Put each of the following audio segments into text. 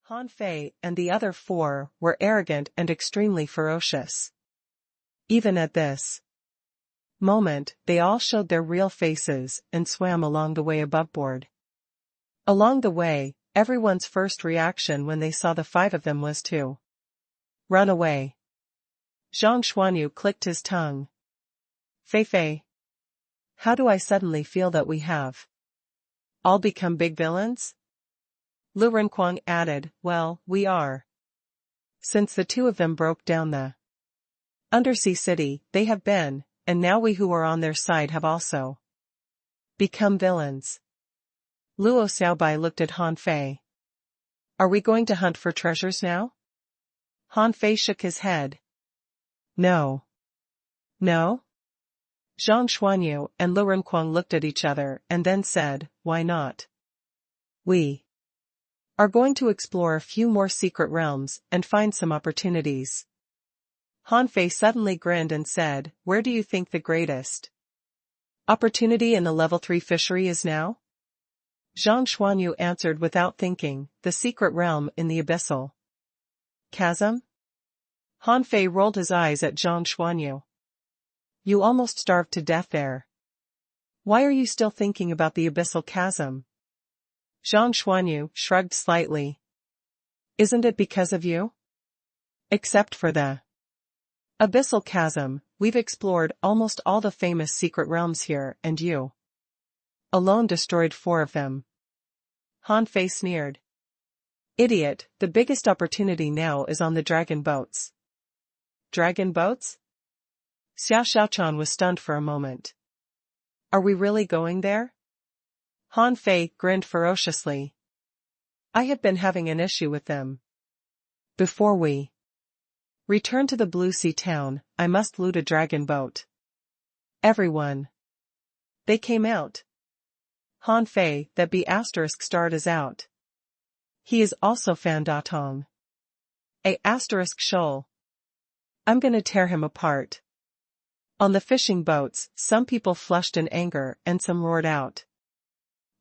Han Fei and the other four were arrogant and extremely ferocious. Even at this moment, they all showed their real faces and swam along the way above board. Along the way, everyone's first reaction when they saw the five of them was to run away. Zhang Xuanyu clicked his tongue. Fei, how do I suddenly feel that we have all become big villains? Lu Renquang added, well, we are. Since the two of them broke down the undersea city, they have been, and now we who are on their side have also become villains. Luo Xiaobai looked at Han Fei. Are we going to hunt for treasures now? Han Fei shook his head. No. No? Zhang Xuanyu and Lu Renquang looked at each other and then said, why not? We are going to explore a few more secret realms and find some opportunities. Han Fei suddenly grinned and said, where do you think the greatest opportunity in the level 3 fishery is now? Zhang Xuanyu answered without thinking, the secret realm in the abyssal chasm? Han Fei rolled his eyes at Zhang Xuanyu. You almost starved to death there. Why are you still thinking about the abyssal chasm? Zhang Xuanyu shrugged slightly. Isn't it because of you? Except for the abyssal chasm, we've explored almost all the famous secret realms here, and you alone destroyed 4 of them. Han Fei sneered. Idiot, the biggest opportunity now is on the dragon boats. Dragon boats? Xiao Xiaochan was stunned for a moment. Are we really going there? Han Fei grinned ferociously. I have been having an issue with them. Before we return to the Blue Sea town, I must loot a dragon boat. Everyone. They came out. Han Fei, that B** starred is out. He is also Fan Datong. A** shoal. I'm gonna tear him apart. On the fishing boats, some people flushed in anger and some roared out.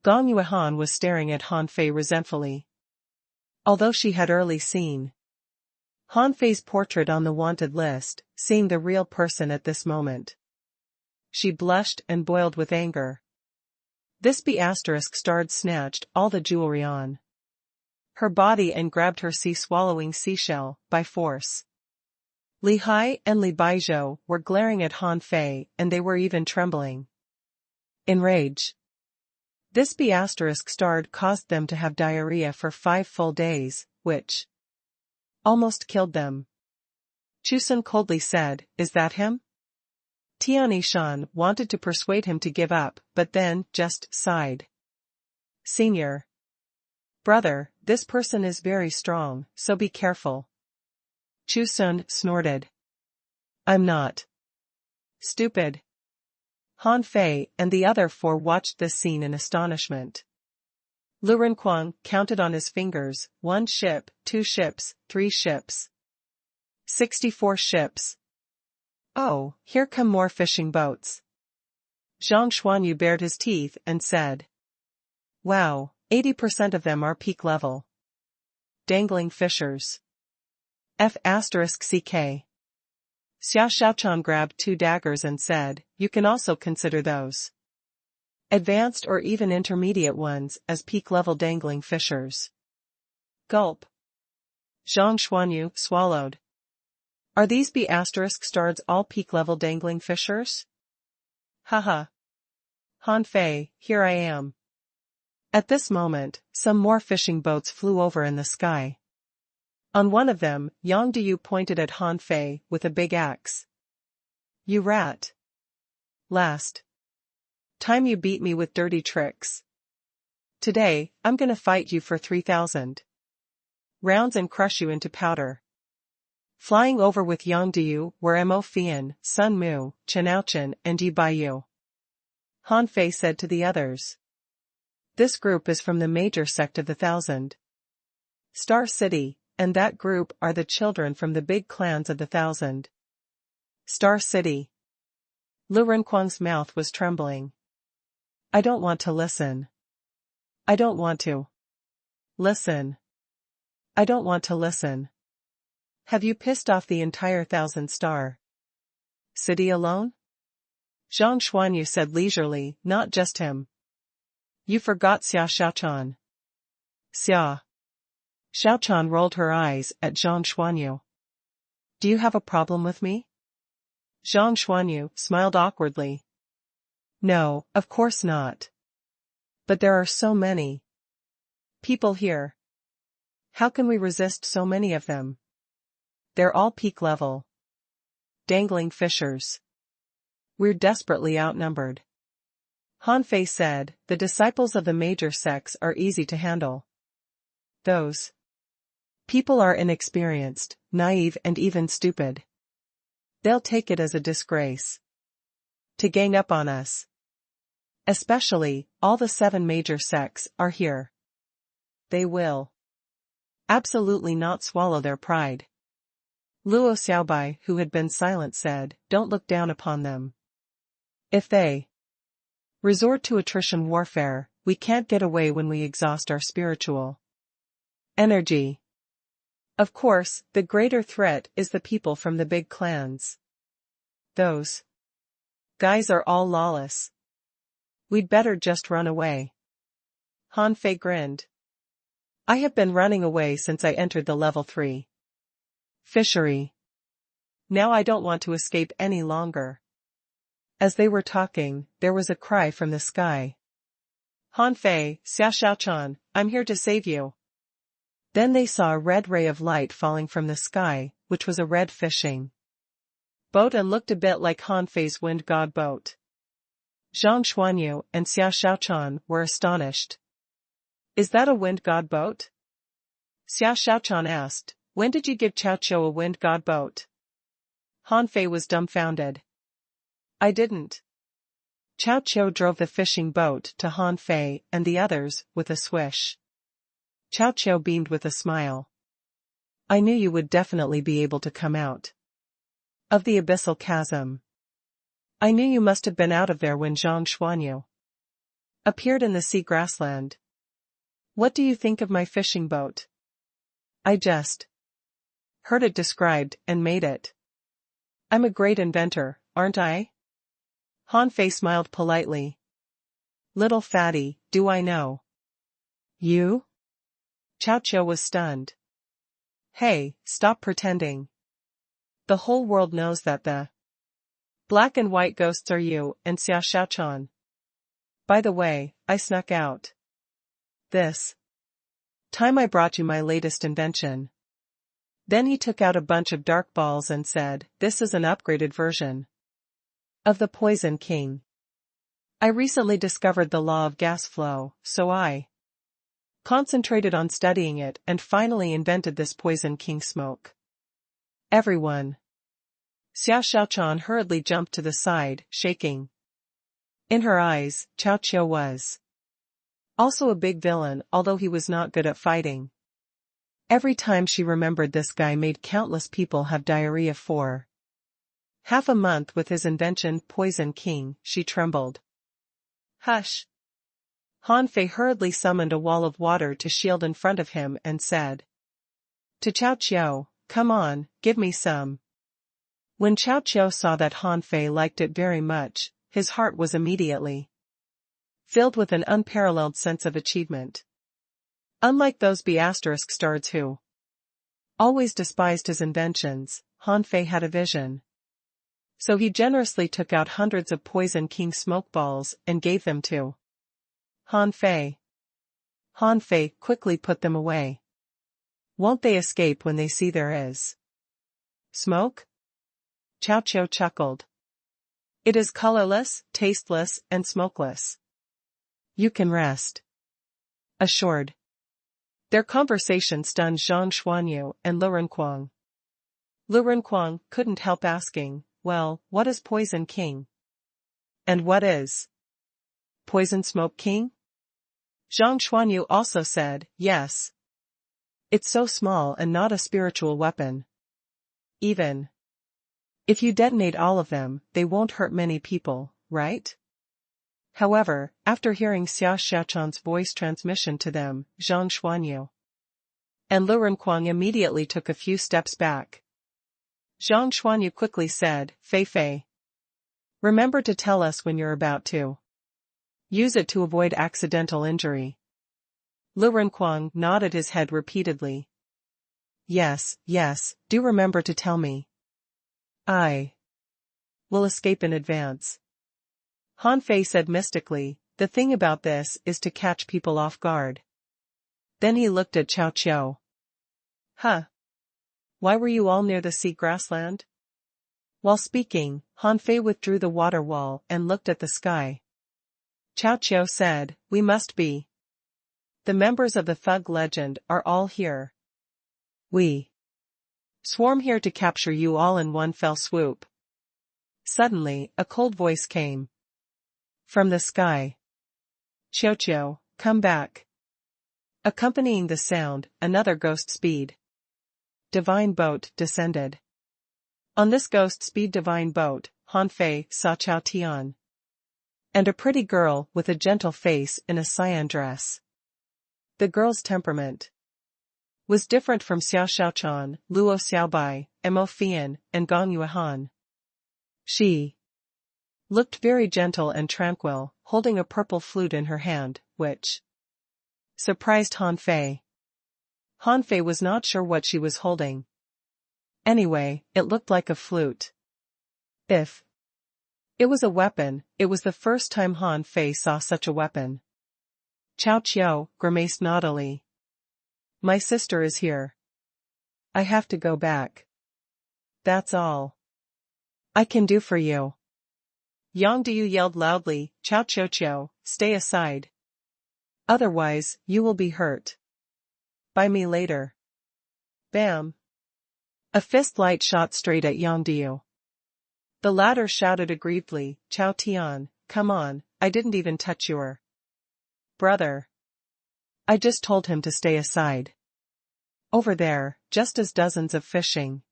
Gong Yuehan was staring at Han Fei resentfully. Although she had early seen Han Fei's portrait on the wanted list, seeing the real person at this moment, she blushed and boiled with anger. This B** starred snatched all the jewelry on her body and grabbed her sea-swallowing seashell by force. Li Hai and Li Baizhou were glaring at Han Fei and they were even trembling in rage. This B** starred caused them to have diarrhea for 5 full days, which almost killed them. Chusun coldly said, is that him? Tian Shan wanted to persuade him to give up, but then just sighed. Senior brother, this person is very strong, so be careful. Chusun snorted. I'm not stupid. Han Fei and the other 4 watched this scene in astonishment. Lu Renquang counted on his fingers, 1 ship, 2 ships, 3 ships. 64 ships. Oh, here come more fishing boats. Zhang Xuanyu bared his teeth and said. Wow, 80% of them are peak level. Dangling fishers. F***ck. Xiao Xiaochan grabbed 2 daggers and said, you can also consider those advanced or even intermediate ones as peak-level dangling fishers. Gulp. Zhang Xuanyu swallowed. Are these B** stards all peak-level dangling fishers? Haha. Han Fei, here I am. At this moment, some more fishing boats flew over in the sky. On one of them, Yang Diyu pointed at Han Fei with a big axe. You rat. Last time you beat me with dirty tricks. Today, I'm gonna fight you for 3,000 rounds and crush you into powder. Flying over with Yang Diyu were Mo Fian, Sun Mu, Chen Aochen, and Yi Baiyu. Han Fei said to the others. This group is from the major sect of the 1,000 Star City, and that group are the children from the big clans of the 1,000 Star City. Lu Renquang's mouth was trembling. I don't want to listen. I don't want to listen. I don't want to listen. Have you pissed off the entire 1,000-star city alone? Zhang Xuanyu said leisurely, not just him. You forgot Xia Xiaochan. Xia. Xiaochan rolled her eyes at Zhang Xuanyu. Do you have a problem with me? Zhang Xuanyu smiled awkwardly. No, of course not. But there are so many people here. How can we resist so many of them? They're all peak level. Dangling fishers. We're desperately outnumbered. Han Fei said, the disciples of the major sects are easy to handle. Those people are inexperienced, naive and even stupid. They'll take it as a disgrace to gang up on us. Especially, all the 7 major sects are here. They will absolutely not swallow their pride. Luo Xiaobai, who had been silent, said, don't look down upon them. If they resort to attrition warfare, we can't get away when we exhaust our spiritual energy. Of course, the greater threat is the people from the big clans. Those guys are all lawless. We'd better just run away. Han Fei grinned. I have been running away since I entered the level 3 fishery. Now I don't want to escape any longer. As they were talking, there was a cry from the sky. Han Fei, Xia Xiaochan, I'm here to save you. Then they saw a red ray of light falling from the sky, which was a red fishing boat and looked a bit like Han Fei's wind god boat. Zhang Xuanyu and Xia Xiaochan were astonished. Is that a wind god boat? Xia Xiaochan asked, when did you give Cao Qiu a wind god boat? Han Fei was dumbfounded. I didn't. Cao Qiu drove the fishing boat to Han Fei and the others with a swish. Cao Qiu beamed with a smile. I knew you would definitely be able to come out of the abyssal chasm. I knew you must have been out of there when Zhang Xuanyu appeared in the sea grassland. What do you think of my fishing boat? I just heard it described and made it. I'm a great inventor, aren't I? Han Fei smiled politely. Little fatty, do I know? You? Cao Qiu was stunned. Hey, stop pretending. The whole world knows that the black and white ghosts are you and Xia Xiaochan. By the way, I snuck out this time I brought you my latest invention. Then he took out a bunch of dark balls and said, this is an upgraded version of the Poison King. I recently discovered the law of gas flow, so I concentrated on studying it and finally invented this Poison King smoke. Everyone. Xia Xiaochan hurriedly jumped to the side, shaking. In her eyes, Cao Qiu was also a big villain, although he was not good at fighting. Every time she remembered this guy made countless people have diarrhea for half a month with his invention Poison King, she trembled. Hush. Han Fei hurriedly summoned a wall of water to shield in front of him and said to Cao Qiu, come on, give me some. When Cao Qiu saw that Han Fei liked it very much, his heart was immediately filled with an unparalleled sense of achievement. Unlike those **stards who always despised his inventions, Han Fei had a vision. So he generously took out hundreds of Poison King smoke balls and gave them to Han Fei. Han Fei quickly put them away. Won't they escape when they see there is smoke? Cao Qiu chuckled. It is colorless, tasteless, and smokeless. You can rest assured. Their conversation stunned Zhang Xuanyu and Lu Renkuang. Lu Renkuang couldn't help asking, well, what is Poison King? And what is Poison Smoke King? Zhang Xuanyu also said, yes. It's so small and not a spiritual weapon. Even if you detonate all of them, they won't hurt many people, right? However, after hearing Xia Xiaochan's voice transmission to them, Zhang Xuanyu And Lu Renkuang immediately took a few steps back. Zhang Xuanyu quickly said, Fei Fei. Remember to tell us when you're about to use it to avoid accidental injury. Lu Renkuang nodded his head repeatedly. Yes, do remember to tell me. I will escape in advance. Han Fei said mystically, the thing about this is to catch people off guard. Then he looked at Cao Qiu. Huh. Why were you all near the sea grassland? While speaking, Han Fei withdrew the water wall and looked at the sky. Cao Qiu said, we must be. The members of the thug legend are all here. We swarm here to capture you all in one fell swoop. Suddenly, a cold voice came from the sky. Qiu Qiu, come back. Accompanying the sound, another ghost speed divine boat descended. On this ghost speed divine boat, Han Fei saw Cao Tian and a pretty girl with a gentle face in a cyan dress. The girl's temperament was different from Xiao Xiaochan, Luo Xiaobai, Mo Fian, and Gong Yuehan. She looked very gentle and tranquil, holding a purple flute in her hand, which surprised Han Fei. Han Fei was not sure what she was holding. Anyway, it looked like a flute. If it was a weapon, it was the first time Han Fei saw such a weapon. Cao Qiu grimaced naughtily. My sister is here. I have to go back. That's all I can do for you. Yang Diu yelled loudly, Cao Qiu, stay aside. Otherwise, you will be hurt by me later. Bam! A fist light shot straight at Yang Diu. The latter shouted aggrievedly, Cao Tian, come on, I didn't even touch your brother. I just told him to stay aside. Over there, just as dozens of fishing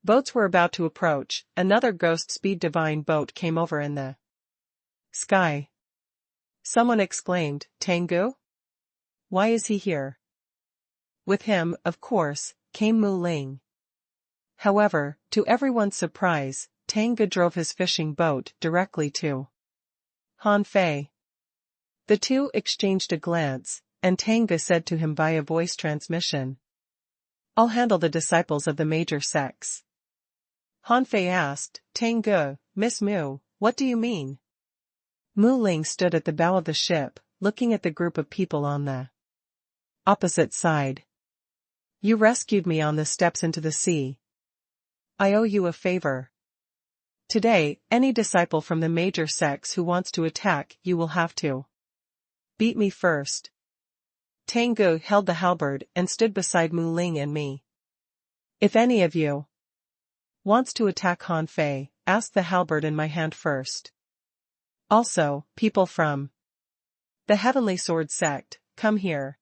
boats were about to approach, another ghost speed divine boat came over in the sky. Someone exclaimed, Tengu? Why is he here? With him, of course, came Mu Ling. However, to everyone's surprise, Tengu drove his fishing boat directly to Han Fei. The two exchanged a glance, and Tengu said to him via voice transmission, I'll handle the disciples of the major sects. Han Fei asked, Tengu, Miss Mu, what do you mean? Mu Ling stood at the bow of the ship, looking at the group of people on the opposite side. You rescued me on the steps into the sea. I owe you a favor. Today, any disciple from the major sects who wants to attack you will have to beat me first. Tengu held the halberd and stood beside Mu Ling and me. If any of you wants to attack Han Fei, ask the halberd in my hand first. Also, people from the Heavenly Sword sect, come here.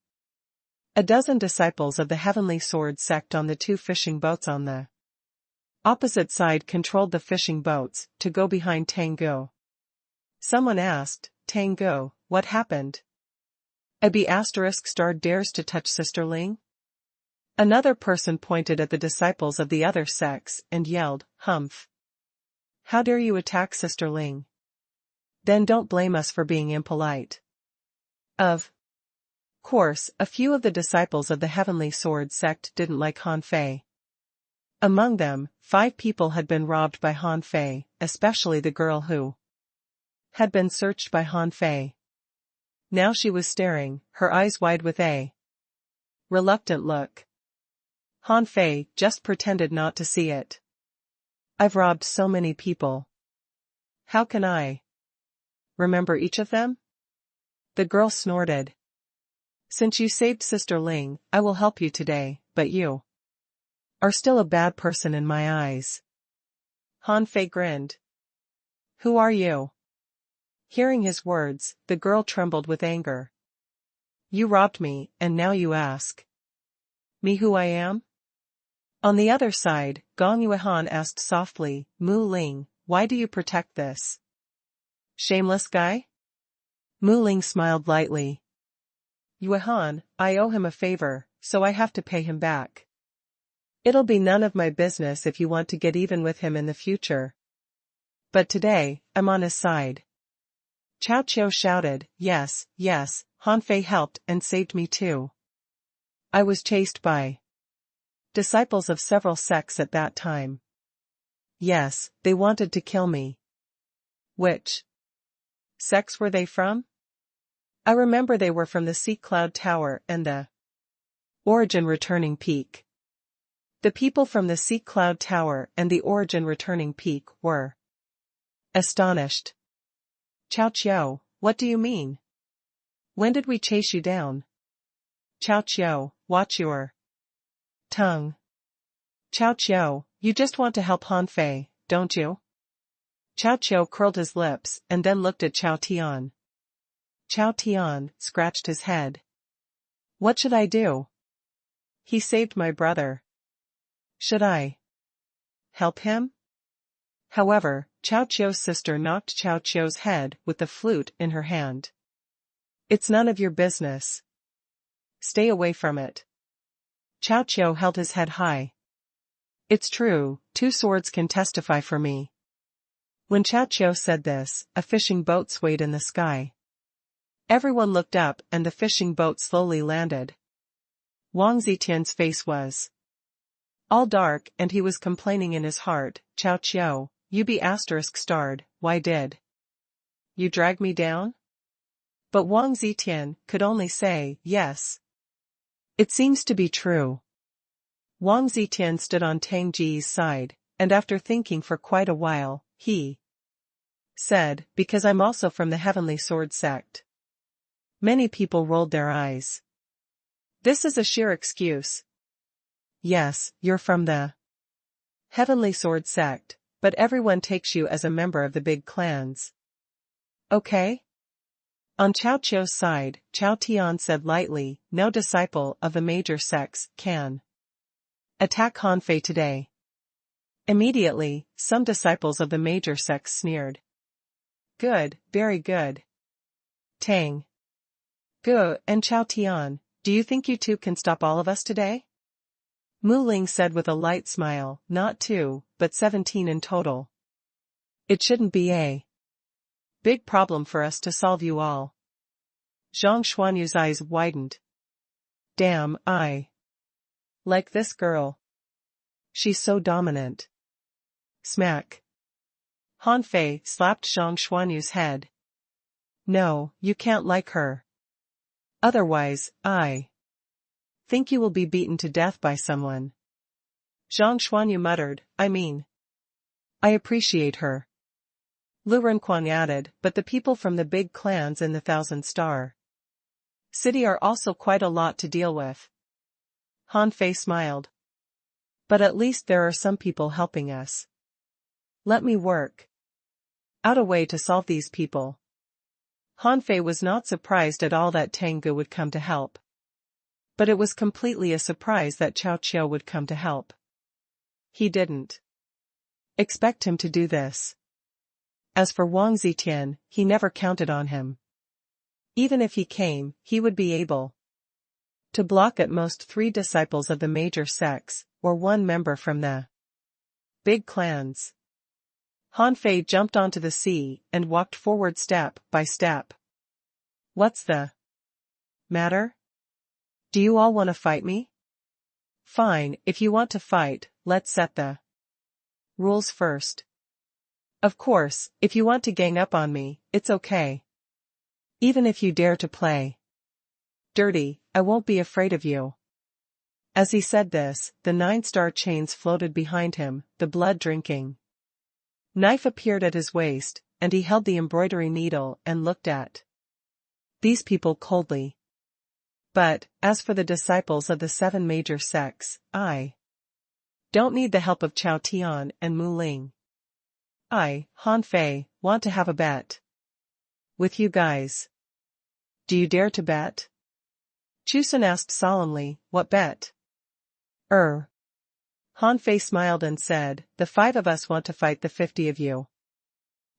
A dozen disciples of the Heavenly Sword sect on the two fishing boats on the opposite side controlled the fishing boats to go behind Tengu. Someone asked, Tengu, what happened? A B** star dares to touch Sister Ling? Another person pointed at the disciples of the other sects and yelled, Humph! How dare you attack Sister Ling? Then don't blame us for being impolite. Of course, a few of the disciples of the Heavenly Sword sect didn't like Han Fei. Among them, 5 people had been robbed by Han Fei, especially the girl who had been searched by Han Fei. Now she was staring, her eyes wide with a reluctant look. Han Fei just pretended not to see it. I've robbed so many people. How can I remember each of them? The girl snorted. Since you saved Sister Ling, I will help you today, but you are still a bad person in my eyes. Han Fei grinned. Who are you? Hearing his words, the girl trembled with anger. You robbed me, and now you ask me who I am? On the other side, Gong Yuehan asked softly, Mu Ling, why do you protect this shameless guy? Mu Ling smiled lightly. Yuehan, I owe him a favor, so I have to pay him back. It'll be none of my business if you want to get even with him in the future. But today, I'm on his side. Chao Chiu shouted, yes, yes, Han Fei helped and saved me too. I was chased by disciples of several sects at that time. Yes, they wanted to kill me. Which sects were they from? I remember they were from the Sea Cloud Tower and the Origin Returning Peak. The people from the Sea Cloud Tower and the Origin Returning Peak were astonished. Chao Chiu, what do you mean? When did we chase you down? Chao Chiu, watch your tongue. Chao Chiu, you just want to help Han Fei, don't you? Chao Chiu curled his lips and then looked at Chao Tian. Chao Tian scratched his head. What should I do? He saved my brother. Should I help him? However, Chao Chiu's sister knocked Chao Chiu's head with the flute in her hand. It's none of your business. Stay away from it. Chao Chiu held his head high. It's true, 2 swords can testify for me. When Chao Chiu said this, a fishing boat swayed in the sky. Everyone looked up and the fishing boat slowly landed. Wang Zetian's face was all dark and he was complaining in his heart, Chao Chiu, you be **starred, why did you drag me down? But Wang Zetian could only say, yes. It seems to be true. Wang Zetian stood on Tang Ji's side, and after thinking for quite a while, he said, because I'm also from the Heavenly Sword sect. Many people rolled their eyes. This is a sheer excuse. Yes, you're from the Heavenly Sword sect, but everyone takes you as a member of the big clans. Okay? On Chao Chiu's side, Chao Tian said lightly, no disciple of the major sects can attack Han Fei today. Immediately, some disciples of the major sects sneered. Good, very good. Tang Gu and Chao Tian, do you think you two can stop all of us today? Mu Ling said with a light smile, not 2, but 17 in total. It shouldn't be a big problem for us to solve you all. Zhang Xuanyu's eyes widened. Damn, I like this girl. She's so dominant. Smack. Han Fei slapped Zhang Xuanyu's head. No, you can't like her. Otherwise, I think you will be beaten to death by someone. Zhang Xuanyu muttered, I appreciate her. Lu Renquan added, but the people from the big clans in the 1,000-star city are also quite a lot to deal with. Han Fei smiled. But at least there are some people helping us. Let me work out a way to solve these people. Han Fei was not surprised at all that Tang Gu would come to help. But it was completely a surprise that Chao Chiu would come to help. He didn't expect him to do this. As for Wang Zetian, he never counted on him. Even if he came, he would be able to block at most 3 disciples of the major sects, or 1 member from the big clans. Han Fei jumped onto the sea and walked forward step by step. What's the matter? Do you all want to fight me? Fine, if you want to fight, let's set the rules first. Of course, if you want to gang up on me, it's okay. Even if you dare to play dirty, I won't be afraid of you. As he said this, the 9-star chains floated behind him, the blood-drinking knife appeared at his waist, and he held the embroidery needle and looked at these people coldly. But, as for the disciples of the 7 major sects, I don't need the help of Chao Tian and Mu Ling. I, Han Fei, want to have a bet with you guys. Do you dare to bet? Chusun asked solemnly, what bet? Han Fei smiled and said, the 5 of us want to fight the 50 of you.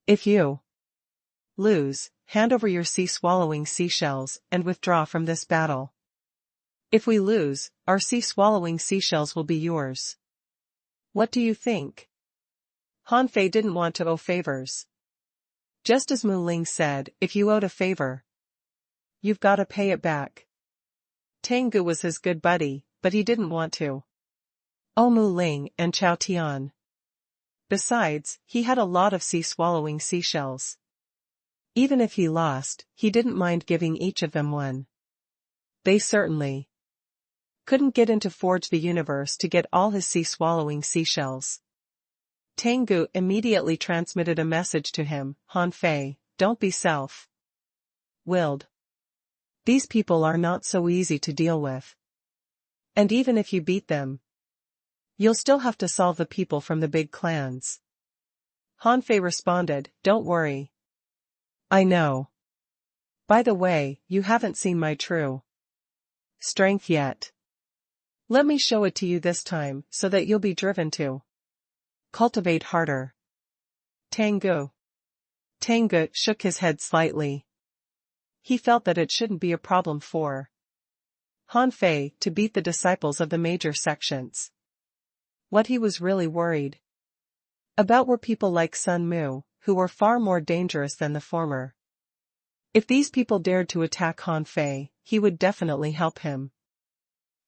If you lose, hand over your sea-swallowing seashells and withdraw from this battle. If we lose, our sea-swallowing seashells will be yours. What do you think? Han Fei didn't want to owe favors. Just as Mu Ling said, if you owed a favor, you've got to pay it back. Tengu was his good buddy, but he didn't want to owe Mu Ling and Chao Tian. Besides, he had a lot of sea-swallowing seashells. Even if he lost, he didn't mind giving each of them one. They certainly couldn't get into Forge the Universe to get all his sea-swallowing seashells. Tengu immediately transmitted a message to him, Han Fei, don't be self-willed. These people are not so easy to deal with. And even if you beat them, you'll still have to solve the people from the big clans. Han Fei responded, don't worry. I know. By the way, you haven't seen my true strength yet. Let me show it to you this time so that you'll be driven to cultivate harder. Tengu shook his head slightly. He felt that it shouldn't be a problem for Han Fei to beat the disciples of the major sections. What he was really worried about were people like Sun Mu, who were far more dangerous than the former. If these people dared to attack Han Fei, he would definitely help him.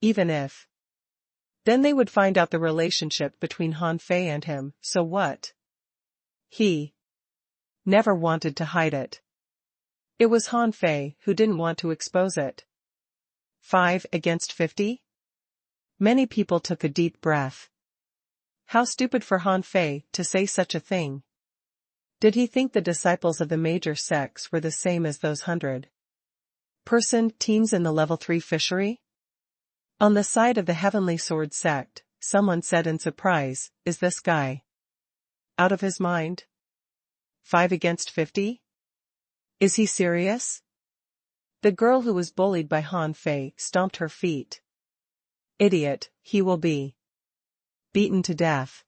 Even if then they would find out the relationship between Han Fei and him, so what? He never wanted to hide it. It was Han Fei who didn't want to expose it. 5 against 50? Many people took a deep breath. How stupid for Han Fei to say such a thing. Did he think the disciples of the major sects were the same as those 100-person teams in the level 3 fishery? On the side of the Heavenly Sword sect, someone said in surprise, is this guy out of his mind? 5 against 50? Is he serious? The girl who was bullied by Han Fei stomped her feet. Idiot, he will be beaten to death.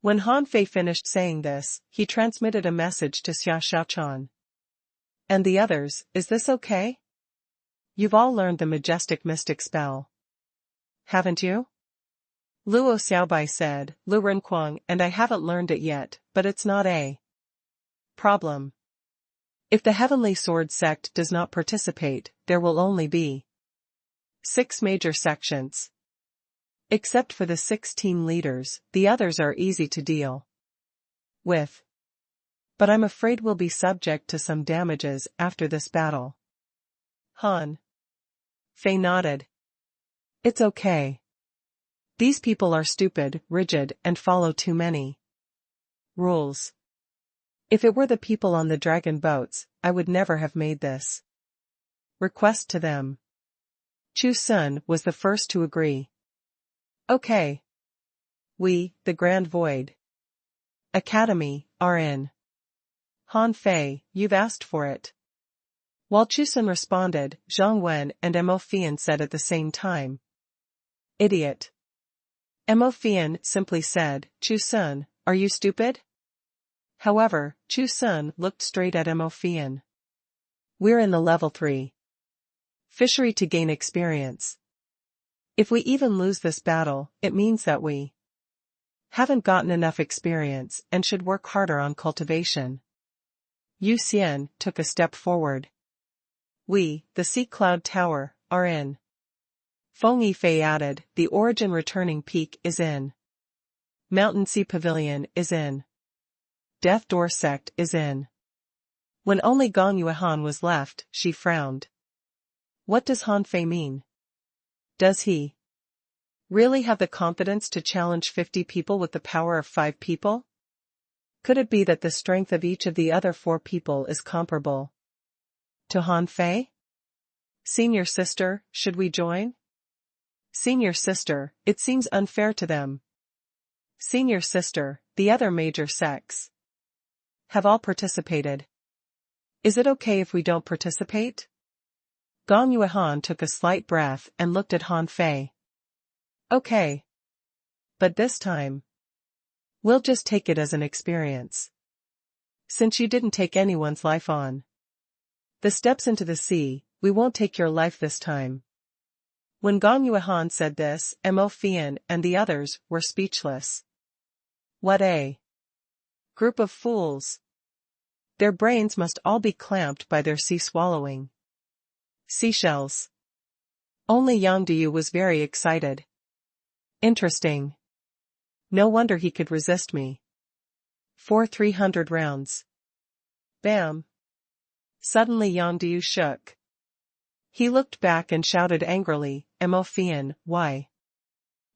When Han Fei finished saying this, he transmitted a message to Xia Xiaochan and the others, is this okay? You've all learned the majestic mystic spell, haven't you? Luo Xiaobai said, Lu Renquang, and I haven't learned it yet, but it's not a problem. If the Heavenly Sword sect does not participate, there will only be 6 major sections. Except for the 6 team leaders, the others are easy to deal with. But I'm afraid we'll be subject to some damages after this battle. Han Fei nodded. It's okay. These people are stupid, rigid, and follow too many rules. If it were the people on the dragon boats, I would never have made this request to them. Chu Sun was the first to agree. Okay. We, the Grand Void Academy, are in. Han Fei, you've asked for it. While Chu Sun responded, Zhang Wen and Mo Fian said at the same time. Idiot. Mo Fian simply said, Chu Sun, are you stupid? However, Chu Sun looked straight at Mo Fian. We're in the level 3 fishery to gain experience. If we even lose this battle, it means that we haven't gotten enough experience and should work harder on cultivation. Yu Xian took a step forward. We, the Sea Cloud Tower, are in. Feng Yifei added, the Origin Returning Peak is in. Mountain Sea Pavilion is in. Death Door Sect is in. When only Gong Yuehan was left, she frowned. What does Han Fei mean? Does he really have the confidence to challenge 50 people with the power of 5 people? Could it be that the strength of each of the other 4 people is comparable to Han Fei? Senior sister, should we join? Senior sister, it seems unfair to them. Senior sister, the other major sects have all participated. Is it okay if we don't participate? Gong Yuehan took a slight breath and looked at Han Fei. Okay. But this time, we'll just take it as an experience. Since you didn't take anyone's life on the steps into the sea, we won't take your life this time. When Gong Yuan said this, Mo Fian and the others were speechless. What a group of fools! Their brains must all be clamped by their sea-swallowing seashells. Only Yang Diyu was very excited. Interesting. No wonder he could resist me. For 300 rounds. Bam! Suddenly Yang Diyu shook. He looked back and shouted angrily, Mo Fian, why?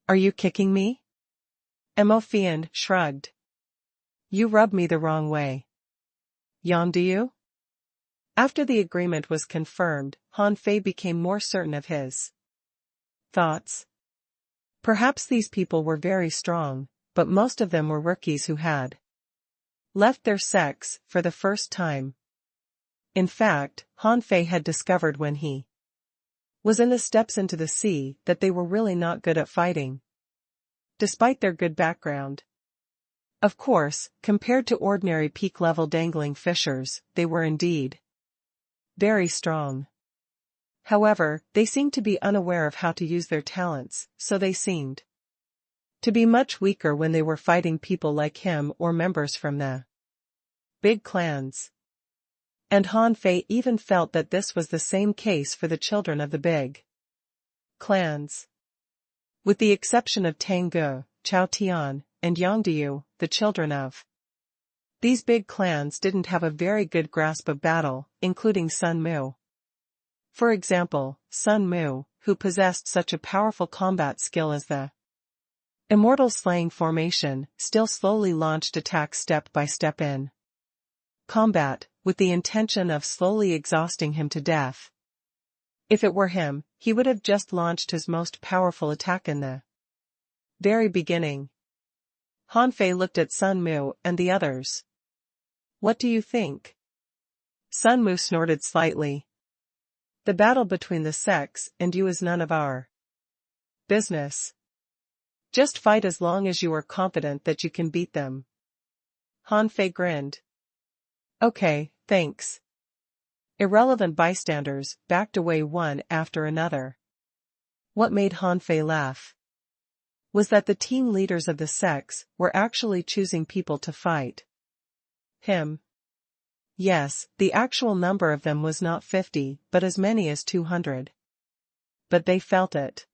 Are you kicking me? Mo Fian shrugged. You rub me the wrong way. Yang Diyu? After the agreement was confirmed, Han Fei became more certain of his thoughts. Perhaps these people were very strong, but most of them were rookies who had left their sex for the first time. In fact, Han Fei had discovered when he was in the steps into the sea that they were really not good at fighting, despite their good background. Of course, compared to ordinary peak-level dangling fishers, they were indeed very strong. However, they seemed to be unaware of how to use their talents, so they seemed to be much weaker when they were fighting people like him or members from the big clans. And Han Fei even felt that this was the same case for the children of the big clans. With the exception of Tang Ge, Chao Tian, and Yang Diyu, the children of these big clans didn't have a very good grasp of battle, including Sun Mu. For example, Sun Mu, who possessed such a powerful combat skill as the immortal slaying formation, still slowly launched attacks step by step in combat, with the intention of slowly exhausting him to death. If it were him, he would have just launched his most powerful attack in the very beginning. Han Fei looked at Sun Mu and the others. What do you think? Sun Mu snorted slightly. The battle between the sects and you is none of our business. Just fight as long as you are confident that you can beat them. Han Fei grinned. Okay, thanks. Irrelevant bystanders backed away one after another. What made Han Fei laugh was that the team leaders of the sects were actually choosing people to fight him. Yes, the actual number of them was not 50, but as many as 200. But they felt it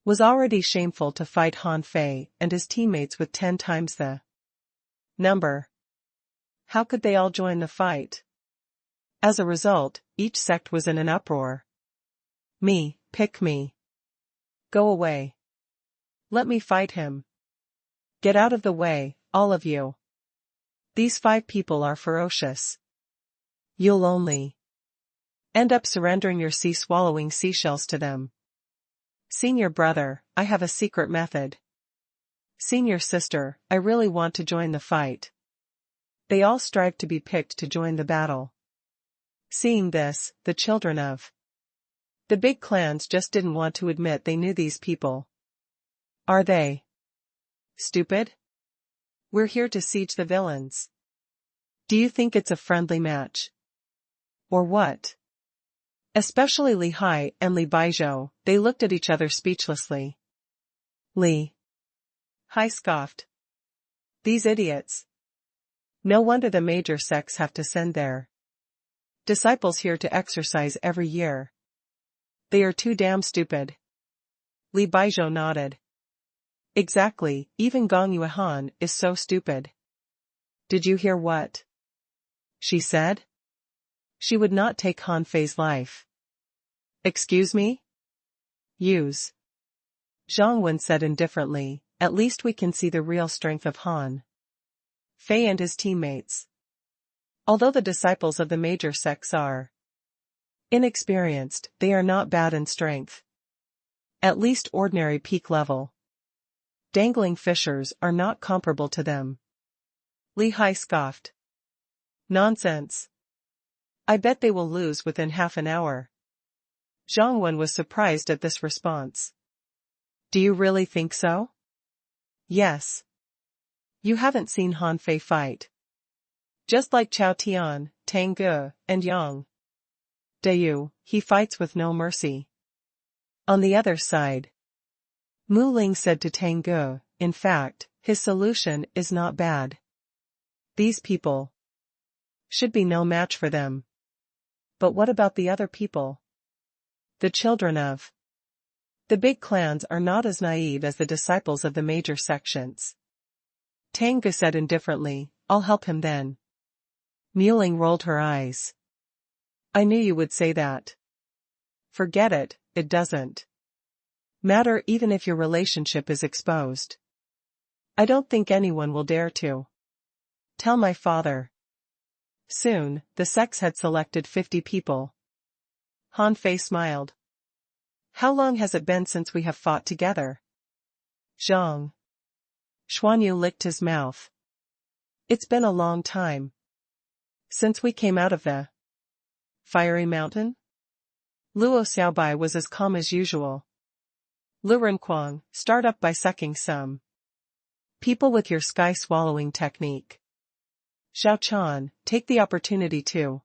was already shameful to fight Han Fei and his teammates with 10 times the number. How could they all join the fight? As a result, each sect was in an uproar. Me, pick me. Go away. Let me fight him. Get out of the way, all of you. These 5 people are ferocious. You'll only end up surrendering your sea-swallowing seashells to them. Senior brother, I have a secret method. Senior sister, I really want to join the fight. They all strive to be picked to join the battle. Seeing this, the children of the big clans just didn't want to admit they knew these people. Are they stupid? We're here to siege the villains. Do you think it's a friendly match? Or what? Especially Li Hai and Li Baizhou, they looked at each other speechlessly. Li Hai scoffed. These idiots. No wonder the major sects have to send their disciples here to exercise every year. They are too damn stupid. Li Baizhou nodded. Exactly, even Gong Yuan is so stupid. Did you hear what she said? She would not take Han Fei's life. Excuse me? Use. Zhang Wen said indifferently, at least we can see the real strength of Han Fei and his teammates. Although the disciples of the major sects are inexperienced, they are not bad in strength. At least ordinary peak level. Dangling fishers are not comparable to them. Li Hai scoffed. Nonsense. I bet they will lose within half an hour. Zhang Wen was surprised at this response. Do you really think so? Yes. You haven't seen Han Fei fight. Just like Chao Tian, Tang Ge, and Yang Diyu, he fights with no mercy. On the other side, Mu Ling said to Tang Ge, in fact, his solution is not bad. These people should be no match for them. But what about the other people? The children of the big clans are not as naive as the disciples of the major sections. Tang Ge said indifferently, I'll help him then. Mu Ling rolled her eyes. I knew you would say that. Forget it, it doesn't matter even if your relationship is exposed. I don't think anyone will dare to tell my father. Soon, the sects had selected 50 people. Han Fei smiled. How long has it been since we have fought together? Zhang Xuanyu licked his mouth. It's been a long time. Since we came out of the fiery mountain? Luo Xiaobai was as calm as usual. Lu Renquang, start up by sucking some people with your sky-swallowing technique. Xiao Chan, take the opportunity to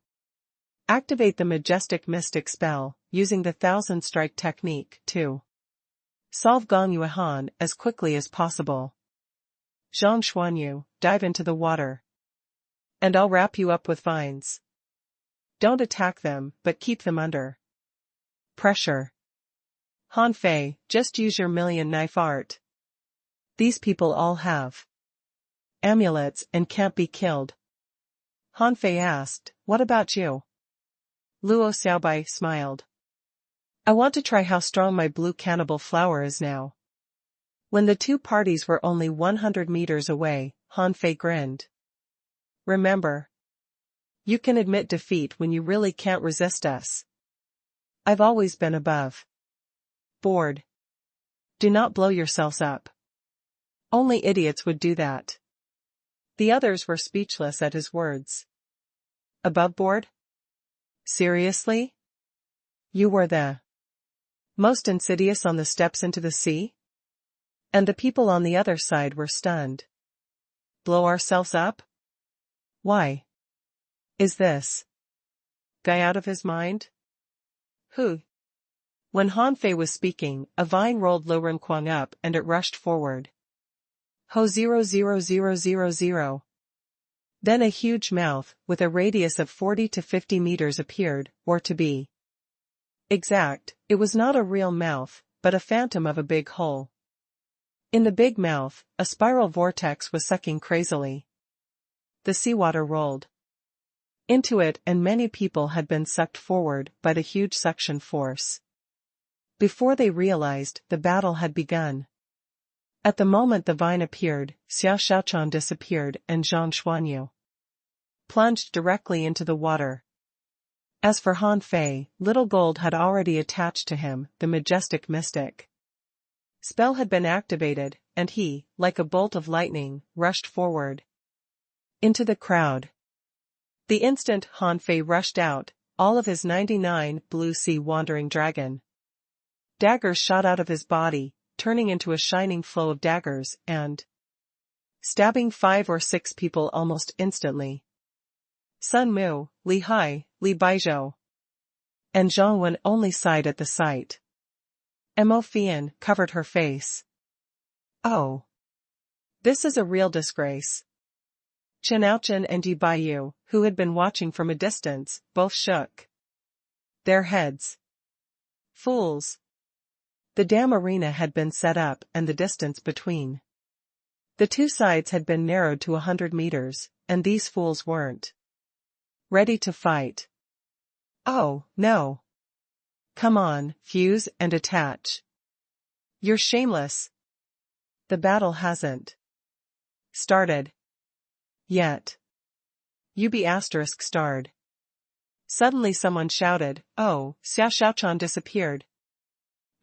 activate the majestic mystic spell, using the thousand strike technique, to solve Gong Yuehan as quickly as possible. Zhang Xuanyu, dive into the water. And I'll wrap you up with vines. Don't attack them, but keep them under pressure. Han Fei, just use your million knife art. These people all have amulets and can't be killed. Han Fei asked, what about you? Luo Xiaobai smiled. I want to try how strong my blue cannibal flower is now. When the two parties were only 100 meters away, Han Fei grinned. Remember, you can admit defeat when you really can't resist us. I've always been above board. Do not blow yourselves up. Only idiots would do that. The others were speechless at his words. Above board? Seriously? You were the most insidious on the steps into the sea? And the people on the other side were stunned. Blow ourselves up? Why? Is this guy out of his mind? Who? When Han Fei was speaking, a vine rolled Lu Renquang up and it rushed forward. Ho 00000. Then a huge mouth, with a radius of 40 to 50 meters appeared, or to be exact, it was not a real mouth, but a phantom of a big hole. In the big mouth, a spiral vortex was sucking crazily. The seawater rolled into it and many people had been sucked forward by the huge suction force. Before they realized, the battle had begun. At the moment the vine appeared, Xiao Xiaochan disappeared and Zhang Xuanyu plunged directly into the water. As for Han Fei, Little Gold had already attached to him, the majestic mystic spell had been activated, and he, like a bolt of lightning, rushed forward into the crowd. The instant Han Fei rushed out, all of his 99 blue sea wandering dragon daggers shot out of his body, turning into a shining flow of daggers and stabbing 5 or 6 people almost instantly. Sun Mu, Li Hai, Li Baizhou, and Zhang Wen only sighed at the sight. Mo Fian covered her face. Oh, this is a real disgrace. Chen Aochen and Yi Baiyu, who had been watching from a distance, both shook their heads. Fools. The dam arena had been set up and the distance between the two sides had been narrowed to 100 meters, and these fools weren't ready to fight. Oh, no. Come on, fuse and attach. You're shameless. The battle hasn't started yet. UB** starred. Suddenly someone shouted, oh, Xiao Xiaochan disappeared.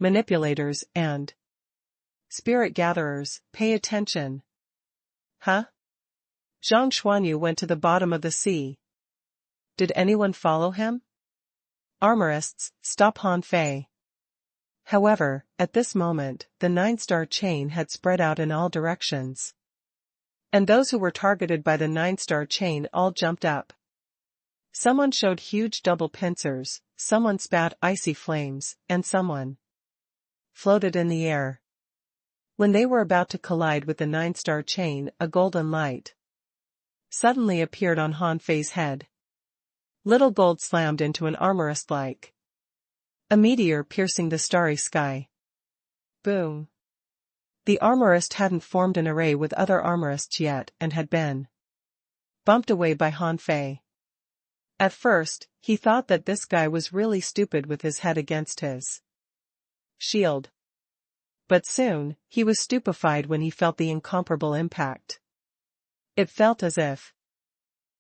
Manipulators and spirit gatherers, pay attention. Huh? Zhang Xuanyu went to the bottom of the sea. Did anyone follow him? Armorists, stop Han Fei. However, at this moment, the 9-star chain had spread out in all directions. And those who were targeted by the 9-star chain all jumped up. Someone showed huge double pincers, someone spat icy flames, and someone floated in the air. When they were about to collide with the 9-star chain, a golden light suddenly appeared on Han Fei's head. Little gold slammed into an armorist like a meteor piercing the starry sky. Boom. The armorist hadn't formed an array with other armorists yet and had been bumped away by Han Fei. At first, he thought that this guy was really stupid with his head against his shield. But soon, he was stupefied when he felt the incomparable impact. It felt as if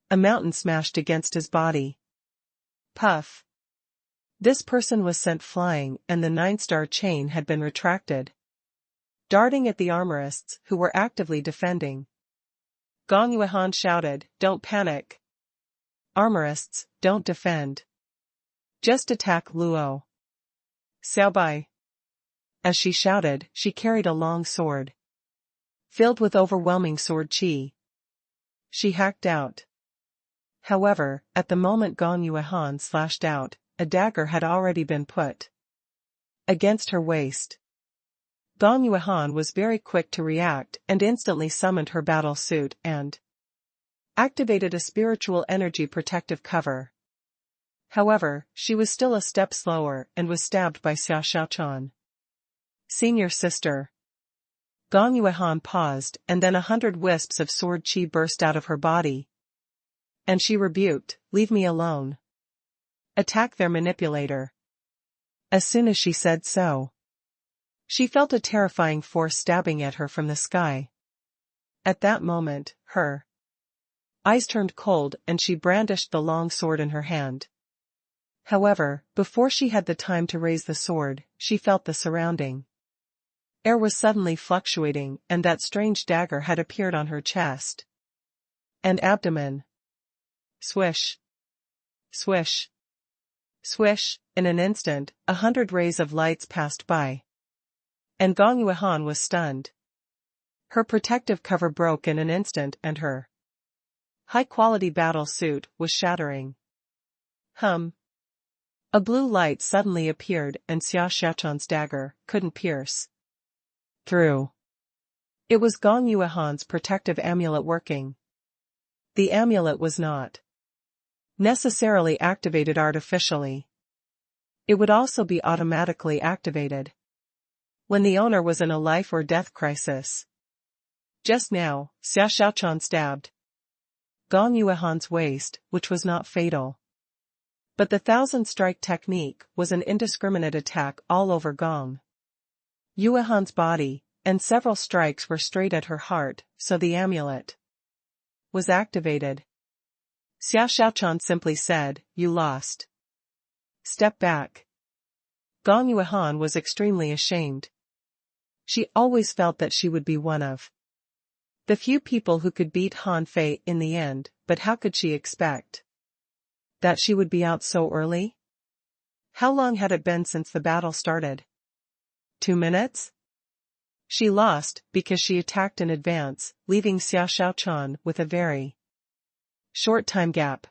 a mountain smashed against his body. Puff. This person was sent flying and the 9-star chain had been retracted, darting at the armorists who were actively defending. Gong Yuehan shouted, "Don't panic. Armorists, don't defend. Just attack Luo. Xiaobai." As she shouted, she carried a long sword filled with overwhelming sword qi. She hacked out. However, at the moment Gong Yuehan slashed out, a dagger had already been put against her waist. Gong Yuehan was very quick to react and instantly summoned her battle suit and activated a spiritual energy protective cover. However, she was still a step slower and was stabbed by Xia Xiaochan. "Senior sister." Gong Yuehan paused and then 100 wisps of sword qi burst out of her body. And she rebuked, "Leave me alone. Attack their manipulator." As soon as she said so, she felt a terrifying force stabbing at her from the sky. At that moment, her eyes turned cold and she brandished the long sword in her hand. However, before she had the time to raise the sword, she felt the surrounding air was suddenly fluctuating and that strange dagger had appeared on her chest and abdomen. Swish. Swish. Swish. In an instant, 100 rays of lights passed by. And Gong Yuehan was stunned. Her protective cover broke in an instant and her high-quality battle suit was shattering. A blue light suddenly appeared and Xia Xiaochan's dagger couldn't pierce through. It was Gong Yuehan's protective amulet working. The amulet was not necessarily activated artificially. It would also be automatically activated when the owner was in a life or death crisis. Just now, Xia Xiaochan stabbed Gong Yuehan's waist, which was not fatal. But the 1,000-strike technique was an indiscriminate attack all over Gong Yuehan's body, and several strikes were straight at her heart, so the amulet was activated. Xia Xiaochan simply said, "You lost. Step back." Gong Yuehan was extremely ashamed. She always felt that she would be one of the few people who could beat Han Fei in the end, but how could she expect that she would be out so early? How long had it been since the battle started? 2 minutes? She lost because she attacked in advance, leaving Xia Xiaochan with a very short time gap.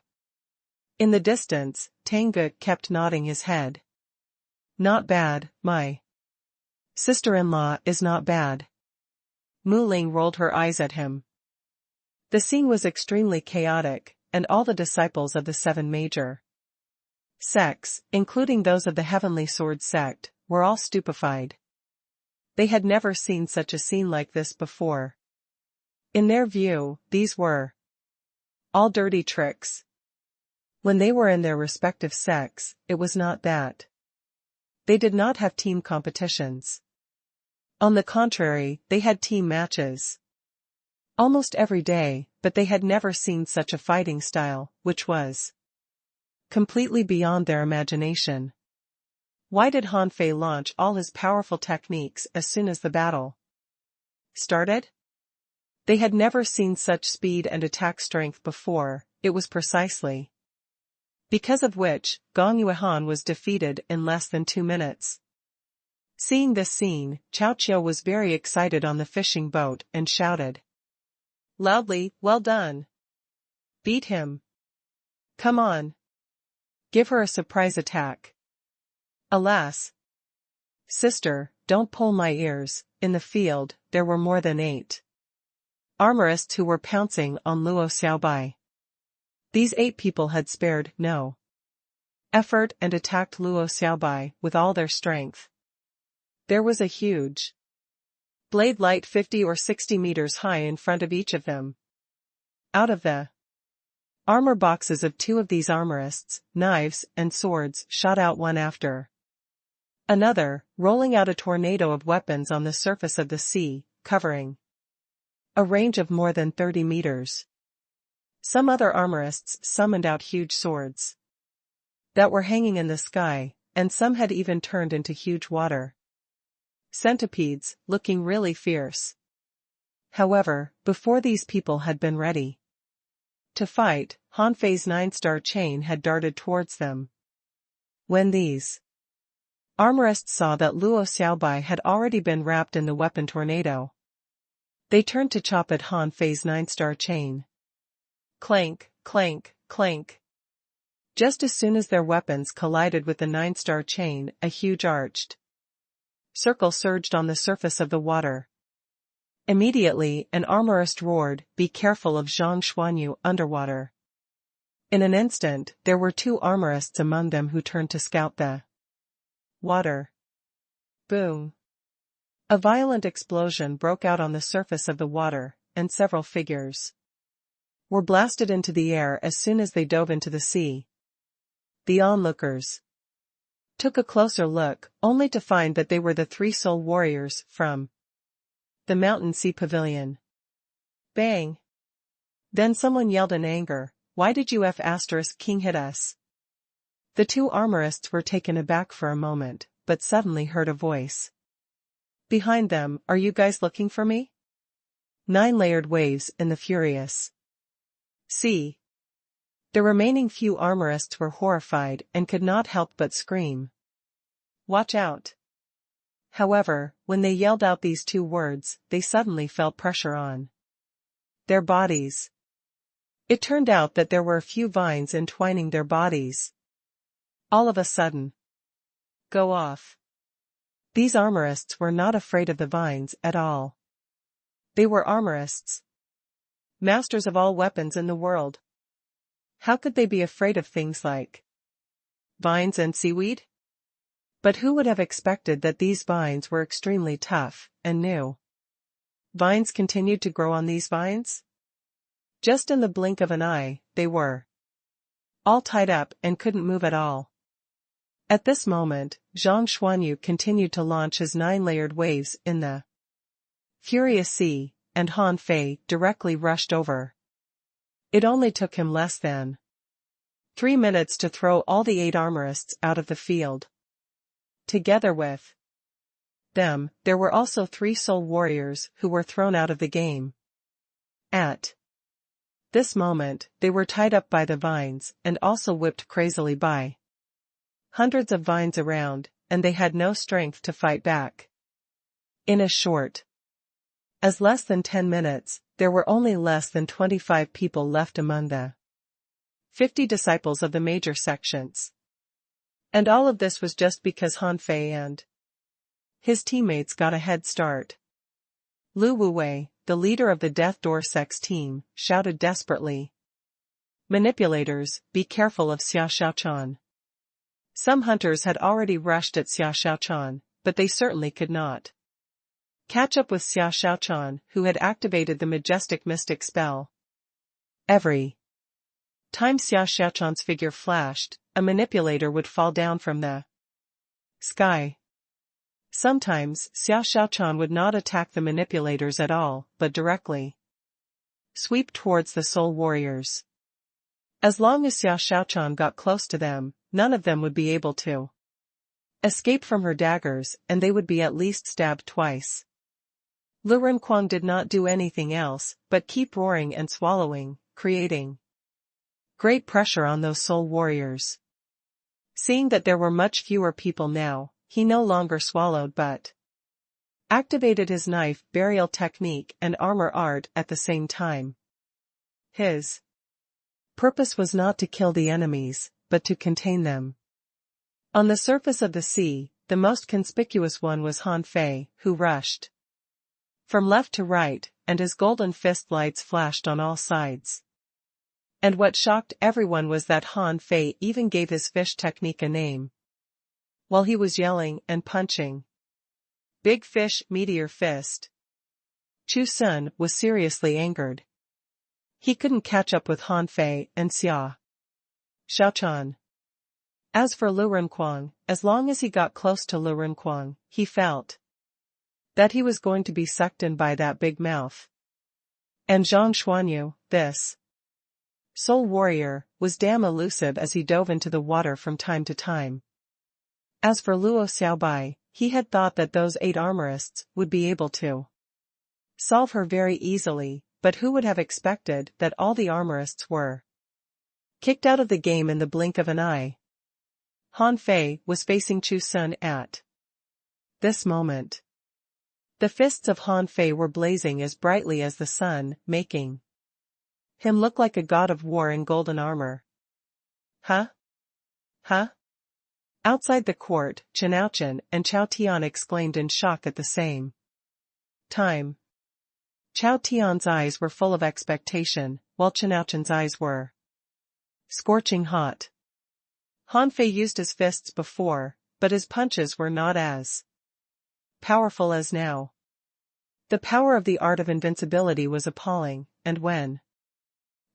In the distance, Tangge kept nodding his head. "Not bad, my sister-in-law is not bad." Mu Ling rolled her eyes at him. The scene was extremely chaotic, and all the disciples of the 7 major sects, including those of the Heavenly Sword sect, were all stupefied. They had never seen such a scene like this before. In their view, these were all dirty tricks. When they were in their respective sects, it was not that. They did not have team competitions. On the contrary, they had team matches almost every day, but they had never seen such a fighting style, which was completely beyond their imagination. Why did Han Fei launch all his powerful techniques as soon as the battle started? They had never seen such speed and attack strength before. It was precisely because of which, Gong Yuehan was defeated in less than 2 minutes. Seeing this scene, Cao Qiu was very excited on the fishing boat and shouted loudly, "Well done! Beat him! Come on! Give her a surprise attack!" Alas! Sister, don't pull my ears. In the field, there were more than 8 armorists who were pouncing on Luo Xiaobai. These 8 people had spared no effort and attacked Luo Xiaobai with all their strength. There was a huge blade light 50 or 60 meters high in front of each of them. Out of the armor boxes of 2 of these armorists, knives and swords shot out one after another, rolling out a tornado of weapons on the surface of the sea, covering a range of more than 30 meters. Some other armorists summoned out huge swords that were hanging in the sky, and some had even turned into huge water centipedes, looking really fierce. However, before these people had been ready to fight, Han Fei's 9-star chain had darted towards them. When these armorists saw that Luo Xiaobai had already been wrapped in the weapon tornado, they turned to chop at Han Fei's 9-star chain. Clank, clank, clank. Just as soon as their weapons collided with the 9-star chain, a huge arched circle surged on the surface of the water. Immediately, an armorist roared, "Be careful of Zhang Xuanyu underwater." In an instant, there were 2 armorists among them who turned to scout the water. Boom! A violent explosion broke out on the surface of the water, and several figures were blasted into the air as soon as they dove into the sea. The onlookers took a closer look, only to find that they were the 3 soul warriors from the Mountain Sea Pavilion. Bang! Then someone yelled in anger, "Why did you King hit us?" The 2 armorists were taken aback for a moment, but suddenly heard a voice behind them, "Are you guys looking for me?" 9 layered waves in the furious sea. The remaining few armorists were horrified and could not help but scream, "Watch out!" However, when they yelled out these 2 words, they suddenly felt pressure on their bodies. It turned out that there were a few vines entwining their bodies. All of a sudden, go off. These armorists were not afraid of the vines at all. They were armorists, masters of all weapons in the world. How could they be afraid of things like vines and seaweed? But who would have expected that these vines were extremely tough and new vines continued to grow on these vines? Just in the blink of an eye, they were all tied up and couldn't move at all. At this moment, Zhang Xuanyu continued to launch his 9-layered waves in the furious sea, and Han Fei directly rushed over. It only took him less than 3 minutes to throw all the 8 armorists out of the field. Together with them, there were also 3 soul warriors who were thrown out of the game. At this moment, they were tied up by the vines and also whipped crazily by hundreds of vines around, and they had no strength to fight back. In as short as less than 10 minutes, there were only less than 25 people left among the 50 disciples of the major sections. And all of this was just because Han Fei and his teammates got a head start. Lu Wuwei, the leader of the Death Door Sect's team, shouted desperately, "Manipulators, be careful of Xia Xiaochan." Some hunters had already rushed at Xia Xiaochan, but they certainly could not catch up with Xia Xiaochan, who had activated the majestic mystic spell. Every time Xia Xiaochan's figure flashed, a manipulator would fall down from the sky. Sometimes, Xia Xiaochan would not attack the manipulators at all, but directly sweep towards the soul warriors. As long as Xia Xiaochan got close to them, none of them would be able to escape from her daggers, and they would be at least stabbed twice. Lu Renquang did not do anything else but keep roaring and swallowing, creating great pressure on those soul warriors. Seeing that there were much fewer people now, he no longer swallowed but activated his knife burial technique and armor art at the same time. His purpose was not to kill the enemies, but to contain them. On the surface of the sea, the most conspicuous one was Han Fei, who rushed from left to right, and his golden fist lights flashed on all sides. And what shocked everyone was that Han Fei even gave his fish technique a name. While he was yelling and punching, "Big fish, meteor fist," Chu Sun was seriously angered. He couldn't catch up with Han Fei and Xia Shaochan. As for Lu Renquang, as long as he got close to Lu Renquang, he felt that he was going to be sucked in by that big mouth. And Zhang Xuanyu, this soul warrior, was damn elusive as he dove into the water from time to time. As for Luo Xiaobai, he had thought that those 8 armorists would be able to solve her very easily, but who would have expected that all the armorists were kicked out of the game in the blink of an eye? Han Fei was facing Chu Sun at this moment. The fists of Han Fei were blazing as brightly as the sun, making him look like a god of war in golden armor. Huh? Huh? Outside the court, Chenouchen and Chao Tian exclaimed in shock at the same time. Chao Tian's eyes were full of expectation, while Chenouchen's eyes were scorching hot. Han Fei used his fists before, but his punches were not as powerful as now. The power of the art of invincibility was appalling, and when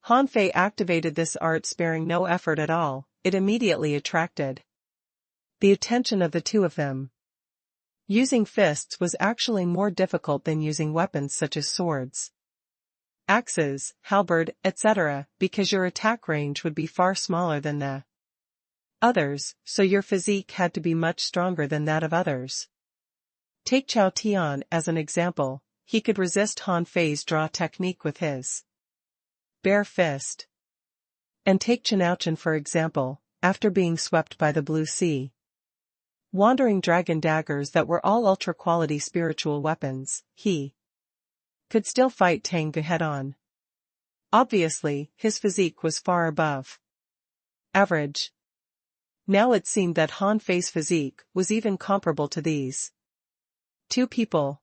Han Fei activated this art sparing no effort at all, it immediately attracted the attention of the two of them. Using fists was actually more difficult than using weapons such as swords, axes, halberd, etc., because your attack range would be far smaller than the others, so your physique had to be much stronger than that of others. Take Chao Tian as an example. He could resist Han Fei's draw technique with his bare fist. And take Chenouchen for example, after being swept by the blue sea wandering dragon daggers that were all ultra-quality spiritual weapons, he could still fight Tang Ge head-on. Obviously, his physique was far above average. Now it seemed that Han Fei's physique was even comparable to these two people.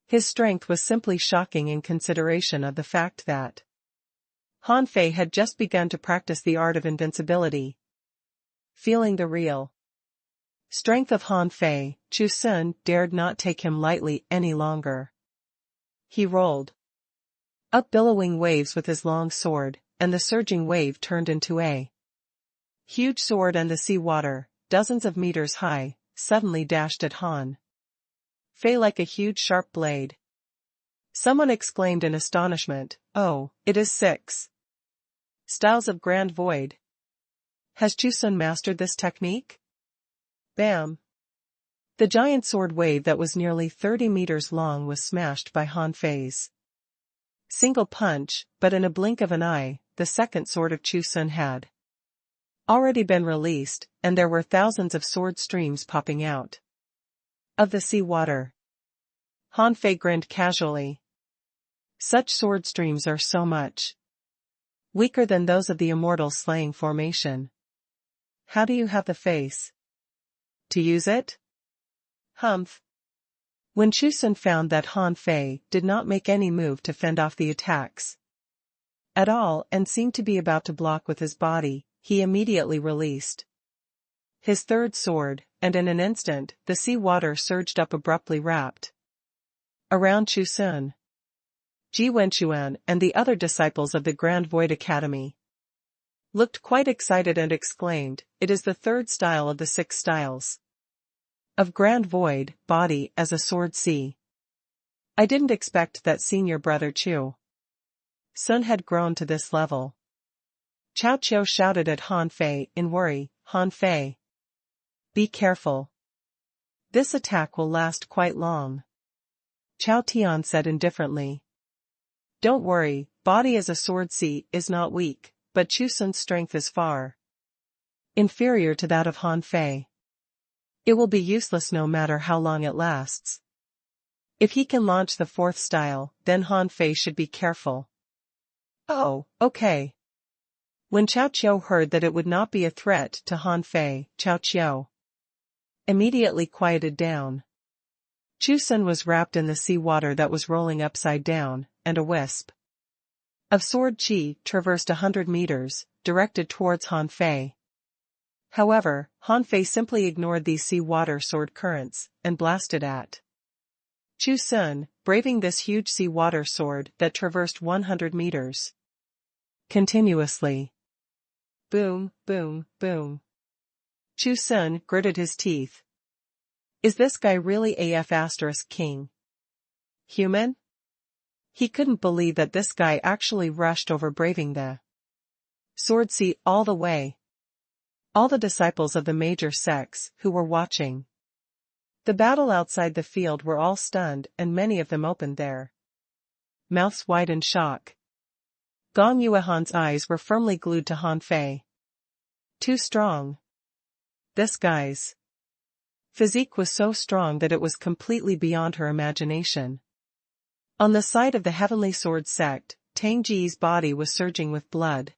His strength was simply shocking in consideration of the fact that Han Fei had just begun to practice the art of invincibility. Feeling the real strength of Han Fei, Chu Sun dared not take him lightly any longer. He rolled up billowing waves with his long sword, and the surging wave turned into a huge sword, and the sea water, dozens of meters high, suddenly dashed at Han Fei like a huge sharp blade. Someone exclaimed in astonishment, "Oh, it is 6 styles of Grand Void. Has Chu Sun mastered this technique?" Bam! The giant sword wave that was nearly 30 meters long was smashed by Han Fei's single punch, but in a blink of an eye, the second sword of Chu Sun had already been released, and there were thousands of sword streams popping out of the sea water. Han Fei grinned casually. Such sword streams are so much weaker than those of the immortal slaying formation. How do you have the face to use it? Humph. When Chu Sun found that Han Fei did not make any move to fend off the attacks at all and seemed to be about to block with his body, he immediately released his third sword, and in an instant the sea water surged up abruptly wrapped around Chu Sun. Ji Wenchuan and the other disciples of the Grand Void Academy looked quite excited and exclaimed, "It is the third style of the 6 styles of Grand Void, body as a sword sea. I didn't expect that senior brother Chu Sun had grown to this level." Chao Qiu shouted at Han Fei in worry, "Han Fei, be careful. This attack will last quite long." Chao Tian said indifferently, "Don't worry, body as a sword sea is not weak, but Chu Sun's strength is far inferior to that of Han Fei. It will be useless no matter how long it lasts. If he can launch the 4th style, then Han Fei should be careful." "Oh, okay." When Chao Qiu heard that it would not be a threat to Han Fei, Chao Qiu immediately quieted down. Chu Sun was wrapped in the sea water that was rolling upside down, and a wisp of sword chi traversed 100 meters, directed towards Han Fei. However, Han Fei simply ignored these sea water sword currents, and blasted at Chu Sun, braving this huge sea water sword that traversed 100 meters continuously. Boom, boom, boom. Chu Sun gritted his teeth. Is this guy really AF** king? Human? He couldn't believe that this guy actually rushed over braving the sword sea all the way. All the disciples of the major sects who were watching the battle outside the field were all stunned, and many of them opened their mouths wide in shock. Gong Yuehan's eyes were firmly glued to Han Fei. Too strong. This guy's physique was so strong that it was completely beyond her imagination. On the side of the Heavenly Sword sect, Tang Ji's body was surging with blood.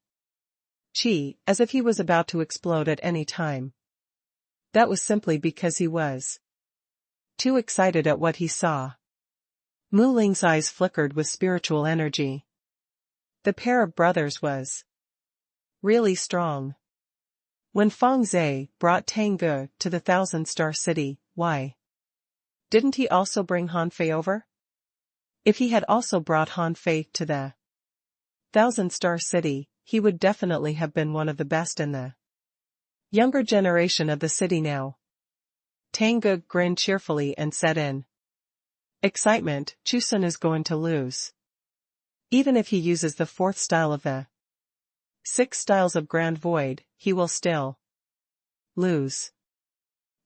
Qi, as if he was about to explode at any time. That was simply because he was too excited at what he saw. Mu Ling's eyes flickered with spiritual energy. The pair of brothers was really strong. When Feng Zhe brought Tang Ge to the 1,000-star city, why didn't he also bring Han Fei over? If he had also brought Han Fei to the 1,000-star city, he would definitely have been one of the best in the younger generation of the city now. Tang Ge grinned cheerfully and said in excitement, Chu Sun is going to lose. Even if he uses the 4th style of the 6 styles of Grand Void, he will still lose.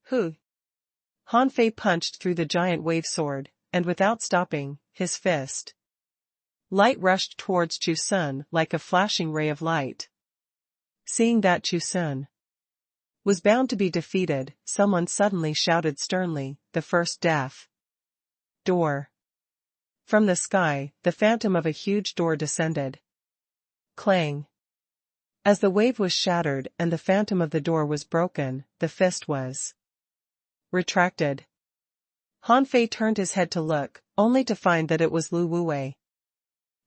Hu. Han Fei punched through the giant wave sword, and without stopping, his fist light rushed towards Chu Sun like a flashing ray of light. Seeing that Chu Sun was bound to be defeated, someone suddenly shouted sternly, the first death door. From the sky, the phantom of a huge door descended. Clang. As the wave was shattered and the phantom of the door was broken, the fist was retracted. Han Fei turned his head to look, only to find that it was Lu Wuwei,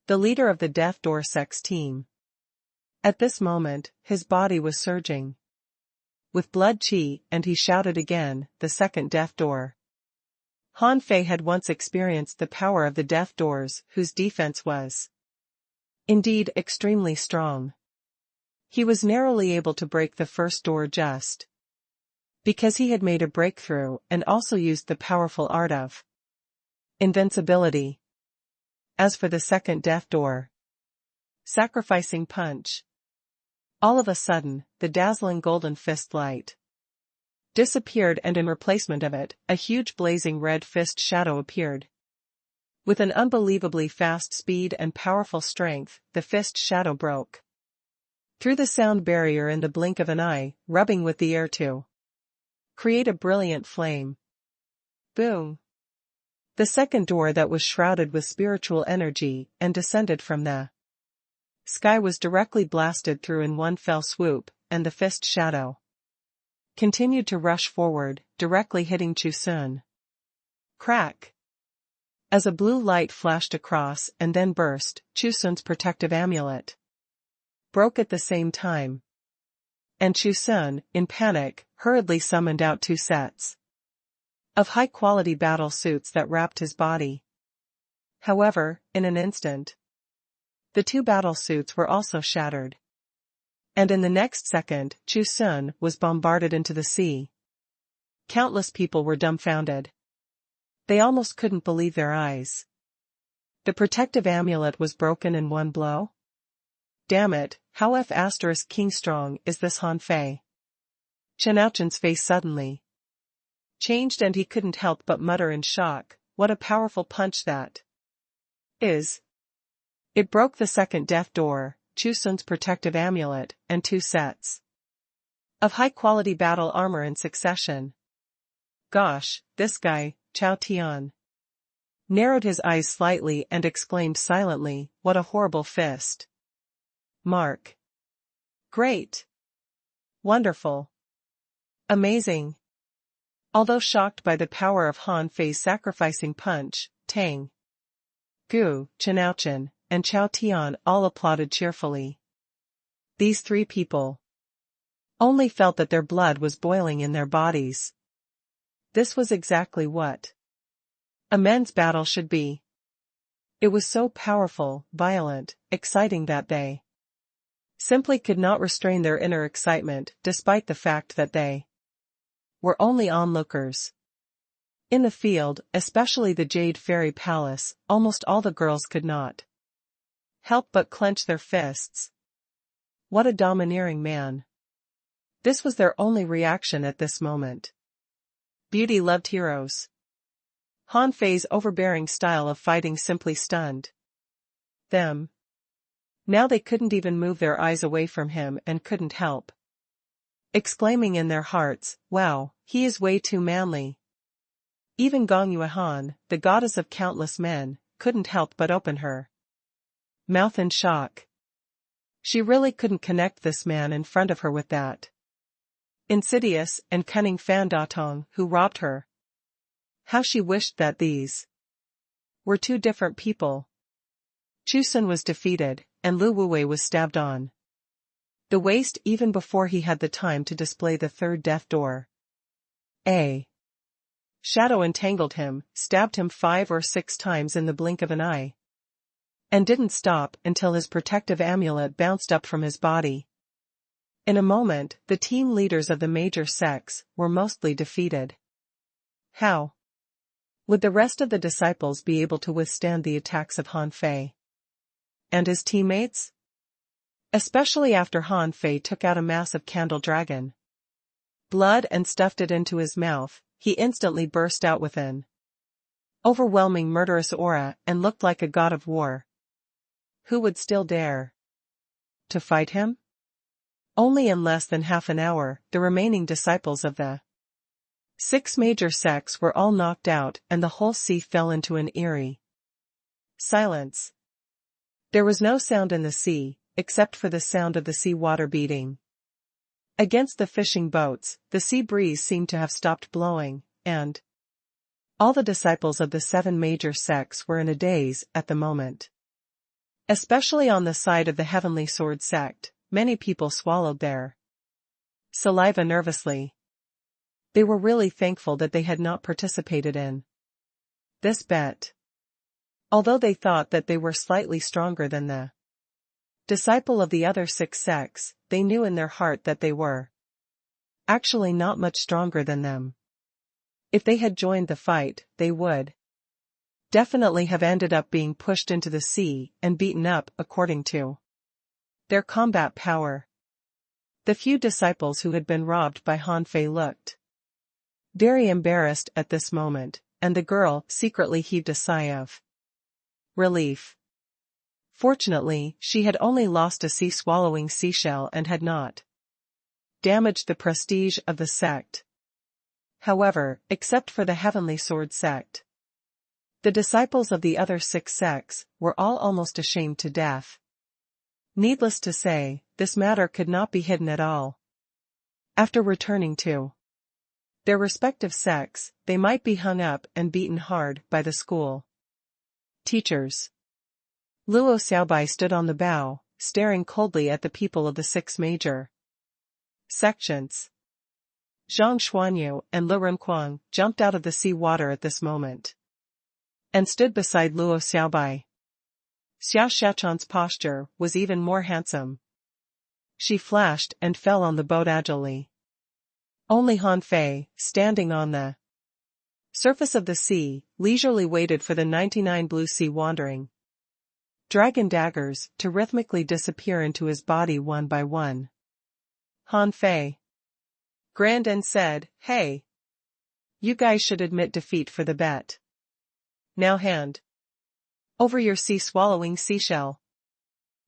the leader of the Death Door Sect's team. At this moment, his body was surging with blood chi, and he shouted again, the second Death Door. Han Fei had once experienced the power of the Death Doors, whose defense was indeed extremely strong. He was narrowly able to break the first door just because he had made a breakthrough and also used the powerful art of invincibility. As for the second Death Door, sacrificing punch. All of a sudden, the dazzling golden fist light disappeared, and in replacement of it, a huge blazing red fist shadow appeared. With an unbelievably fast speed and powerful strength, the fist shadow broke through the sound barrier in the blink of an eye, rubbing with the air to create a brilliant flame. Boom! The second door that was shrouded with spiritual energy and descended from the sky was directly blasted through in one fell swoop, and the fist shadow continued to rush forward, directly hitting Chu Sun. Crack! As a blue light flashed across and then burst, Chu Sun's protective amulet broke at the same time. And Chu Sun, in panic, hurriedly summoned out 2 sets of high-quality battle suits that wrapped his body. However, in an instant, the 2 battle suits were also shattered. And in the next second, Chu Sun was bombarded into the sea. Countless people were dumbfounded. They almost couldn't believe their eyes. The protective amulet was broken in one blow? Damn it, how King strong is this Han Fei? Chen Aochun's face suddenly changed, and he couldn't help but mutter in shock, what a powerful punch that is. It broke the second Death Door, Chu Sun's protective amulet, and 2 sets of high-quality battle armor in succession. Gosh, this guy, Chao Tian, narrowed his eyes slightly and exclaimed silently, what a horrible fist. Mark. Great. Wonderful. Amazing. Although shocked by the power of Han Fei's sacrificing punch, Tang, Gu, Chenouchen, and Chao Tian all applauded cheerfully. These three people only felt that their blood was boiling in their bodies. This was exactly what a men's battle should be. It was so powerful, violent, exciting that they simply could not restrain their inner excitement despite the fact that they were only onlookers. In the field, especially the Jade Fairy Palace, almost all the girls could not help but clench their fists. What a domineering man. This was their only reaction at this moment. Beauty loved heroes. Han Fei's overbearing style of fighting simply stunned them. Now they couldn't even move their eyes away from him and couldn't help exclaiming in their hearts, "Wow, he is way too manly." Even Gong Yuehan, the goddess of countless men, couldn't help but open her mouth in shock. She really couldn't connect this man in front of her with that insidious and cunning Fan Datong who robbed her. How she wished that these were two different people. Chu Sun was defeated, and Lu Wuwei was stabbed on the waist even before he had the time to display the third death door. A shadow entangled him, stabbed him 5 or 6 times in the blink of an eye, and didn't stop until his protective amulet bounced up from his body. In a moment, the team leaders of the major sects were mostly defeated. How would the rest of the disciples be able to withstand the attacks of Han Fei and his teammates? Especially after Han Fei took out a massive candle dragon blood and stuffed it into his mouth, he instantly burst out with an overwhelming murderous aura and looked like a god of war. Who would still dare to fight him? Only in less than half an hour, the remaining disciples of the 6 major sects were all knocked out and the whole sea fell into an eerie silence. There was no sound in the sea, except for the sound of the sea water beating against the fishing boats. The sea breeze seemed to have stopped blowing, and all the disciples of the 7 major sects were in a daze at the moment. Especially on the side of the Heavenly Sword sect, many people swallowed their saliva nervously. They were really thankful that they had not participated in this bet. Although they thought that they were slightly stronger than the disciple of the other 6 sects, they knew in their heart that they were actually not much stronger than them. If they had joined the fight, they would definitely have ended up being pushed into the sea and beaten up according to their combat power. The few disciples who had been robbed by Han Fei looked very embarrassed at this moment, and the girl secretly heaved a sigh of relief. Fortunately, she had only lost a sea-swallowing seashell and had not damaged the prestige of the sect. However, except for the Heavenly Sword sect, the disciples of the other 6 sects were all almost ashamed to death. Needless to say, this matter could not be hidden at all. After returning to their respective sects, they might be hung up and beaten hard by the school teachers. Luo Xiaobai stood on the bow, staring coldly at the people of the 6 major sections. Zhang Xuanyu and Lu Renquang jumped out of the sea water at this moment and stood beside Luo Xiaobai. Xia Shachan's posture was even more handsome. She flashed and fell on the boat agilely. Only Han Fei, standing on the surface of the sea, leisurely waited for the 99 blue sea wandering dragon daggers to rhythmically disappear into his body one by one. Han Fei grinned and said, "Hey, you guys should admit defeat for the bet. Now hand over your sea-swallowing seashell."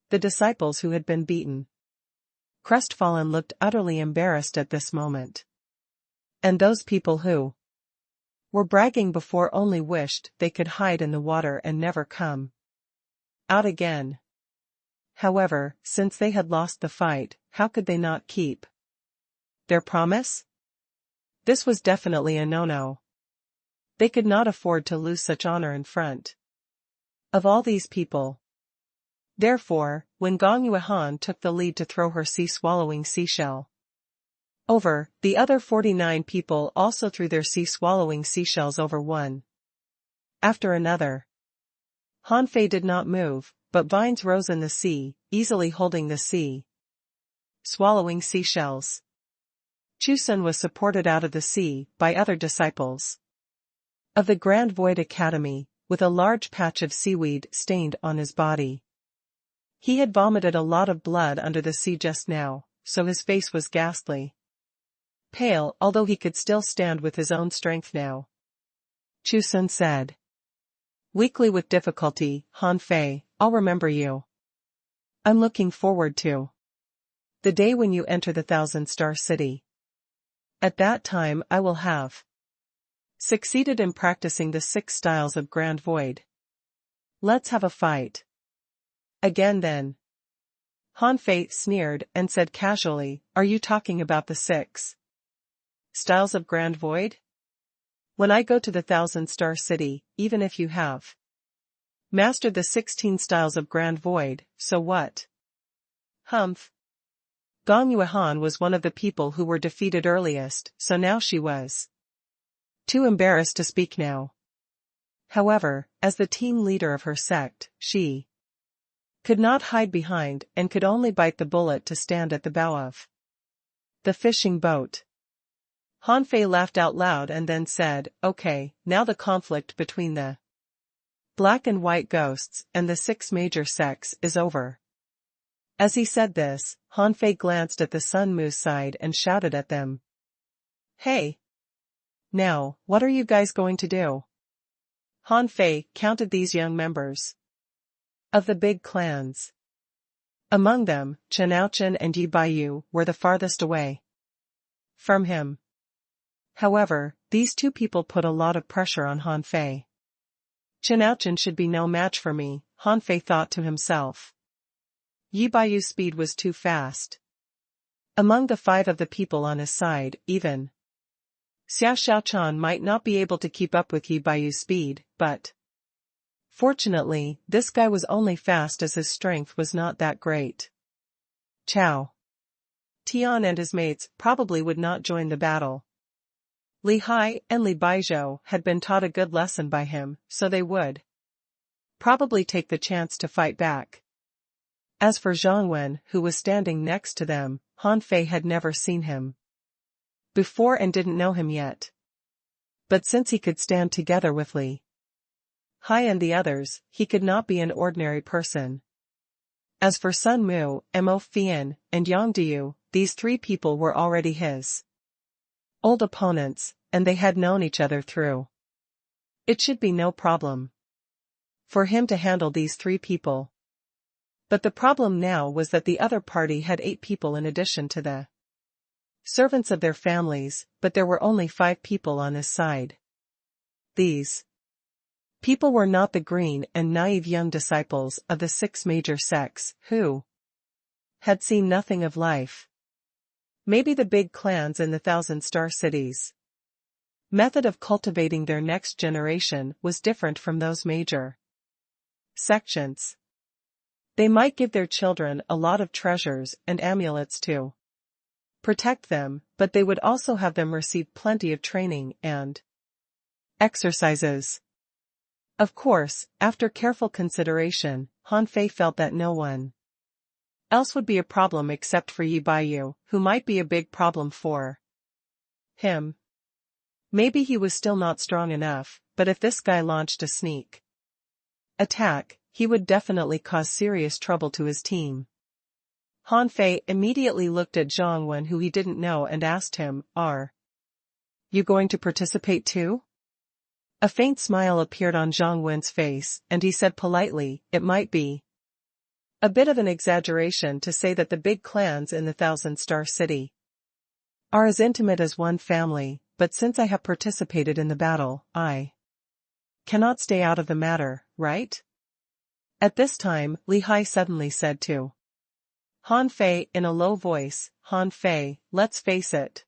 The disciples who had been beaten crestfallen looked utterly embarrassed at this moment. And those people who were bragging before only wished they could hide in the water and never come out again. However, since they had lost the fight, how could they not keep their promise? This was definitely a no-no. They could not afford to lose such honor in front of all these people. Therefore, when Gong Yuehan took the lead to throw her sea-swallowing seashell over, the other 49 people also threw their sea-swallowing seashells over one after another. Han Fei did not move, but vines rose in the sea, easily holding the sea-swallowing seashells. Chusun was supported out of the sea by other disciples of the Grand Void Academy, with a large patch of seaweed stained on his body. He had vomited a lot of blood under the sea just now, so his face was ghastly pale, although he could still stand with his own strength now. Chusun said weakly with difficulty, Han Fei, I'll remember you. I'm looking forward to the day when you enter the 1,000-star city. At that time I will have succeeded in practicing the 6 styles of Grand Void. Let's have a fight again then. Han Fei sneered and said casually, are you talking about the 6 styles of Grand Void? When I go to the 1,000-star city, even if you have mastered the 16 styles of Grand Void, so what? Humph. Gong Yuehan was one of the people who were defeated earliest, so now she was too embarrassed to speak now. However, as the team leader of her sect, she could not hide behind and could only bite the bullet to stand at the bow of the fishing boat. Han Fei laughed out loud and then said, okay, now the conflict between the black and white ghosts and the 6 major sects is over. As he said this, Han Fei glanced at the Sun Mu's side and shouted at them. Hey! Now, what are you guys going to do? Han Fei counted these young members of the big clans. Among them, Chen Aochen and Yi Baiyu were the farthest away from him. However, these 2 people put a lot of pressure on Han Fei. Chen Aochen should be no match for me, Han Fei thought to himself. Yi Baiyu's speed was too fast. Among the 5 of the people on his side, even Xiao Xiaochan might not be able to keep up with Yi Baiyu's speed, but fortunately, this guy was only fast as his strength was not that great. Chao Tian and his mates probably would not join the battle. Li Hai and Li Baizhou had been taught a good lesson by him, so they would probably take the chance to fight back. As for Zhang Wen, who was standing next to them, Han Fei had never seen him before and didn't know him yet. But since he could stand together with Li Hai and the others, he could not be an ordinary person. As for Sun Mu, Mo Fian, and Yang Diu, these 3 people were already his old opponents, and they had known each other through. It should be no problem for him to handle these 3 people. But the problem now was that the other party had 8 people in addition to the servants of their families, but there were only 5 people on his side. These people were not the green and naive young disciples of the 6 major sects, who had seen nothing of life. Maybe the big clans in the 1,000-star cities' method of cultivating their next generation was different from those major sections. They might give their children a lot of treasures and amulets to protect them, but they would also have them receive plenty of training and exercises. Of course, after careful consideration, Han Fei felt that no one else would be a problem except for Yi Baiyu, who might be a big problem for him. Maybe he was still not strong enough, but if this guy launched a sneak attack, he would definitely cause serious trouble to his team. Han Fei immediately looked at Zhang Wen, who he didn't know, and asked him, are you going to participate too? A faint smile appeared on Zhang Wen's face, and he said politely, it might be a bit of an exaggeration to say that the big clans in the 1,000-star city are as intimate as one family, but since I have participated in the battle, I cannot stay out of the matter, right? At this time, Li Hai suddenly said to Han Fei in a low voice, Han Fei, let's face it.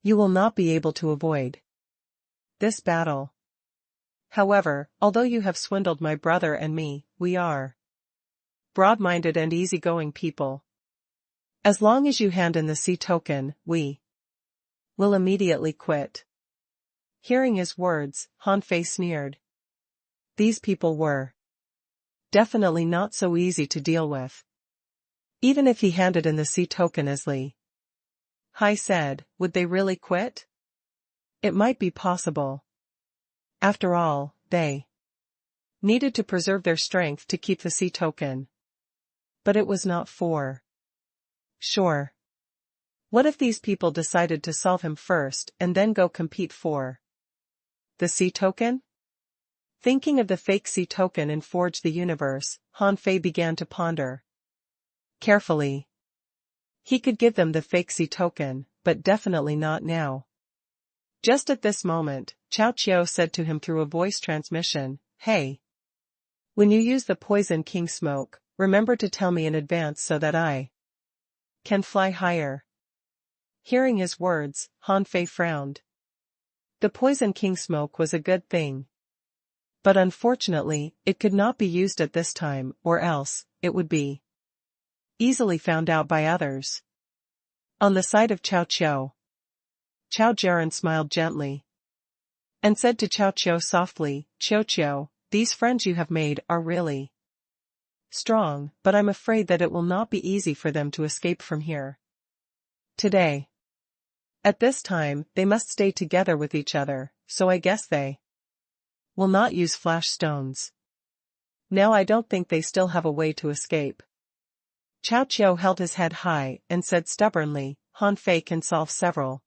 You will not be able to avoid this battle. However, although you have swindled my brother and me, we are broad-minded and easygoing people. As long as you hand in the sea token, we will immediately quit. Hearing his words, Han Fei sneered. These people were definitely not so easy to deal with. Even if he handed in the sea token as Li Hai said, would they really quit? It might be possible. After all, they needed to preserve their strength to keep the sea token. But it was not for sure. What if these people decided to solve him first and then go compete for the sea token? Thinking of the fake sea token in Forge the Universe, Han Fei began to ponder carefully. He could give them the fake sea token, but definitely not now. Just at this moment, Chao Qiao said to him through a voice transmission, "Hey. When you use the Poison King smoke, remember to tell me in advance so that I can fly higher." Hearing his words, Han Fei frowned. The Poison King smoke was a good thing. But unfortunately, it could not be used at this time, or else, it would be easily found out by others. On the side of Chao Qiao, Chao Jiren smiled gently and said to Chao Qiao softly, "Chao Qiao, these friends you have made are really strong, but I'm afraid that it will not be easy for them to escape from here today. At this time, they must stay together with each other, so I guess they will not use flash stones. Now I don't think they still have a way to escape." Chao Qiao held his head high and said stubbornly, "Han Fei can solve several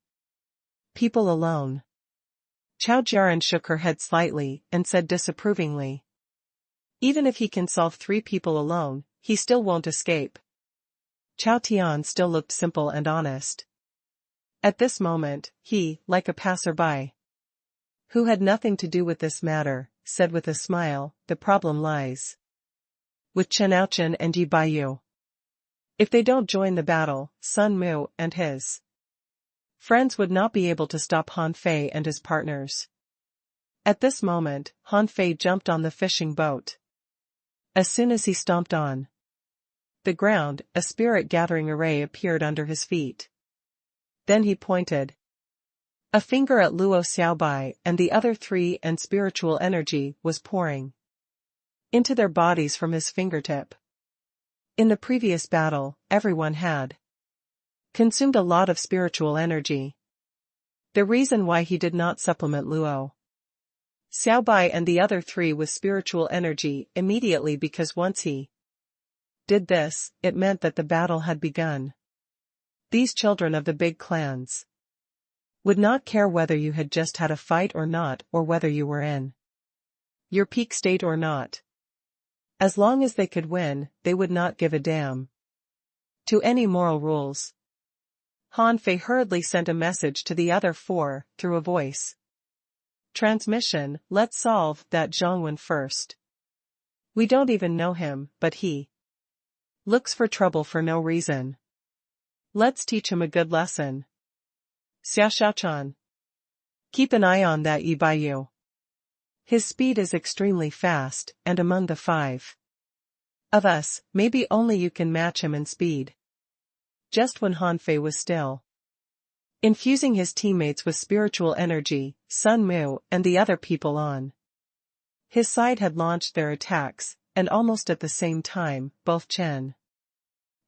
people alone." Chao Jiren shook her head slightly and said disapprovingly, "Even if he can solve 3 people alone, he still won't escape." Chao Tian still looked simple and honest. At this moment, he, like a passerby who had nothing to do with this matter, said with a smile, "The problem lies with Chen Aochen and Yi Baiyu. If they don't join the battle, Sun Mu and his friends would not be able to stop Han Fei and his partners." At this moment, Han Fei jumped on the fishing boat. As soon as he stomped on the ground, a spirit-gathering array appeared under his feet. Then he pointed a finger at Luo Xiaobai and the other 3, and spiritual energy was pouring into their bodies from his fingertip. In the previous battle, everyone had consumed a lot of spiritual energy. The reason why he did not supplement Luo Xiaobai and the other 3 with spiritual energy immediately, because once he did this, it meant that the battle had begun. These children of the big clans would not care whether you had just had a fight or not, or whether you were in your peak state or not. As long as they could win, they would not give a damn to any moral rules. Han Fei hurriedly sent a message to the other 4, through a voice transmission, "Let's solve that Zhongwen first. We don't even know him, but he looks for trouble for no reason. Let's teach him a good lesson. Xia Xiaochan. Keep an eye on that Yi Baiyu. His speed is extremely fast, and among the 5 of us, maybe only you can match him in speed." Just when Han Fei was still infusing his teammates with spiritual energy, Sun Mu and the other people on his side had launched their attacks, and almost at the same time, both Chen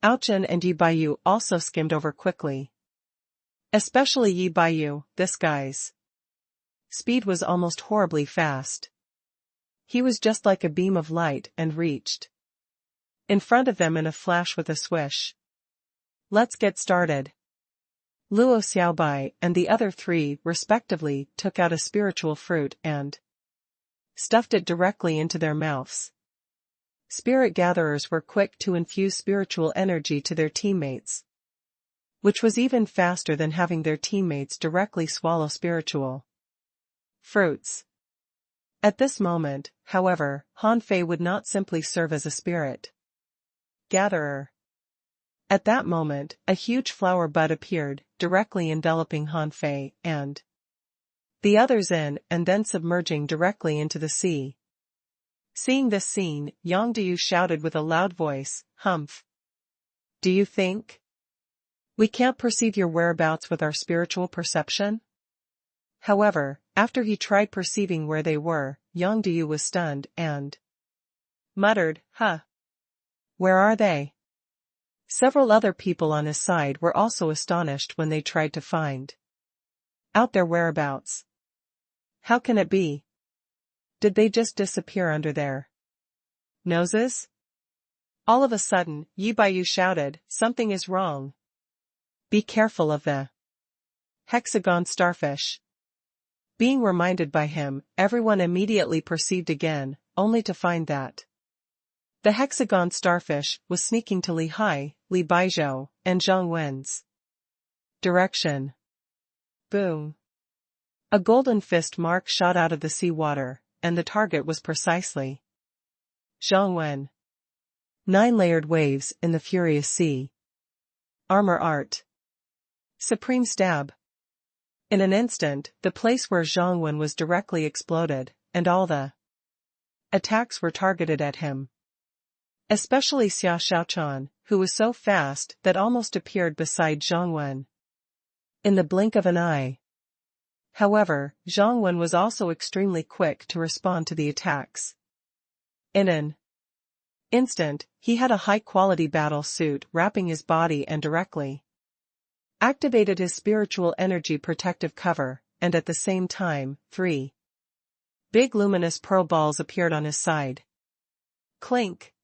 Aochen and Yi Baiyu also skimmed over quickly. Especially Yi Baiyu, this guy's speed was almost horribly fast. He was just like a beam of light and reached in front of them in a flash with a swish. "Let's get started." Luo Xiaobai and the other 3 respectively took out a spiritual fruit and stuffed it directly into their mouths. Spirit gatherers were quick to infuse spiritual energy to their teammates, which was even faster than having their teammates directly swallow spiritual fruits. At this moment, however, Han Fei would not simply serve as a spirit gatherer. At that moment, a huge flower bud appeared, directly enveloping Han Fei and the others in and then submerging directly into the sea. Seeing this scene, Yang Diyu shouted with a loud voice, "Humph! Do you think we can't perceive your whereabouts with our spiritual perception?" However, after he tried perceiving where they were, Yang Diyu was stunned and muttered, "Huh! Where are they?" Several other people on his side were also astonished when they tried to find out their whereabouts. How can it be? Did they just disappear under their noses? All of a sudden, Yi Baiyu shouted, "Something is wrong. Be careful of the hexagon starfish." Being reminded by him, everyone immediately perceived again, only to find that the hexagon starfish was sneaking to Li Hai, Li Baizhou, and Zhang Wen's direction. Boom! A golden fist mark shot out of the sea water, and the target was precisely Zhang Wen. 9-layered waves in the furious sea. Armor art. Supreme stab. In an instant, the place where Zhang Wen was directly exploded, and all the attacks were targeted at him. Especially Xia Xiaochan, who was so fast that almost appeared beside Zhang Wen in the blink of an eye. However, Zhang Wen was also extremely quick to respond to the attacks. In an instant, he had a high-quality battle suit wrapping his body and directly activated his spiritual energy protective cover, and at the same time, 3 big luminous pearl balls appeared on his side. Clink!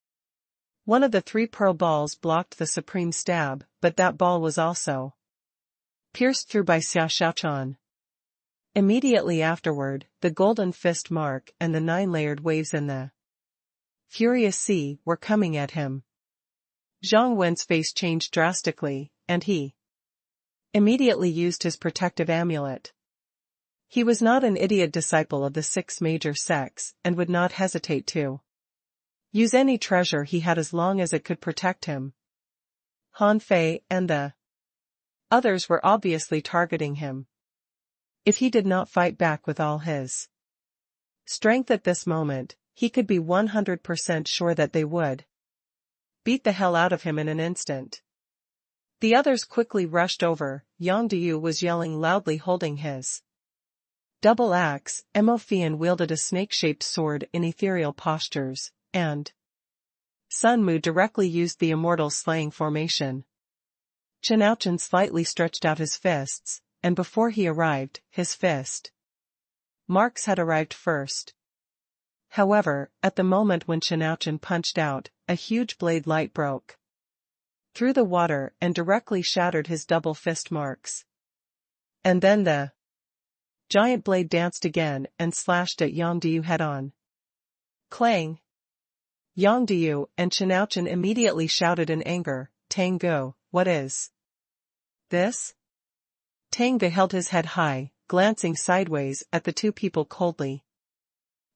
One of the 3 pearl balls blocked the supreme stab, but that ball was also pierced through by Xia Xiaochan. Immediately afterward, the golden fist mark and the 9-layered waves in the furious sea were coming at him. Zhang Wen's face changed drastically, and he immediately used his protective amulet. He was not an idiot disciple of the 6 major sects and would not hesitate to use any treasure he had as long as it could protect him. Han Fei and the others were obviously targeting him. If he did not fight back with all his strength at this moment, he could be 100% sure that they would beat the hell out of him in an instant. The others quickly rushed over. Yang Diyu was yelling loudly, holding his double axe. Mo Fian wielded a snake-shaped sword in ethereal postures, and Sun Mu directly used the immortal slaying formation. Chen Aochen slightly stretched out his fists, and before he arrived, his fist marks had arrived first. However, at the moment when Chen Aochen punched out, a huge blade light broke through the water and directly shattered his double fist marks. And then the giant blade danced again and slashed at Yang Diyu head-on. Clang! Yang Diyu and Chen Aochen immediately shouted in anger, "Tang Ge, what is this?" Tang Ge held his head high, glancing sideways at the 2 people coldly,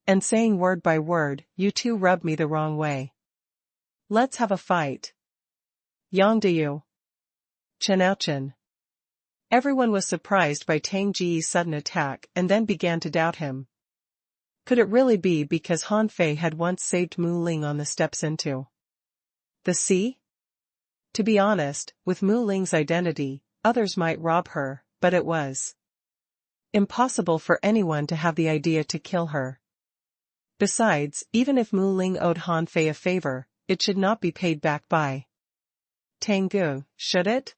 and saying word by word, "You 2 rubbed me the wrong way. Let's have a fight." Yang Diyu. Chen Aochen. Everyone was surprised by Tang Ji's sudden attack and then began to doubt him. Could it really be because Han Fei had once saved Mu Ling on the steps into the sea? To be honest, with Mu Ling's identity, others might rob her, but it was impossible for anyone to have the idea to kill her. Besides, even if Mu Ling owed Han Fei a favor, it should not be paid back by Tang Ge, should it?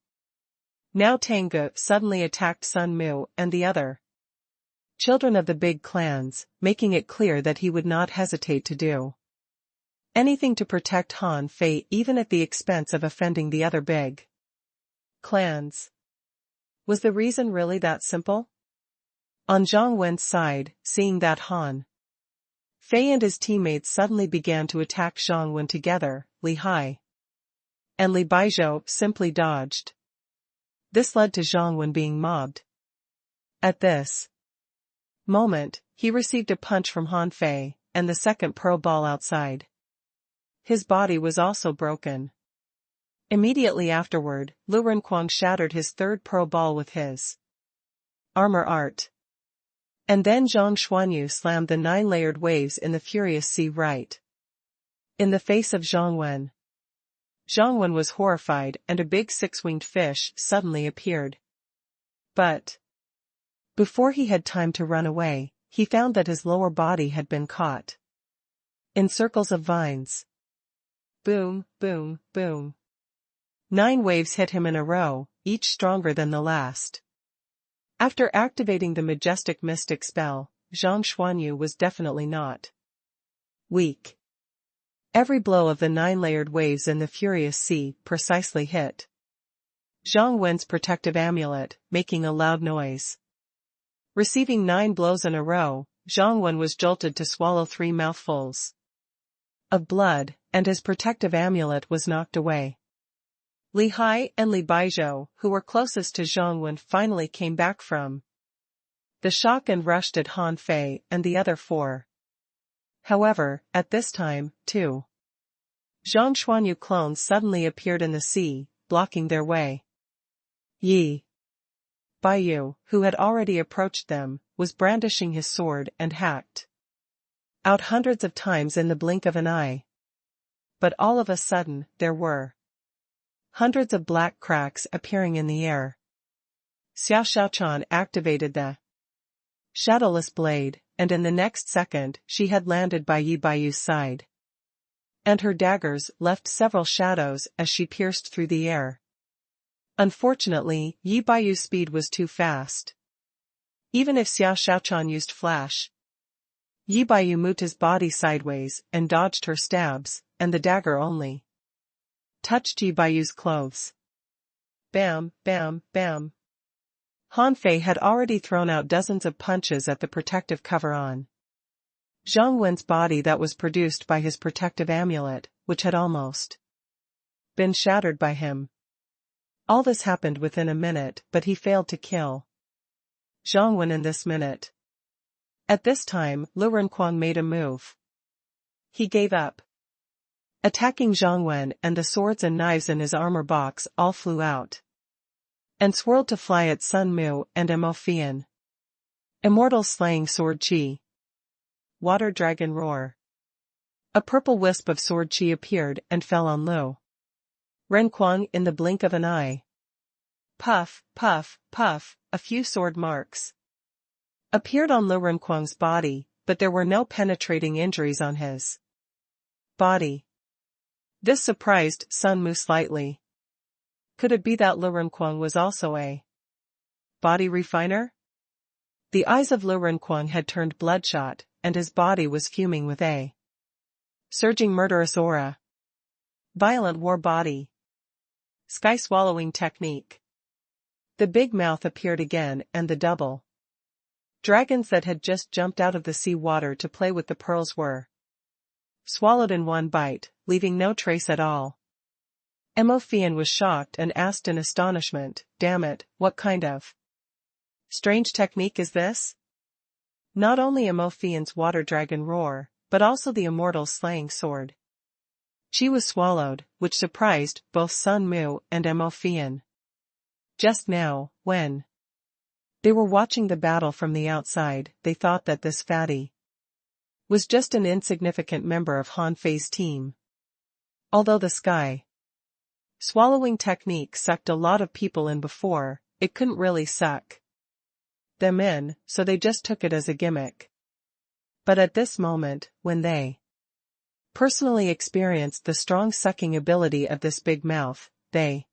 Now Tang Ge suddenly attacked Sun Mu and the other children of the big clans, making it clear that he would not hesitate to do anything to protect Han Fei, even at the expense of offending the other big clans. Was the reason really that simple? On Zhang Wen's side, seeing that Han Fei and his teammates suddenly began to attack Zhang Wen together, Li Hai and Li Baizhou simply dodged. This led to Zhang Wen being mobbed. At this moment, he received a punch from Han Fei, and the second pearl ball outside his body was also broken. Immediately afterward, Lu Renkuang shattered his third pearl ball with his armor art. And then Zhang Xuanyu slammed the 9-layered waves in the furious sea right in the face of Zhang Wen. Zhang Wen was horrified, and a big 6-winged fish suddenly appeared. But before he had time to run away, he found that his lower body had been caught in circles of vines. Boom, boom, boom. 9 waves hit him in a row, each stronger than the last. After activating the majestic mystic spell, Zhang Xuanyu was definitely not weak. Every blow of the 9-layered waves in the furious sea precisely hit Zhang Wen's protective amulet, making a loud noise. Receiving 9 blows in a row, Zhang Wen was jolted to swallow 3 mouthfuls of blood, and his protective amulet was knocked away. Li Hai and Li Baizhou, who were closest to Zhang Wen, finally came back from the shock and rushed at Han Fei and the other 4. However, at this time, 2 Zhang Xuanyu clones suddenly appeared in the sea, blocking their way. Yi Baiyu, who had already approached them, was brandishing his sword and hacked out hundreds of times in the blink of an eye. But all of a sudden, there were hundreds of black cracks appearing in the air. Xiao Xiaochan activated the shadowless blade, and in the next second she had landed by Yi Baiyu's side. And her daggers left several shadows as she pierced through the air. Unfortunately, Yi Baiyu's speed was too fast. Even if Xiao Xiaochan used flash, Yi Baiyu moved his body sideways and dodged her stabs, and the dagger only touched Yi Baiyu's clothes. Bam, bam, bam. Han Fei had already thrown out dozens of punches at the protective cover on Zhang Wen's body that was produced by his protective amulet, which had almost been shattered by him. All this happened within a minute, but he failed to kill Zhang Wen in this minute. At this time, Lu Renkuang made a move. He gave up attacking Zhang Wen, and the swords and knives in his armor box all flew out and swirled to fly at Sun Mu and Emofian. Immortal Slaying Sword Chi. Water Dragon Roar. A purple wisp of sword chi appeared and fell on Lu Renkuang in the blink of an eye. Puff, puff, puff, a few sword marks appeared on Lu Renkuang's body, but there were no penetrating injuries on his body. This surprised Sun Mu slightly. Could it be that Lu Renkuang was also a body refiner? The eyes of Lu Renkuang had turned bloodshot, and his body was fuming with a surging murderous aura. Violent war body. Sky-swallowing technique. The big mouth appeared again, and the double dragons that had just jumped out of the sea water to play with the pearls were swallowed in one bite, leaving no trace at all. Emofian was shocked and asked in astonishment, "Damn it, what kind of strange technique is this?" Not only Emofian's water dragon roar, but also the immortal slaying sword Chi was swallowed, which surprised both Sun Mu and Emofian. Just now, when they were watching the battle from the outside, they thought that this fatty was just an insignificant member of Han Fei's team. Although the sky swallowing technique sucked a lot of people in before, it couldn't really suck them in, so they just took it as a gimmick. But at this moment, when they personally experienced the strong sucking ability of this big mouth, they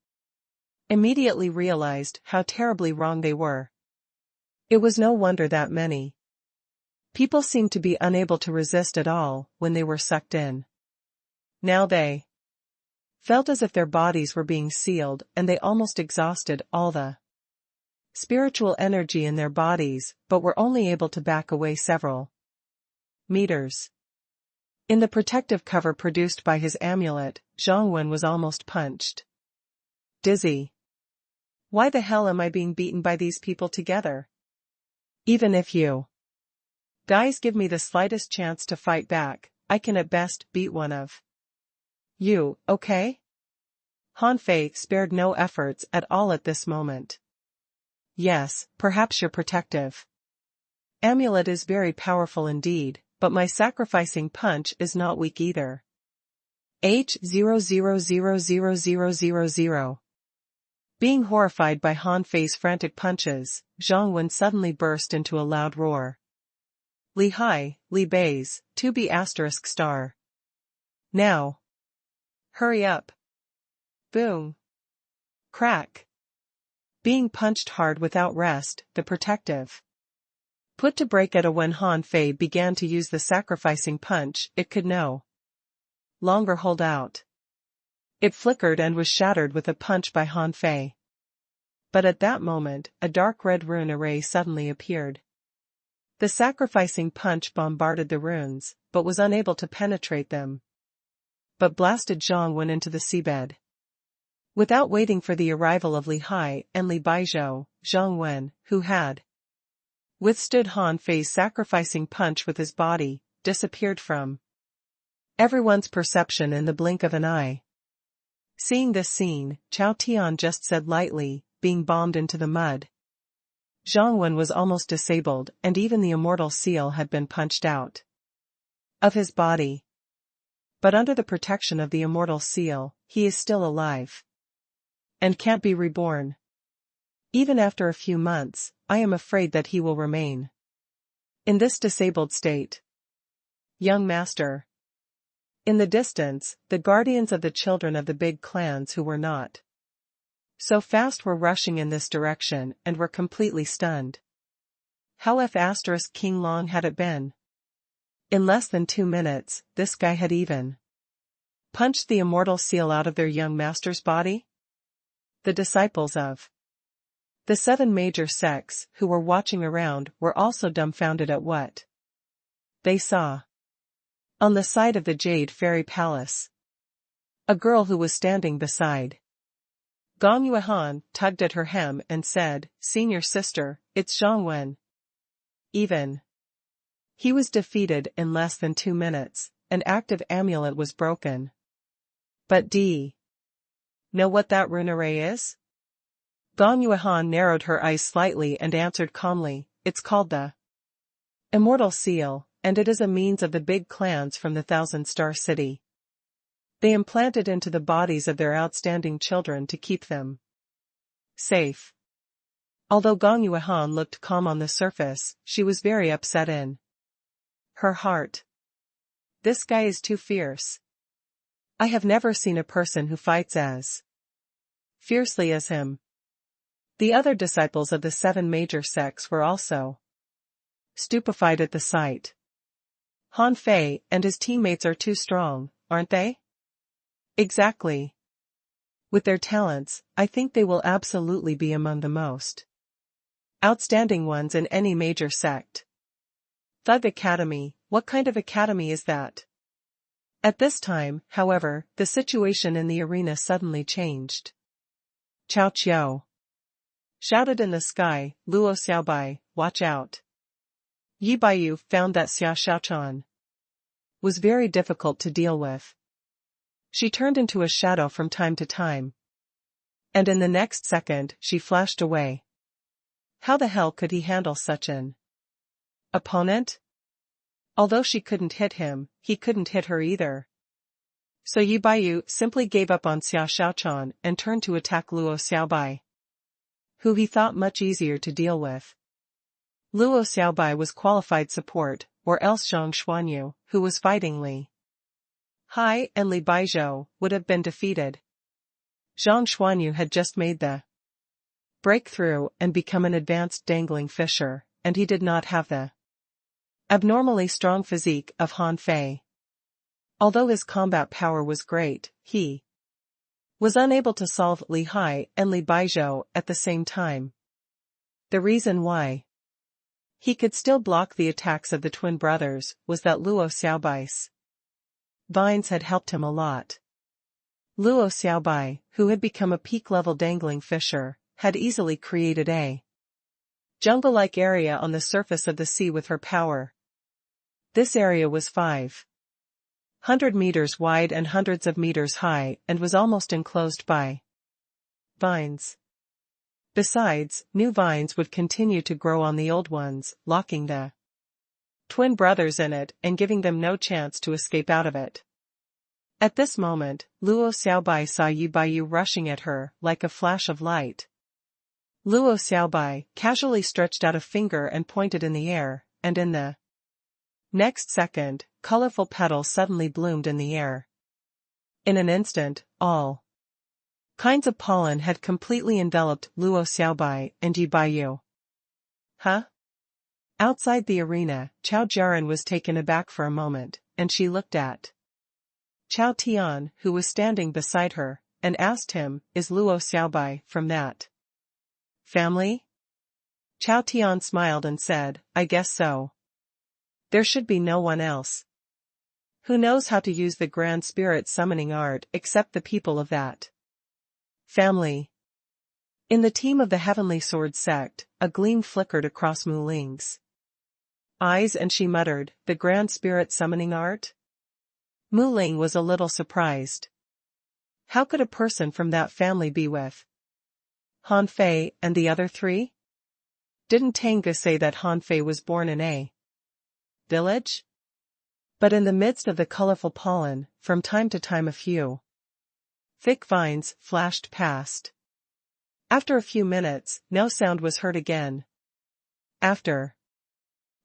immediately realized how terribly wrong they were. It was no wonder that many people seemed to be unable to resist at all when they were sucked in. Now they felt as if their bodies were being sealed, and they almost exhausted all the spiritual energy in their bodies, but were only able to back away several meters. In the protective cover produced by his amulet, Zhang Wen was almost punched dizzy. Why the hell am I being beaten by these people together? Even if you guys give me the slightest chance to fight back, I can at best beat one of you, okay? Han Fei spared no efforts at all at this moment. Yes, perhaps your protective amulet is very powerful indeed, but my sacrificing punch is not weak either. H000000. Being horrified by Han Fei's frantic punches, Zhang Wen suddenly burst into a loud roar. Li Hai, Li Bei's, 2B****. Now. Hurry up. Boom. Crack. Being punched hard without rest, the protective put to break at a when Han Fei began to use the sacrificing punch, it could no longer hold out. It flickered and was shattered with a punch by Han Fei. But at that moment, a dark red rune array suddenly appeared. The sacrificing punch bombarded the runes, but was unable to penetrate them. But blasted Zhang Wen into the seabed. Without waiting for the arrival of Li Hai and Li Baizhou, Zhang Wen, who had withstood Han Fei's sacrificing punch with his body, disappeared from everyone's perception in the blink of an eye. Seeing this scene, Chao Tian just said lightly, being bombed into the mud. Zhang Wen was almost disabled and even the immortal seal had been punched out of his body. But under the protection of the immortal seal, he is still alive. And can't be reborn. Even after a few months, I am afraid that he will remain in this disabled state. Young master. In the distance, the guardians of the children of the big clans who were not so fast were rushing in this direction and were completely stunned. How if * King Long had it been? In less than 2 minutes, this guy had even punched the immortal seal out of their young master's body? The disciples of the 7 major sects who were watching around were also dumbfounded at what they saw. On the side of the Jade Fairy Palace, a girl who was standing beside Gong Yuehan tugged at her hem and said, "Senior sister, it's Zhang Wen." Even he was defeated in less than 2 minutes, an active amulet was broken. But know what that rune array is? Gong Yuehan narrowed her eyes slightly and answered calmly, "It's called the Immortal Seal, and it is a means of the big clans from the 1,000-star city. They implant it into the bodies of their outstanding children to keep them safe." Although Gong Yuehan looked calm on the surface, she was very upset in her heart. This guy is too fierce. I have never seen a person who fights as fiercely as him. The other disciples of the 7 major sects were also stupefied at the sight. Han Fei and his teammates are too strong, aren't they? Exactly. With their talents, I think they will absolutely be among the most outstanding ones in any major sect. Thug Academy, what kind of academy is that? At this time, however, the situation in the arena suddenly changed. Chao Qiao shouted in the sky, "Luo Xiaobai, watch out." Yi Baiyu found that Xia Xiaochan was very difficult to deal with. She turned into a shadow from time to time. And in the next second, she flashed away. How the hell could he handle such an opponent? Although she couldn't hit him, he couldn't hit her either. So Yi Baiyu simply gave up on Xia Xiaochan and turned to attack Luo Xiaobai, who he thought much easier to deal with. Luo Xiaobai was qualified support, or else Zhang Xuanyu, who was fighting Li Hai and Li Baizhou, would have been defeated. Zhang Xuanyu had just made the breakthrough and become an advanced dangling fisher, and he did not have the abnormally strong physique of Han Fei. Although his combat power was great, he was unable to solve Li Hai and Li Baizhou at the same time. The reason why he could still block the attacks of the twin brothers was that Luo Xiaobai's vines had helped him a lot. Luo Xiaobai, who had become a peak-level dangling fisher, had easily created a jungle-like area on the surface of the sea with her power. This area was 5 100 meters wide and hundreds of meters high, and was almost enclosed by vines. Besides, new vines would continue to grow on the old ones, locking the twin brothers in it and giving them no chance to escape out of it. At this moment, Luo Xiaobai saw Yu Baiyu rushing at her like a flash of light. Luo Xiaobai casually stretched out a finger and pointed in the air, and in the next second, colorful petals suddenly bloomed in the air. In an instant, all kinds of pollen had completely enveloped Luo Xiaobai and Yu Baiyu. Huh? Outside the arena, Chao Jiaran was taken aback for a moment, and she looked at Chao Tian, who was standing beside her, and asked him, "Is Luo Xiaobai from that family?" Chao Tian smiled and said, "I guess so. There should be no one else who knows how to use the grand spirit summoning art except the people of that family." In the team of the Heavenly Sword sect, a gleam flickered across Mu Ling's eyes and she muttered, "The grand spirit summoning art?" Mu Ling was a little surprised. How could a person from that family be with Han Fei and the other three? Didn't Tenga say that Han Fei was born in a village? But in the midst of the colorful pollen, from time to time a few thick vines flashed past. After a few minutes, no sound was heard again. After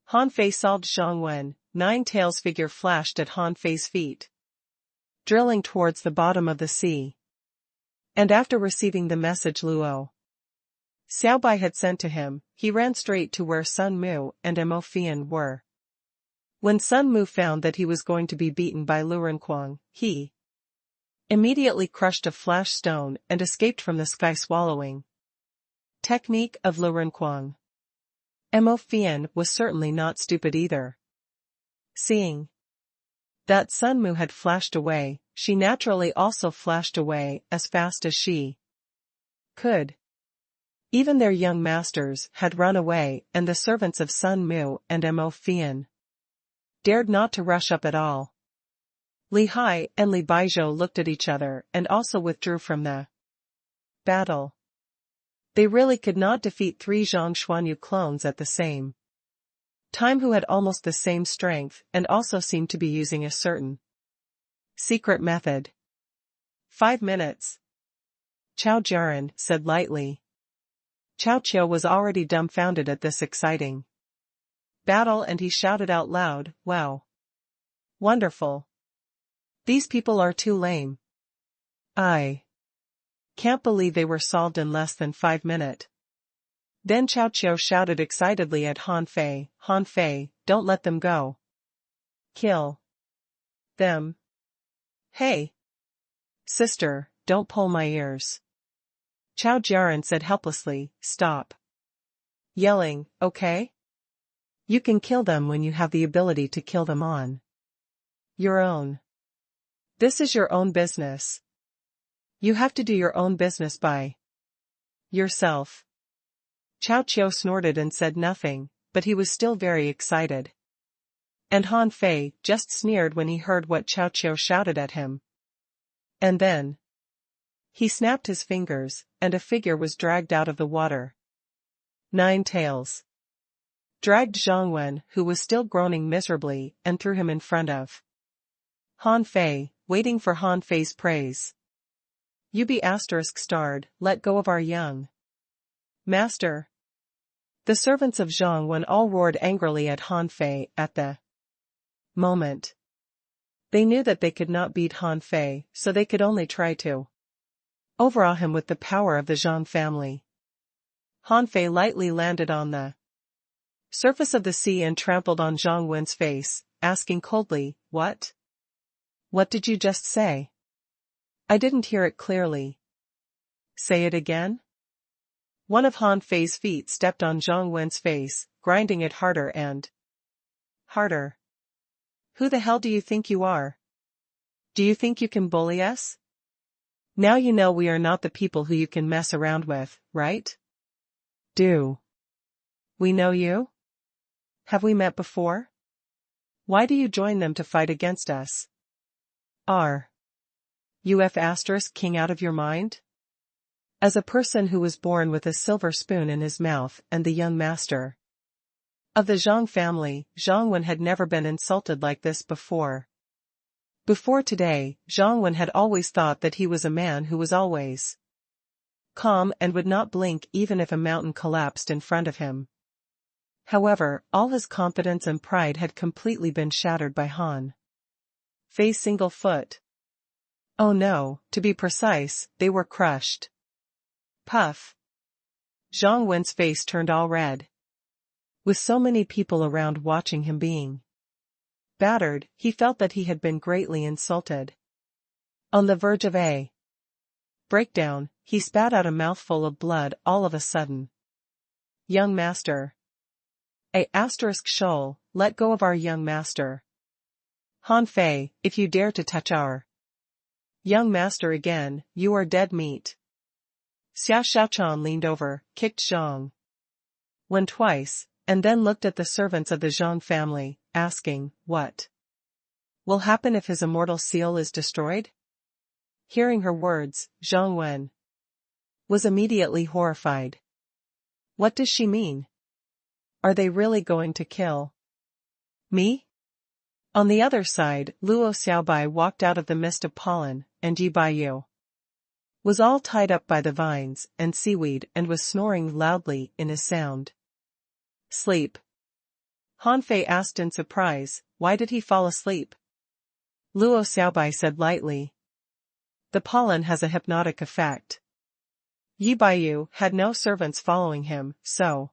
Han Fei solved Zhang Wen, 9 tails figure flashed at Han Fei's feet, drilling towards the bottom of the sea. And after receiving the message Luo Xiaobai had sent to him, he ran straight to where Sun Mu and Mo Fian were. When Sun Mu found that he was going to be beaten by Lu Renquang, he immediately crushed a flash stone and escaped from the sky swallowing technique of Lu Renquang. Mo Fian was certainly not stupid either. Seeing that Sun Mu had flashed away, she naturally also flashed away as fast as she could. Even their young masters had run away, and the servants of Sun Mu and Mo Fian dared not to rush up at all. Li Hai and Li Baizhou looked at each other and also withdrew from the battle. They really could not defeat 3 Zhang Xuanyu clones at the same time who had almost the same strength and also seemed to be using a certain secret method. 5 minutes. Chao Jiaran said lightly. Chao Qiu was already dumbfounded at this exciting battle and he shouted out loud, "Wow! Wonderful! These people are too lame. I can't believe they were solved in less than 5 minutes. Then Chao Qiu shouted excitedly at Han Fei, "Han Fei, don't let them go. Kill them. Hey! Sister, don't pull my ears." Chao Jiaran said helplessly, "Stop yelling, okay? You can kill them when you have the ability to kill them on your own. This is your own business. You have to do your own business by yourself." Chao Qiu snorted and said nothing, but he was still very excited. And Han Fei just sneered when he heard what Chao Qiu shouted at him. And then he snapped his fingers, and a figure was dragged out of the water. 9 tails dragged Zhang Wen, who was still groaning miserably, and threw him in front of Han Fei, waiting for Han Fei's praise. "You be ****, let go of our young master." The servants of Zhang Wen all roared angrily at Han Fei at the moment. They knew that they could not beat Han Fei, so they could only try to overawe him with the power of the Zhang family. Han Fei lightly landed on the surface of the sea and trampled on Zhang Wen's face, asking coldly, "What? What did you just say? I didn't hear it clearly. Say it again?" One of Han Fei's feet stepped on Zhang Wen's face, grinding it harder and harder. "Who the hell do you think you are? Do you think you can bully us? Now you know we are not the people who you can mess around with, right? Do we know you? Have we met before? Why do you join them to fight against us?" Are you king out of your mind? As a person who was born with a silver spoon in his mouth and the young master of the Zhang family, Zhang Wen had never been insulted like this before. Before today, Zhang Wen had always thought that he was a man who was always calm and would not blink even if a mountain collapsed in front of him. However, all his confidence and pride had completely been shattered by Han Fei's single foot. Oh no, to be precise, they were crushed. Puff. Zhang Wen's face turned all red. With so many people around watching him being battered, he felt that he had been greatly insulted. On the verge of a breakdown, he spat out a mouthful of blood all of a sudden. Young master. Shoal, let go of our young master. Han Fei, if you dare to touch our young master again, you are dead meat. Xia Xiaochan leaned over, kicked Zhang Wen twice, and then looked at the servants of the Zhang family, asking, what will happen if his immortal seal is destroyed? Hearing her words, Zhang Wen was immediately horrified. What does she mean? Are they really going to kill me? On the other side, Luo Xiaobai walked out of the mist of pollen, and Yi Baiyu was all tied up by the vines and seaweed and was snoring loudly in his sound sleep. Han Fei asked in surprise, why did he fall asleep? Luo Xiaobai said lightly, the pollen has a hypnotic effect. Yi Baiyu had no servants following him, so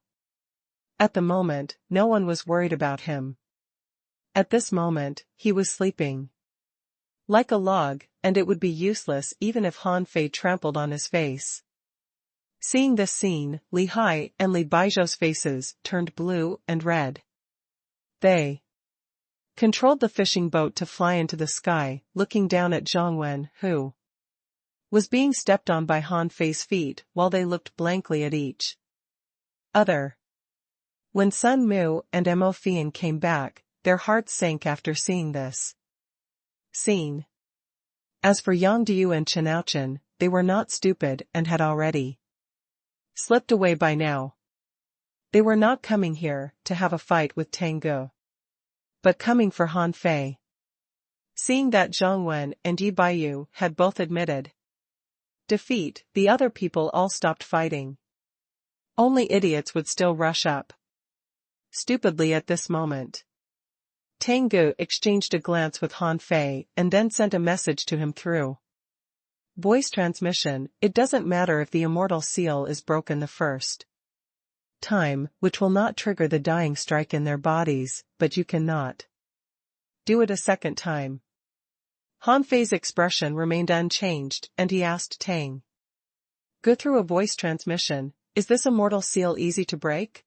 at the moment, no one was worried about him. At this moment, he was sleeping like a log, and it would be useless even if Han Fei trampled on his face. Seeing this scene, Li Hai and Li Baizhou's faces turned blue and red. They controlled the fishing boat to fly into the sky, looking down at Zhang Wen, who was being stepped on by Han Fei's feet, while they looked blankly at each other. When Sun Mu and Mo Fian came back, their hearts sank after seeing this scene. As for Yang Diu and Chen Aochen, they were not stupid and had already slipped away by now. They were not coming here to have a fight with Tang Gu, but coming for Han Fei. Seeing that Zhang Wen and Yi Baiyu had both admitted defeat, the other people all stopped fighting. Only idiots would still rush up stupidly at this moment. Tang Gu exchanged a glance with Han Fei and then sent a message to him through voice transmission. It doesn't matter if the immortal seal is broken the first time, which will not trigger the dying strike in their bodies, but you cannot do it a second time. Han Fei's expression remained unchanged, and he asked Tang Gu through a voice transmission, is this immortal seal easy to break?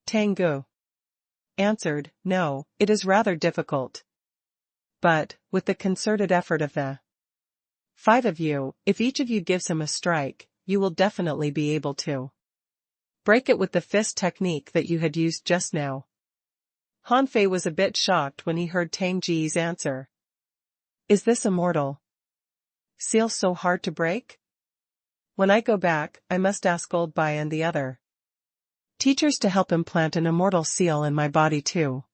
Tang Gu answered, no, it is rather difficult. But, with the concerted effort of the 5 of you, if each of you gives him a strike, you will definitely be able to break it with the fist technique that you had used just now. Han Fei was a bit shocked when he heard Tang Ji's answer. Is this immortal seal so hard to break? When I go back, I must ask Old Bai and the other teachers to help implant an immortal seal in my body too.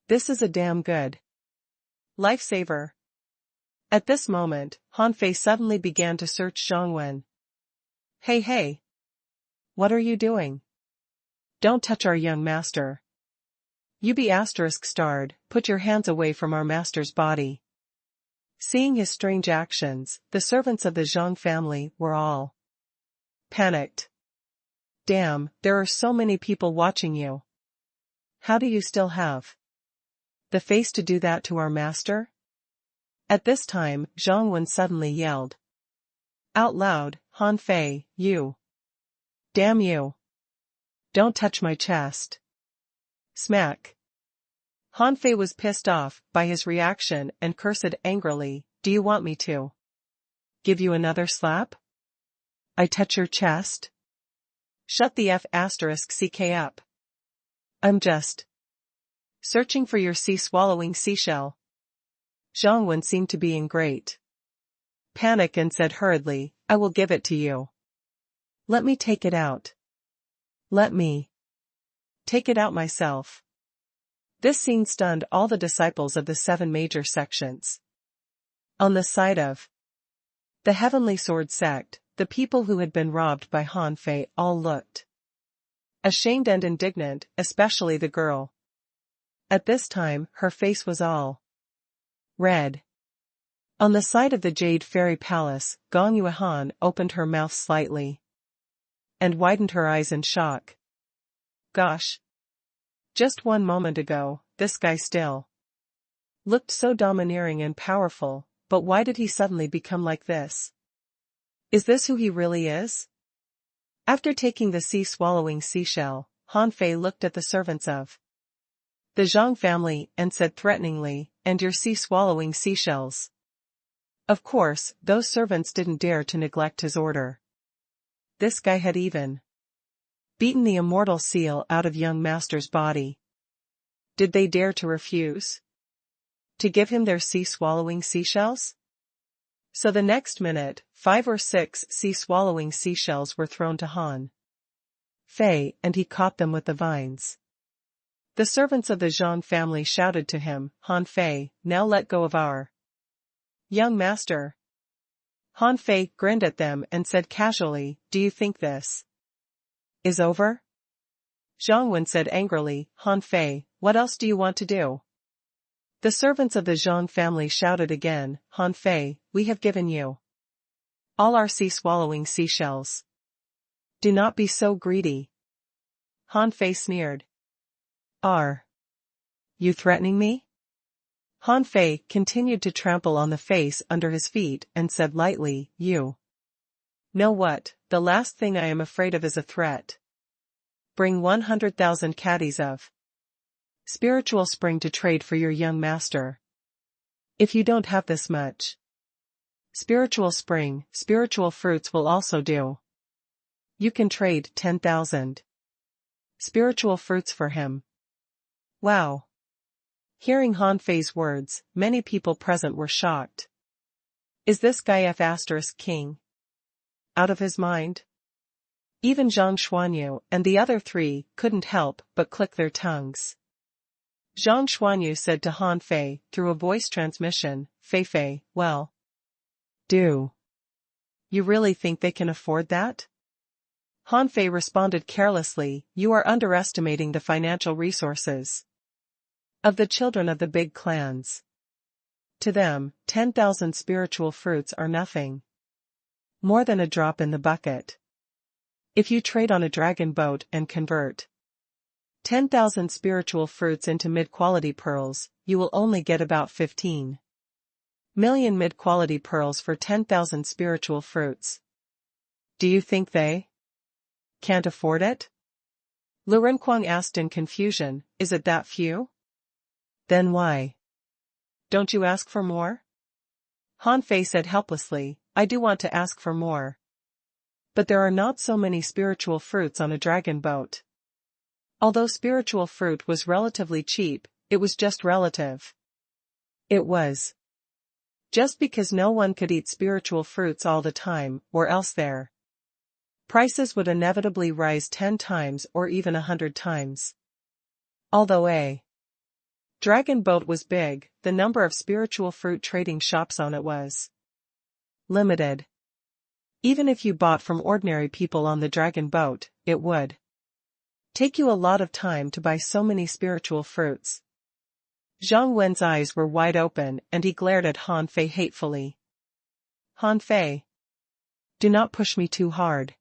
This is a damn good lifesaver. At this moment, Han Fei suddenly began to search Zhang Wen. Hey! What are you doing? Don't touch our young master. You be *starred, put your hands away from our master's body. Seeing his strange actions, the servants of the Zhang family were all panicked. Damn, there are so many people watching you. How do you still have the face to do that to our master? At this time, Zhang Wen suddenly yelled out loud, Han Fei, you! Damn you! Don't touch my chest. Smack. Han Fei was pissed off by his reaction and cursed angrily, do you want me to give you another slap? I touch your chest? Shut the *ck up. I'm just searching for your sea-swallowing seashell. Zhang Wen seemed to be in great panic and said hurriedly, I will give it to you. Let me take it out. Let me take it out myself. This scene stunned all the disciples of the 7 major sections. On the side of the Heavenly Sword sect, the people who had been robbed by Han Fei all looked ashamed and indignant, especially the girl. At this time, her face was all red. On the side of the Jade Fairy Palace, Gong Yuehan opened her mouth slightly and widened her eyes in shock. Gosh! Just 1 moment ago, this guy still looked so domineering and powerful, but why did he suddenly become like this? Is this who he really is? After taking the sea-swallowing seashell, Han Fei looked at the servants of the Zhang family and said threateningly, and your sea-swallowing seashells. Of course, those servants didn't dare to neglect his order. This guy had even beaten the immortal seal out of young master's body. Did they dare to refuse to give him their sea-swallowing seashells? So the next minute, 5 or 6 sea-swallowing seashells were thrown to Han Fei, and he caught them with the vines. The servants of the Zhang family shouted to him, Han Fei, now let go of our young master. Han Fei grinned at them and said casually, do you think this is over? Zhang Wen said angrily, Han Fei, what else do you want to do? The servants of the Zhang family shouted again, Han Fei, we have given you all our sea-swallowing seashells. Do not be so greedy. Han Fei sneered. Are you threatening me? Han Fei continued to trample on the face under his feet and said lightly, you know what, the last thing I am afraid of is a threat. Bring 100,000 caddies of spiritual spring to trade for your young master. If you don't have this much spiritual spring, spiritual fruits will also do. You can trade 10,000 spiritual fruits for him. Wow! Hearing Han Fei's words, many people present were shocked. Is this guy F** king out of his mind? Even Zhang Xuanyu and the other 3 couldn't help but click their tongues. Zhang Xuanyu said to Han Fei through a voice transmission, Fei, well, do you really think they can afford that? Han Fei responded carelessly, you are underestimating the financial resources of the children of the big clans. To them, 10,000 spiritual fruits are nothing more than a drop in the bucket. If you trade on a dragon boat and convert 10,000 spiritual fruits into mid-quality pearls, you will only get about 15 million mid-quality pearls for 10,000 spiritual fruits. Do you think they can't afford it? Lu Renkuang asked in confusion, is it that few? Then why don't you ask for more? Han Fei said helplessly, I do want to ask for more. But there are not so many spiritual fruits on a dragon boat. Although spiritual fruit was relatively cheap, it was just relative. It was just because no one could eat spiritual fruits all the time, or else their prices would inevitably rise 10 times or even 100 times. Although a dragon boat was big, the number of spiritual fruit trading shops on it was limited. Even if you bought from ordinary people on the dragon boat, it would take you a lot of time to buy so many spiritual fruits. Zhang Wen's eyes were wide open and he glared at Han Fei hatefully. Han Fei, do not push me too hard.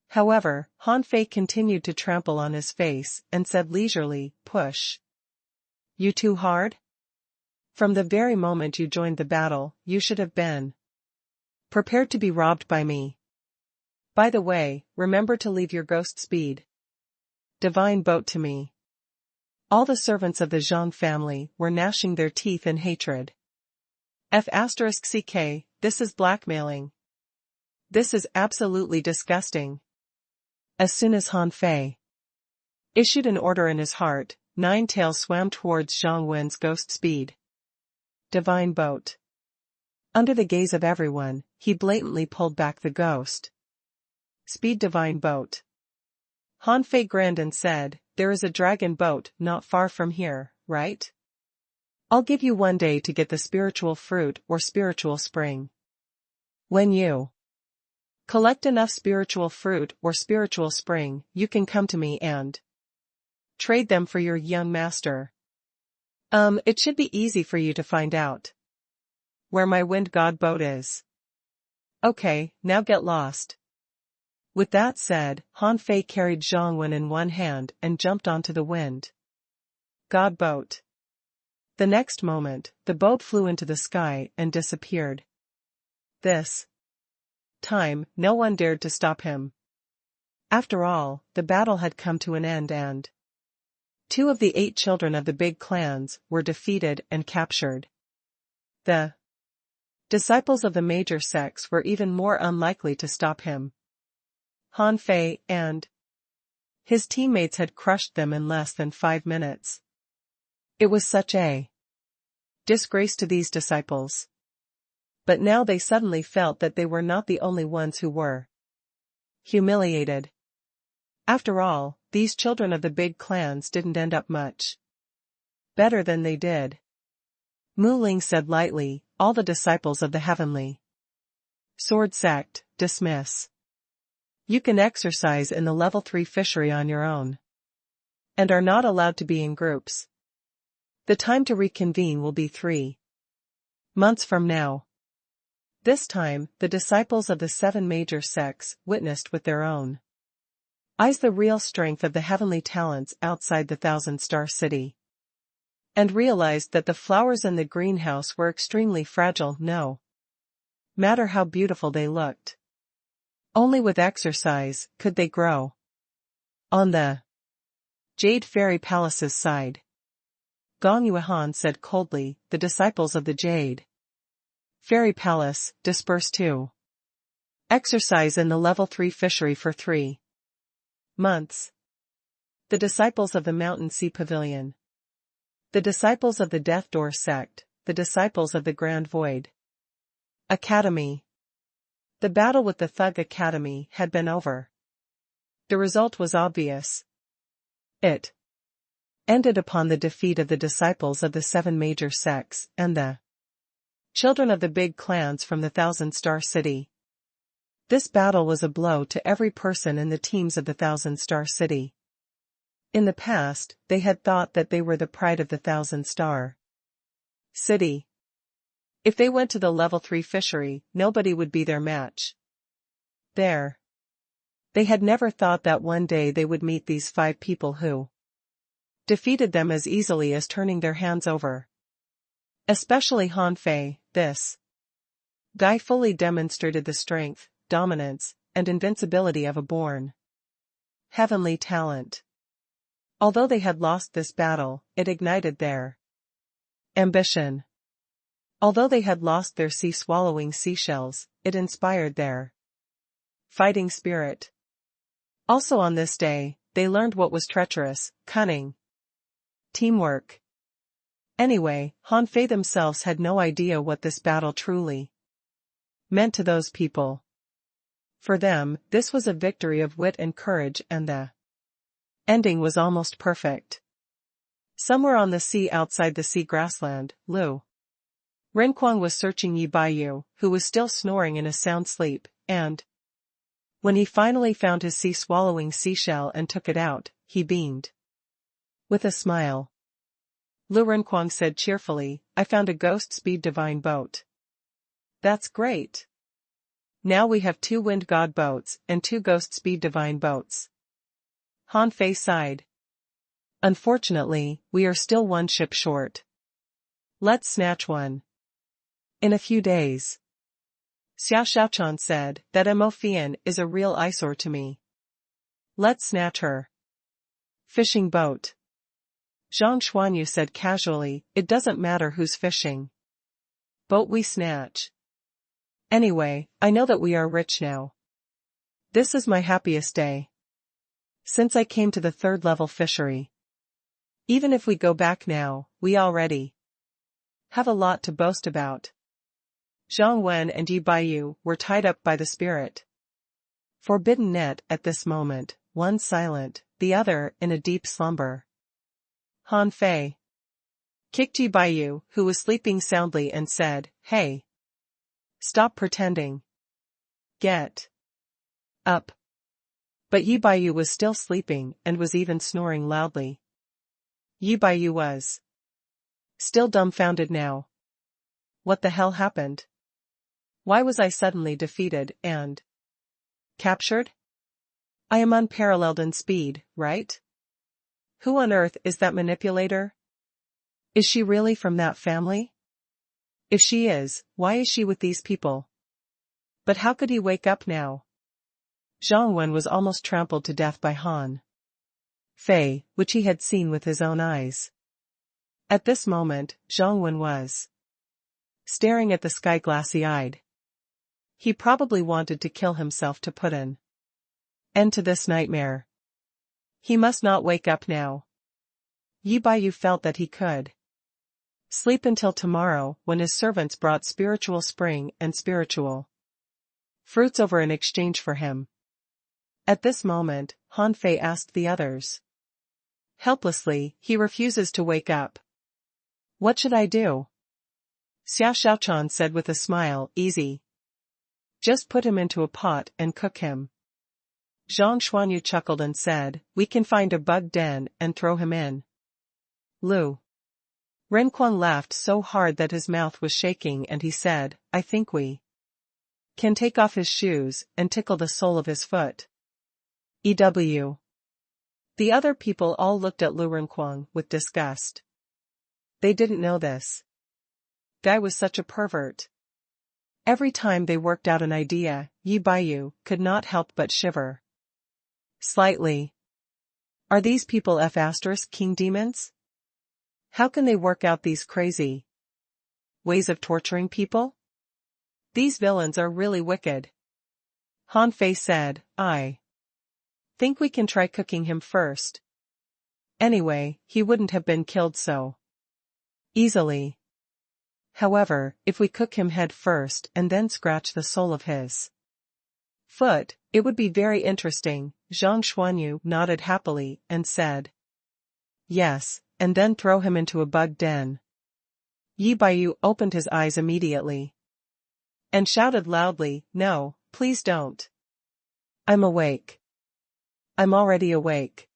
However, Han Fei continued to trample on his face and said leisurely, push you too hard? From the very moment you joined the battle, you should have been prepared to be robbed by me. By the way, remember to leave your ghost speed divine boat to me. All the servants of the Zhang family were gnashing their teeth in hatred. F***ck, this is blackmailing. This is absolutely disgusting. As soon as Han Fei issued an order in his heart, 9 Tails swam towards Zhang Wen's ghost speed divine boat. Under the gaze of everyone, he blatantly pulled back the ghost. Speed divine boat. Han Fei grinned and said, there is a dragon boat not far from here, right? I'll give you 1 day to get the spiritual fruit or spiritual spring. When you collect enough spiritual fruit or spiritual spring, you can come to me and trade them for your young master. It should be easy for you to find out where my wind god boat is. Okay, now get lost. With that said, Han Fei carried Zhang Wen in one hand and jumped onto the wind god boat. The next moment, the boat flew into the sky and disappeared. This time, no one dared to stop him. After all, the battle had come to an end and 2 of the 8 children of the big clans were defeated and captured. The disciples of the major sects were even more unlikely to stop him. Han Fei and his teammates had crushed them in less than 5 minutes. It was such a disgrace to these disciples. But now they suddenly felt that they were not the only ones who were humiliated. After all, these children of the big clans didn't end up much better than they did. Mu Ling said lightly, all the disciples of the heavenly sword sect, dismiss. You can exercise in the level 3 fishery on your own and are not allowed to be in groups. The time to reconvene will be 3 months from now. This time, the disciples of the 7 major sects witnessed with their own eyes the real strength of the heavenly talents outside the 1,000-star city, and realized that the flowers in the greenhouse were extremely fragile, no matter how beautiful they looked. Only with exercise could they grow. On the Jade Fairy Palace's side, Gong Yuan said coldly, the disciples of the Jade Fairy Palace disperse to exercise in the level 3 fishery for 3 months. The disciples of the Mountain Sea Pavilion, the disciples of the Death Door sect, the disciples of the Grand Void Academy. The battle with the Thug Academy had been over. The result was obvious. It ended upon the defeat of the disciples of the 7 major sects and the children of the big clans from the 1,000-star city. This battle was a blow to every person in the teams of the 1,000-star city. In the past, they had thought that they were the pride of the 1,000-star city. If they went to the level 3 fishery, nobody would be their match there. They had never thought that one day they would meet these 5 people who defeated them as easily as turning their hands over. Especially Han Fei, this guy fully demonstrated the strength, dominance, and invincibility of a born heavenly talent. Although they had lost this battle, it ignited their ambition. Although they had lost their sea-swallowing seashells, it inspired their fighting spirit. Also on this day, they learned what was treacherous, cunning, teamwork. Anyway, Han Fei themselves had no idea what this battle truly meant to those people. For them, this was a victory of wit and courage, and the ending was almost perfect. Somewhere on the sea outside the sea grassland, Lu Renquang was searching Yi Baiyu, who was still snoring in a sound sleep, and when he finally found his sea-swallowing seashell and took it out, he beamed with a smile. Lu Renquang said cheerfully, I found a ghost speed divine boat. That's great. Now we have 2 wind god boats and 2 ghost speed divine boats. Han Fei sighed. Unfortunately, we are still 1 ship short. Let's snatch one. In a few days. Xiao Shaochan said, that Mo Fian is a real eyesore to me. Let's snatch her. Fishing boat. Zhang Xuanyu said casually, it doesn't matter who's fishing. Boat we snatch. Anyway, I know that we are rich now. This is my happiest day since I came to the 3rd level fishery. Even if we go back now, we already have a lot to boast about. Zhang Wen and Yi Baiyu were tied up by the spirit. Forbidden net at this moment, one silent, the other in a deep slumber. Han Fei kicked Yi Baiyu, who was sleeping soundly, and said, "Hey! Stop pretending. Get up." But Yi Baiyu was still sleeping and was even snoring loudly. Yi Baiyu was still dumbfounded now. What the hell happened? Why was I suddenly defeated and captured? I am unparalleled in speed, right? Who on earth is that manipulator? Is she really from that family? If she is, why is she with these people? But how could he wake up now? Zhang Wen was almost trampled to death by Han Fei, which he had seen with his own eyes. At this moment, Zhang Wen was staring at the sky glassy-eyed. He probably wanted to kill himself to put an end to this nightmare. He must not wake up now. Yi Baiyu felt that he could sleep until tomorrow, when his servants brought spiritual spring and spiritual fruits over in exchange for him. At this moment, Han Fei asked the others. Helplessly, he refuses to wake up. What should I do? Xiao Xiaochan said with a smile, easy. Just put him into a pot and cook him. Zhang Xuanyu chuckled and said, we can find a bug den and throw him in. Lu Renquang laughed so hard that his mouth was shaking, and he said, I think we can take off his shoes and tickle the sole of his foot. EW. The other people all looked at Lu Renquang with disgust. They didn't know this guy was such a pervert. Every time they worked out an idea, Yi Baiyu could not help but shiver slightly. Are these people king demons? How can they work out these crazy ways of torturing people? These villains are really wicked. Han Fei said, I think we can try cooking him first. Anyway, he wouldn't have been killed so easily. However, if we cook him head first and then scratch the sole of his foot, it would be very interesting. Zhang Xuanyu nodded happily and said, yes, and then throw him into a bug den. Yi Baiyu opened his eyes immediately and shouted loudly, no, please don't. I'm awake. I'm already awake.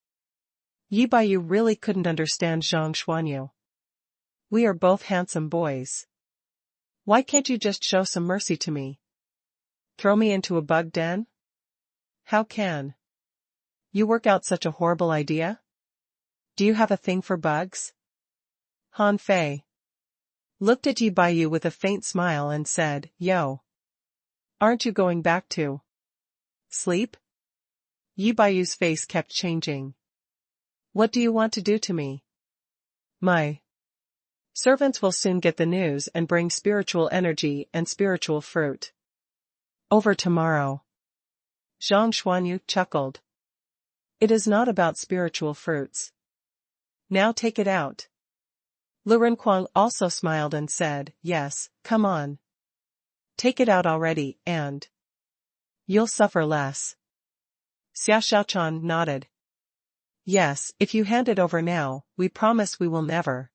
Yi Baiyu really couldn't understand Zhang Xuanyu. We are both handsome boys. Why can't you just show some mercy to me? Throw me into a bug den? How can you work out such a horrible idea? Do you have a thing for bugs? Han Fei looked at Yi Baiyu with a faint smile and said, yo. Aren't you going back to sleep? Yi Baiyu's face kept changing. What do you want to do to me? My servants will soon get the news and bring spiritual energy and spiritual fruit over tomorrow. Zhang Xuanyu chuckled. It is not about spiritual fruits. Now take it out. Lu Renquang also smiled and said, yes, come on. Take it out already, and you'll suffer less. Xiao Xiaochan nodded. Yes, if you hand it over now, we promise we will never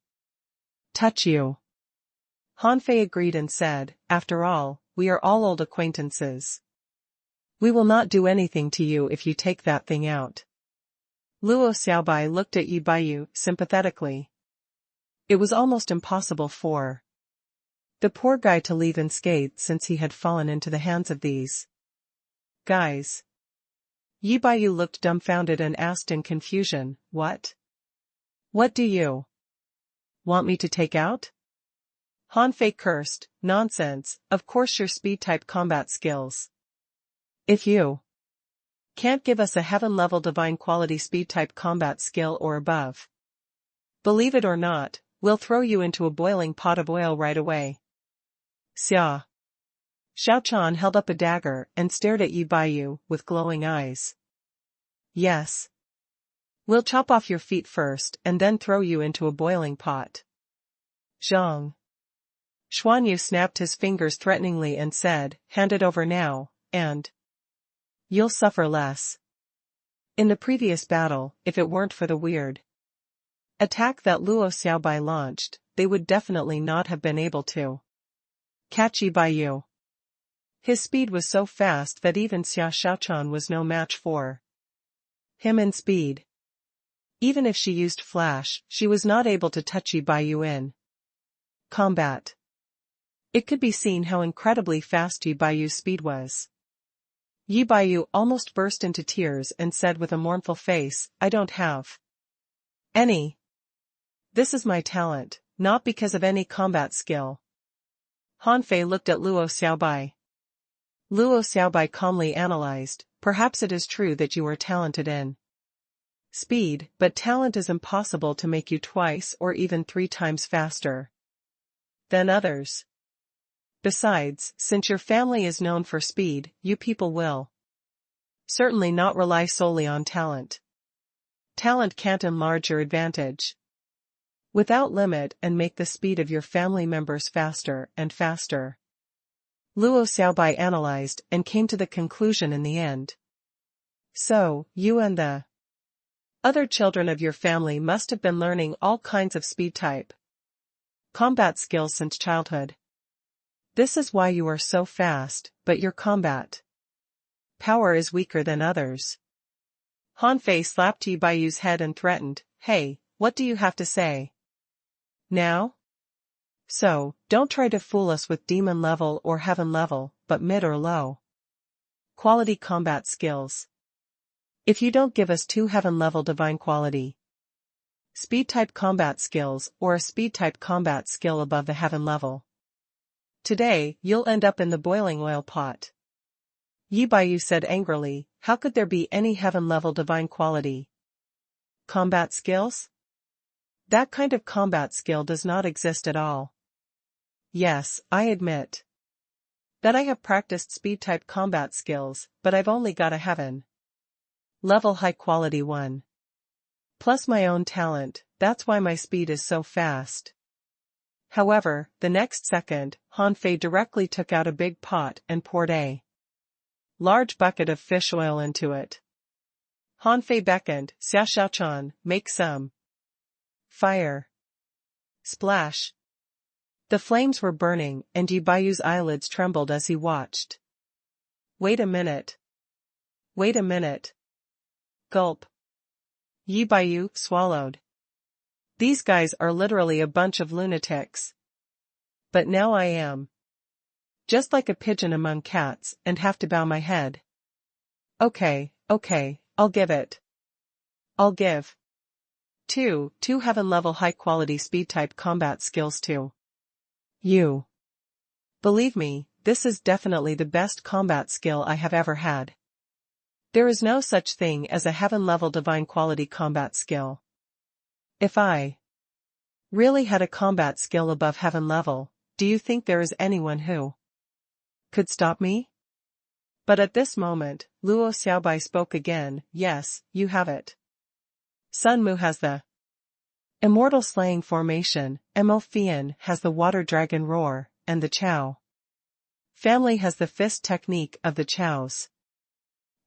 touch you. Han Fei agreed and said, after all, we are all old acquaintances. We will not do anything to you if you take that thing out. Luo Xiaobai looked at Yi Baiyu sympathetically. It was almost impossible for the poor guy to leave unscathed since he had fallen into the hands of these guys. Yi Baiyu looked dumbfounded and asked in confusion, what? What do you want me to take out? Han Fei cursed, nonsense, of course your speed-type combat skills. If you can't give us a heaven-level divine quality speed-type combat skill or above, believe it or not, we'll throw you into a boiling pot of oil right away. Xia Xiaochan held up a dagger and stared at Yi Baiyu with glowing eyes. Yes. We'll chop off your feet first and then throw you into a boiling pot. Zhang Xuan Yu snapped his fingers threateningly and said, "Hand it over now, and you'll suffer less." In the previous battle, if it weren't for the weird attack that Luo Xiaobai launched, they would definitely not have been able to catch Yi Baiyu. His speed was so fast that even Xia Xiaochan was no match for him in speed. Even if she used flash, she was not able to touch Yi Baiyu in combat. It could be seen how incredibly fast Yi Baiyu's speed was. Yi Baiyu almost burst into tears and said with a mournful face, "I don't have any. This is my talent, not because of any combat skill." Han Fei looked at Luo Xiaobai. Luo Xiaobai calmly analyzed, "Perhaps it is true that you are talented in speed, but talent is impossible to make you twice or even 3 times faster than others. Besides, since your family is known for speed, you people will certainly not rely solely on talent. Talent can't enlarge your advantage without limit and make the speed of your family members faster and faster." Luo Xiaobai analyzed and came to the conclusion in the end. "So, you and the other children of your family must have been learning all kinds of speed-type combat skills since childhood. This is why you are so fast, but your combat power is weaker than others." Han Fei slapped Yi Baiyu's head and threatened, "Hey, what do you have to say now? So, don't try to fool us with demon level or heaven level, but mid or low quality combat skills. If you don't give us 2 heaven level divine quality speed type combat skills or a speed type combat skill above the heaven level, today you'll end up in the boiling oil pot." Yi Baiyu said angrily, "How could there be any heaven level divine quality combat skills? That kind of combat skill does not exist at all. Yes, I admit that I have practiced speed-type combat skills, but I've only got a heaven-level high-quality one. Plus my own talent, that's why my speed is so fast." However, the next second, Han Fei directly took out a big pot and poured a large bucket of fish oil into it. Han Fei beckoned, "Xia Xiaochan, make some fire." Splash! The flames were burning, and Yi Baiyu's eyelids trembled as he watched. Wait a minute. Wait a minute. Gulp. Yi Baiyu swallowed. These guys are literally a bunch of lunatics. But now I am just like a pigeon among cats and have to bow my head. Okay, I'll give it. I'll give two heaven-level high-quality speed-type combat skills to you. Believe me, this is definitely the best combat skill I have ever had. There is no such thing as a heaven-level divine quality combat skill. If I really had a combat skill above heaven level, do you think there is anyone who could stop me? But at this moment, Luo Xiaobai spoke again. "Yes, you have it. Sun Mu has the immortal slaying formation, Mo Fian has the water dragon roar, and the Chao family has the fist technique of the Chaos.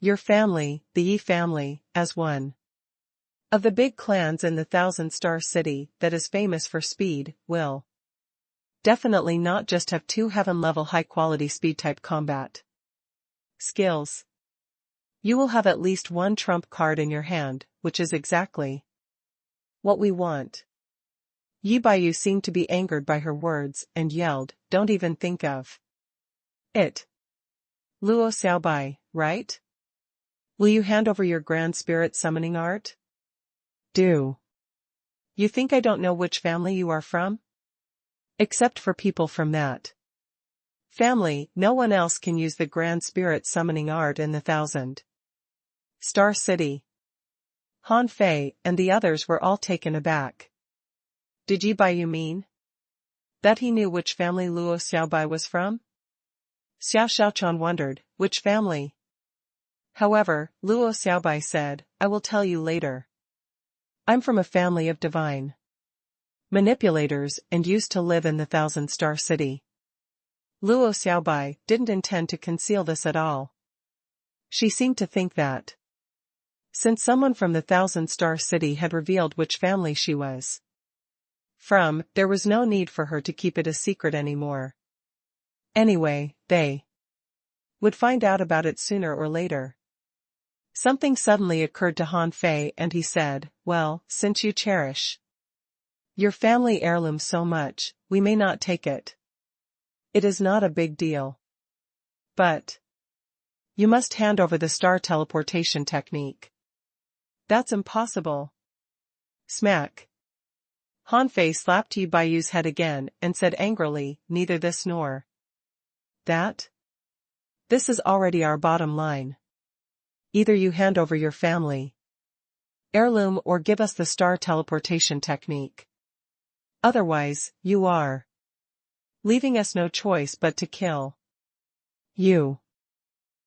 Your family, the Yi family, as one of the big clans in the 1,000-star city that is famous for speed, will definitely not just have 2 heaven-level high-quality speed-type combat skills. You will have at least 1 trump card in your hand, which is exactly what we want." Yi Baiyu seemed to be angered by her words and yelled, "Don't even think of it. Luo Xiaobai, right? Will you hand over your grand spirit summoning art? Do you think I don't know which family you are from? Except for people from that family, no one else can use the grand spirit summoning art in the 1,000-star city." Han Fei and the others were all taken aback. Did Yi Baiyu mean that he knew which family Luo Xiaobai was from? Xia Xiaochan wondered, which family? However, Luo Xiaobai said, "I will tell you later. I'm from a family of divine manipulators and used to live in the Thousand-Star City. Luo Xiaobai didn't intend to conceal this at all. She seemed to think that, since someone from the Thousand-Star City had revealed which family she was from, there was no need for her to keep it a secret anymore. Anyway, they would find out about it sooner or later. Something suddenly occurred to Han Fei and he said, "Well, since you cherish your family heirloom so much, we may not take it. It is not a big deal. But you must hand over the star teleportation technique." "That's impossible." Smack. Han Fei slapped Yi Baiyu's head again and said angrily, "Neither this nor that. This is already our bottom line. Either you hand over your family heirloom or give us the star teleportation technique. Otherwise, you are leaving us no choice but to kill you."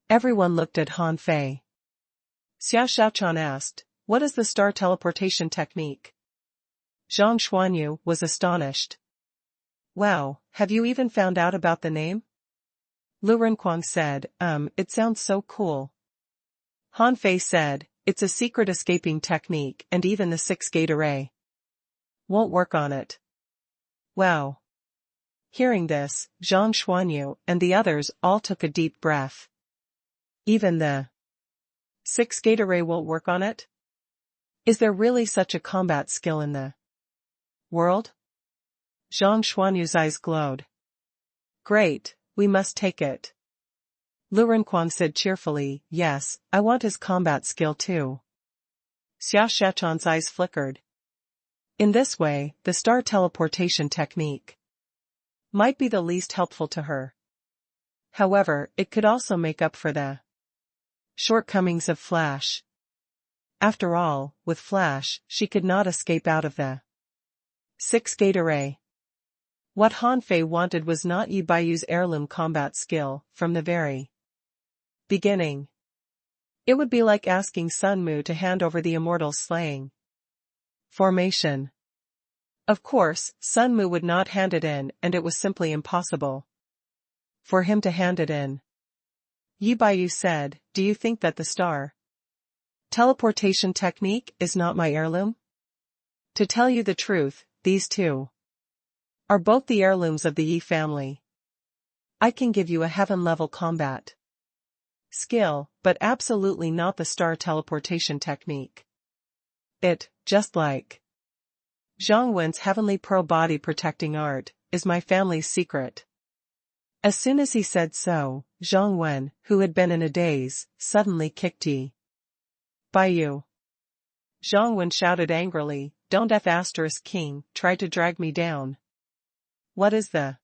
Everyone looked at Han Fei. Xia Xiaochan asked, "What is the star teleportation technique?" Zhang Xuanyu was astonished. "Wow, have you even found out about the name?" Lu Renquang said, It sounds so cool." Han Fei said, "It's a secret escaping technique and even the 6-gate array won't work on it." Wow. Hearing this, Zhang Xuanyu and the others all took a deep breath. Even the 6-gate array won't work on it? Is there really such a combat skill in the world? Zhang Xuanyu's eyes glowed. "Great, we must take it." Lu Renquang said cheerfully, "Yes, I want his combat skill too." Xia Shachan's eyes flickered. In this way, the star teleportation technique might be the least helpful to her. However, it could also make up for the shortcomings of Flash. After all, with Flash, she could not escape out of the 6-gate array. What Han Fei wanted was not Yi Baiyu's heirloom combat skill, from the very beginning. It would be like asking Sun Mu to hand over the immortal slaying formation. Of course, Sun Mu would not hand it in and it was simply impossible for him to hand it in. Yi Baiyu said, "Do you think that the star teleportation technique is not my heirloom? To tell you the truth, these two are both the heirlooms of the Yi family. I can give you a heaven-level combat skill, but absolutely not the star teleportation technique. It, just like Zhang Wen's heavenly pearl body protecting art, is my family's secret." As soon as he said so, Zhang Wen, who had been in a daze, suddenly kicked Yi Baiyu. Zhang Wen shouted angrily, "Don't F***king, try to drag me down. What is the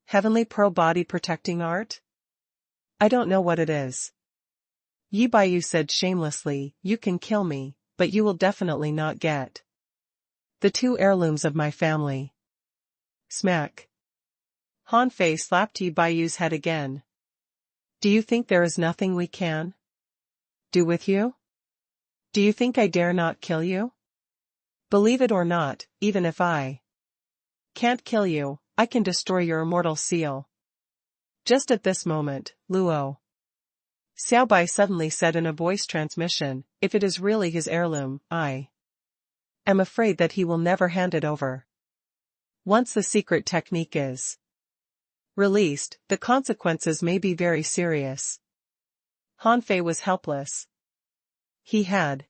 heavenly pearl body protecting art? I don't know what it is." Yi Baiyu said shamelessly, "You can kill me, but you will definitely not get the 2 heirlooms of my family." Smack. Han Fei slapped Yi Baiyu's head again. "Do you think there is nothing we can do with you? Do you think I dare not kill you? Believe it or not, even if I can't kill you, I can destroy your immortal seal." Just at this moment, Luo Xiaobai suddenly said in a voice transmission, "If it is really his heirloom, I am afraid that he will never hand it over. Once the secret technique is released, the consequences may be very serious." Han Fei was helpless. He had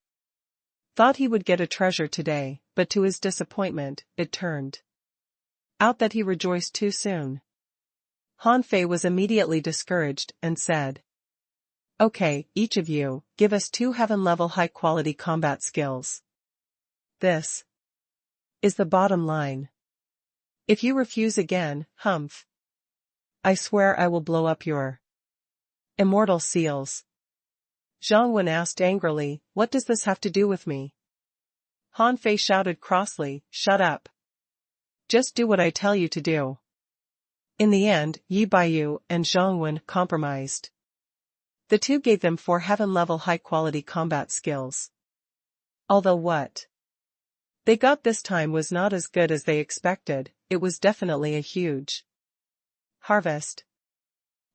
thought he would get a treasure today, but to his disappointment, it turned out that he rejoiced too soon. Han Fei was immediately discouraged and said, "Okay, each of you, give us 2 heaven-level high-quality combat skills. This is the bottom line. If you refuse again, humph, I swear I will blow up your immortal seals." Zhang Wen asked angrily, "What does this have to do with me?" Han Fei shouted crossly, "Shut up. Just do what I tell you to do." In the end, Yi Baiyu and Zhang Wen compromised. The two gave them 4 heaven-level high-quality combat skills. Although what they got this time was not as good as they expected. It was definitely a huge harvest.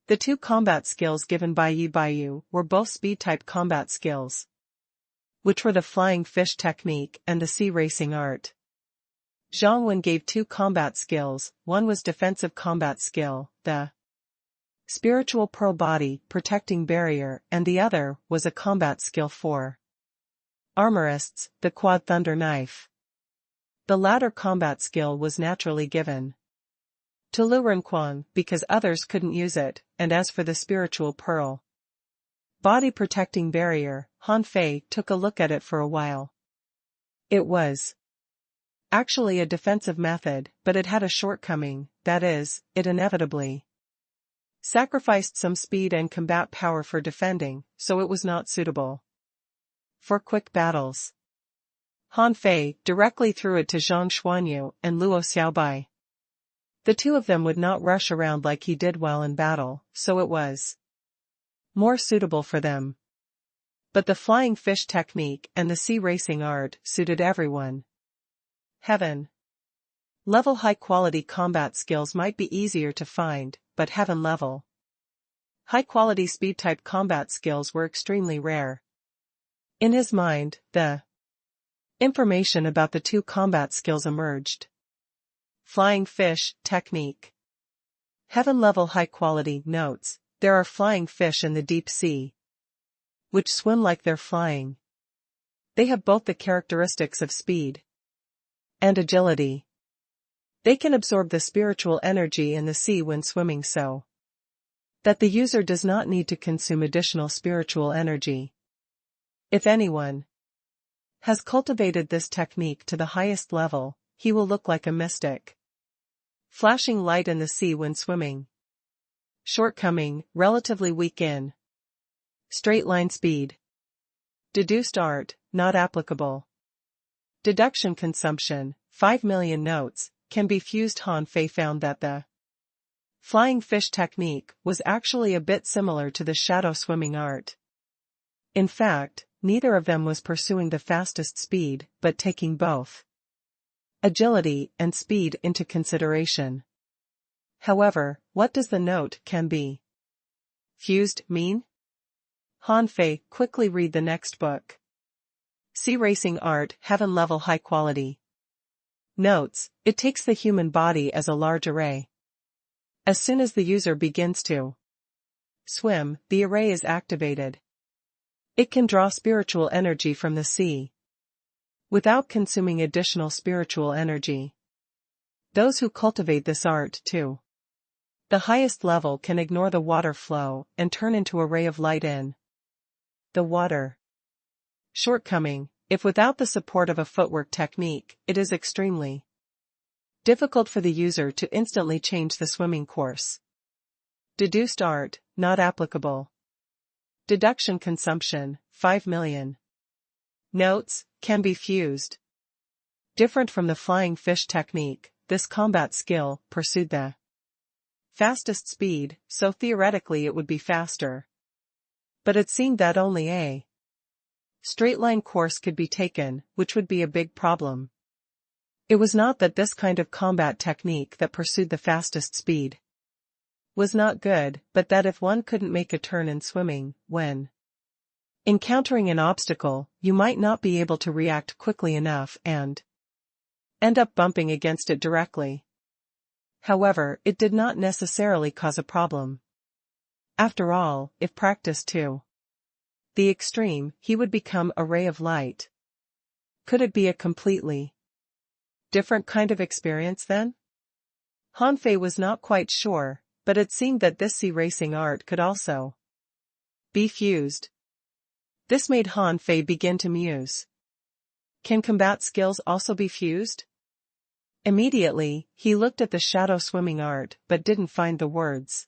The two combat skills given by Yu were both speed-type combat skills, which were the flying fish technique and the sea racing art. Zhang Wen gave two combat skills. One was defensive combat skill, the spiritual pearl body protecting barrier, and the other was a combat skill for armorists, the quad thunder knife. The latter combat skill was naturally given to Lu Renquan because others couldn't use it, and as for the spiritual pearl body protecting barrier, Han Fei took a look at it for a while. It was actually a defensive method, but it had a shortcoming, that is, it inevitably sacrificed some speed and combat power for defending, so it was not suitable for quick battles. Han Fei directly threw it to Zhang Xuanyu and Luo Xiaobai. The two of them would not rush around like he did while in battle, so it was more suitable for them. But the flying fish technique and the sea racing art suited everyone. Heaven level high-quality combat skills might be easier to find, but heaven level high-quality speed-type combat skills were extremely rare. In his mind, the information about the two combat skills emerged. Flying fish technique. Heaven level high-quality notes. There are flying fish in the deep sea, which swim like they're flying. They have both the characteristics of speed and agility. They can absorb the spiritual energy in the sea when swimming so that the user does not need to consume additional spiritual energy. If anyone has cultivated this technique to the highest level, he will look like a mystic, flashing light in the sea when swimming. Shortcoming, relatively weak in straight line speed. Deduced art, not applicable. Deduction consumption, 5 million notes, can be fused. Han Fei found that the flying fish technique was actually a bit similar to the shadow swimming art. In fact, neither of them was pursuing the fastest speed, but taking both agility and speed into consideration. However, what does the note "can be fused" mean? Han Fei quickly read the next book. Sea Racing Art, Heaven Level High Quality. Notes, it takes the human body as a large array. As soon as the user begins to swim, the array is activated. It can draw spiritual energy from the sea without consuming additional spiritual energy. Those who cultivate this art to the highest level can ignore the water flow and turn into a ray of light in the water. Shortcoming, if without the support of a footwork technique, it is extremely difficult for the user to instantly change the swimming course. Deduced art, not applicable. Deduction consumption, 5 million. Notes, can be fused. Different from the flying fish technique, this combat skill pursued the fastest speed, so theoretically it would be faster. But it seemed that only a straight line course could be taken, which would be a big problem. It was not that this kind of combat technique that pursued the fastest speed was not good, but that if one couldn't make a turn in swimming, when encountering an obstacle, you might not be able to react quickly enough and end up bumping against it directly. However, it did not necessarily cause a problem. After all, if practiced to the extreme, he would become a ray of light. Could it be a completely different kind of experience then? Han Fei was not quite sure, but it seemed that this sea racing art could also be fused. This made Han Fei begin to muse. Can combat skills also be fused? Immediately, he looked at the shadow swimming art but didn't find the words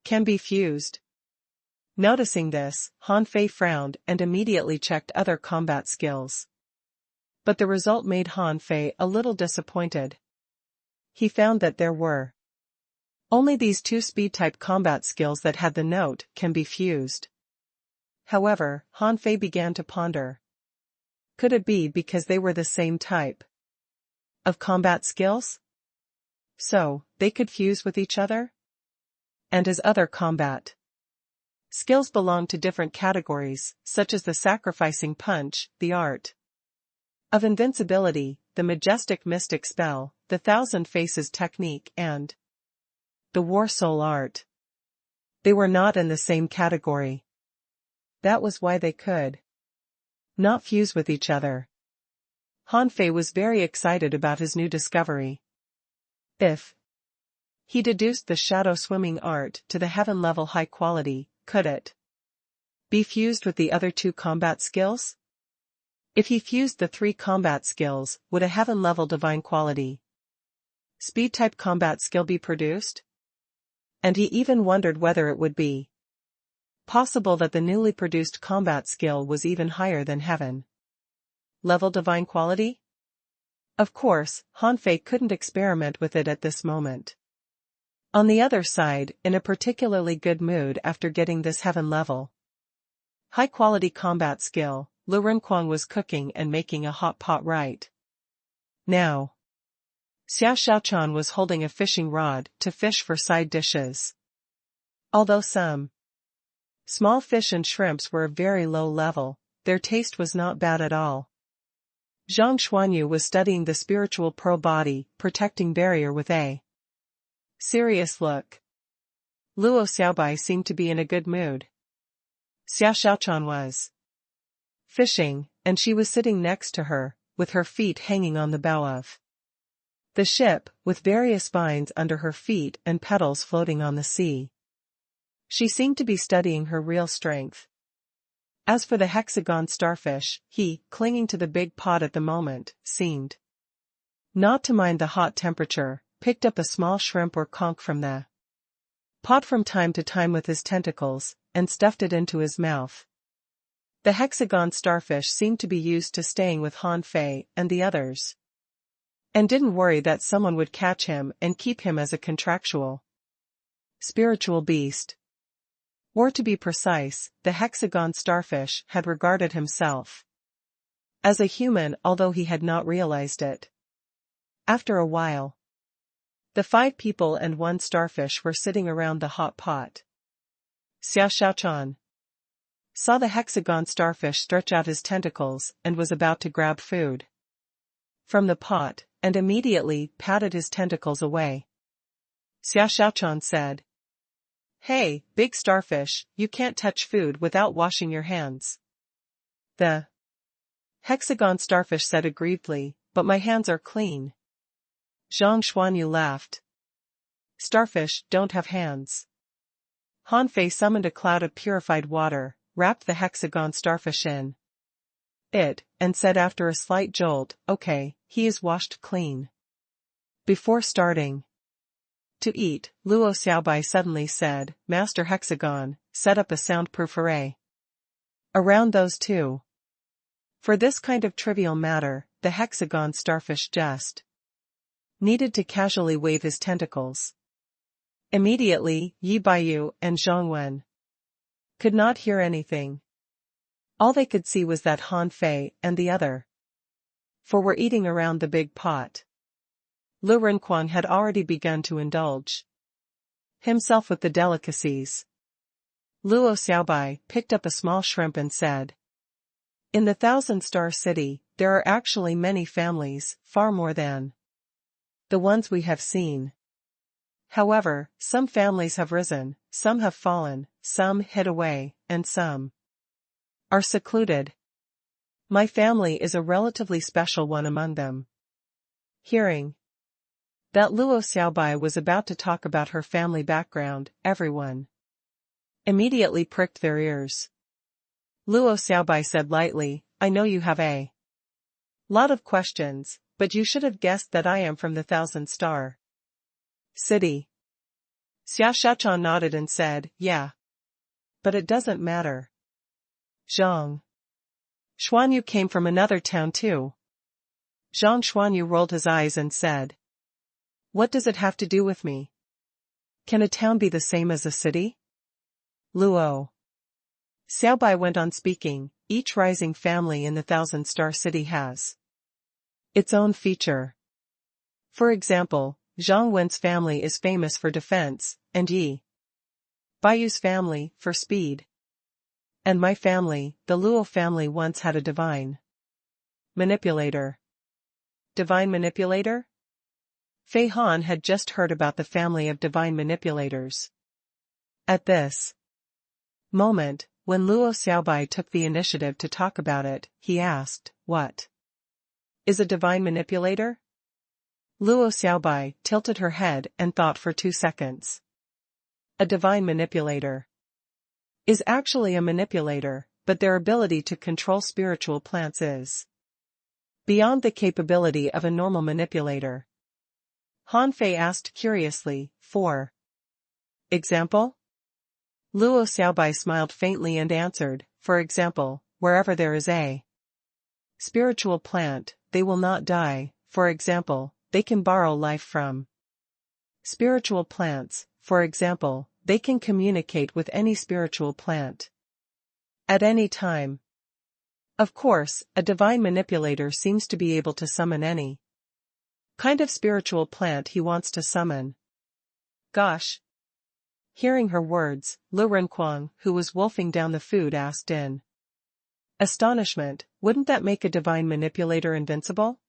"can be fused." Noticing this, Han Fei frowned and immediately checked other combat skills. But the result made Han Fei a little disappointed. He found that there were only these two speed-type combat skills that had the note "can be fused." However, Han Fei began to ponder. Could it be because they were the same type of combat skills? So, they could fuse with each other? And as other combat skills belong to different categories, such as the sacrificing punch, the art of invincibility, the majestic mystic spell, the thousand faces technique and the war soul art. They were not in the same category. That was why they could not fuse with each other. Han Fei was very excited about his new discovery. If he deduced the shadow swimming art to the heaven level high quality, could it be fused with the other two combat skills? If he fused the three combat skills, would a heaven level divine quality speed type combat skill be produced? And he even wondered whether it would be possible that the newly produced combat skill was even higher than heaven level divine quality? Of course, Han Fei couldn't experiment with it at this moment. On the other side, in a particularly good mood after getting this heaven level high-quality combat skill, Lu Renquang was cooking and making a hot pot right now. Xiao Xiaochan was holding a fishing rod to fish for side dishes. Although some small fish and shrimps were a very low level, their taste was not bad at all. Zhang Xuanyu was studying the spiritual pearl body protecting barrier with a serious look. Luo Xiaobai seemed to be in a good mood. Xiao Xiaochan was fishing, and she was sitting next to her, with her feet hanging on the bow of the ship, with various vines under her feet and petals floating on the sea. She seemed to be studying her real strength. As for the hexagon starfish, he, clinging to the big pot at the moment, seemed not to mind the hot temperature, picked up a small shrimp or conch from the pot from time to time with his tentacles, and stuffed it into his mouth. The hexagon starfish seemed to be used to staying with Han Fei and the others, and didn't worry that someone would catch him and keep him as a contractual spiritual beast. Or to be precise, the hexagon starfish had regarded himself as a human, although he had not realized it. After a while, the 5 people and 1 starfish were sitting around the hot pot. Xiao Xiaochan saw the hexagon starfish stretch out his tentacles and was about to grab food from the pot, and immediately patted his tentacles away. Xiao Xiaochan said, "Hey, big starfish, you can't touch food without washing your hands." The hexagon starfish said aggrievedly, "But my hands are clean." Zhang Xuanyu laughed. "Starfish don't have hands." Han Fei summoned a cloud of purified water, wrapped the hexagon starfish in it, and said after a slight jolt, "Okay, he is washed clean." Before starting to eat, Luo Xiaobai suddenly said, "Master Hexagon, set up a soundproof array around those two." For this kind of trivial matter, the hexagon starfish just needed to casually wave his tentacles. Immediately, Yi Baiyu and Zhang Wen could not hear anything. All they could see was that Han Fei and the other 4 were eating around the big pot. Lu Renquang had already begun to indulge himself with the delicacies. Luo Xiaobai picked up a small shrimp and said, "In the 1,000-star city, there are actually many families, far more than the ones we have seen. However, some families have risen, some have fallen, some hid away, and some are secluded. My family is a relatively special one among them." Hearing that Luo Xiaobai was about to talk about her family background, everyone immediately pricked their ears. Luo Xiaobai said lightly, "I know you have a lot of questions, but you should have guessed that I am from the 1,000-star city." Xiao Xiaochan nodded and said, "Yeah. But it doesn't matter." Zhang Xuanyu came from another town too. Zhang Xuanyu rolled his eyes and said, "What does it have to do with me? Can a town be the same as a city?" Luo Xiaobai went on speaking, each rising family in the Thousand-Star City has its own feature. For example, Zhang Wen's family is famous for defense, and Yi Baiyu's family, for speed. And my family, the Luo family, once had a divine manipulator. Divine manipulator? Fei Han had just heard about the family of divine manipulators. At this moment, when Luo Xiaobai took the initiative to talk about it, he asked, "What is a divine manipulator?" Luo Xiaobai tilted her head and thought for 2 seconds. A divine manipulator is actually a manipulator, but their ability to control spiritual plants is beyond the capability of a normal manipulator. Han Fei asked curiously, "For example?" Luo Xiaobai smiled faintly and answered, "For example, wherever there is a spiritual plant, they will not die. For example, they can borrow life from spiritual plants. For example, they can communicate with any spiritual plant at any time." Of course, a divine manipulator seems to be able to summon any kind of spiritual plant he wants to summon. Gosh! Hearing her words, Lu Renquang, who was wolfing down the food, asked in astonishment, "Wouldn't that make a divine manipulator invincible?"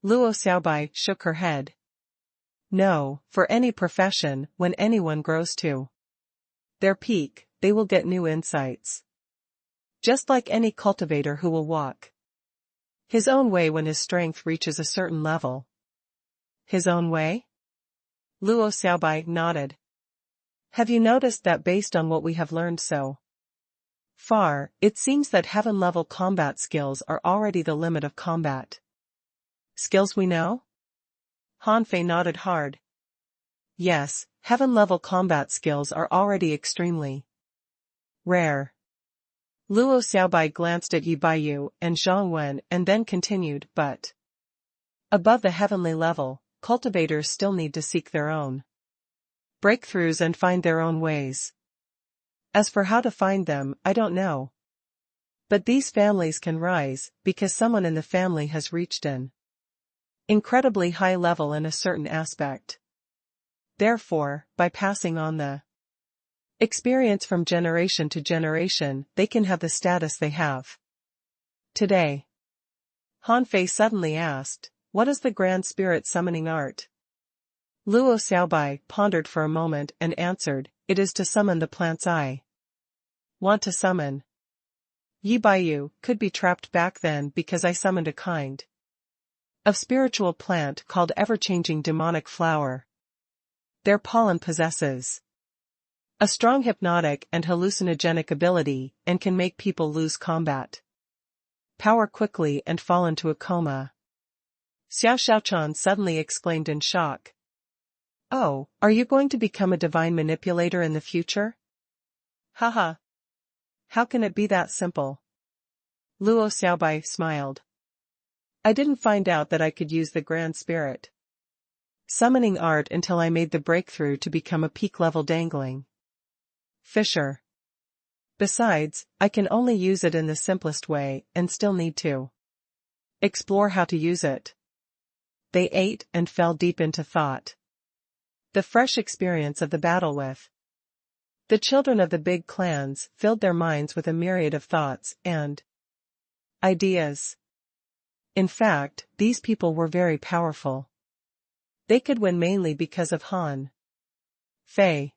Luo Xiaobai shook her head. "No, for any profession, when anyone grows to their peak, they will get new insights. Just like any cultivator who will walk his own way when his strength reaches a certain level." His own way? Luo Xiaobai nodded. "Have you noticed that based on what we have learned so far, it seems that heaven-level combat skills are already the limit of combat skills we know?" Han Fei nodded hard. "Yes, heaven-level combat skills are already extremely rare." Luo Xiaobai glanced at Yi Baiyu and Zhang Wen and then continued, "But above the heavenly level, cultivators still need to seek their own breakthroughs and find their own ways. As for how to find them, I don't know. But these families can rise, because someone in the family has reached an incredibly high level in a certain aspect. Therefore, by passing on the experience from generation to generation, they can have the status they have today." Han Fei suddenly asked, "What is the Grand Spirit summoning art?" Luo Xiaobai pondered for a moment and answered, "It is to summon the plants I want to summon. Yi Baiyu could be trapped back then because I summoned a kind of spiritual plant called ever-changing demonic flower. Their pollen possesses a strong hypnotic and hallucinogenic ability and can make people lose combat power quickly and fall into a coma." Xiao Xiaochan suddenly exclaimed in shock. "Oh, are you going to become a divine manipulator in the future?" "Haha. How can it be that simple?" Luo Xiaobai smiled. "I didn't find out that I could use the Grand Spirit summoning art until I made the breakthrough to become a peak-level dangling fisher. Besides, I can only use it in the simplest way and still need to explore how to use it." They ate and fell deep into thought. The fresh experience of the battle with the children of the big clans filled their minds with a myriad of thoughts and ideas. In fact, these people were very powerful. They could win mainly because of Han Fei.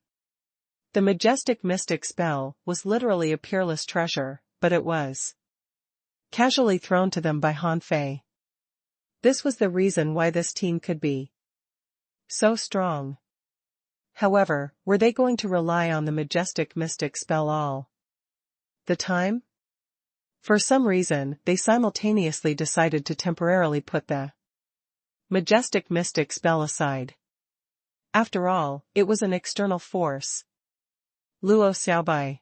The majestic mystic spell was literally a peerless treasure, but it was casually thrown to them by Han Fei. This was the reason why this team could be so strong. However, were they going to rely on the majestic mystic spell all the time? For some reason, they simultaneously decided to temporarily put the majestic mystic spell aside. After all, it was an external force. Luo Xiaobai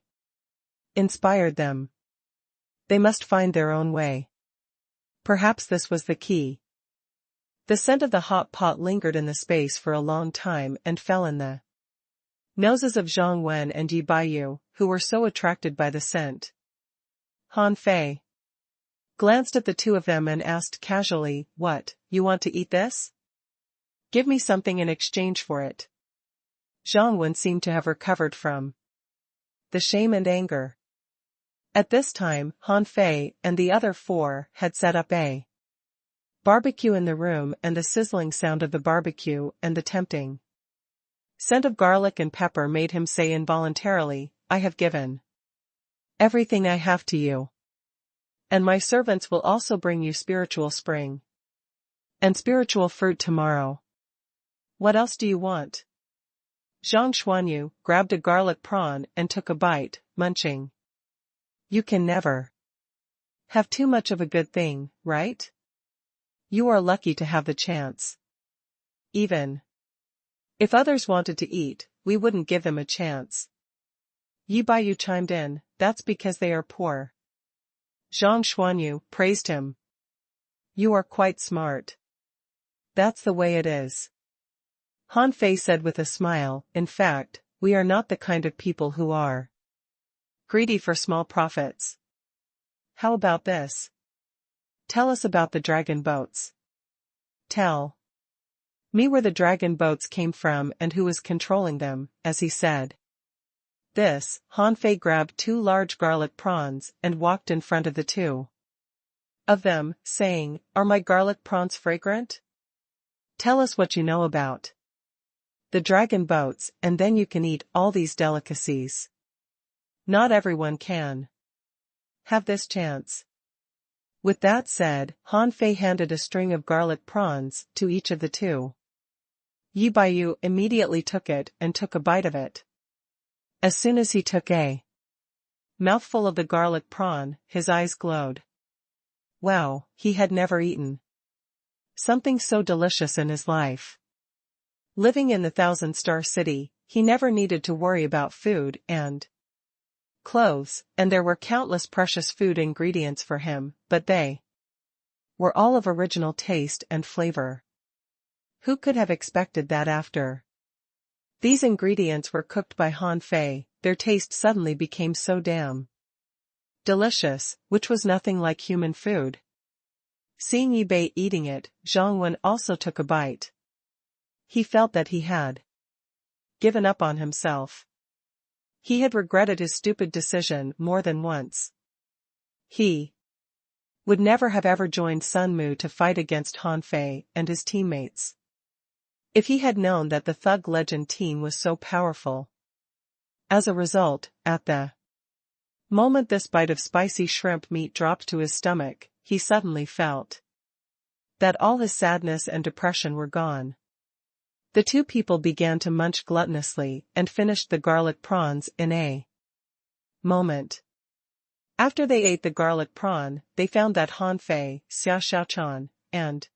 inspired them. They must find their own way. Perhaps this was the key. The scent of the hot pot lingered in the space for a long time and fell in the noses of Zhang Wen and Yi Baiyu, who were so attracted by the scent. Han Fei glanced at the two of them and asked casually, "What, you want to eat this? Give me something in exchange for it." Zhang Wen seemed to have recovered from the shame and anger. At this time, Han Fei and the other four had set up a barbecue in the room, and the sizzling sound of the barbecue and the tempting scent of garlic and pepper made him say involuntarily, "I have given everything I have to you. And my servants will also bring you spiritual spring and spiritual fruit tomorrow. What else do you want?" Zhang Xuanyu grabbed a garlic prawn and took a bite, munching. "You can never have too much of a good thing, right? You are lucky to have the chance. Even if others wanted to eat, we wouldn't give them a chance." Yi Baiyu chimed in, "That's because they are poor." Zhang Xuanyu praised him. "You are quite smart. That's the way it is." Han Fei said with a smile, "In fact, we are not the kind of people who are greedy for small profits. How about this? Tell us about the dragon boats. Tell me where the dragon boats came from and who was controlling them," as he said this, Han Fei grabbed 2 large garlic prawns and walked in front of the two of them, saying, "Are my garlic prawns fragrant? Tell us what you know about the dragon boats, and then you can eat all these delicacies. Not everyone can have this chance." With that said, Han Fei handed a string of garlic prawns to each of the two. Yi Baiyu immediately took it and took a bite of it. As soon as he took a mouthful of the garlic prawn, his eyes glowed. Wow, he had never eaten something so delicious in his life. Living in the 1,000-star city, he never needed to worry about food and clothes, and there were countless precious food ingredients for him, but they were all of original taste and flavor. Who could have expected that after these ingredients were cooked by Han Fei, their taste suddenly became so damn delicious, which was nothing like human food. Seeing Yi Bei eating it, Zhang Wen also took a bite. He felt that he had given up on himself. He had regretted his stupid decision more than once. He would never have ever joined Sun Mu to fight against Han Fei and his teammates if he had known that the Thug Legend team was so powerful. As a result, at the moment this bite of spicy shrimp meat dropped to his stomach, he suddenly felt that all his sadness and depression were gone. The two people began to munch gluttonously and finished the garlic prawns in a moment. After they ate the garlic prawn, they found that Han Fei, Xia Xiaochan, and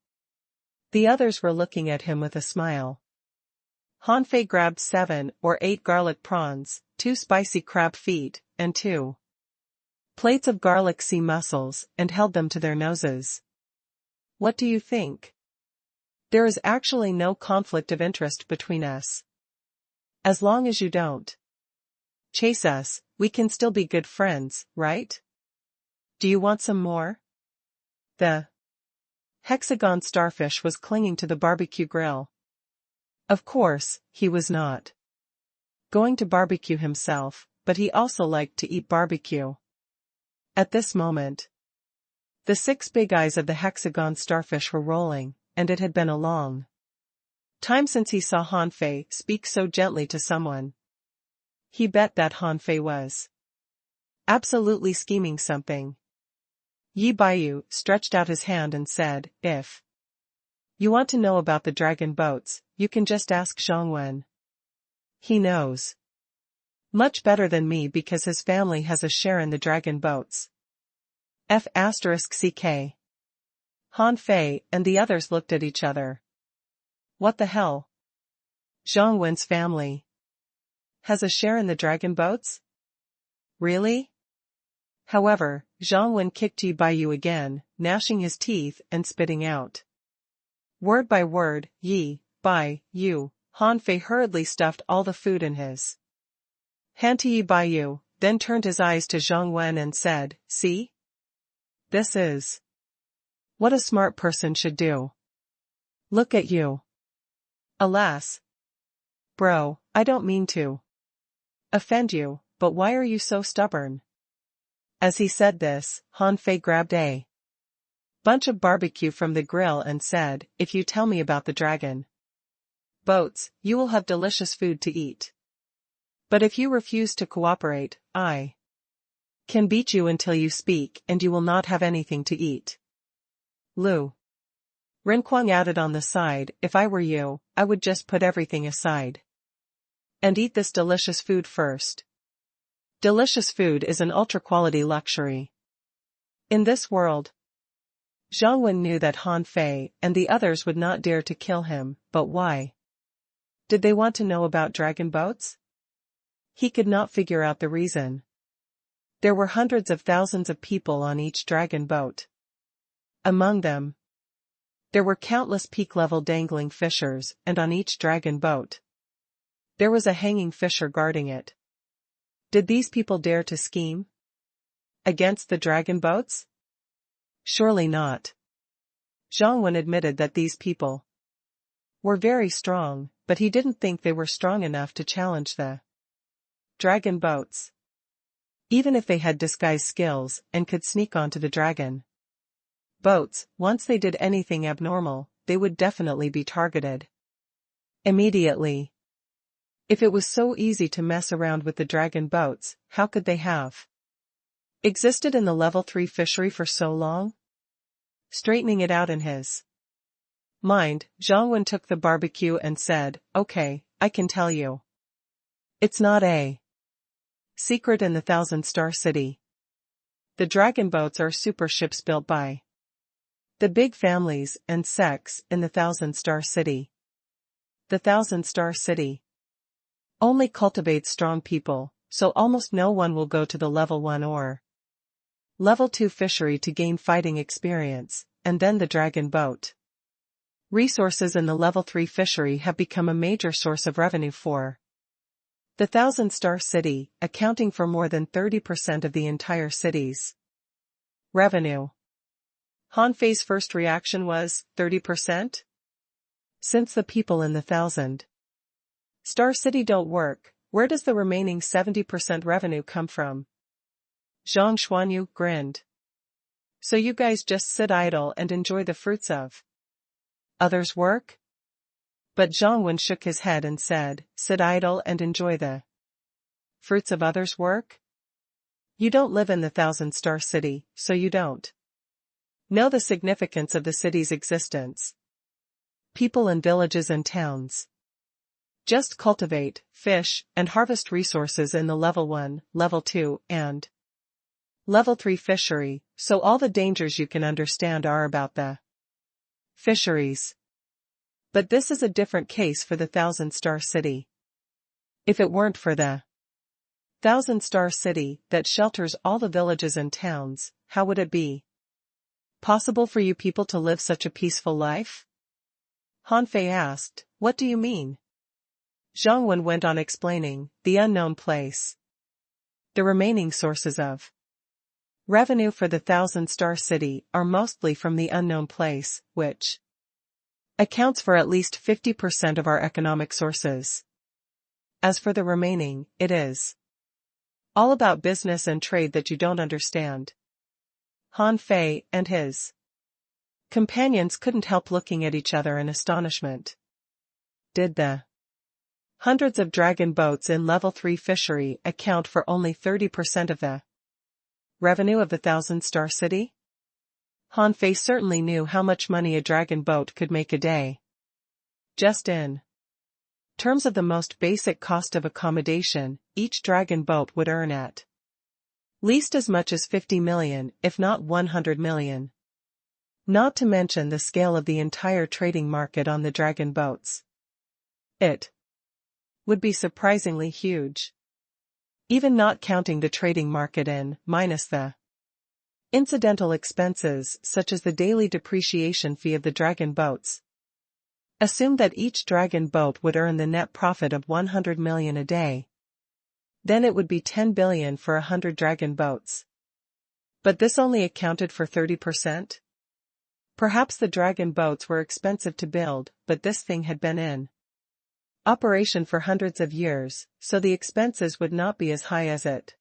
the others were looking at him with a smile. Han Fei grabbed 7 or 8 garlic prawns, 2 spicy crab feet, and 2 plates of garlic sea mussels, and held them to their noses. "What do you think? There is actually no conflict of interest between us. As long as you don't chase us, we can still be good friends, right? Do you want some more?" The hexagon starfish was clinging to the barbecue grill. Of course, he was not going to barbecue himself, but he also liked to eat barbecue. At this moment, the 6 big eyes of the hexagon starfish were rolling, and it had been a long time since he saw Han Fei speak so gently to someone. He bet that Han Fei was absolutely scheming something. Yi Baiyu stretched out his hand and said, "If you want to know about the dragon boats, you can just ask Zhang Wen. He knows much better than me because his family has a share in the dragon boats." F***ck. Han Fei and the others looked at each other. What the hell? Zhang Wen's family has a share in the dragon boats? Really? However, Zhang Wen kicked Yi Baiyu again, gnashing his teeth and spitting out word by word, "Yi, Baiyu." Han Fei hurriedly stuffed all the food in his hand to Yi Baiyu, then turned his eyes to Zhang Wen and said, "See? This is what a smart person should do. Look at you." "Alas. Bro, I don't mean to offend you, but why are you so stubborn?" As he said this, Han Fei grabbed a bunch of barbecue from the grill and said, "If you tell me about the dragon boats, you will have delicious food to eat. But if you refuse to cooperate, I can beat you until you speak and you will not have anything to eat." Lu Rinquang added on the side, "If I were you, I would just put everything aside and eat this delicious food first. Delicious food is an ultra-quality luxury in this world." Zhang Wen knew that Han Fei and the others would not dare to kill him, but why did they want to know about dragon boats? He could not figure out the reason. There were hundreds of thousands of people on each dragon boat. Among them, there were countless peak-level dangling fishers, and on each dragon boat, there was a hanging fisher guarding it. Did these people dare to scheme against the dragon boats? Surely not. Zhang Wen admitted that these people were very strong, but he didn't think they were strong enough to challenge the dragon boats. Even if they had disguise skills and could sneak onto the dragon boats, once they did anything abnormal, they would definitely be targeted immediately. If it was so easy to mess around with the dragon boats, how could they have existed in the level 3 fishery for so long? Straightening it out in his mind, Zhang Wen took the barbecue and said, "Okay, I can tell you. It's not a secret in the Thousand-Star City. The dragon boats are super ships built by the big families and sects in the Thousand-Star City. The Thousand-Star City only cultivates strong people, so almost no one will go to the level 1 or level 2 fishery to gain fighting experience, and then the dragon boat resources in the level 3 fishery have become a major source of revenue for the Thousand-Star City, accounting for more than 30% of the entire city's revenue." Han Fei's first reaction was, 30%? Since the people in the Thousand-Star City don't work, where does the remaining 70% revenue come from? Zhang Xuanyu grinned. "So you guys just sit idle and enjoy the fruits of others' work?" But Zhang Wen shook his head and said, "Sit idle and enjoy the fruits of others' work? You don't live in the Thousand-Star City, so you don't know the significance of the city's existence. People in villages and towns just cultivate, fish, and harvest resources in the level 1, level 2, and level 3 fishery, so all the dangers you can understand are about the fisheries. But this is a different case for the Thousand-Star City. If it weren't for the Thousand-Star City that shelters all the villages and towns, how would it be possible for you people to live such a peaceful life?" Han Fei asked, "What do you mean?" Zhang Wen went on explaining, "The unknown place. The remaining sources of revenue for the Thousand-Star City are mostly from the unknown place, which accounts for at least 50% of our economic sources. As for the remaining, it is all about business and trade that you don't understand." Han Fei and his companions couldn't help looking at each other in astonishment. Did the hundreds of dragon boats in level 3 fishery account for only 30% of the revenue of the Thousand-Star City? Han Fei certainly knew how much money a dragon boat could make a day. Just in terms of the most basic cost of accommodation, each dragon boat would earn at least as much as 50 million, if not 100 million. Not to mention the scale of the entire trading market on the dragon boats. It would be surprisingly huge. Even not counting the trading market in, minus the incidental expenses such as the daily depreciation fee of the dragon boats. Assume that each dragon boat would earn the net profit of 100 million a day. Then it would be 10 billion for 100 dragon boats. But this only accounted for 30%? Perhaps the dragon boats were expensive to build, but this thing had been in operation for hundreds of years, so the expenses would not be as high as it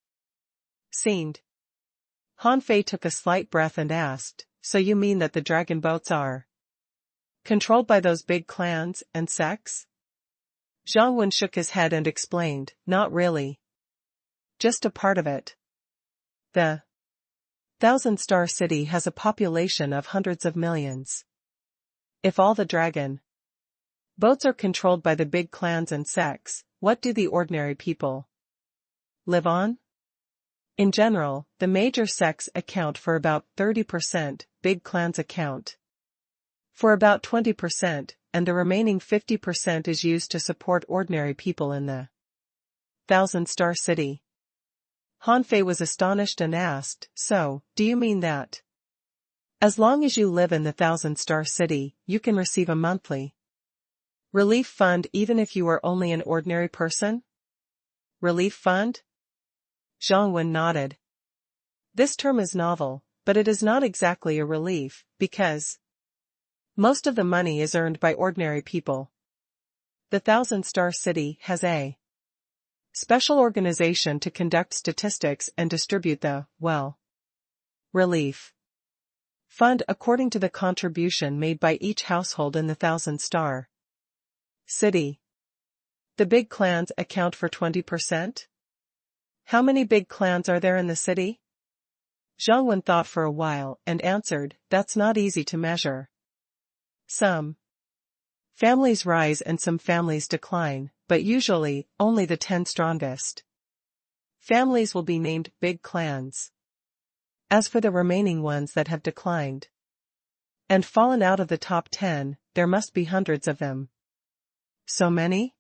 seemed. Han Fei took a slight breath and asked, "So you mean that the dragon boats are controlled by those big clans and sects?" Zhang Wen shook his head and explained, "Not really. Just a part of it. The Thousand-Star City has a population of hundreds of millions. If all the dragon boats are controlled by the big clans and sects, what do the ordinary people live on? In general, the major sects account for about 30%, big clans account for about 20%, and the remaining 50% is used to support ordinary people in the Thousand-Star City." Han Fei was astonished and asked, "So, do you mean that as long as you live in the Thousand-Star City, you can receive a monthly relief fund even if you are only an ordinary person?" "Relief fund?" Zhang Wen nodded. "This term is novel, but it is not exactly a relief, because most of the money is earned by ordinary people. The Thousand-Star City has a special organization to conduct statistics and distribute the, relief fund according to the contribution made by each household in the Thousand-Star City. The big clans account for 20%? How many big clans are there in the city?" Zhang Wen thought for a while and answered, "That's not easy to measure. Some families rise and some families decline, but usually, only the 10 strongest families will be named big clans. As for the remaining ones that have declined and fallen out of the top 10, there must be hundreds of them." "So many?"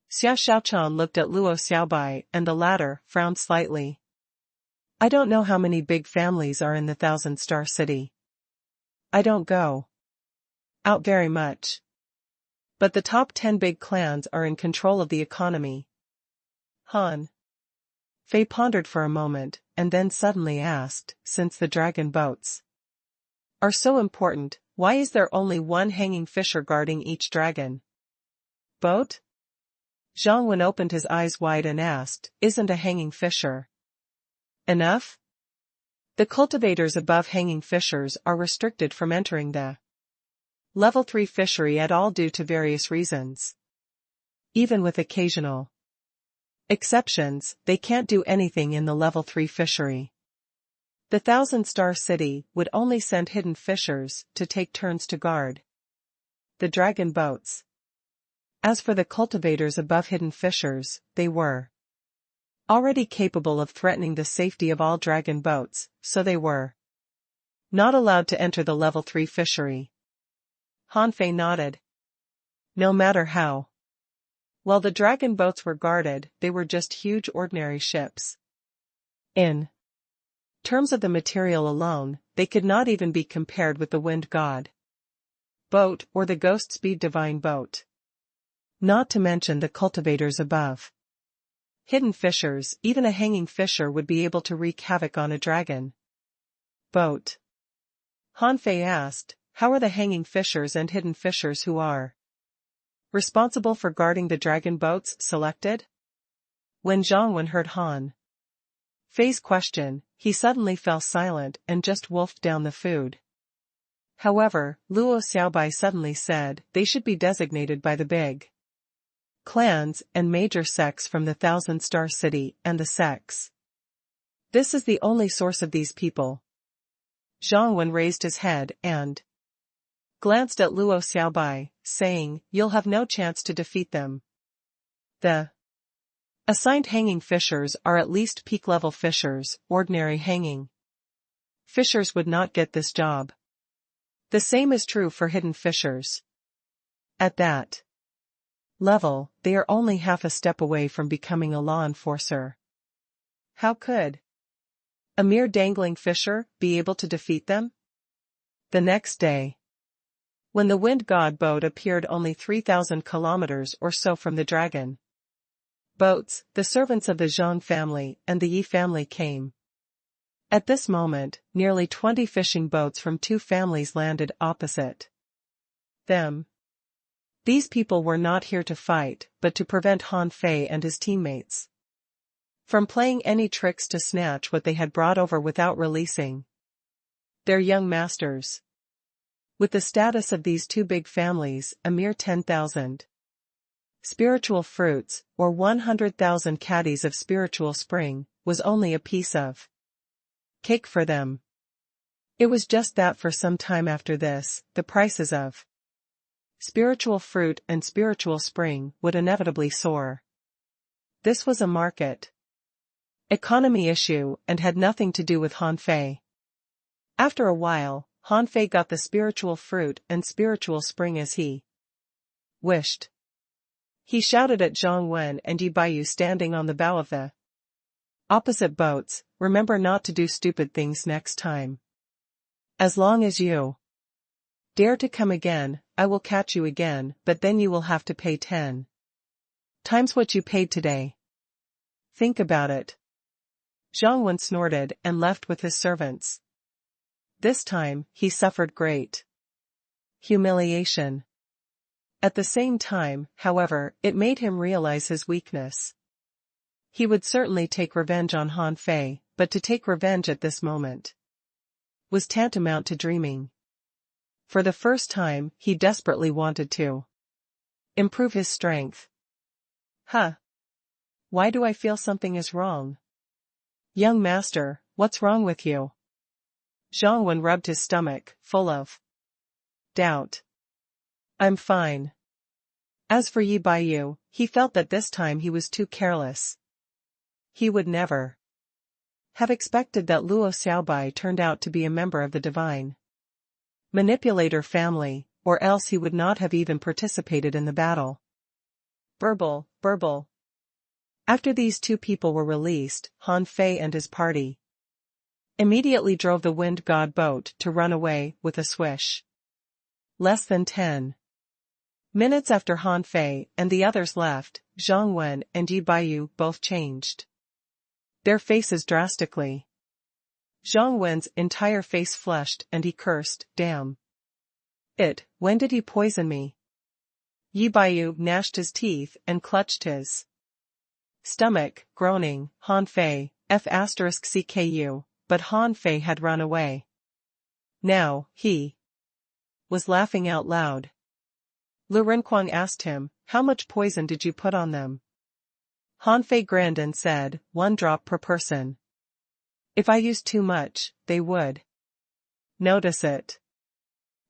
Xia Xiaochan looked at Luo Xiaobai and the latter frowned slightly. "I don't know how many big families are in the Thousand-Star City. I don't go out very much. But the top 10 big clans are in control of the economy." Han Fei pondered for a moment, and then suddenly asked, "Since the dragon boats are so important, why is there only one hanging fisher guarding each dragon boat?" Zhang Wen opened his eyes wide and asked, "Isn't a hanging fisher enough? The cultivators above hanging fishers are restricted from entering the Level 3 fishery at all due to various reasons. Even with occasional exceptions, they can't do anything in the Level 3 fishery. The Thousand-Star City would only send hidden fishers to take turns to guard the dragon boats. As for the cultivators above hidden fishers, they were already capable of threatening the safety of all dragon boats, so they were not allowed to enter the Level 3 fishery." Han Fei nodded. "No matter how well the dragon boats were guarded, they were just huge ordinary ships. In terms of the material alone, they could not even be compared with the Wind God boat or the Ghost Speed Divine boat. Not to mention the cultivators above hidden fishers, even a hanging fisher would be able to wreak havoc on a dragon boat." Han Fei asked, "How are the hanging fishers and hidden fishers who are responsible for guarding the dragon boats selected?" When Zhang Wen heard Han Fei's question, he suddenly fell silent and just wolfed down the food. However, Luo Xiaobai suddenly said, "They should be designated by the big clans and major sects from the Thousand-Star City and the sects. This is the only source of these people." Zhang Wen raised his head and glanced at Luo Xiaobai, saying, "You'll have no chance to defeat them. The assigned hanging fishers are at least peak-level fishers, ordinary hanging fishers would not get this job. The same is true for hidden fishers. At that level, they are only half a step away from becoming a law enforcer. How could a mere dangling fisher be able to defeat them?" The next day, when the Wind God boat appeared only 3,000 kilometers or so from the dragon boats, the servants of the Zhang family and the Yi family came. At this moment, nearly 20 fishing boats from 2 families landed opposite them. These people were not here to fight, but to prevent Han Fei and his teammates from playing any tricks to snatch what they had brought over without releasing their young masters. With the status of these 2 big families, a mere 10,000 spiritual fruits, or 100,000 caddies of spiritual spring, was only a piece of cake for them. It was just that for some time after this, the prices of spiritual fruit and spiritual spring would inevitably soar. This was a market economy issue and had nothing to do with Han Fei. After a while, Han Fei got the spiritual fruit and spiritual spring as he wished. He shouted at Zhang Wen and Yi Baiyu standing on the bow of the opposite boats, "Remember not to do stupid things next time. As long as you dare to come again, I will catch you again, but then you will have to pay 10 times what you paid today. Think about it." Zhang Wen snorted and left with his servants. This time, he suffered great humiliation. At the same time, however, it made him realize his weakness. He would certainly take revenge on Han Fei, but to take revenge at this moment was tantamount to dreaming. For the first time, he desperately wanted to improve his strength. Why do I feel something is wrong? Young master, what's wrong with you? Zhang Wen rubbed his stomach, full of doubt. I'm fine. As for Yi Baiyu, he felt that this time he was too careless. He would never have expected that Luo Xiaobai turned out to be a member of the divine manipulator family, or else he would not have even participated in the battle. Burble, burble. After these 2 people were released, Han Fei and his party immediately drove the wind god boat to run away with a swish. Less than 10 minutes after Han Fei and the others left, Zhang Wen and Yi Baiyu both changed their faces drastically. Zhang Wen's entire face flushed and he cursed, "Damn it, when did he poison me?" Yi Baiyu gnashed his teeth and clutched his stomach, groaning, "Han Fei, F***CKU, but Han Fei had run away. Now, he was laughing out loud. Lu Renquang asked him, "How much poison did you put on them?" Han Fei grinned and said, 1 drop per person. If I used too much, they would notice it.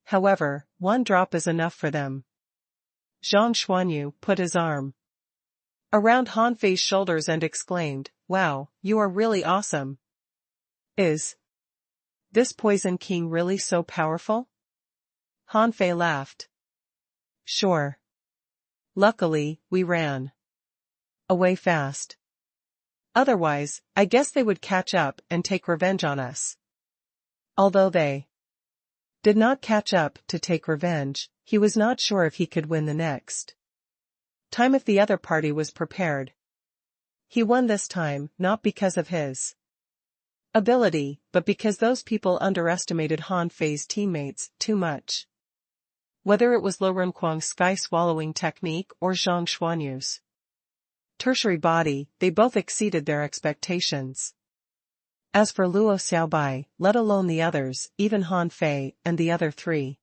However, 1 drop is enough for them. Zhang Xuanyu put his arm around Han Fei's shoulders and exclaimed, "Wow, you are really awesome. Is this Poison King really so powerful?" Han Fei laughed. "Sure. Luckily, we ran away fast. Otherwise, I guess they would catch up and take revenge on us." Although they did not catch up to take revenge, he was not sure if he could win the next time if the other party was prepared. He won this time, not because of his ability, but because those people underestimated Han Fei's teammates too much. Whether it was Lu Renquang's sky-swallowing technique or Zhang Xuanyu's tertiary body, they both exceeded their expectations. As for Luo Xiaobai, let alone the others, even Han Fei and the other 3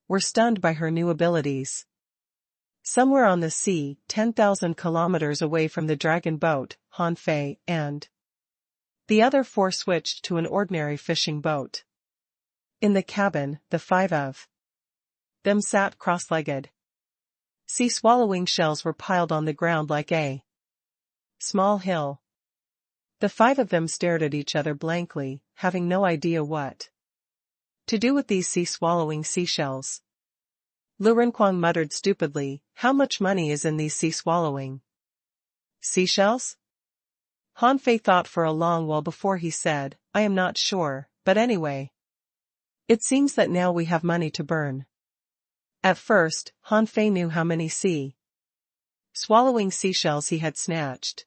were stunned by her new abilities. Somewhere on the sea, 10,000 kilometers away from the dragon boat, Han Fei and the other 4 switched to an ordinary fishing boat. In the cabin, the 5 of them sat cross-legged. Sea-swallowing shells were piled on the ground like a small hill. The 5 of them stared at each other blankly, having no idea what to do with these sea-swallowing seashells. Lu Renquang muttered stupidly, "How much money is in these sea-swallowing seashells?" Han Fei thought for a long while before he said, "I am not sure, but anyway. It seems that now we have money to burn." At first, Han Fei knew how many sea swallowing seashells he had snatched.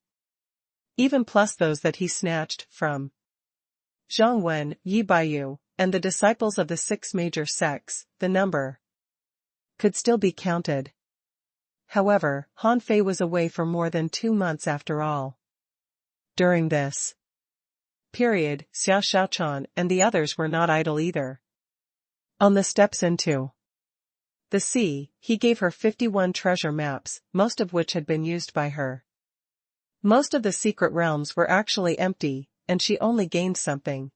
Even plus those that he snatched from Zhongwen, Yi Baiyu, and the disciples of the 6 major sects, the number could still be counted. However, Han Fei was away for more than 2 months after all. During this period, Xiao Shaochan and the others were not idle either. On the steps into the sea, he gave her 51 treasure maps, most of which had been used by her. Most of the secret realms were actually empty, and she only gained something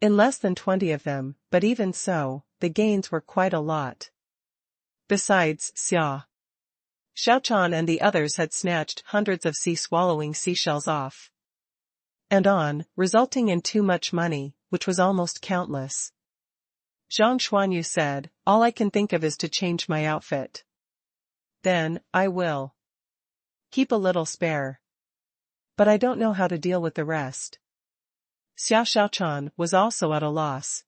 in less than 20 of them, but even so, the gains were quite a lot. Besides, Xiao Shaochan and the others had snatched hundreds of sea-swallowing seashells off and on, resulting in too much money, which was almost countless. Zhang Xuanyu said, "All I can think of is to change my outfit. Then, I will keep a little spare. But I don't know how to deal with the rest." Xiao Shaochan was also at a loss.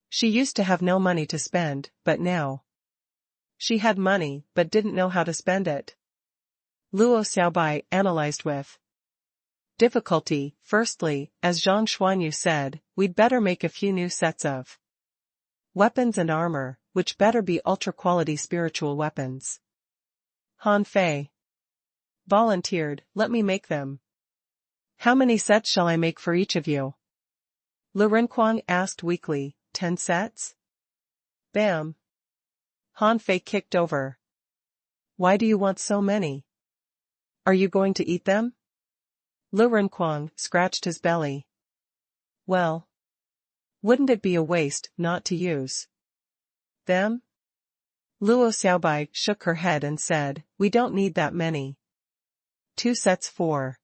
She used to have no money to spend, but now she had money but didn't know how to spend it. Luo Xiaobai analyzed with difficulty. Firstly, as Zhang Xuanyu said, we'd better make a few new sets of weapons and armor, which better be ultra-quality spiritual weapons. Han Fei volunteered, "Let me make them." "How many sets shall I make for each of you?" Lu Renquang asked weakly. 10 sets? Bam! Han Fei kicked over. "Why do you want so many? Are you going to eat them?" Lu Renquang scratched his belly. "Well, wouldn't it be a waste not to use them?" Luo Xiaobai shook her head and said, "We don't need that many. 2 sets for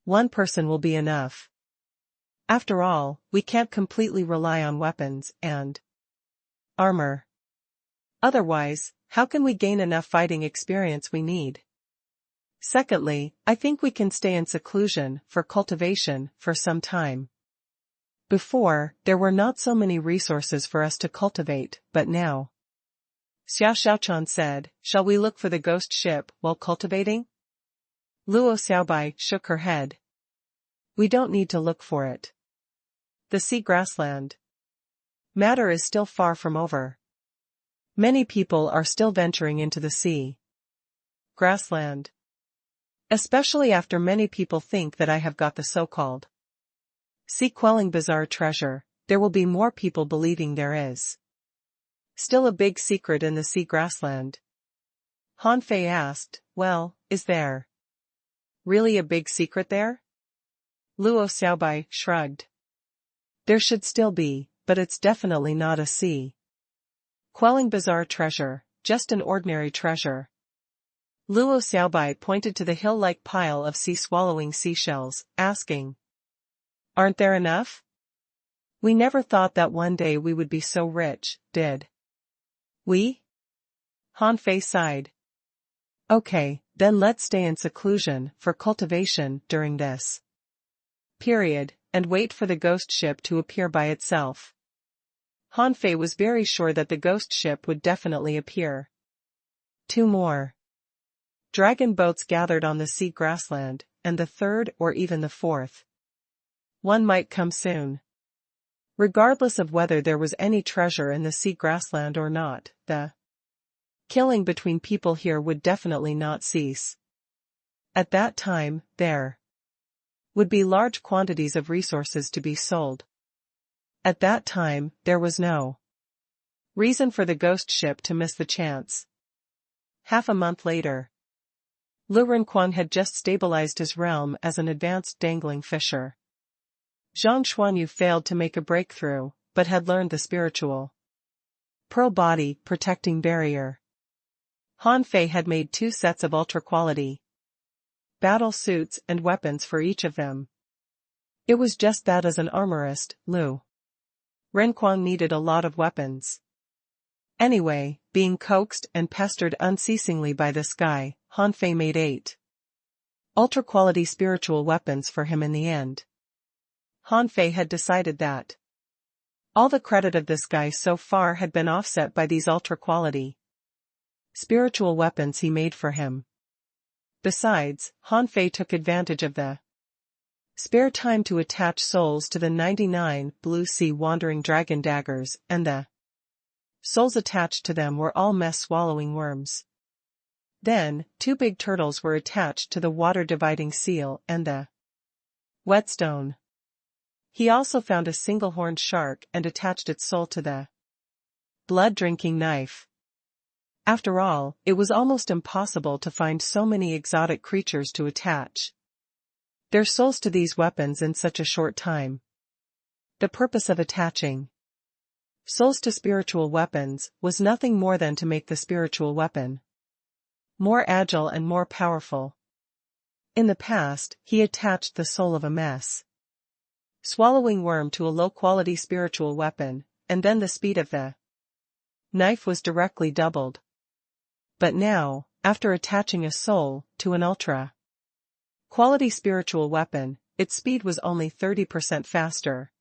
one person will be enough. After all, we can't completely rely on weapons and armor. Otherwise, how can we gain enough fighting experience we need? Secondly, I think we can stay in seclusion for cultivation for some time. Before, there were not so many resources for us to cultivate, but now." Xiao Shaochan said, "Shall we look for the ghost ship while cultivating?" Luo Xiaobai shook her head. "We don't need to look for it. The sea grassland matter is still far from over. Many people are still venturing into the sea grassland. Especially after many people think that I have got the so-called sea-quelling bizarre treasure, there will be more people believing there is still a big secret in the sea grassland." Han Fei asked, "Well, is there really a big secret there?" Luo Xiaobai shrugged. "There should still be, but it's definitely not a sea-quelling bizarre treasure, just an ordinary treasure." Luo Xiaobai pointed to the hill-like pile of sea-swallowing seashells, asking, "Aren't there enough? We never thought that one day we would be so rich, did we?" Han Fei sighed. "Okay, then let's stay in seclusion for cultivation during this period, and wait for the ghost ship to appear by itself." Han Fei was very sure that the ghost ship would definitely appear. 2 more dragon boats gathered on the sea grassland, and the 3rd or even the 4th one might come soon. Regardless of whether there was any treasure in the sea grassland or not, the killing between people here would definitely not cease. At that time, there would be large quantities of resources to be sold. At that time, there was no reason for the ghost ship to miss the chance. Half a month later, Lu Renquang had just stabilized his realm as an advanced dangling fisher. Zhang Xuanyu failed to make a breakthrough, but had learned the spiritual pearl body protecting barrier. Han Fei had made 2 sets of ultra-quality battle suits and weapons for each of them. It was just that as an armorist, Lu Renquang needed a lot of weapons. Anyway, being coaxed and pestered unceasingly by this guy, Han Fei made 8 ultra-quality spiritual weapons for him in the end. Han Fei had decided that all the credit of this guy so far had been offset by these ultra-quality spiritual weapons he made for him. Besides, Han Fei took advantage of the spare time to attach souls to the 99 blue sea wandering dragon daggers, and the souls attached to them were all mess-swallowing worms. Then, 2 big turtles were attached to the water-dividing seal and the whetstone. He also found a single-horned shark and attached its soul to the blood-drinking knife. After all, it was almost impossible to find so many exotic creatures to attach their souls to these weapons in such a short time. The purpose of attaching souls to spiritual weapons was nothing more than to make the spiritual weapon more agile and more powerful. In the past, he attached the soul of a mess-swallowing worm to a low-quality spiritual weapon, and then the speed of the knife was directly doubled. But now, after attaching a soul to an ultra-quality spiritual weapon, its speed was only 30% faster.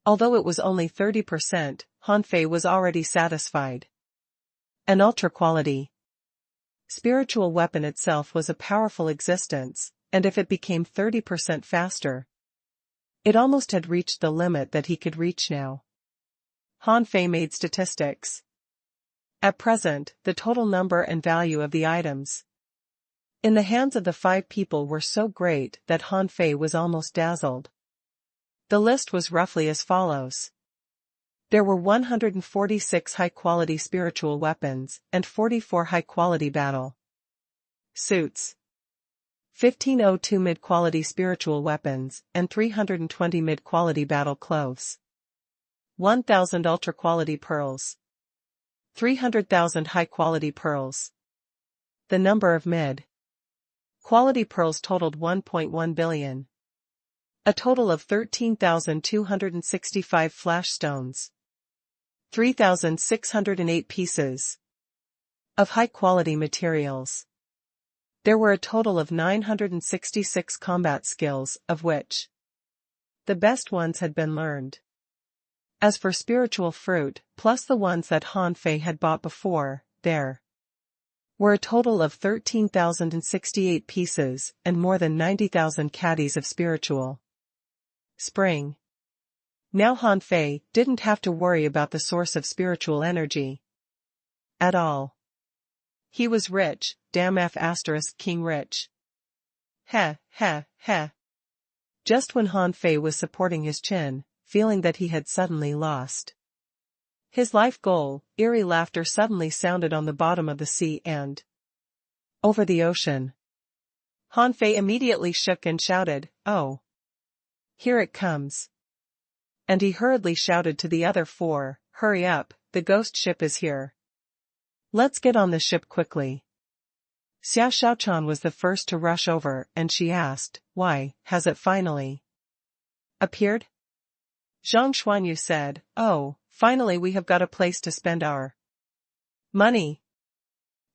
Although it was only 30%, Han Fei was already satisfied. An ultra-quality spiritual weapon itself was a powerful existence, and if it became 30% faster, it almost had reached the limit that he could reach now. Han Fei made statistics. At present, the total number and value of the items in the hands of the 5 people were so great that Han Fei was almost dazzled. The list was roughly as follows. There were 146 high-quality spiritual weapons and 44 high-quality battle suits, 1502 mid-quality spiritual weapons and 320 mid-quality battle clothes, 1,000 ultra-quality pearls, 300,000 high-quality pearls. The number of mid-quality pearls totaled 1.1 billion. A total of 13,265 flash stones, 3,608 pieces of high-quality materials. There were a total of 966 combat skills, of which the best ones had been learned. As for spiritual fruit, plus the ones that Han Fei had bought before, there were a total of 13,068 pieces and more than 90,000 caddies of spiritual spring. Now Han Fei didn't have to worry about the source of spiritual energy at all. He was rich, damn F** king rich. Heh. Just when Han Fei was supporting his chin, feeling that he had suddenly lost his life goal, eerie laughter suddenly sounded on the bottom of the sea and over the ocean. Han Fei immediately shook and shouted, "Oh! Here it comes." And he hurriedly shouted to the other 4, "Hurry up, the ghost ship is here. Let's get on the ship quickly." Xia Shaochan was the first to rush over, and she asked, "Why, has it finally appeared?" Zhang Xuanyu said, "Oh, finally we have got a place to spend our money."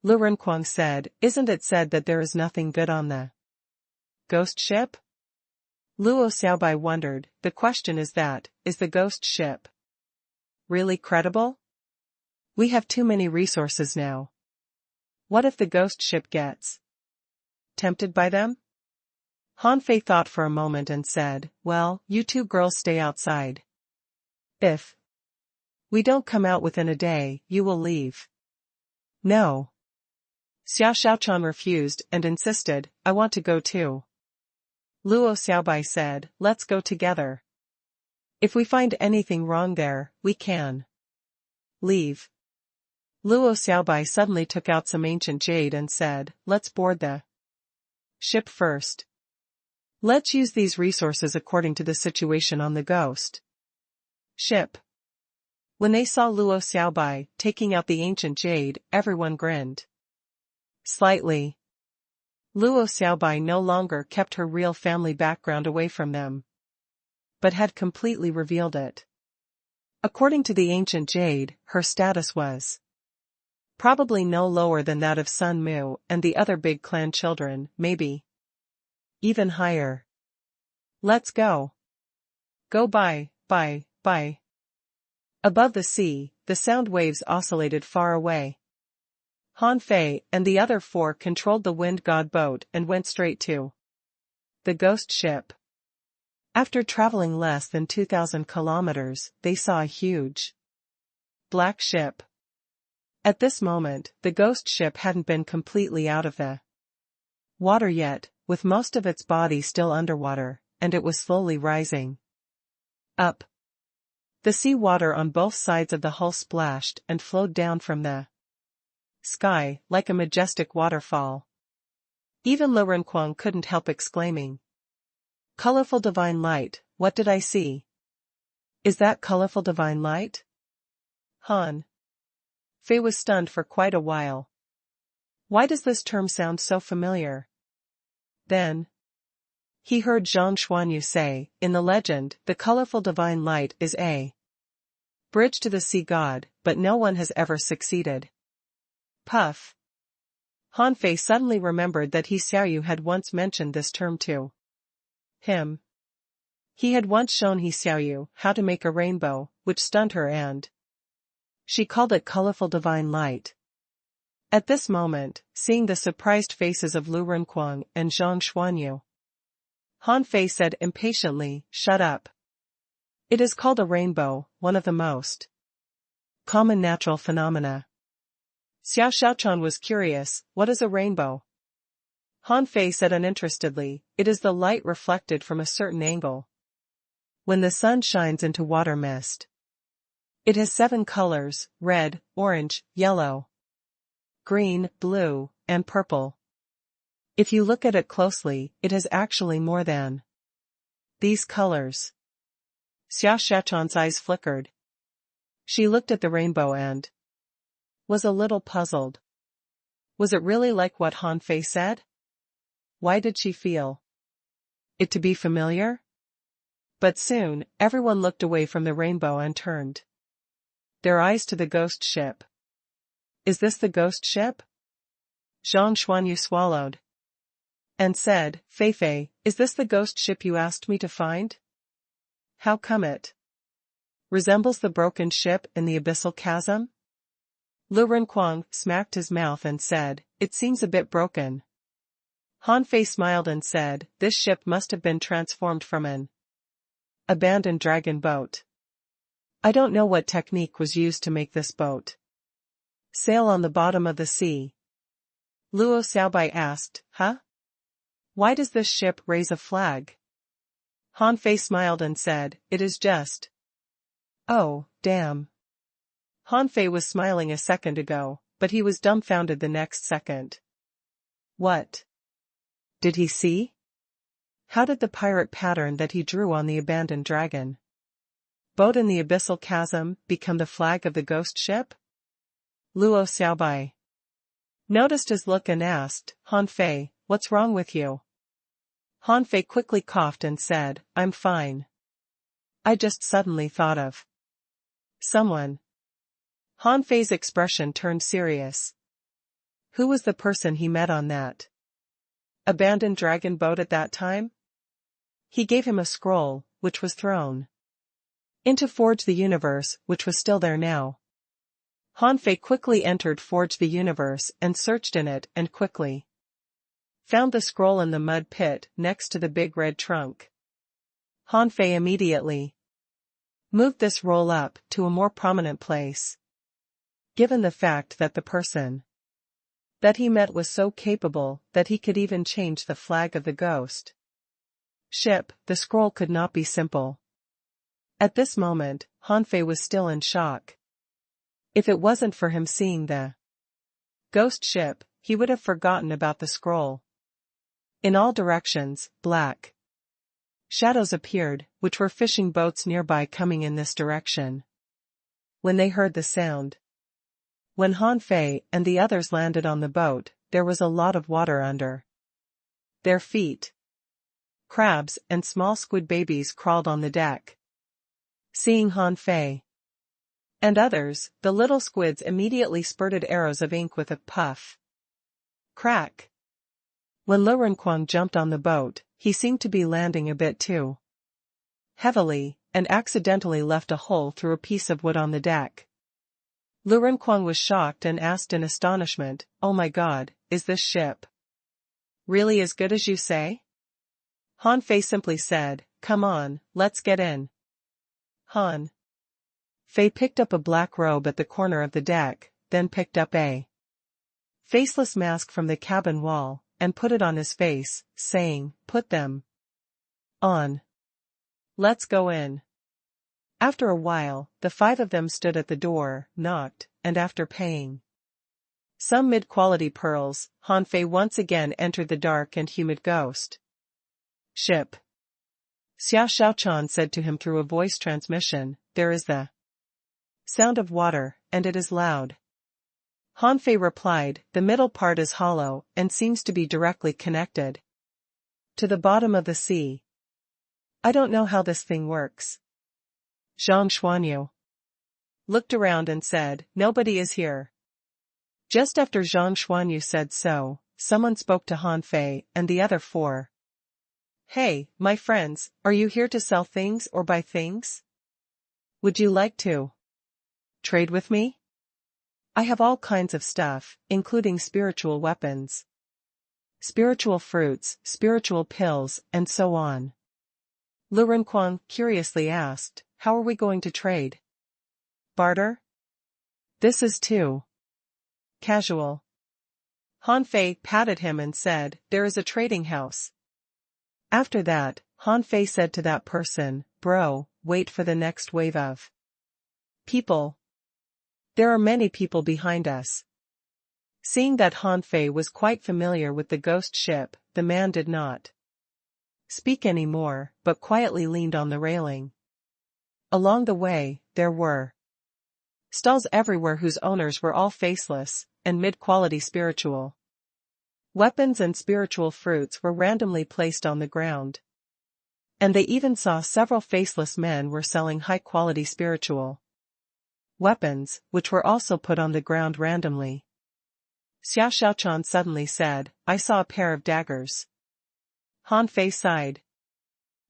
Lu Renquang said, "Isn't it said that there is nothing good on the ghost ship?" Luo Xiaobai wondered, "The question is the ghost ship really credible? We have too many resources now. What if the ghost ship gets tempted by them?" Han Fei thought for a moment and said, "Well, you 2 girls stay outside. If we don't come out within a day, you will leave." "No." Xia Shaochan refused and insisted, "I want to go too." Luo Xiaobai said, "Let's go together. If we find anything wrong there, we can leave." Luo Xiaobai suddenly took out some ancient jade and said, "Let's board the ship first. Let's use these resources according to the situation on the ghost ship." When they saw Luo Xiaobai taking out the ancient jade, everyone grinned slightly. Luo Xiaobai no longer kept her real family background away from them, but had completely revealed it. According to the ancient jade, her status was probably no lower than that of Sun Mu and the other big clan children, maybe even higher. "Let's go. Go bye. Above the sea, the sound waves oscillated far away. Han Fei and the other four controlled the wind god boat and went straight to the ghost ship. After traveling less than 2,000 kilometers, they saw a huge black ship. At this moment, the ghost ship hadn't been completely out of the water yet, with most of its body still underwater, and it was slowly rising up. The sea water on both sides of the hull splashed and flowed down from the sky like a majestic waterfall. Even Lu Renkuang couldn't help exclaiming, "Colorful divine light, what did I see? Is that colorful divine light?" Han Fei was stunned for quite a while. Why does this term sound so familiar? Then he heard Zhang Xuanyu say, in the legend, the colorful divine light is a bridge to the sea god, but no one has ever succeeded. Puff. Han Fei suddenly remembered that He Xiaoyu had once mentioned this term to him. He had once shown He Xiaoyu how to make a rainbow, which stunned her, and she called it colorful divine light. At this moment, seeing the surprised faces of Lu Renkuang and Zhang Xuanyu, Han Fei said impatiently, "Shut up. It is called a rainbow, one of the most common natural phenomena." Xiao Xiaochan was curious, "What is a rainbow?" Han Fei said uninterestedly, "It is the light reflected from a certain angle when the sun shines into water mist. It has 7 colors: red, orange, yellow, green, blue, and purple. If you look at it closely, it has actually more than these colors." Xiao Xiaochan's eyes flickered. She looked at the rainbow and was a little puzzled. Was it really like what Han Fei said? Why did she feel it to be familiar? But soon, everyone looked away from the rainbow and turned their eyes to the ghost ship. "Is this the ghost ship?" Zhang Xuanyu swallowed and said, "Fei Fei, is this the ghost ship you asked me to find? How come it resembles the broken ship in the abyssal chasm?" Lu Renkuang smacked his mouth and said, "It seems a bit broken." Han Fei smiled and said, "This ship must have been transformed from an abandoned dragon boat. I don't know what technique was used to make this boat sail on the bottom of the sea." Luo Xiaobai asked, "Huh? Why does this ship raise a flag?" Han Fei smiled and said, "It is just." "Oh, damn." Han Fei was smiling a second ago, but he was dumbfounded the next second. What did he see? How did the pirate pattern that he drew on the abandoned dragon boat in the abyssal chasm become the flag of the ghost ship? Luo Xiaobai noticed his look and asked, "Han Fei, what's wrong with you?" Han Fei quickly coughed and said, "I'm fine. I just suddenly thought of someone." Han Fei's expression turned serious. Who was the person he met on that abandoned dragon boat at that time? He gave him a scroll, which was thrown into Forge the Universe, which was still there now. Han Fei quickly entered Forge the Universe and searched in it and quickly found the scroll in the mud pit next to the big red trunk. Han Fei immediately moved this roll up to a more prominent place. Given the fact that the person that he met was so capable that he could even change the flag of the ghost ship, the scroll could not be simple. At this moment, Han Fei was still in shock. If it wasn't for him seeing the ghost ship, he would have forgotten about the scroll. In all directions, black shadows appeared, which were fishing boats nearby coming in this direction. When they heard the sound, when Han Fei and the others landed on the boat, there was a lot of water under their feet. Crabs and small squid babies crawled on the deck. Seeing Han Fei and others, the little squids immediately spurted arrows of ink with a puff. Crack. When Lu Renkuang jumped on the boat, he seemed to be landing a bit too heavily, and accidentally left a hole through a piece of wood on the deck. Lu Renquang was shocked and asked in astonishment, "Oh my god, is this ship really as good as you say?" Han Fei simply said, "Come on, let's get in." Han Fei picked up a black robe at the corner of the deck, then picked up a faceless mask from the cabin wall, and put it on his face, saying, "Put them on. Let's go in." After a while, the five of them stood at the door, knocked, and after paying some mid-quality pearls, Han Fei once again entered the dark and humid ghost ship. Xia Xiaochan said to him through a voice transmission, "There is the sound of water, and it is loud." Han Fei replied, "The middle part is hollow, and seems to be directly connected to the bottom of the sea. I don't know how this thing works." Zhang Xuanyu looked around and said, "Nobody is here." Just after Zhang Xuanyu said so, someone spoke to Han Fei and the other four. "Hey, my friends, are you here to sell things or buy things? Would you like to trade with me? I have all kinds of stuff, including spiritual weapons, spiritual fruits, spiritual pills, and so on." Lu Renquang curiously asked, "How are we going to trade? Barter? This is too casual." Han Fei patted him and said, "There is a trading house." After that, Han Fei said to that person, "Bro, wait for the next wave of people. There are many people behind us." Seeing that Han Fei was quite familiar with the ghost ship, the man did not speak anymore, but quietly leaned on the railing. Along the way, there were stalls everywhere whose owners were all faceless, and mid-quality spiritual weapons and spiritual fruits were randomly placed on the ground. And they even saw several faceless men were selling high-quality spiritual weapons, which were also put on the ground randomly. Xia Xiaochan suddenly said, "I saw a pair of daggers." Han Fei sighed.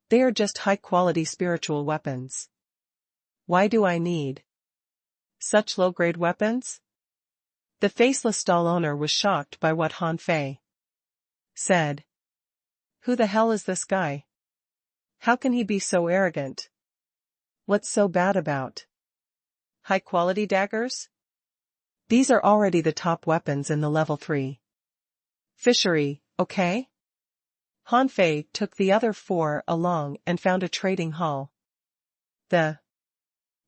"They are just high-quality spiritual weapons. Why do I need such low-grade weapons?" The faceless stall owner was shocked by what Han Fei said. "Who the hell is this guy? How can he be so arrogant? What's so bad about high-quality daggers? These are already the top weapons in the level 3 fishery, okay?" Han Fei took the other four along and found a trading hall. The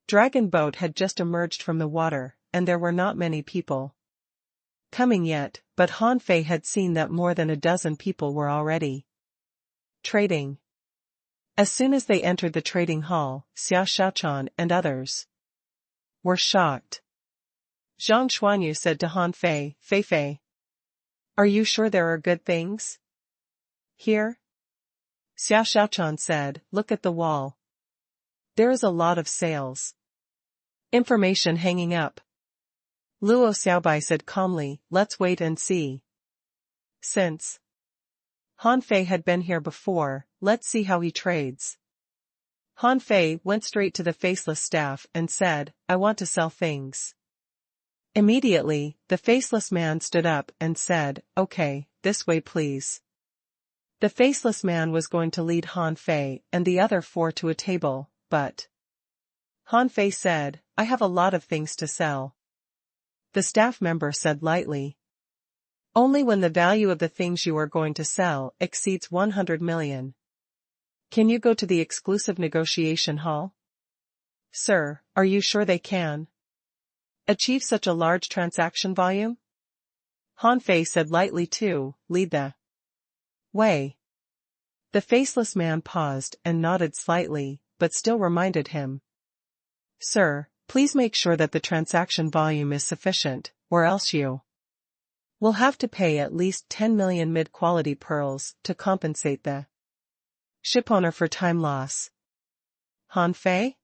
dragon boat had just emerged from the water, and there were not many people coming yet, but Han Fei had seen that more than a dozen people were already trading. As soon as they entered the trading hall, Xia Xiaochan and others were shocked. Zhang Xuanyu said to Han Fei, "Fei Fei, are you sure there are good things here?" Xia Xiaochan said, "Look at the wall. There is a lot of sales information hanging up." Luo Xiaobai said calmly, "Let's wait and see. Since Han Fei had been here before, let's see how he trades." Han Fei went straight to the faceless staff and said, "I want to sell things." Immediately, the faceless man stood up and said, "Okay, this way please." The faceless man was going to lead Han Fei and the other four to a table, but Han Fei said, "I have a lot of things to sell." The staff member said lightly, "Only when the value of the things you are going to sell exceeds 100 million. Can you go to the exclusive negotiation hall?" "Sir, are you sure they can achieve such a large transaction volume?" Han Fei said lightly too, "Lead the way." The faceless man paused and nodded slightly, but still reminded him, "Sir, please make sure that the transaction volume is sufficient, or else you will have to pay at least 10 million mid-quality pearls to compensate the shipowner for time loss." Han Fei?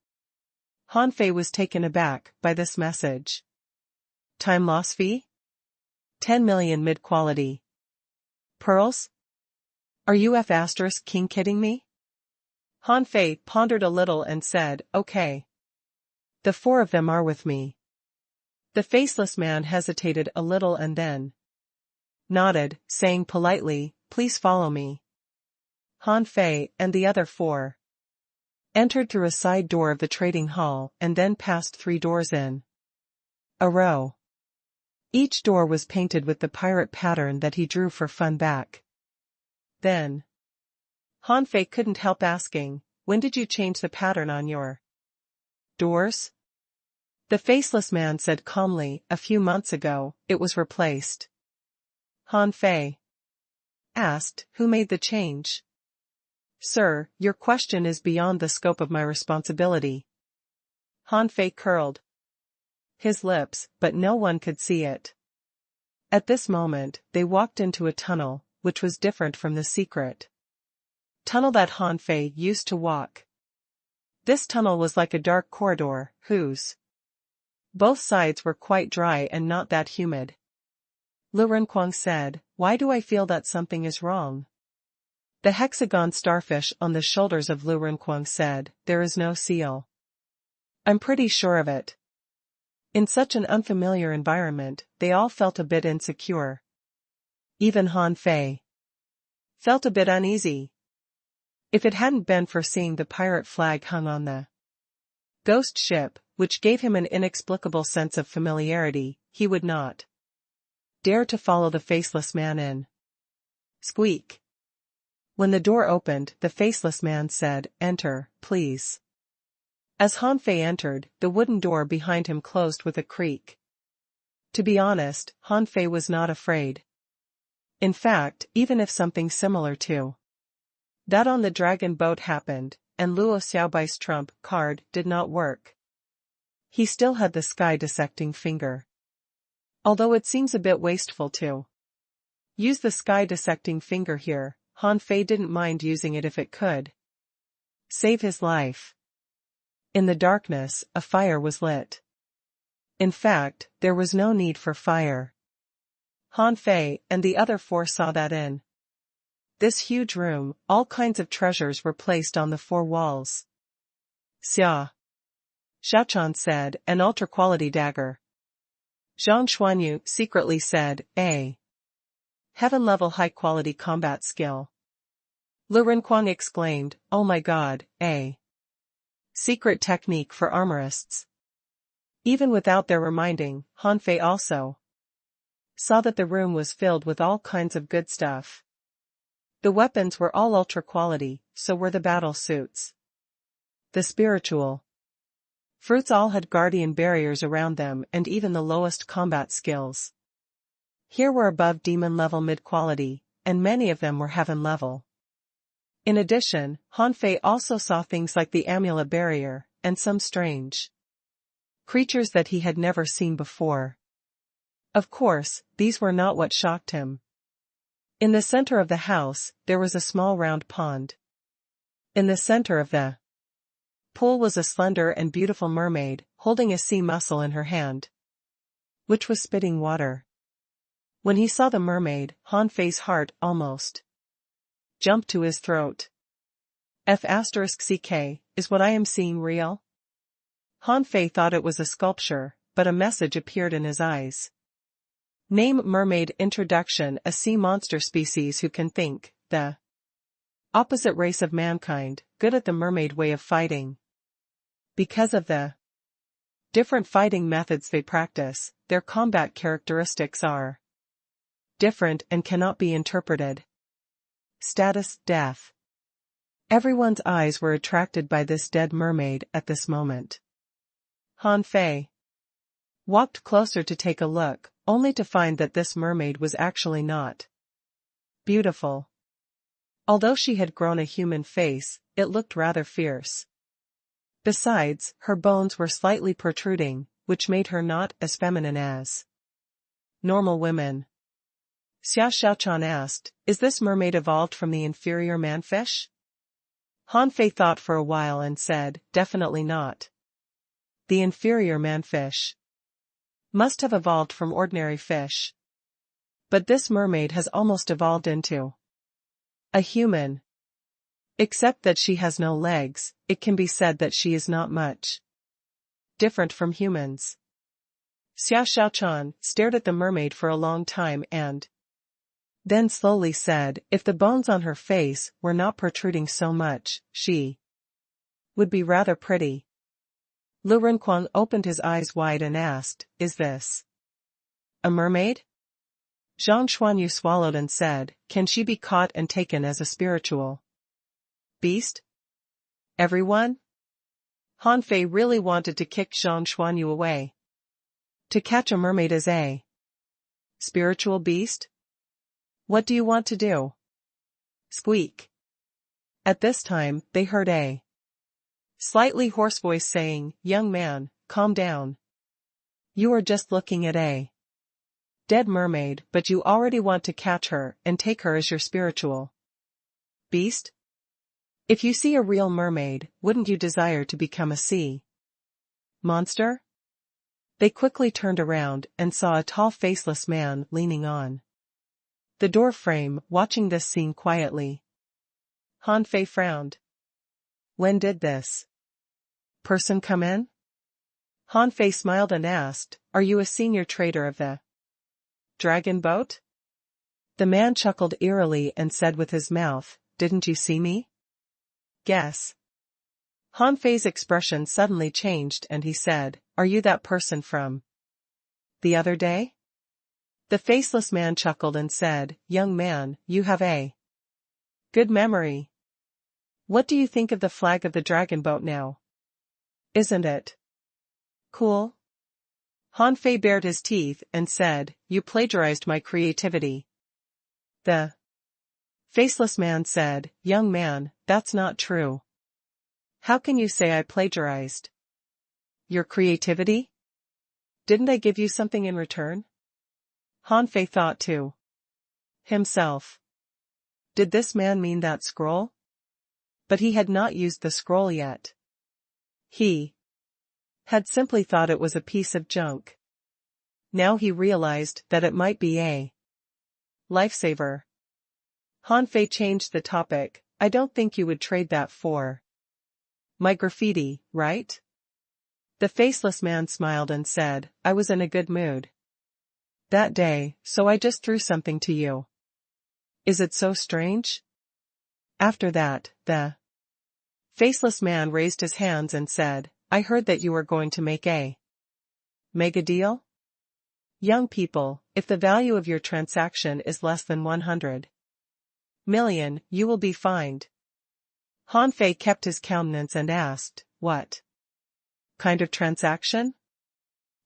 Han Fei was taken aback by this message. Time loss fee? 10 million mid-quality pearls? Are you *king kidding me? Han Fei pondered a little and said, "Okay. The four of them are with me. The faceless man hesitated a little and then nodded, saying politely, "Please follow me." Han Fei and the other four entered through a side door of the trading hall and then passed 3 doors in a row. Each door was painted with the pirate pattern that he drew for fun back then. Han Fei couldn't help asking, "When did you change the pattern on your doors?" The faceless man said calmly, "A few months ago, it was replaced." Han Fei asked, "Who made the change?" "Sir, your question is beyond the scope of my responsibility." Han Fei curled his lips, but no one could see it. At this moment, they walked into a tunnel, which was different from the secret tunnel that Han Fei used to walk. This tunnel was like a dark corridor, whose both sides were quite dry and not that humid. Lu Renquang said, "Why do I feel that something is wrong?" The hexagon starfish on the shoulders of Lu Renquang said, "There is no seal." "I'm pretty sure of it." In such an unfamiliar environment, they all felt a bit insecure. Even Han Fei felt a bit uneasy. If it hadn't been for seeing the pirate flag hung on the ghost ship, which gave him an inexplicable sense of familiarity, he would not dare to follow the faceless man in. Squeak. When the door opened, the faceless man said, "Enter, please." As Han Fei entered, the wooden door behind him closed with a creak. To be honest, Han Fei was not afraid. In fact, even if something similar to that on the dragon boat happened, and Luo Xiaobai's trump card did not work, he still had the sky-dissecting finger. Although it seems a bit wasteful to use the sky-dissecting finger here, Han Fei didn't mind using it if it could save his life. In the darkness, a fire was lit. In fact, there was no need for fire. Han Fei and the other 4 saw that in this huge room, all kinds of treasures were placed on the 4 walls. "Xia," Xiaochan said, "an ultra-quality dagger." Zhang Xuanyu secretly said, "A heaven-level high-quality combat skill." Lu Renquang exclaimed, "Oh my god, a secret technique for armorists." Even without their reminding, Han Fei also saw that the room was filled with all kinds of good stuff. The weapons were all ultra-quality, so were the battle suits. The spiritual fruits all had guardian barriers around them, and even the lowest combat skills here were above demon-level mid-quality, and many of them were heaven-level. In addition, Han Fei also saw things like the amulet barrier, and some strange creatures that he had never seen before. Of course, these were not what shocked him. In the center of the house, there was a small round pond. In the center of the pool was a slender and beautiful mermaid, holding a sea mussel in her hand, which was spitting water. When he saw the mermaid, Han Fei's heart almost jumped to his throat. F***CK, is what I am seeing real? Han Fei thought it was a sculpture, but a message appeared in his eyes. Name mermaid introduction: a sea monster species who can think, the opposite race of mankind, good at the mermaid way of fighting. Because of the different fighting methods they practice, their combat characteristics are different and cannot be interpreted. Status: death. Everyone's eyes were attracted by this dead mermaid at this moment. Han Fei walked closer to take a look, only to find that this mermaid was actually not beautiful. Although she had grown a human face, it looked rather fierce. Besides, her bones were slightly protruding, which made her not as feminine as normal women. Xia Xiaochan asked, "Is this mermaid evolved from the inferior manfish?" Han Fei thought for a while and said, "Definitely not. The inferior manfish must have evolved from ordinary fish. But this mermaid has almost evolved into a human. Except that she has no legs, it can be said that she is not much different from humans." Xiao Xiaochan stared at the mermaid for a long time and then slowly said, if the bones on her face were not protruding so much, she would be rather pretty. Lu Renquang opened his eyes wide and asked, is this a mermaid? Zhang Xuanyu swallowed and said, can she be caught and taken as a spiritual beast? Everyone? Han Fei really wanted to kick Zhang Xuanyu away. To catch a mermaid as a spiritual beast? What do you want to do? Squeak. At this time, they heard a slightly hoarse voice saying, young man, calm down. You are just looking at a dead mermaid, but you already want to catch her and take her as your spiritual beast? If you see a real mermaid, wouldn't you desire to become a sea monster? They quickly turned around and saw a tall faceless man leaning on the door frame, watching this scene quietly. Han Fei frowned. When did this person come in? Han Fei smiled and asked, are you a senior trader of the dragon boat? The man chuckled eerily and said with his mouth, didn't you see me? Guess. Han Fei's expression suddenly changed and he said, are you that person from the other day? The faceless man chuckled and said, young man, you have a good memory. What do you think of the flag of the dragon boat now? Isn't it cool? Han Fei bared his teeth and said, you plagiarized my creativity. The faceless man said, young man, that's not true. How can you say I plagiarized your creativity? Didn't I give you something in return? Han Fei thought to himself. Did this man mean that scroll? But he had not used the scroll yet. He had simply thought it was a piece of junk. Now he realized that it might be a lifesaver. Han Fei changed the topic, I don't think you would trade that for my graffiti, right? The faceless man smiled and said, I was in a good mood that day, so I just threw something to you. Is it so strange? After that, the faceless man raised his hands and said, I heard that you were going to make a mega deal? Young people, if the value of your transaction is less than 100 million, you will be fined. Han Fei kept his countenance and asked, what kind of transaction?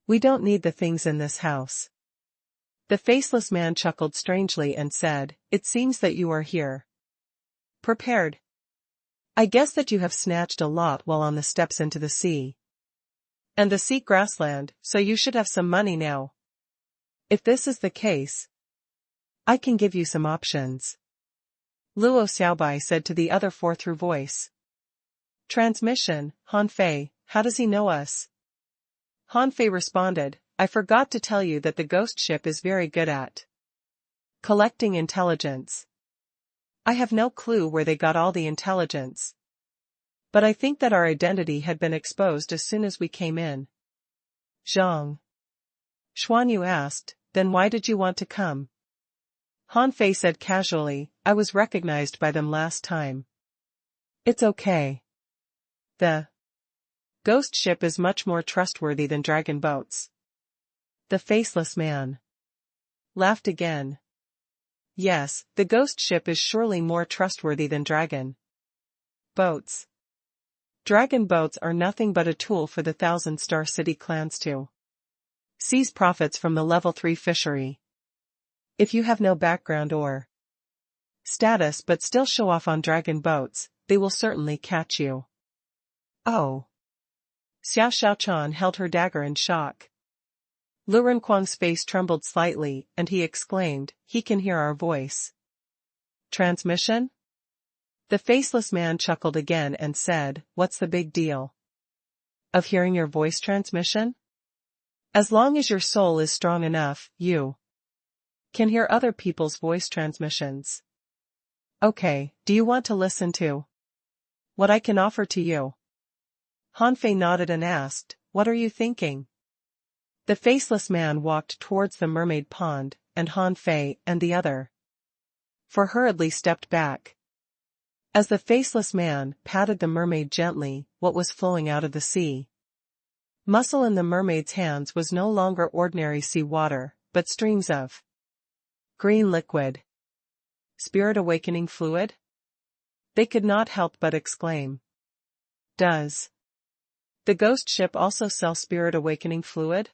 We don't need the things in this house. The faceless man chuckled strangely and said, it seems that you are here prepared. I guess that you have snatched a lot while on the steps into the sea and the sea grassland, so you should have some money now. If this is the case, I can give you some options. Luo Xiaobai said to the other four through voice transmission. Han Fei, how does he know us? Han Fei responded, I forgot to tell you that the ghost ship is very good at collecting intelligence. I have no clue where they got all the intelligence. But I think that our identity had been exposed as soon as we came in. Zhang Xuanyu asked, then why did you want to come? Han Fei said casually, I was recognized by them last time. It's okay. The ghost ship is much more trustworthy than dragon boats. The faceless man laughed again. Yes, the ghost ship is surely more trustworthy than dragon boats. Dragon boats are nothing but a tool for the 1,000-star city clans to seize profits from the level 3 fishery. If you have no background or status but still show off on dragon boats, they will certainly catch you. Oh. Xiao Xiaochan held her dagger in shock. Lu Renquang's face trembled slightly, and he exclaimed, he can hear our voice. Transmission? The faceless man chuckled again and said, what's the big deal of hearing your voice transmission? As long as your soul is strong enough, you can hear other people's voice transmissions. Okay, do you want to listen to what I can offer to you? Han Fei nodded and asked, what are you thinking? The faceless man walked towards the mermaid pond, and Han Fei and the other four hurriedly stepped back. As the faceless man patted the mermaid gently, what was flowing out of the sea muscle in the mermaid's hands was no longer ordinary sea water, but streams of green liquid. Spirit awakening fluid? They could not help but exclaim. Does the ghost ship also sell spirit awakening fluid?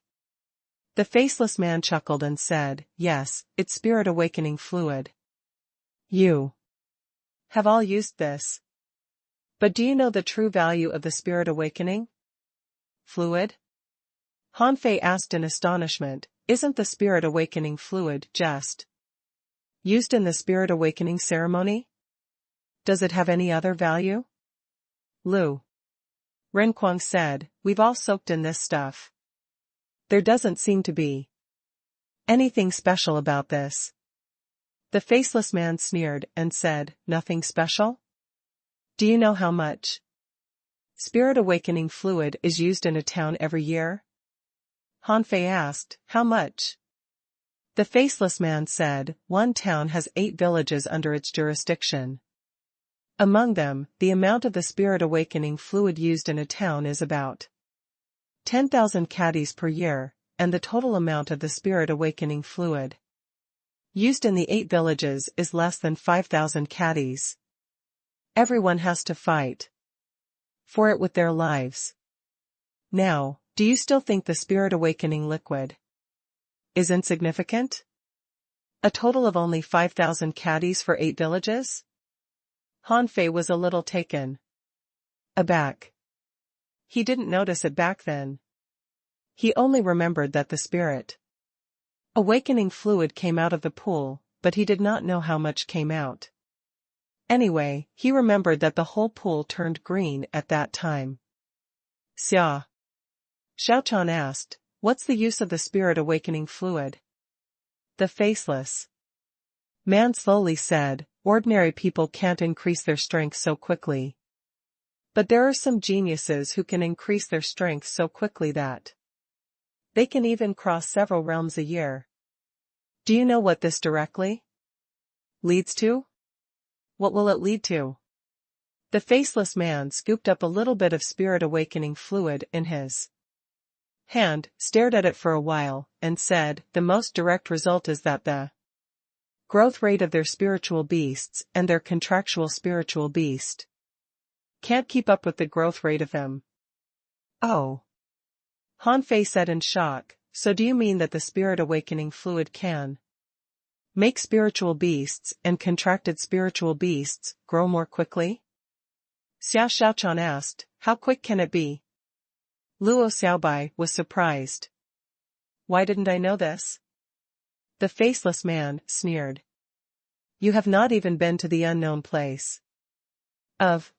The faceless man chuckled and said, yes, it's spirit awakening fluid. You have all used this. But do you know the true value of the spirit awakening fluid? Han Fei asked in astonishment, isn't the spirit awakening fluid just used in the spirit awakening ceremony? Does it have any other value? Lu Renquang said, we've all soaked in this stuff. There doesn't seem to be anything special about this. The faceless man sneered and said, nothing special? Do you know how much spirit awakening fluid is used in a town every year? Han Fei asked, how much? The faceless man said, one town has 8 villages under its jurisdiction. Among them, the amount of the spirit awakening fluid used in a town is about 10,000 caddies per year, and the total amount of the spirit awakening fluid used in the 8 villages is less than 5,000 caddies. Everyone has to fight for it with their lives. Now, do you still think the spirit awakening liquid is insignificant? A total of only 5,000 caddies for 8 villages? Han Fei was a little taken aback. He didn't notice it back then. He only remembered that the spirit awakening fluid came out of the pool, but he did not know how much came out. Anyway, he remembered that the whole pool turned green at that time. Xia. Xiaochan asked, what's the use of the spirit awakening fluid? The faceless man slowly said, ordinary people can't increase their strength so quickly. But there are some geniuses who can increase their strength so quickly that they can even cross several realms a year. Do you know what this directly leads to? What will it lead to? The faceless man scooped up a little bit of spirit awakening fluid in his hand, stared at it for a while, and said, the most direct result is that the growth rate of their spiritual beasts and their contractual spiritual beast can't keep up with the growth rate of them. Oh. Han Fei said in shock, so do you mean that the spirit awakening fluid can make spiritual beasts and contracted spiritual beasts grow more quickly? Xia Xiaochan asked, how quick can it be? Luo Xiaobai was surprised. Why didn't I know this? The faceless man sneered. You have not even been to the unknown place. Of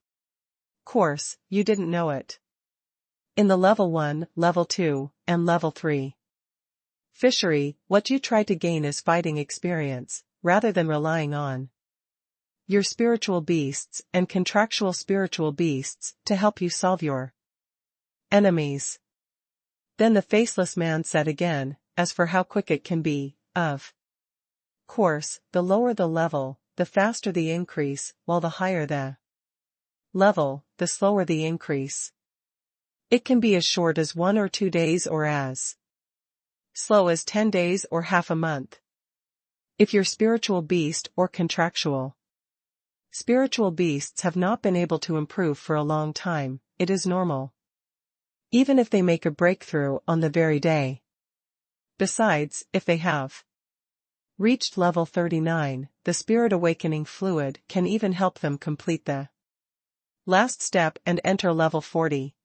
course, you didn't know it. In the level 1, level 2, and level 3 fishery, what you try to gain is fighting experience, rather than relying on your spiritual beasts and contractual spiritual beasts to help you solve your enemies. Then the faceless man said again, as for how quick it can be, of course, the lower the level, the faster the increase, while the higher the level, the slower the increase. It can be as short as 1 or 2 days or as slow as 10 days or half a month. If your spiritual beast or contractual spiritual beasts have not been able to improve for a long time, it is normal. Even if they make a breakthrough on the very day. Besides, if they have reached level 39, the spirit awakening fluid can even help them complete the last step and enter level 40.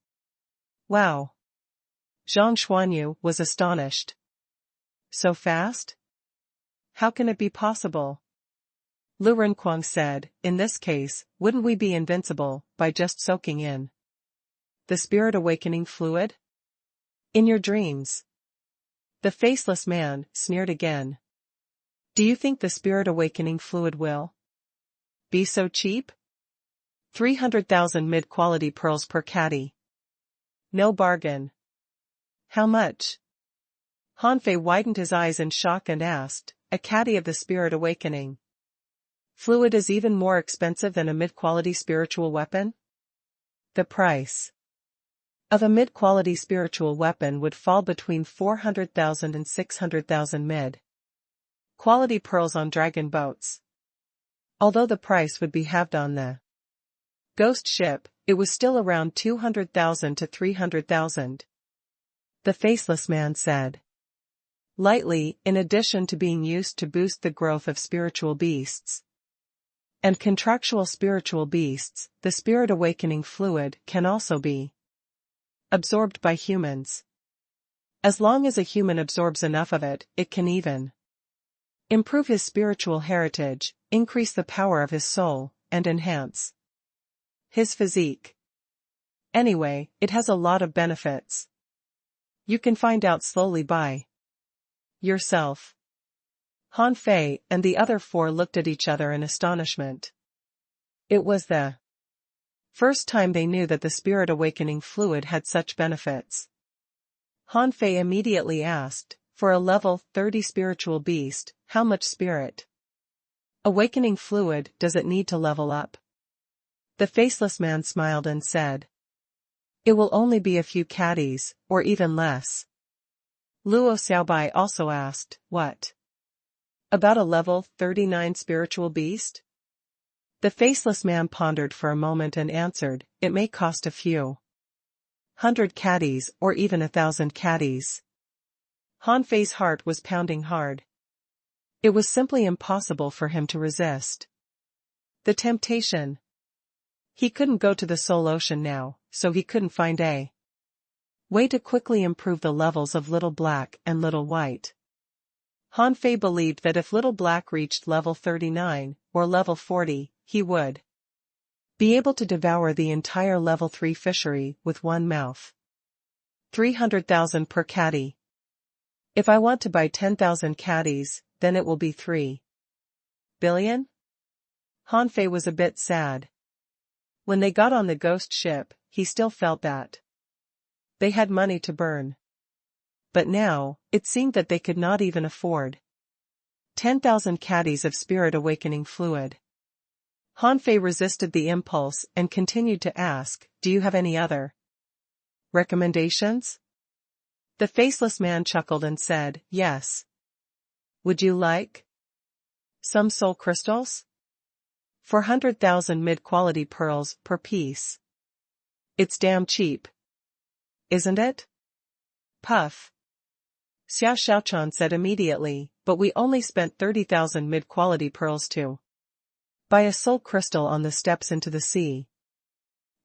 Wow. Zhang Xuanyu was astonished. So fast? How can it be possible? Lu Renquang said, in this case, wouldn't we be invincible by just soaking in the spirit awakening fluid? In your dreams. The faceless man sneered again. Do you think the spirit awakening fluid will be so cheap? 300,000 mid-quality pearls per caddy. No bargain. How much? Hanfei widened his eyes in shock and asked, a caddy of the spirit awakening fluid is even more expensive than a mid-quality spiritual weapon? The price of a mid-quality spiritual weapon would fall between 400,000 and 600,000 mid-quality pearls on dragon boats. Although the price would be halved on the ghost ship, it was still around 200,000 to 300,000. The faceless man said lightly, in addition to being used to boost the growth of spiritual beasts and contractual spiritual beasts, the spirit awakening fluid can also be absorbed by humans. As long as a human absorbs enough of it, it can even improve his spiritual heritage, increase the power of his soul, and enhance his physique. Anyway, it has a lot of benefits. You can find out slowly by yourself. Hanfei and the other four looked at each other in astonishment. It was the first time they knew that the spirit awakening fluid had such benefits. Hanfei immediately asked, for a level 30 spiritual beast, how much spirit awakening fluid does it need to level up? The faceless man smiled and said, it will only be a few caddies, or even less. Luo Xiaobai also asked, what about a level 39 spiritual beast? The faceless man pondered for a moment and answered, it may cost a few 100 caddies or even 1,000 caddies. Hanfei's heart was pounding hard. It was simply impossible for him to resist the temptation. He couldn't go to the Soul Ocean now, so he couldn't find a way to quickly improve the levels of Little Black and Little White. Hanfei believed that if Little Black reached level 39, or level 40, he would be able to devour the entire level 3 fishery with one mouth. 300,000 per caddy. If I want to buy 10,000 caddies, then it will be 3 billion? Hanfei was a bit sad. When they got on the ghost ship, he still felt that they had money to burn. But now, it seemed that they could not even afford 10,000 caddies of spirit awakening fluid. Hanfei resisted the impulse and continued to ask, do you have any other recommendations? The faceless man chuckled and said, yes. Would you like some soul crystals? 400,000 mid-quality pearls per piece. It's damn cheap. Isn't it? Puff. Xiao Xiaochan said immediately, but we only spent 30,000 mid-quality pearls to buy a soul crystal on the steps into the sea.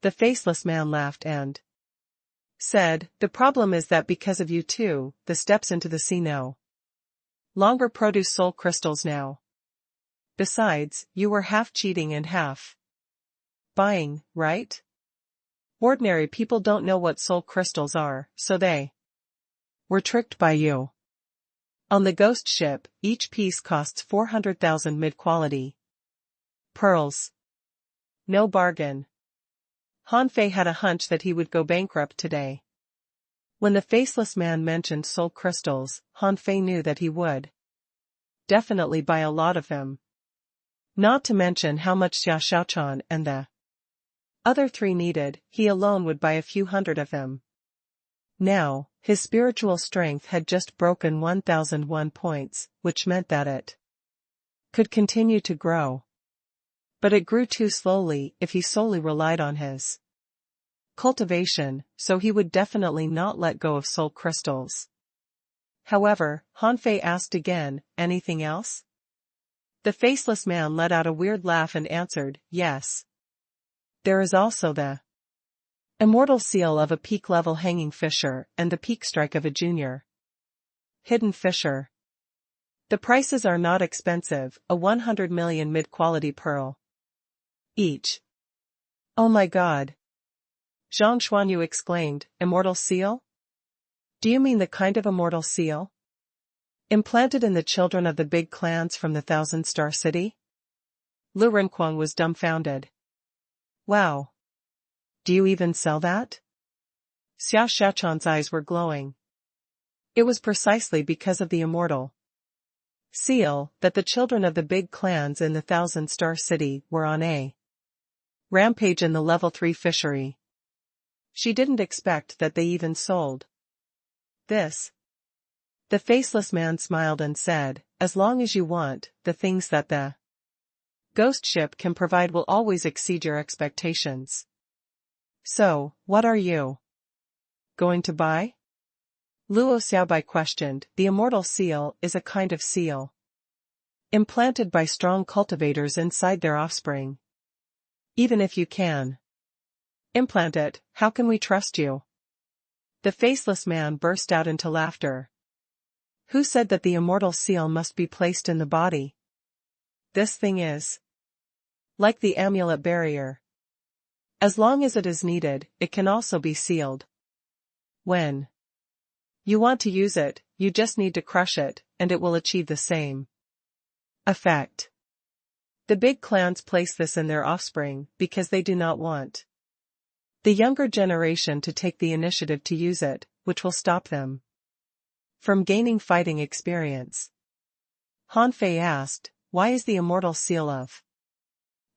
The faceless man laughed and said, the problem is that because of you two, the steps into the sea no longer produce soul crystals now. Besides, you were half cheating and half buying, right? Ordinary people don't know what soul crystals are, so they were tricked by you. On the ghost ship, each piece costs 400,000 mid-quality pearls. No bargain. Hanfei had a hunch that he would go bankrupt today. When the faceless man mentioned soul crystals, Hanfei knew that he would definitely buy a lot of them. Not to mention how much Xiao Xiaochan and the other three needed, he alone would buy a few hundred of them. Now, his spiritual strength had just broken 1,001 points, which meant that it could continue to grow. But it grew too slowly if he solely relied on his cultivation, so he would definitely not let go of soul crystals. However, Hanfei asked again, anything else? The faceless man let out a weird laugh and answered, yes. There is also the immortal seal of a peak-level hanging fisher and the peak strike of a junior hidden fisher. The prices are not expensive, a 100 million mid-quality pearl each. Oh my god! Zhang Xuanyu exclaimed, immortal seal? Do you mean the kind of immortal seal implanted in the children of the big clans from the Thousand-Star City? Lu Renquang was dumbfounded. Wow! Do you even sell that? Xiao Xiaochan's eyes were glowing. It was precisely because of the immortal seal that the children of the big clans in the Thousand-Star City were on a rampage in the level 3 fishery. She didn't expect that they even sold this. The faceless man smiled and said, as long as you want, the things that the ghost ship can provide will always exceed your expectations. So, what are you going to buy? Luo Xiaobai questioned. The immortal seal is a kind of seal implanted by strong cultivators inside their offspring. Even if you can implant it, how can we trust you? The faceless man burst out into laughter. Who said that the immortal seal must be placed in the body? This thing is like the amulet barrier. As long as it is needed, it can also be sealed. When you want to use it, you just need to crush it, and it will achieve the same effect. The big clans place this in their offspring because they do not want the younger generation to take the initiative to use it, which will stop them from gaining fighting experience. Han Fei asked, why is the immortal seal of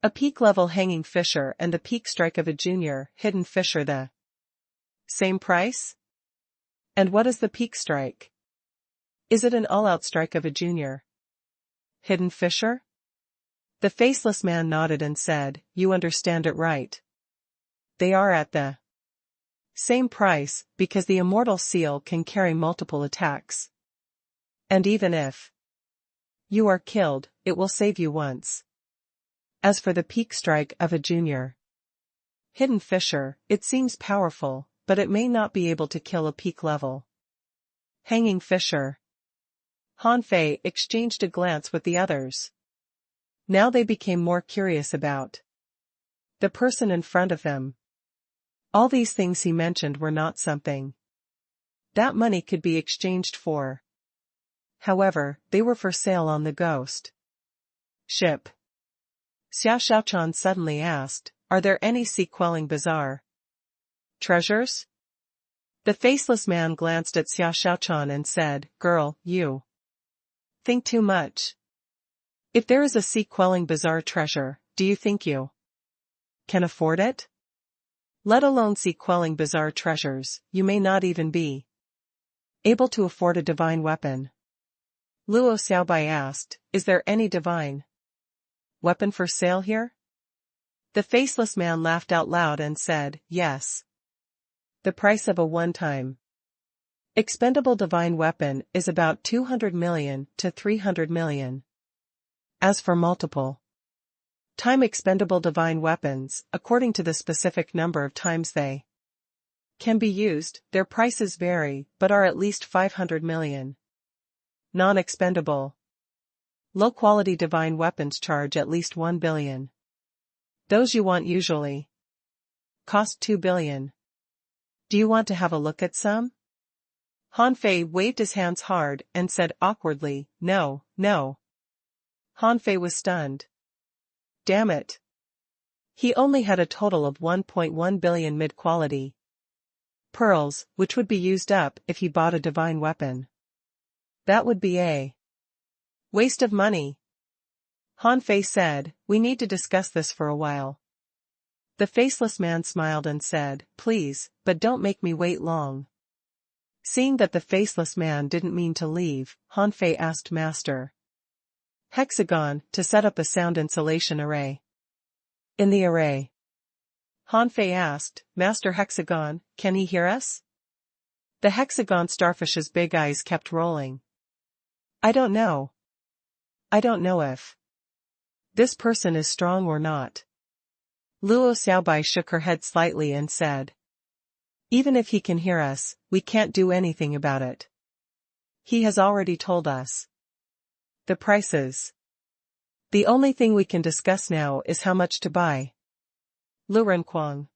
a peak-level hanging fisher and the peak strike of a junior hidden fisher the same price? And what is the peak strike? Is it an all-out strike of a junior hidden fisher? The faceless man nodded and said, you understand it right. They are at the same price because the immortal seal can carry multiple attacks. And even if you are killed, it will save you once. As for the peak strike of a junior hidden fisher, it seems powerful, but it may not be able to kill a peak level hanging fisher. Han Fei exchanged a glance with the others. Now they became more curious about the person in front of them. All these things he mentioned were not something that money could be exchanged for. However, they were for sale on the ghost ship. Xia Xiaochan suddenly asked, are there any sea-quelling bizarre treasures? The faceless man glanced at Xia Xiaochan and said, girl, you think too much. If there is a sea-quelling bizarre treasure, do you think you can afford it? Let alone sea-quelling bizarre treasures, you may not even be able to afford a divine weapon. Luo Xiaobai asked, is there any divine weapon for sale here? The faceless man laughed out loud and said, yes. The price of a one-time expendable divine weapon is about 200 million to 300 million. As for multiple time expendable divine weapons, according to the specific number of times they can be used, their prices vary but are at least 500 million. Non-expendable low-quality divine weapons charge at least 1 billion. Those you want usually cost 2 billion. Do you want to have a look at some? Han Fei waved his hands hard and said awkwardly, no, no. Han Fei was stunned. Damn it. He only had a total of 1.1 billion mid-quality pearls, which would be used up if he bought a divine weapon. That would be a waste of money. Han Fei said, we need to discuss this for a while. The faceless man smiled and said, please, but don't make me wait long. Seeing that the faceless man didn't mean to leave, Han Fei asked Master Hexagon to set up a sound insulation array. In the array, Han Fei asked, Master Hexagon, can he hear us? The hexagon starfish's big eyes kept rolling. I don't know. I don't know if this person is strong or not. Luo Xiaobai shook her head slightly and said, even if he can hear us, we can't do anything about it. He has already told us the prices. The only thing we can discuss now is how much to buy. Lu Renquang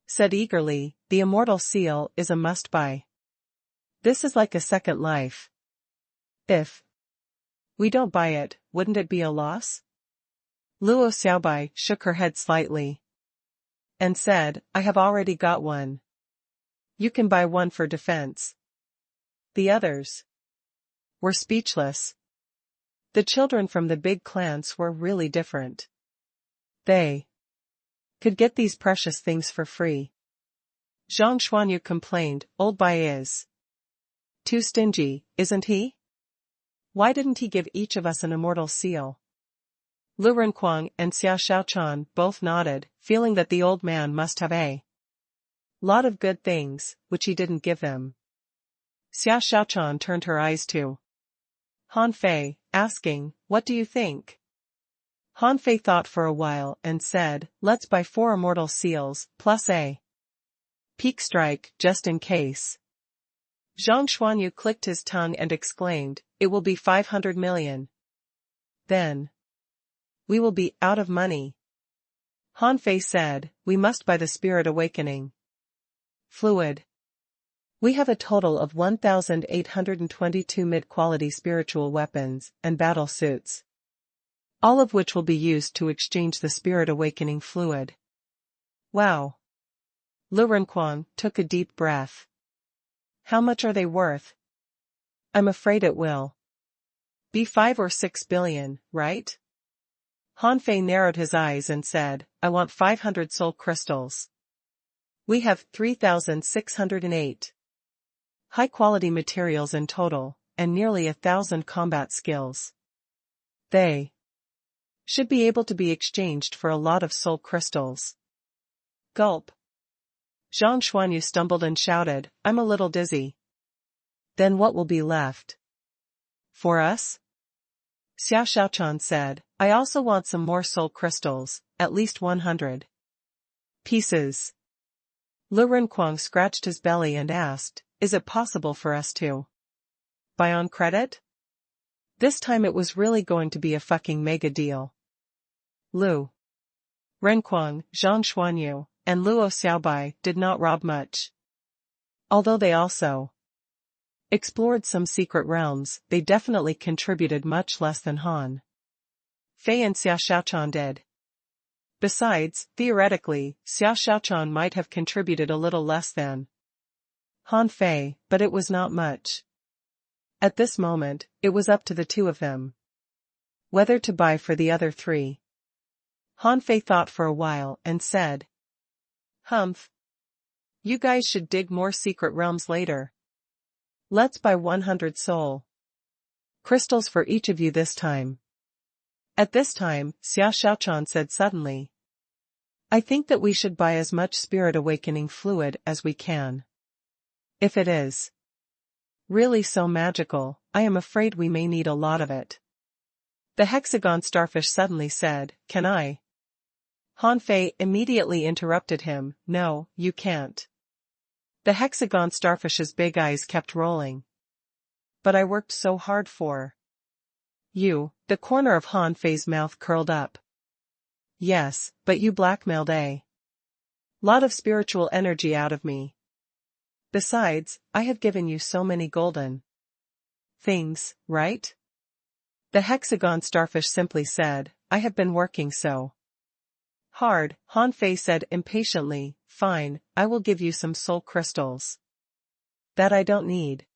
said eagerly, the immortal seal is a must-buy. This is like a second life. If we don't buy it, wouldn't it be a loss? Luo Xiaobai shook her head slightly and said, I have already got one. You can buy one for defense. The others were speechless. The children from the big clans were really different. They could get these precious things for free. Zhang Xuanyu complained, "Old Bai is too stingy, isn't he? Why didn't he give each of us an immortal seal?" Lu Renquang and Xia Xiaochan both nodded, feeling that the old man must have a lot of good things, which he didn't give them. Xia Xiaochan turned her eyes to Han Fei, asking, "What do you think?" Han Fei thought for a while and said, "Let's buy 4 immortal seals, plus a peak strike, just in case." Zhang Xuanyu clicked his tongue and exclaimed, "It will be 500 million. Then we will be out of money." Han Fei said, "We must buy the Spirit Awakening fluid. We have a total of 1,822 mid-quality spiritual weapons and battle suits, all of which will be used to exchange the Spirit Awakening fluid." Wow. Lu Renquang took a deep breath. How much are they worth? I'm afraid it will be 5 or 6 billion, right? Han Fei narrowed his eyes and said, "I want 500 soul crystals. We have 3,608 high-quality materials in total, and nearly 1,000 combat skills. They should be able to be exchanged for a lot of soul crystals." Gulp. Zhang Xuanyu stumbled and shouted, "I'm a little dizzy." "Then what will be left for us?" Xia Xiaochan said, "I also want some more soul crystals, at least 100 pieces." Lu Renquang scratched his belly and asked, "Is it possible for us to buy on credit?" This time it was really going to be a fucking mega deal. Lu Renquang, Zhang Xuanyu, and Luo Xiaobai did not rob much. Although they also explored some secret realms, they definitely contributed much less than Han Fei and Xia Xiaochan did. Besides, theoretically, Xia Xiaochan might have contributed a little less than Han Fei, but it was not much. At this moment, it was up to the two of them whether to buy for the other 3. Han Fei thought for a while and said, "Humph. You guys should dig more secret realms later. Let's buy 100 soul crystals for each of you this time." At this time, Xia Xiaochan said suddenly, "I think that we should buy as much Spirit Awakening fluid as we can. If it is really so magical, I am afraid we may need a lot of it." The hexagon starfish suddenly said, "Can I?" Han Fei immediately interrupted him, "No, you can't." The hexagon starfish's big eyes kept rolling. "But I worked so hard for you." The corner of Han Fei's mouth curled up. "Yes, but you blackmailed a lot of spiritual energy out of me. Besides, I have given you so many golden things, right?" The hexagon starfish simply said, "I have been working so hard." Han Fei said impatiently, "Fine, I will give you some soul crystals that I don't need."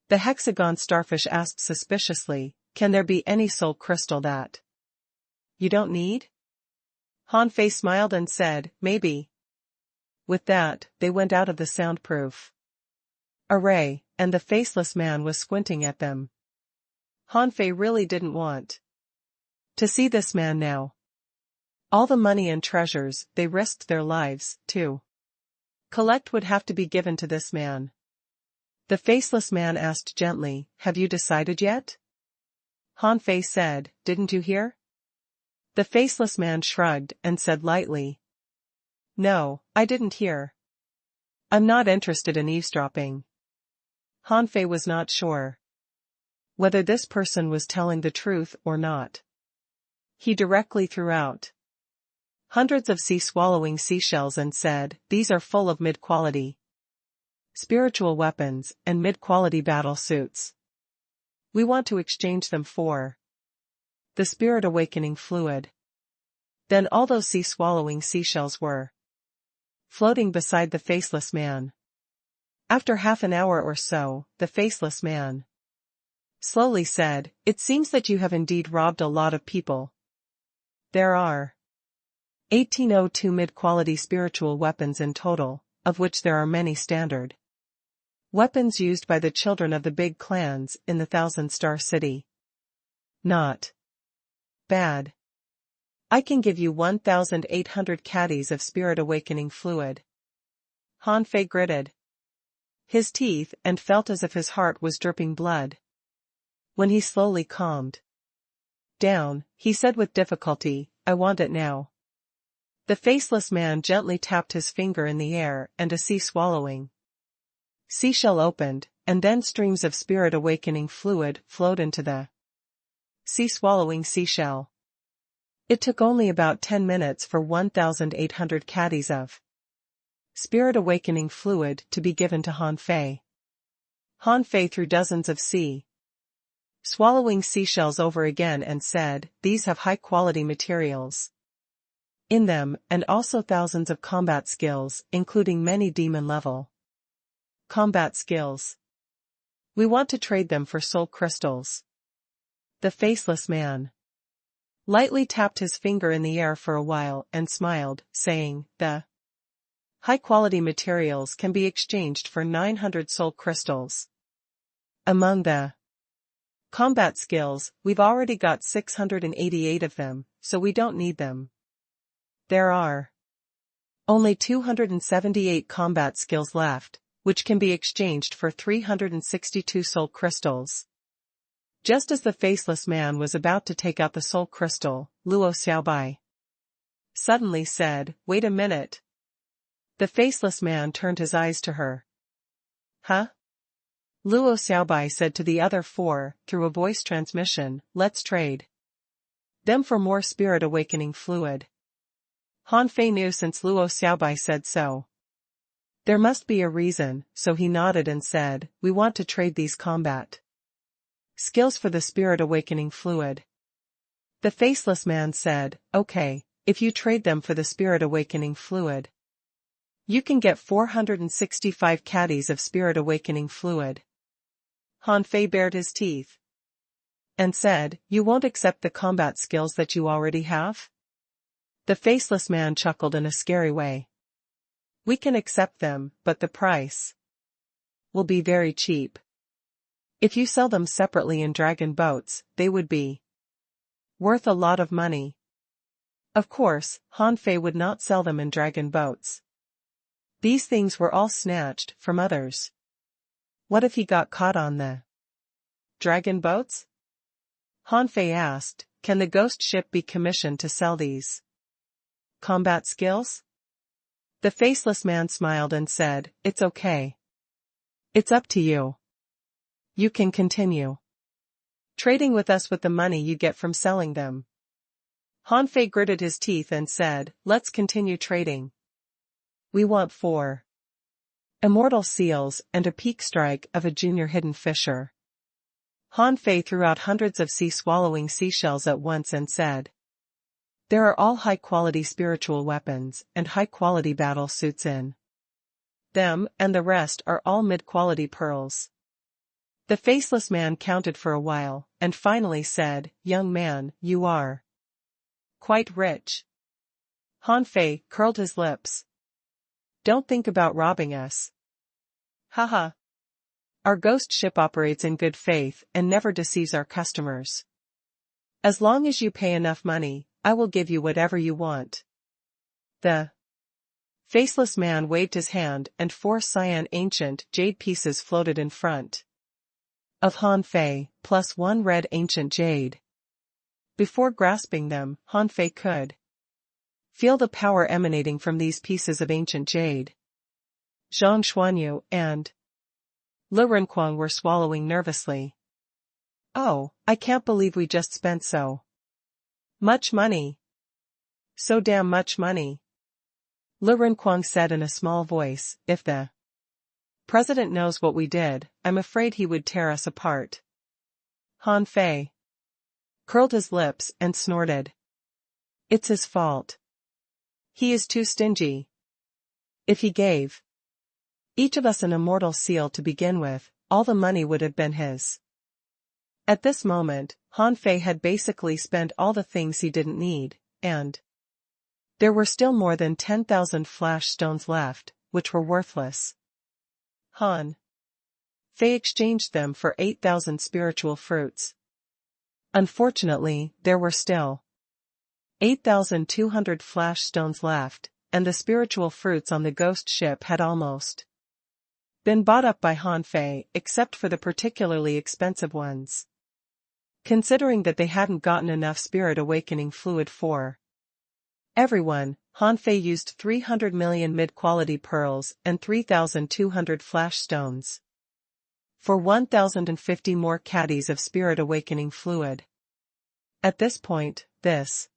The hexagon starfish asked suspiciously, "Can there be any soul crystal that you don't need?" Han Fei smiled and said, "Maybe." With that, they went out of the soundproof array, and the faceless man was squinting at them. Han Fei really didn't want to see this man now. All the money and treasures they risked their lives to collect would have to be given to this man. The faceless man asked gently, "Have you decided yet?" Han Fei said, "Didn't you hear?" The faceless man shrugged and said lightly, "No, I didn't hear. I'm not interested in eavesdropping." Han Fei was not sure whether this person was telling the truth or not. He directly threw out hundreds of sea-swallowing seashells and said, "These are full of mid-quality spiritual weapons and mid-quality battle suits. We want to exchange them for the Spirit Awakening fluid." Then all those sea-swallowing seashells were floating beside the faceless man. After half an hour or so, the faceless man slowly said, "It seems that you have indeed robbed a lot of people. There are 1802 mid-quality spiritual weapons in total, of which there are many standard weapons used by the children of the big clans in the Thousand-Star City. Not bad. I can give you 1,800 caddies of spirit awakening fluid." Han Fei gritted his teeth and felt as if his heart was dripping blood. When he slowly calmed down, he said with difficulty, "I want it now." The faceless man gently tapped his finger in the air and a sea-swallowing seashell opened, and then streams of spirit awakening fluid flowed into the sea-swallowing seashell. It took only about 10 minutes for 1,800 caddies of spirit awakening fluid to be given to Han Fei. Han Fei threw dozens of swallowing seashells over again and said, "These have high-quality materials in them, and also thousands of combat skills, including many demon-level combat skills. We want to trade them for soul crystals." The faceless man lightly tapped his finger in the air for a while and smiled, saying, "The high-quality materials can be exchanged for 900 soul crystals. Among the combat skills, we've already got 688 of them, so we don't need them. There are only 278 combat skills left, which can be exchanged for 362 soul crystals." Just as the faceless man was about to take out the soul crystal, Luo Xiaobai suddenly said, "Wait a minute." The faceless man turned his eyes to her. "Huh?" Luo Xiaobai said to the other four, through a voice transmission, "Let's trade them for more spirit awakening fluid." Han Fei knew since Luo Xiaobai said so, there must be a reason, so he nodded and said, "We want to trade these combat skills for the spirit awakening fluid." The faceless man said, "Okay, if you trade them for the spirit awakening fluid, you can get 465 caddies of spirit awakening fluid." Han Fei bared his teeth and said, "You won't accept the combat skills that you already have?" The faceless man chuckled in a scary way. "We can accept them, but the price will be very cheap. If you sell them separately in dragon boats, they would be worth a lot of money." Of course, Han Fei would not sell them in dragon boats. These things were all snatched from others. What if he got caught on the dragon boats? Han Fei asked, "Can the ghost ship be commissioned to sell these combat skills?" The faceless man smiled and said, "It's okay. It's up to you. You can continue trading with us with the money you get from selling them." Han Fei gritted his teeth and said, "Let's continue trading. We want 4 immortal seals and a peak strike of a junior hidden fisher." Han Fei threw out hundreds of sea-swallowing seashells at once and said, "There are all high-quality spiritual weapons and high-quality battle suits in them, and the rest are all mid-quality pearls." The faceless man counted for a while, and finally said, "Young man, you are quite rich." Han Fei curled his lips. "Don't think about robbing us. Haha. Our ghost ship operates in good faith and never deceives our customers. As long as you pay enough money, I will give you whatever you want." The faceless man waved his hand and 4 cyan ancient jade pieces floated in front of Han Fei, plus 1 red ancient jade. Before grasping them, Han Fei could feel the power emanating from these pieces of ancient jade. Zhang Xuanyu and Li Renquang were swallowing nervously. "Oh, I can't believe we just spent so much money. So damn much money." Li Renquang said in a small voice, "If the president knows what we did, I'm afraid he would tear us apart." Han Fei curled his lips and snorted. "It's his fault. He is too stingy. If he gave Each of us an immortal seal to begin with, all the money would have been his. At this moment, Han Fei had basically spent all the things he didn't need, and there were still more than 10,000 flash stones left, which were worthless. Han Fei exchanged them for 8,000 spiritual fruits. Unfortunately, there were still 8,200 flash stones left, and the spiritual fruits on the ghost ship had almost been bought up by Han Fei, except for the particularly expensive ones. Considering that they hadn't gotten enough spirit awakening fluid for everyone, Han Fei used 300 million mid-quality pearls and 3,200 flash stones for 1,050 more caddies of spirit awakening fluid. At this point, this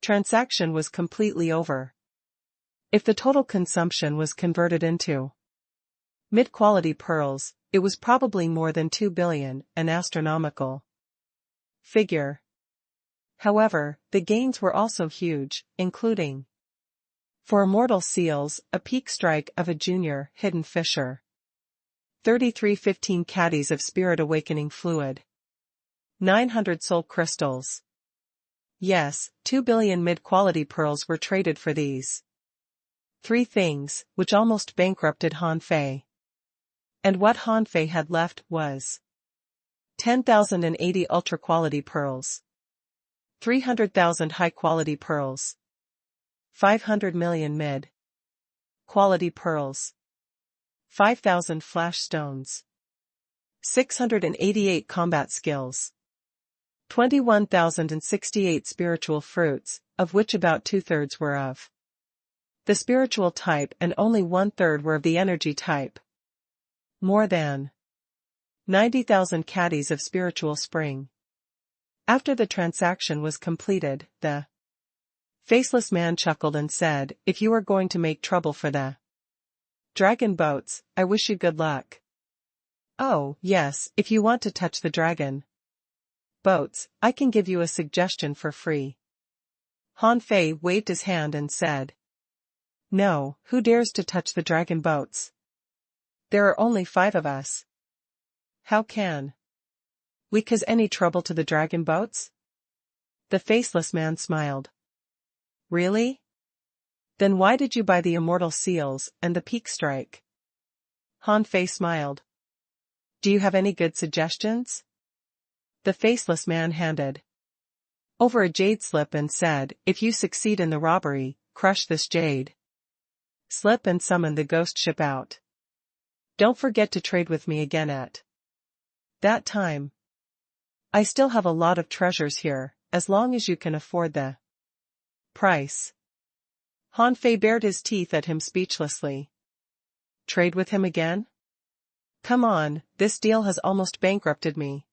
transaction was completely over. If the total consumption was converted into mid-quality pearls, it was probably more than 2 billion, an astronomical figure. However, the gains were also huge, including for immortal seals, a peak strike of a junior hidden fisher. 3315 caddies of spirit awakening fluid. 900 soul crystals. Yes, 2 billion mid-quality pearls were traded for these three things, which almost bankrupted Han Fei. And what Han Fei had left was 10,080 ultra-quality pearls. 300,000 high-quality pearls. 500 million mid-quality pearls. 5,000 flash stones. 688 combat skills. 21,068 spiritual fruits, of which about 2/3 were of the spiritual type and only 1/3 were of the energy type. More than 90,000 caddies of spiritual spring. After the transaction was completed, the faceless man chuckled and said, "If you are going to make trouble for the dragon boats, I wish you good luck." "Oh, yes, if you want to touch the dragon boats, I can give you a suggestion for free." Han Fei waved his hand and said, "No, who dares to touch the dragon boats? There are only 5 of us." "How can we cause any trouble to the dragon boats?" The faceless man smiled. "Really? Then why did you buy the immortal seals and the peak strike?" Han Fei smiled. "Do you have any good suggestions?" The faceless man handed over a jade slip and said, "If you succeed in the robbery, crush this jade slip and summon the ghost ship out. Don't forget to trade with me again at that time. I still have a lot of treasures here, as long as you can afford the price." Han Fei bared his teeth at him speechlessly. "Trade with him again? Come on, this deal has almost bankrupted me.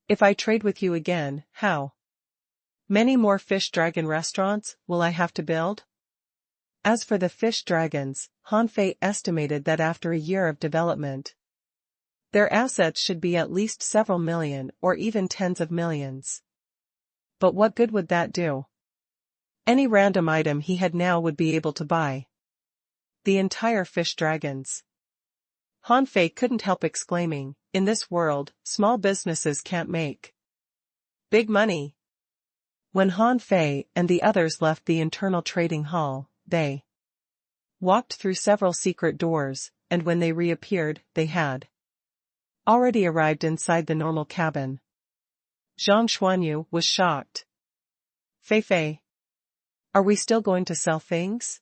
If I trade with you again, how many more fish dragon restaurants will I have to build?" As for the fish dragons, Han Fei estimated that after a year of development, their assets should be at least several million or even tens of millions. But what good would that do? Any random item he had now would be able to buy the entire fish dragons. Han Fei couldn't help exclaiming, "In this world, small businesses can't make big money." When Han Fei and the others left the internal trading hall, they walked through several secret doors, and when they reappeared, they had already arrived inside the normal cabin. Zhang Xuanyu was shocked. "Fei Fei, are we still going to sell things?"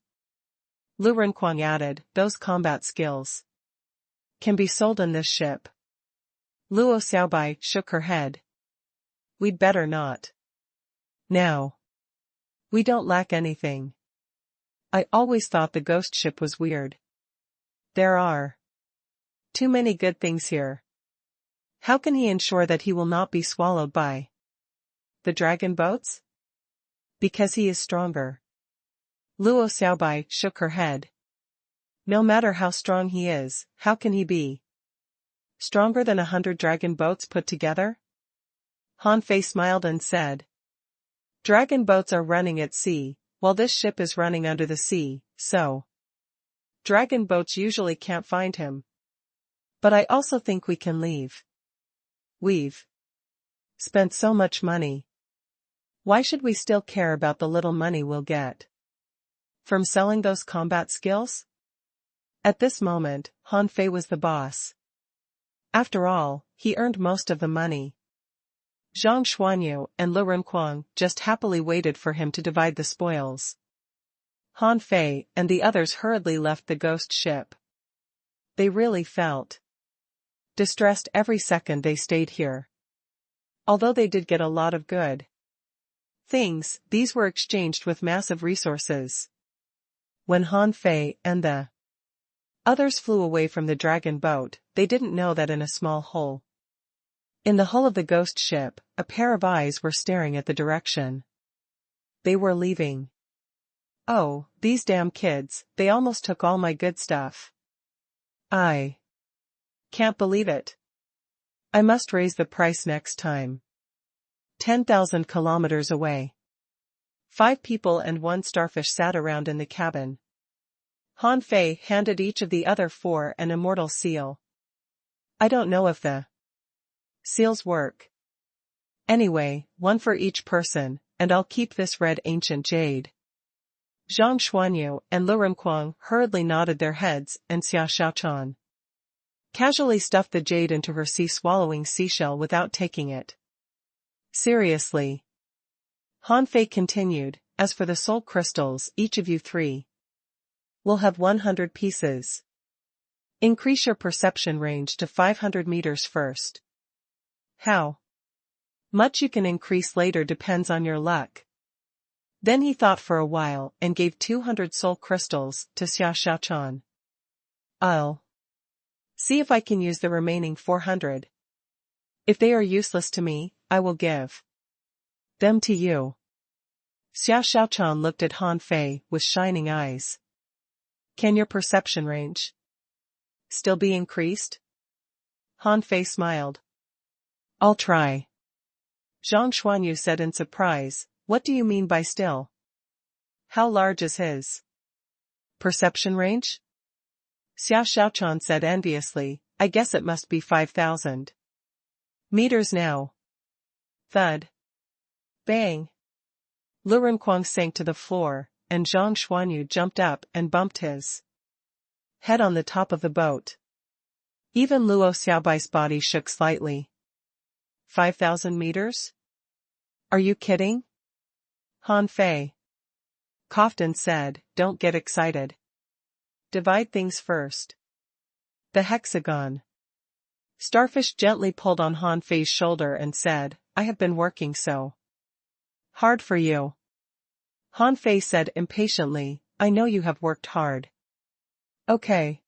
Lu Renquang added, "Those combat skills can be sold in this ship." Luo Xiaobai shook her head. "We'd better not. Now. We don't lack anything. I always thought the ghost ship was weird. There are too many good things here. How can he ensure that he will not be swallowed by the dragon boats?" "Because he is stronger." Luo Xiaobai shook her head. "No matter how strong he is, how can he be stronger than 100 dragon boats put together?" Han Fei smiled and said, "Dragon boats are running at sea, while this ship is running under the sea, so Dragon boats usually can't find him. But I also think we can leave. We've spent so much money. Why should we still care about the little money we'll get from selling those combat skills? At this moment, Han Fei was the boss. After all, he earned most of the money. Zhang Xuanyu and Lu Renquang just happily waited for him to divide the spoils. Han Fei and the others hurriedly left the ghost ship. They really felt distressed every second they stayed here. Although they did get a lot of good things, these were exchanged with massive resources. When Han Fei and the others flew away from the dragon boat, they didn't know that in a small hole in the hull of the ghost ship, a pair of eyes were staring at the direction they were leaving. Oh, these damn kids, they almost took all my good stuff. I can't believe it. I must raise the price next time. 10,000 kilometers away. 5 people and 1 starfish sat around in the cabin. Han Fei handed each of the other 4 an immortal seal. I don't know if the seals work. Anyway, 1 for each person, and I'll keep this red ancient jade. Zhang Xuanyu and Lu Renquang hurriedly nodded their heads, and Xia Xiaochan casually stuffed the jade into her sea-swallowing seashell without taking it seriously. Han Fei continued, as for the soul crystals, each of you 3 will have 100 pieces. Increase your perception range to 500 meters first. How much you can increase later depends on your luck. Then he thought for a while and gave 200 soul crystals to Xia Xiaochan. I'll see if I can use the remaining 400. If they are useless to me, I will give them to you. Xia Xiaochan looked at Han Fei with shining eyes. Can your perception range still be increased? Han Fei smiled. I'll try. Zhang Xuanyu said in surprise, what do you mean by still? How large is his perception range? Xia Xiaochan said enviously, I guess it must be 5,000 meters now. Thud. Bang. Lu Renquang sank to the floor, and Zhang Xuanyu jumped up and bumped his head on the top of the boat. Even Luo Xiaobai's body shook slightly. 5,000 meters? Are you kidding? Han Fei coughed and said, don't get excited. Divide things first. The hexagon. Starfish gently pulled on Han Fei's shoulder and said, I have been working so hard for you. Han Fei said impatiently, I know you have worked hard. Okay.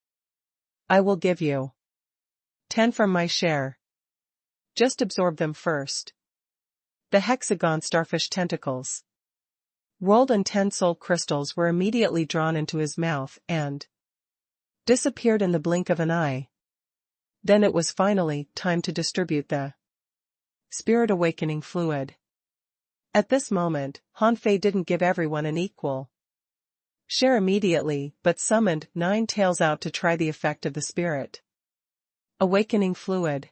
I will give you 10 from my share. Just absorb them first. The hexagon starfish tentacles rolled and 10 soul crystals were immediately drawn into his mouth and disappeared in the blink of an eye. Then it was finally time to distribute the spirit awakening fluid. At this moment, Han Fei didn't give everyone an equal share immediately, but summoned 9 tails out to try the effect of the spirit awakening fluid.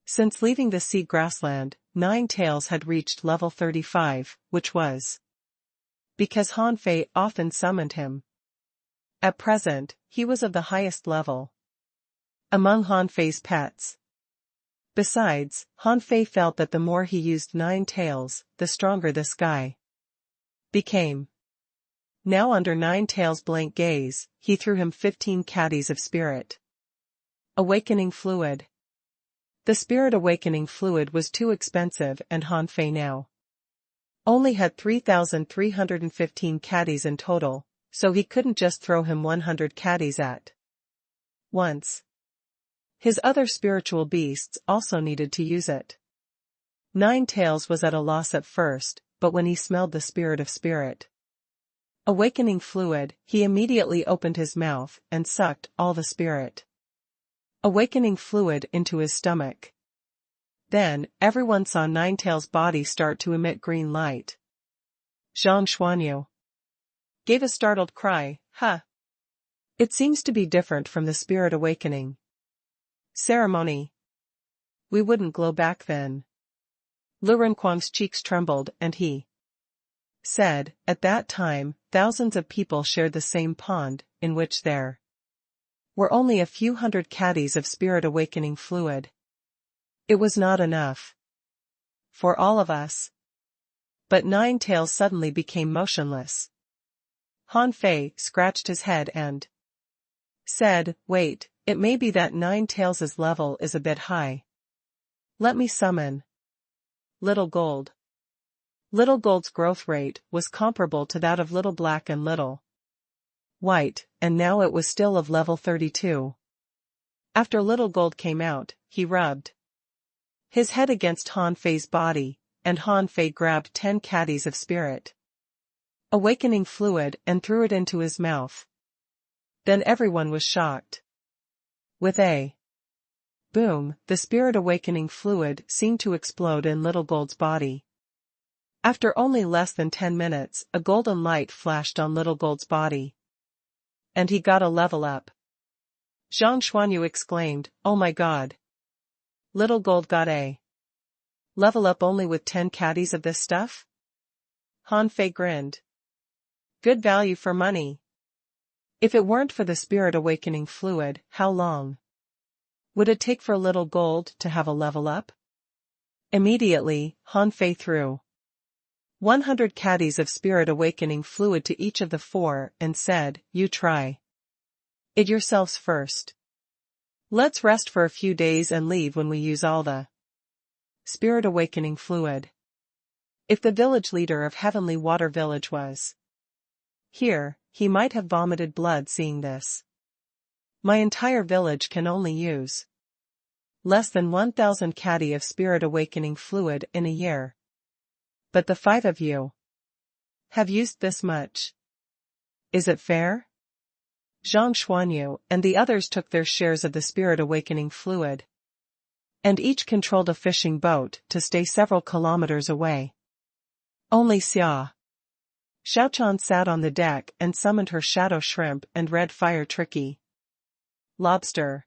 Since leaving the sea grassland, 9 tails had reached level 35, which was because Han Fei often summoned him. At present, he was of the highest level among Han Fei's pets. Besides, Han Fei felt that the more he used 9 tails, the stronger this guy became. Now under 9 tails' blank gaze, he threw him 15 caddies of spirit awakening fluid. The spirit awakening fluid was too expensive, and Han Fei now only had 3,315 caddies in total, so he couldn't just throw him 100 caddies at once. His other spiritual beasts also needed to use it. 9 tails was at a loss at first, but when he smelled the spirit of spirit awakening fluid, he immediately opened his mouth and sucked all the spirit awakening fluid into his stomach. Then, everyone saw 9 tails' body start to emit green light. Zhang Xuanyu gave a startled cry, huh? It seems to be different from the spirit awakening ceremony. We wouldn't glow back then. Lu Renquang's cheeks trembled and he said, at that time, thousands of people shared the same pond, in which there were only a few hundred caddies of spirit awakening fluid. It was not enough for all of us. But Nine Tails suddenly became motionless. Han Fei scratched his head and said, wait, it may be that Nine Tails' level is a bit high. Let me summon Little Gold. Little Gold's growth rate was comparable to that of Little Black and Little White, and now it was still of level 32. After Little Gold came out, he rubbed his head against Han Fei's body, and Han Fei grabbed 10 caddies of spirit awakening fluid and threw it into his mouth. Then everyone was shocked. With a boom, the spirit awakening fluid seemed to explode in Little Gold's body. After only less than 10 minutes, a golden light flashed on Little Gold's body. And he got a level up. Zhang Xuanyu exclaimed, oh my god. Little Gold got a level up only with 10 caddies of this stuff? Han Fei grinned. Good value for money. If it weren't for the spirit awakening fluid, how long would it take for Little Gold to have a level up? Immediately, Han Fei threw 100 caddies of spirit awakening fluid to each of the 4 and said, you try it yourselves first. Let's rest for a few days and leave when we use all the spirit awakening fluid. If the village leader of Heavenly Water Village was here, he might have vomited blood seeing this. My entire village can only use less than 1,000 caddy of spirit awakening fluid in a year. But the 5 of you have used this much. Is it fair? Zhang Xuanyu and the others took their shares of the spirit awakening fluid. And each controlled a fishing boat to stay several kilometers away. Only Xia Xiaochan sat on the deck and summoned her shadow shrimp and red fire tricky lobster.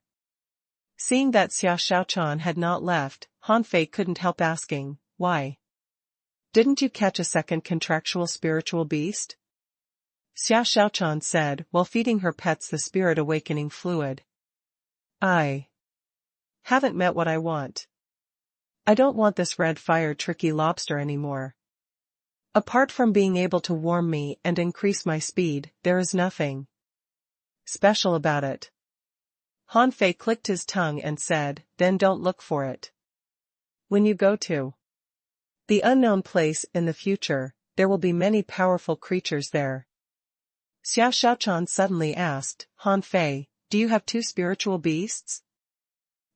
Seeing that Xia Xiaochan had not left, Han Fei couldn't help asking, why didn't you catch a second contractual spiritual beast? Xia Xiaochan said while feeding her pets the spirit awakening fluid. I haven't met what I want. I don't want this red fire tricky lobster anymore. Apart from being able to warm me and increase my speed, there is nothing special about it. Han Fei clicked his tongue and said, then don't look for it. When you go to the unknown place in the future, there will be many powerful creatures there. Xia Xiaochan suddenly asked, Han Fei, do you have 2 spiritual beasts?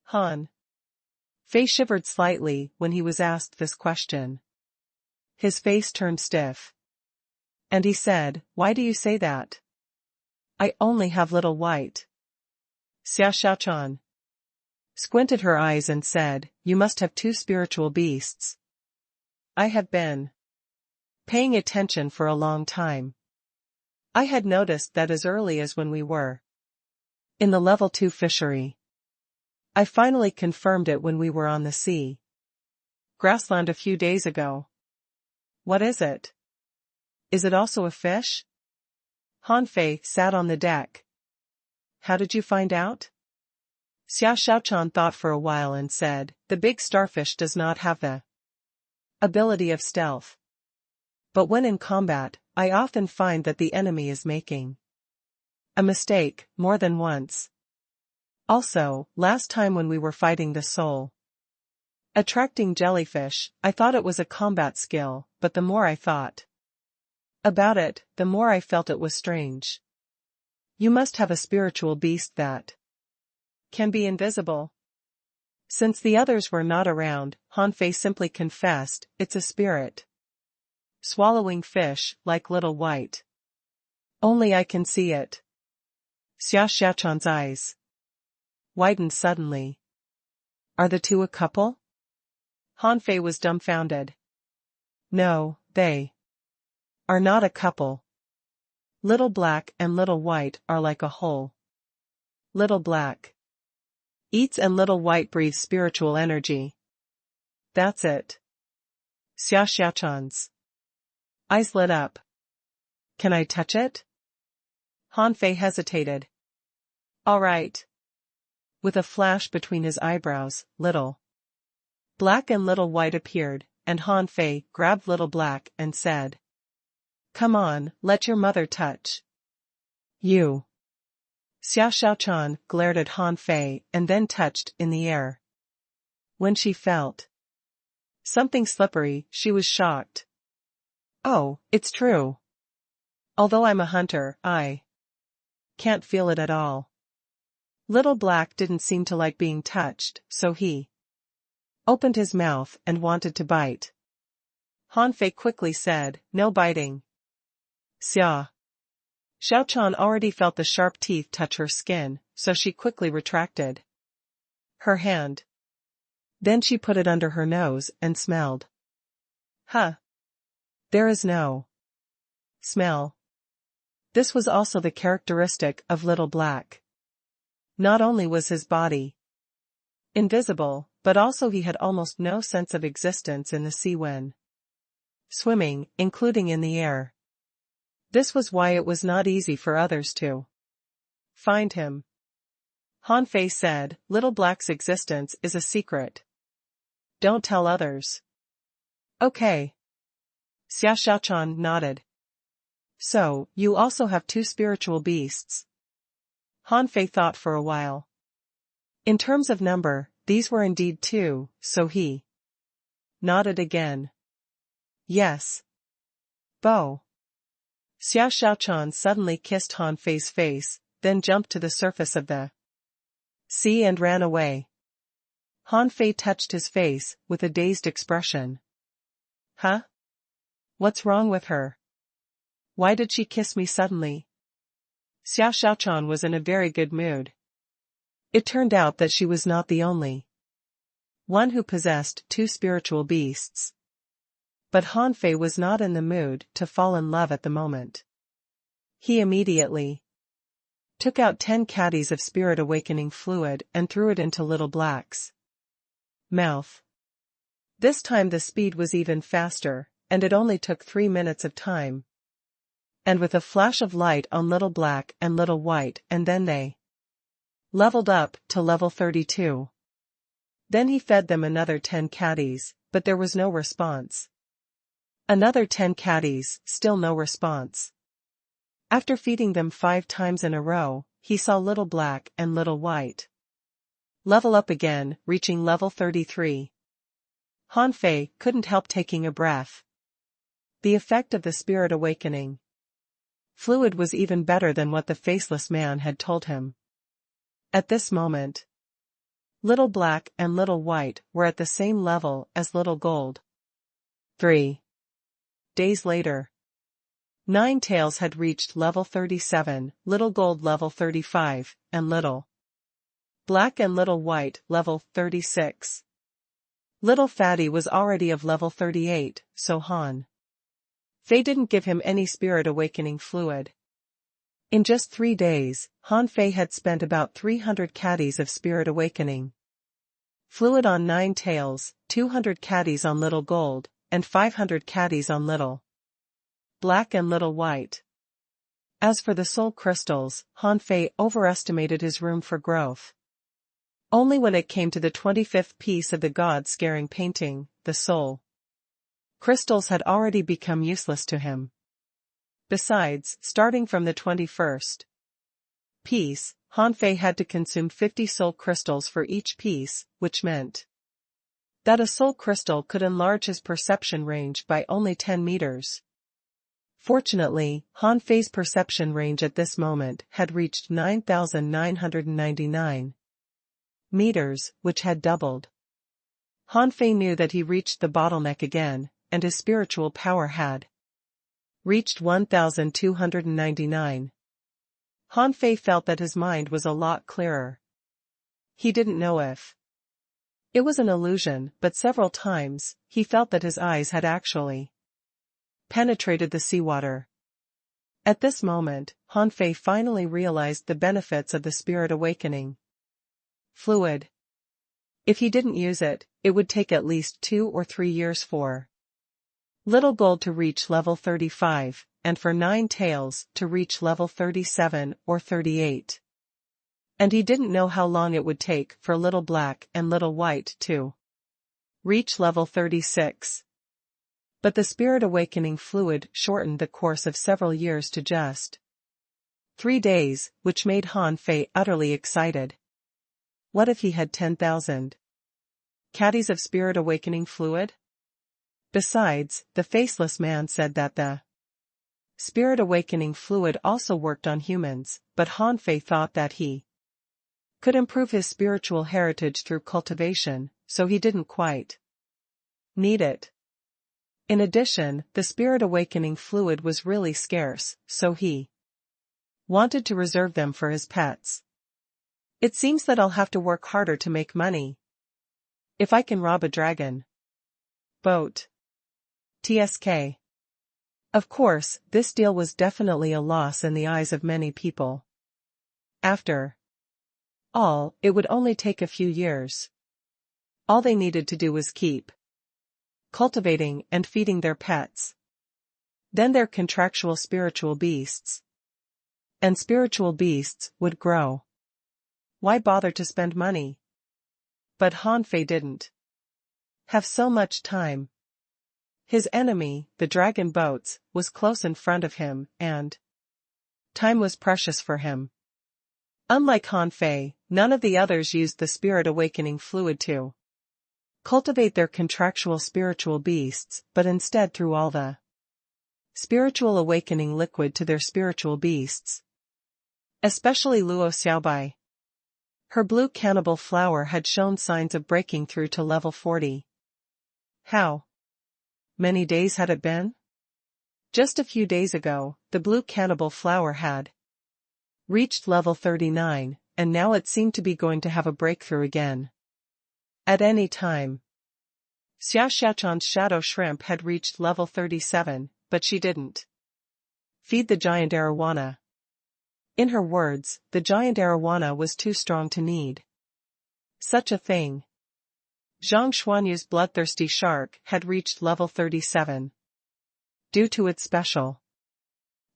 Han Fei shivered slightly when he was asked this question. His face turned stiff. And he said, why do you say that? I only have Little White. Xia Xiaochan squinted her eyes and said, you must have 2 spiritual beasts. I have been paying attention for a long time. I had noticed that as early as when we were in the level 2 fishery. I finally confirmed it when we were on the sea grassland a few days ago. What is it? Is it also a fish? Han Fei sat on the deck. How did you find out? Xia Xiaochan thought for a while and said, the big starfish does not have the ability of stealth. But when in combat, I often find that the enemy is making a mistake, more than once. Also, last time when we were fighting the soul attracting jellyfish, I thought it was a combat skill, but the more I thought about it, the more I felt it was strange. You must have a spiritual beast that can be invisible. Since the others were not around, Han Fei simply confessed, it's a spirit swallowing fish, like Little White. Only I can see it. Xia Xiaochan's eyes widened suddenly. Are the 2 a couple? Han Fei was dumbfounded. No, they are not a couple. Little black and little white are like a whole. Little black eats and little white breathes spiritual energy. That's it. Xia Xiaochan's eyes lit up. Can I touch it? Han Fei hesitated. All right. With a flash between his eyebrows, little black and little white appeared, and Han Fei grabbed little black and said, Come on, let your mother touch. You. Xia Xiaochan glared at Han Fei and then touched in the air. When she felt something slippery, she was shocked. Oh, it's true. Although I'm a hunter, I can't feel it at all. Little Black didn't seem to like being touched, so he opened his mouth and wanted to bite. Han Fei quickly said, No biting. Xia Xiaochan already felt the sharp teeth touch her skin, so she quickly retracted her hand. Then she put it under her nose and smelled. Huh. There is no smell. This was also the characteristic of Little Black. Not only was his body invisible, but also he had almost no sense of existence in the sea when swimming, including in the air. This was why it was not easy for others to find him. Han Fei said, Little Black's existence is a secret. Don't tell others. Okay. Xia Xiaochan nodded. So, you also have two spiritual beasts? Han Fei thought for a while. In terms of number, these were indeed two, so he nodded again. Yes. Bo. Xia Xiaochan suddenly kissed Han Fei's face, then jumped to the surface of the sea and ran away. Han Fei touched his face, with a dazed expression. Huh? What's wrong with her? Why did she kiss me suddenly? Xia Xiaochan was in a very good mood. It turned out that she was not the only one who possessed two spiritual beasts. But Han Fei was not in the mood to fall in love at the moment. He immediately took out 10 caddies of spirit awakening fluid and threw it into Little Black's mouth. This time the speed was even faster, and it only took 3 minutes of time. And with a flash of light on Little Black and Little White, and then they leveled up to level 32. Then he fed them another 10 caddies, but there was no response. Another 10 caddies, still no response. After feeding them 5 times in a row, he saw Little Black and Little White level up again, reaching level 33. Han Fei couldn't help taking a breath. The effect of the spirit awakening fluid was even better than what the faceless man had told him. At this moment, Little Black and Little White were at the same level as Little Gold. 3 days later, Ninetails had reached level 37, Little Gold level 35, and Little Black and Little White level 36. Little Fatty was already of level 38, so Han Fei didn't give him any spirit awakening fluid. In just 3 days, Han Fei had spent about 300 caddies of spirit awakening fluid on Ninetails, 200 caddies on Little Gold, and 500 caddies on Little Black and Little White. As for the soul crystals, Han Fei overestimated his room for growth. Only when it came to the 25th piece of the God-scaring painting, the soul crystals had already become useless to him. Besides, starting from the 21st piece, Han Fei had to consume 50 soul crystals for each piece, which meant that a soul crystal could enlarge his perception range by only 10 meters. Fortunately, Han Fei's perception range at this moment had reached 9,999 meters, which had doubled. Han Fei knew that he reached the bottleneck again, and his spiritual power had reached 1,299. Han Fei felt that his mind was a lot clearer. He didn't know if it was an illusion, but several times, he felt that his eyes had actually penetrated the seawater. At this moment, Han Fei finally realized the benefits of the spirit awakening fluid. If he didn't use it, it would take at least 2 or 3 years for Little Gold to reach level 35, and for Nine Tails to reach level 37 or 38. And he didn't know how long it would take for Little Black and Little White to reach level 36. But the spirit awakening fluid shortened the course of several years to just 3 days, which made Han Fei utterly excited. What if he had 10,000 caddies of spirit awakening fluid? Besides, the faceless man said that the spirit awakening fluid also worked on humans, but Han Fei thought that he could improve his spiritual heritage through cultivation, so he didn't quite need it. In addition, the spirit awakening fluid was really scarce, so he wanted to reserve them for his pets. It seems that I'll have to work harder to make money. If I can rob a dragon boat. TSK. Of course, this deal was definitely a loss in the eyes of many people. After all, it would only take a few years. All they needed to do was keep cultivating and feeding their pets. Then their contractual spiritual beasts and spiritual beasts would grow. Why bother to spend money? But Han Fei didn't have so much time. His enemy, the dragon boats, was close in front of him, and time was precious for him. Unlike Han Fei, none of the others used the spirit awakening fluid to cultivate their contractual spiritual beasts, but instead threw all the spiritual awakening liquid to their spiritual beasts. Especially Luo Xiaobai. Her blue cannibal flower had shown signs of breaking through to level 40. How many days had it been? Just a few days ago, the blue cannibal flower had reached level 39, and now it seemed to be going to have a breakthrough again. At any time. Xiao Xiaochan's shadow shrimp had reached level 37, but she didn't feed the giant arowana. In her words, the giant arowana was too strong to need such a thing. Zhang Xuanyu's bloodthirsty shark had reached level 37. Due to its special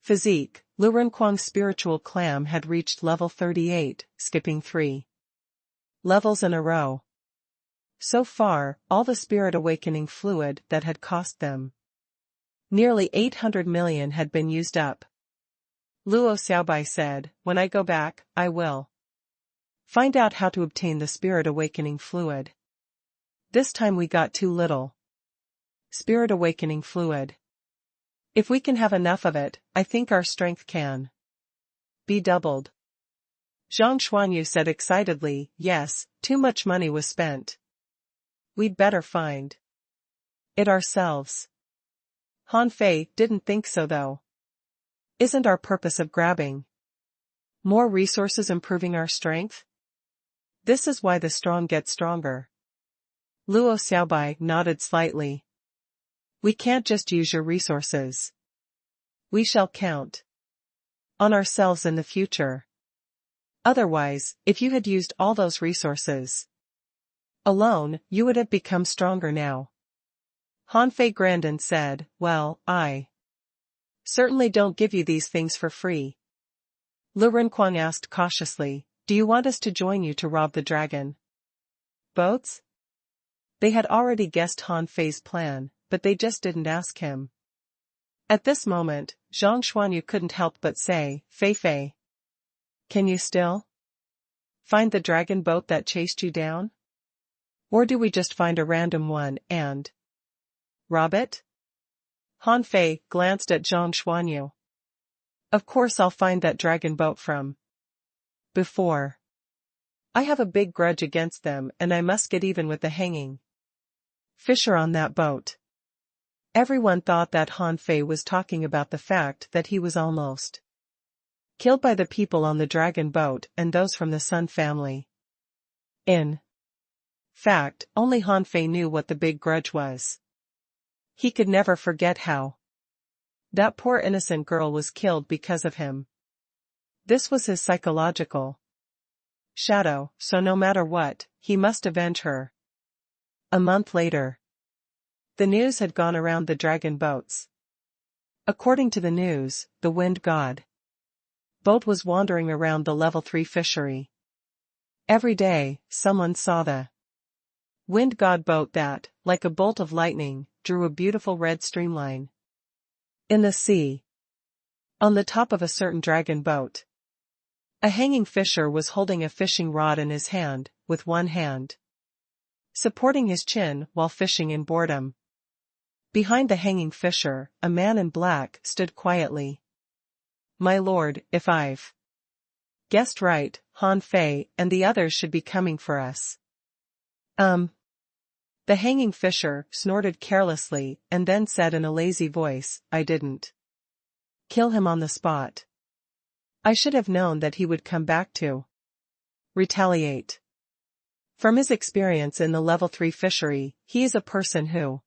physique, Lu Renquang's spiritual clam had reached level 38, skipping 3 levels in a row. So far, all the spirit awakening fluid that had cost them nearly 800 million had been used up. Luo Xiaobai said, "When I go back, I will find out how to obtain the spirit awakening fluid. This time we got too little spirit awakening fluid. If we can have enough of it, I think our strength can be doubled." Zhang Xuanyu said excitedly, "Yes, too much money was spent. We'd better find it ourselves." Han Fei didn't think so though. Isn't our purpose of grabbing more resources improving our strength? This is why the strong get stronger. Luo Xiaobai nodded slightly. We can't just use your resources. We shall count on ourselves in the future. Otherwise, if you had used all those resources alone, you would have become stronger now. Han Fei grinned and said, "Well, I certainly don't give you these things for free." Lu Renquang asked cautiously, "Do you want us to join you to rob the dragon boats?" They had already guessed Han Fei's plan, but they just didn't ask him. At this moment, Zhang Xuanyu couldn't help but say, "Fei Fei, can you still find the dragon boat that chased you down? Or do we just find a random one and rob it?" Han Fei glanced at Zhang Xuanyu. "Of course I'll find that dragon boat from before. I have a big grudge against them and I must get even with the hanging fisher on that boat." Everyone thought that Han Fei was talking about the fact that he was almost killed by the people on the dragon boat and those from the Sun family. In fact, only Han Fei knew what the big grudge was. He could never forget how That poor innocent girl was killed because of him. This was his psychological shadow, so no matter what, he must avenge her. A month later. The news had gone around the dragon boats. According to the news, the wind god boat was wandering around the level 3 fishery. Every day, someone saw the wind god boat that, like a bolt of lightning, drew a beautiful red streamline in the sea. On the top of a certain dragon boat, a hanging fisher was holding a fishing rod in his hand, with one hand supporting his chin while fishing in boredom. Behind the hanging fisher, a man in black stood quietly. "My lord, if I've guessed right, Han Fei and the others should be coming for us." The hanging fisher snorted carelessly and then said in a lazy voice, "I didn't kill him on the spot. I should have known that he would come back to retaliate. From his experience in the level 3 fishery, he is a person who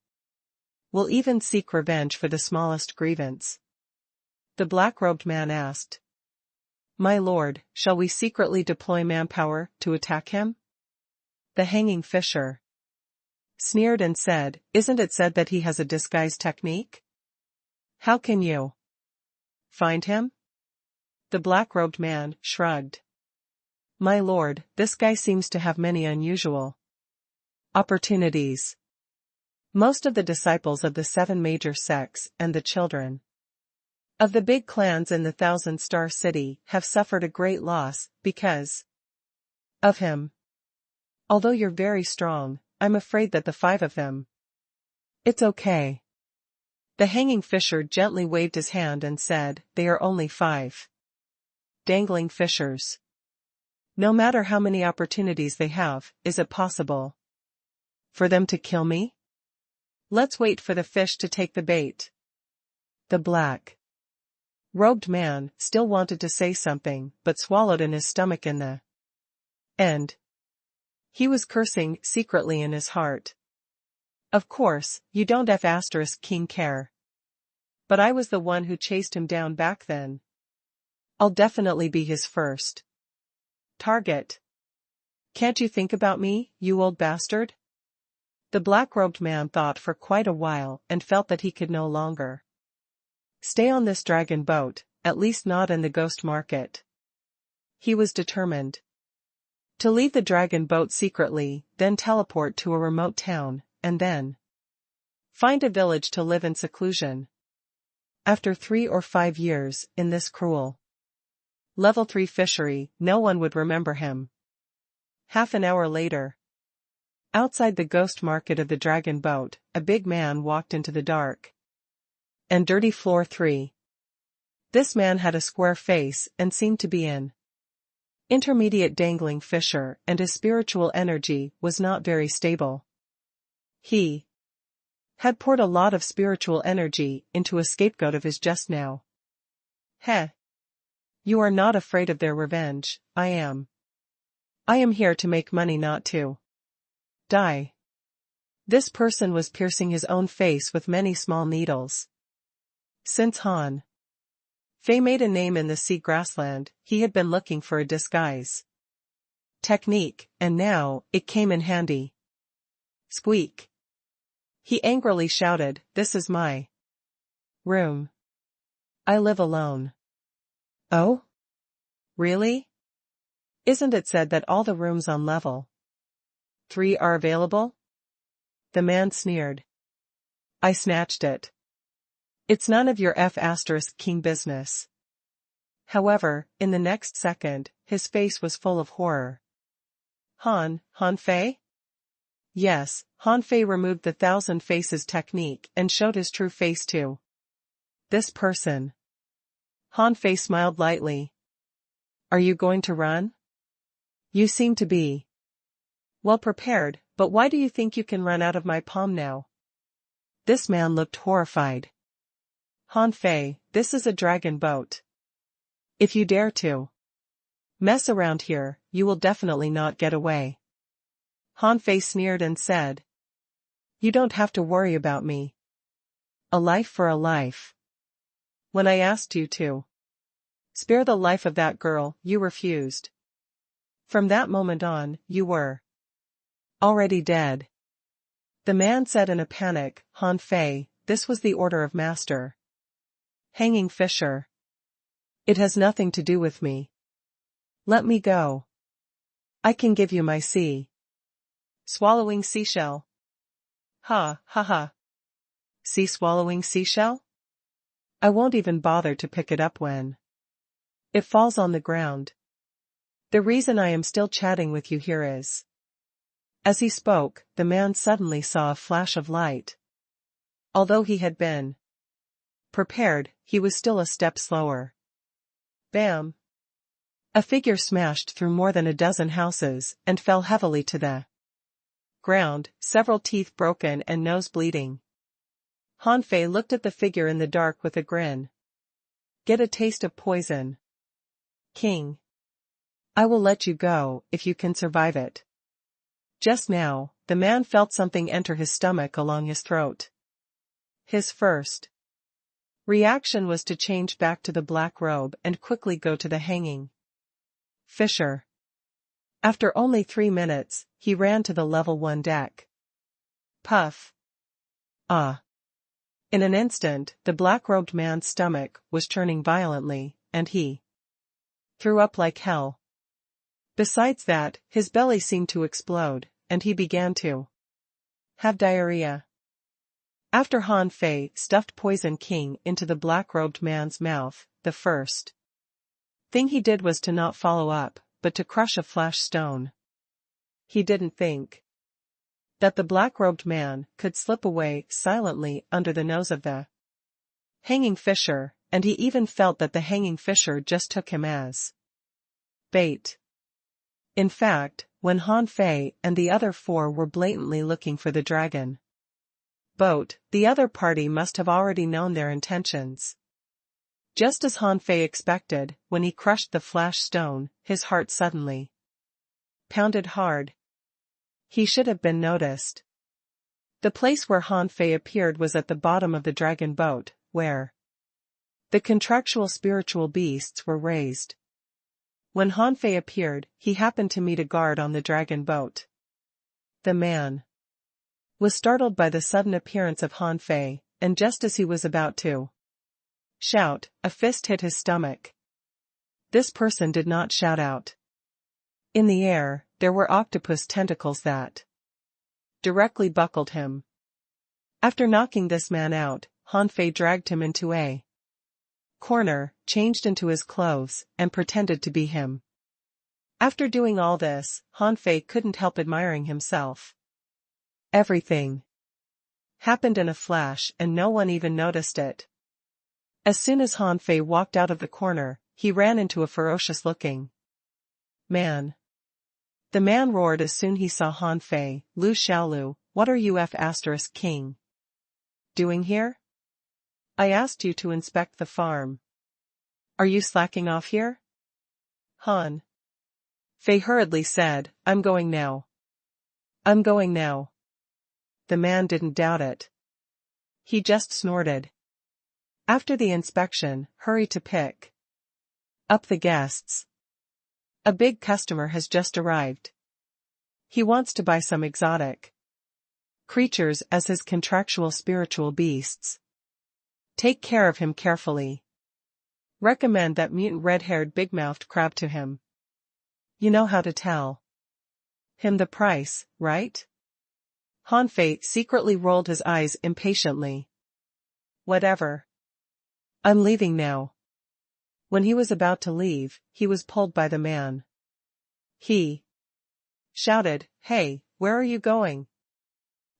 will even seek revenge for the smallest grievance." The black-robed man asked, "My lord, shall we secretly deploy manpower to attack him?" The hanging fisher sneered and said, "Isn't it said that he has a disguise technique? How can you find him?" The black-robed man shrugged. "My lord, this guy seems to have many unusual opportunities. Most of the disciples of the 7 major sects and the children of the big clans in the 1,000-star city have suffered a great loss because of him. Although you're very strong, I'm afraid that the 5 of them—" "It's okay." The hanging fisher gently waved his hand and said, "They are only 5 dangling fishers. No matter how many opportunities they have, is it possible for them to kill me? Let's wait for the fish to take the bait." The black-robed man still wanted to say something, but swallowed in his stomach in the end. He was cursing secretly in his heart. "Of course, you don't F** king care. But I was the one who chased him down back then. I'll definitely be his first target. Can't you think about me, you old bastard?" The black-robed man thought for quite a while and felt that he could no longer stay on this dragon boat, at least not in the ghost market. He was determined to leave the dragon boat secretly, then teleport to a remote town, and then find a village to live in seclusion. After 3 or 5 years in this cruel level 3 fishery, no one would remember him. Half an hour later, outside the ghost market of the dragon boat, a big man walked into the dark and dirty floor 3. This man had a square face and seemed to be an intermediate dangling fisher, and his spiritual energy was not very stable. He had poured a lot of spiritual energy into a scapegoat of his just now. "Heh. You are not afraid of their revenge, I am. I am here to make money, not to die." This person was piercing his own face with many small needles. Since Han Fei made a name in the sea grassland, he had been looking for a disguise technique, and now it came in handy. Squeak. He angrily shouted, "This is my room. I live alone." "Oh? Really? Isn't it said that all the rooms on level 3 are available?" The man sneered. "I snatched it. It's none of your *king business." However, in the next second, his face was full of horror. Han Fei?" Yes, Han Fei removed the 1,000 faces technique and showed his true face to this person. Han Fei smiled lightly. "Are you going to run? You seem to be well prepared, but why do you think you can run out of my palm now?" This man looked horrified. "Han Fei, this is a dragon boat. If you dare to mess around here, you will definitely not get away." Han Fei sneered and said, "You don't have to worry about me. A life for a life. When I asked you to spare the life of that girl, you refused. From that moment on, you were already dead. The man said in a panic, Han Fei, this was the order of Master. Hanging Fisher. It has nothing to do with me. Let me go. I can give you my sea. Swallowing seashell. Ha, ha ha. Sea swallowing seashell? I won't even bother to pick it up when it falls on the ground. The reason I am still chatting with you here is. As he spoke, the man suddenly saw a flash of light. Although he had been prepared, he was still a step slower. Bam! A figure smashed through more than a dozen houses and fell heavily to the ground, several teeth broken and nose bleeding. Han Fei looked at the figure in the dark with a grin. Get a taste of poison, King. I will let you go if you can survive it. Just now, the man felt something enter his stomach along his throat. His first reaction was to change back to the black robe and quickly go to the hanging Fisher. After only 3 minutes, he ran to the level 1 deck. Puff. Ah. In an instant, the black-robed man's stomach was churning violently, and he threw up like hell. Besides that, his belly seemed to explode, and he began to have diarrhea. After Han Fei stuffed Poison King into the black-robed man's mouth, the first thing he did was to not follow up, but to crush a flash stone. He didn't think that the black-robed man could slip away silently under the nose of the hanging Fisher, and he even felt that the hanging Fisher just took him as bait. In fact, when Han Fei and the other 4 were blatantly looking for the dragon boat, the other party must have already known their intentions. Just as Han Fei expected, when he crushed the flash stone, his heart suddenly pounded hard. He should have been noticed. The place where Han Fei appeared was at the bottom of the dragon boat, where the contractual spiritual beasts were raised. When Han Fei appeared, he happened to meet a guard on the dragon boat. The man was startled by the sudden appearance of Han Fei, and just as he was about to shout, a fist hit his stomach. This person did not shout out. In the air, there were octopus tentacles that directly buckled him. After knocking this man out, Han Fei dragged him into a corner, changed into his clothes, and pretended to be him. After doing all this, Han Fei couldn't help admiring himself. Everything happened in a flash and no one even noticed it. As soon as Han Fei walked out of the corner, he ran into a ferocious-looking man. The man roared as soon as he saw Han Fei. Lu Xiaolu, what are you King doing here? I asked you to inspect the farm. Are you slacking off here? Han Fei hurriedly said, I'm going now. I'm going now. The man didn't doubt it. He just snorted. After the inspection, hurry to pick up the guests. A big customer has just arrived. He wants to buy some exotic creatures as his contractual spiritual beasts. Take care of him carefully. Recommend that mutant red-haired big-mouthed crab to him. You know how to tell him the price, right? Han Fei secretly rolled his eyes impatiently. Whatever. I'm leaving now. When he was about to leave, he was pulled by the man. He shouted, Hey, where are you going?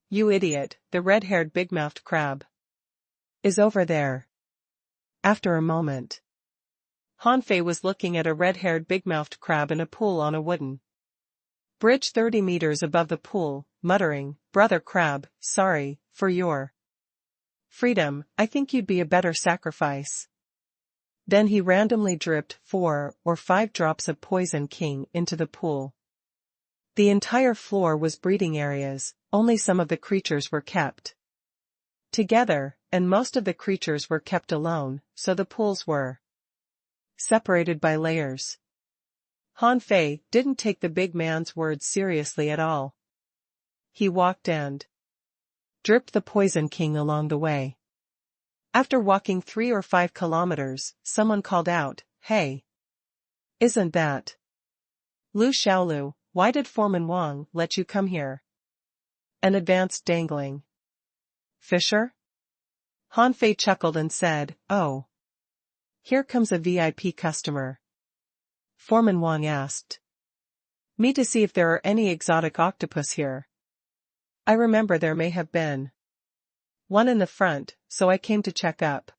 You idiot, the red-haired big-mouthed crab is over there. After a moment, Han Fei was looking at a red-haired big-mouthed crab in a pool on a wooden bridge 30 meters above the pool, muttering, Brother Crab, sorry for your freedom, I think you'd be a better sacrifice. Then he randomly dripped 4 or 5 drops of Poison King into the pool. The entire floor was breeding areas, only some of the creatures were kept together, and most of the creatures were kept alone, so the pools were separated by layers. Han Fei didn't take the big man's words seriously at all. He walked and dripped the Poison King along the way. After walking 3 or 5 kilometers, someone called out, "Hey! Isn't that Lu Xiaolu? Why did Foreman Wang let you come here?" An advanced dangling fisher? Han Fei chuckled and said, "Oh. Here comes a VIP customer." Foreman Wang asked me to see if there are any exotic octopus here. I remember there may have been one in the front, so I came to check up.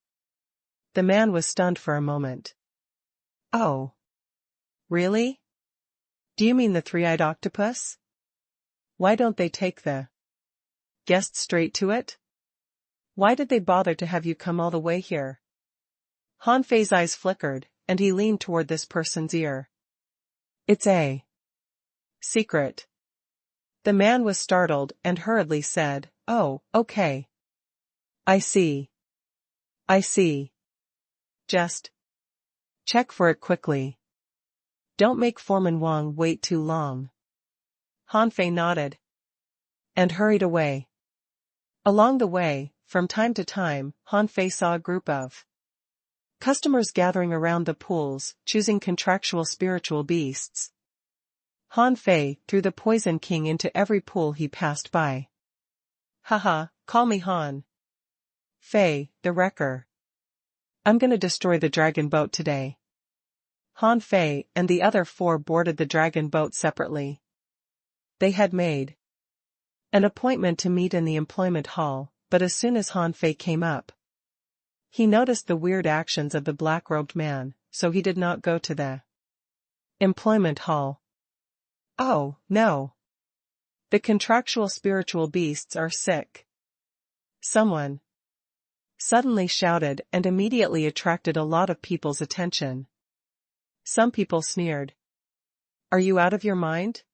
The man was stunned for a moment. "Oh. Really? Do you mean the 3-eyed octopus? Why don't they take the guest straight to it? Why did they bother to have you come all the way here?" Han Fei's eyes flickered, and he leaned toward this person's ear. "It's a secret." The man was startled and hurriedly said, "Oh, okay. I see. I see. Just check for it quickly. Don't make Foreman Wang wait too long." Han Fei nodded and hurried away. Along the way, from time to time, Han Fei saw a group of customers gathering around the pools, choosing contractual spiritual beasts. Han Fei threw the Poison King into every pool he passed by. "Haha, call me Han Fei, the Wrecker. I'm gonna destroy the dragon boat today." Han Fei and the other 4 boarded the dragon boat separately. They had made an appointment to meet in the employment hall, but as soon as Han Fei came up, he noticed the weird actions of the black-robed man, so he did not go to the employment hall. "Oh, no. The contractual spiritual beasts are sick," someone suddenly shouted and immediately attracted a lot of people's attention. Some people sneered. "Are you out of your mind?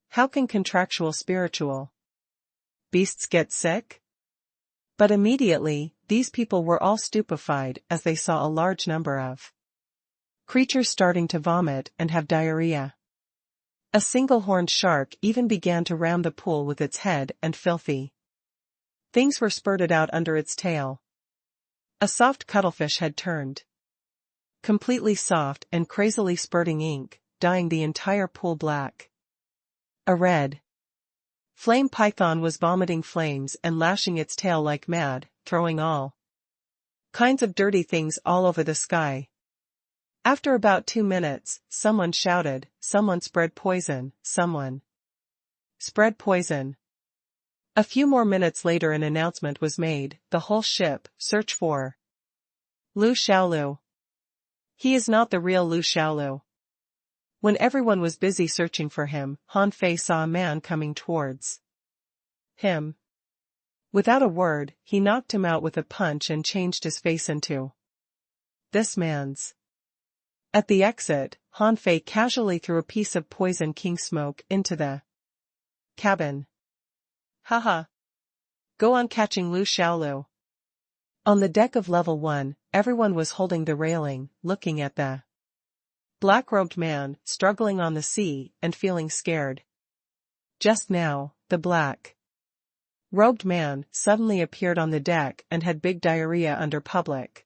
How can contractual spiritual beasts get sick?" But immediately, these people were all stupefied as they saw a large number of creatures starting to vomit and have diarrhea. A single-horned shark even began to ram the pool with its head, and filthy things were spurted out under its tail. A soft cuttlefish had turned completely soft and crazily spurting ink, dyeing the entire pool black. A red flame python was vomiting flames and lashing its tail like mad, throwing all kinds of dirty things all over the sky. After about 2 minutes, someone shouted, "Someone spread poison, someone spread poison." A few more minutes later an announcement was made, "The whole ship, search for Lu Xiaolu. He is not the real Lu Xiaolu." When everyone was busy searching for him, Han Fei saw a man coming towards him. Without a word, he knocked him out with a punch and changed his face into this man's. At the exit, Han Fei casually threw a piece of Poison King smoke into the cabin. "Haha. Go on catching Lu Xiaolu." On the deck of level 1, everyone was holding the railing, looking at the black-robed man, struggling on the sea, and feeling scared. Just now, the black-robed man suddenly appeared on the deck and had big diarrhea under public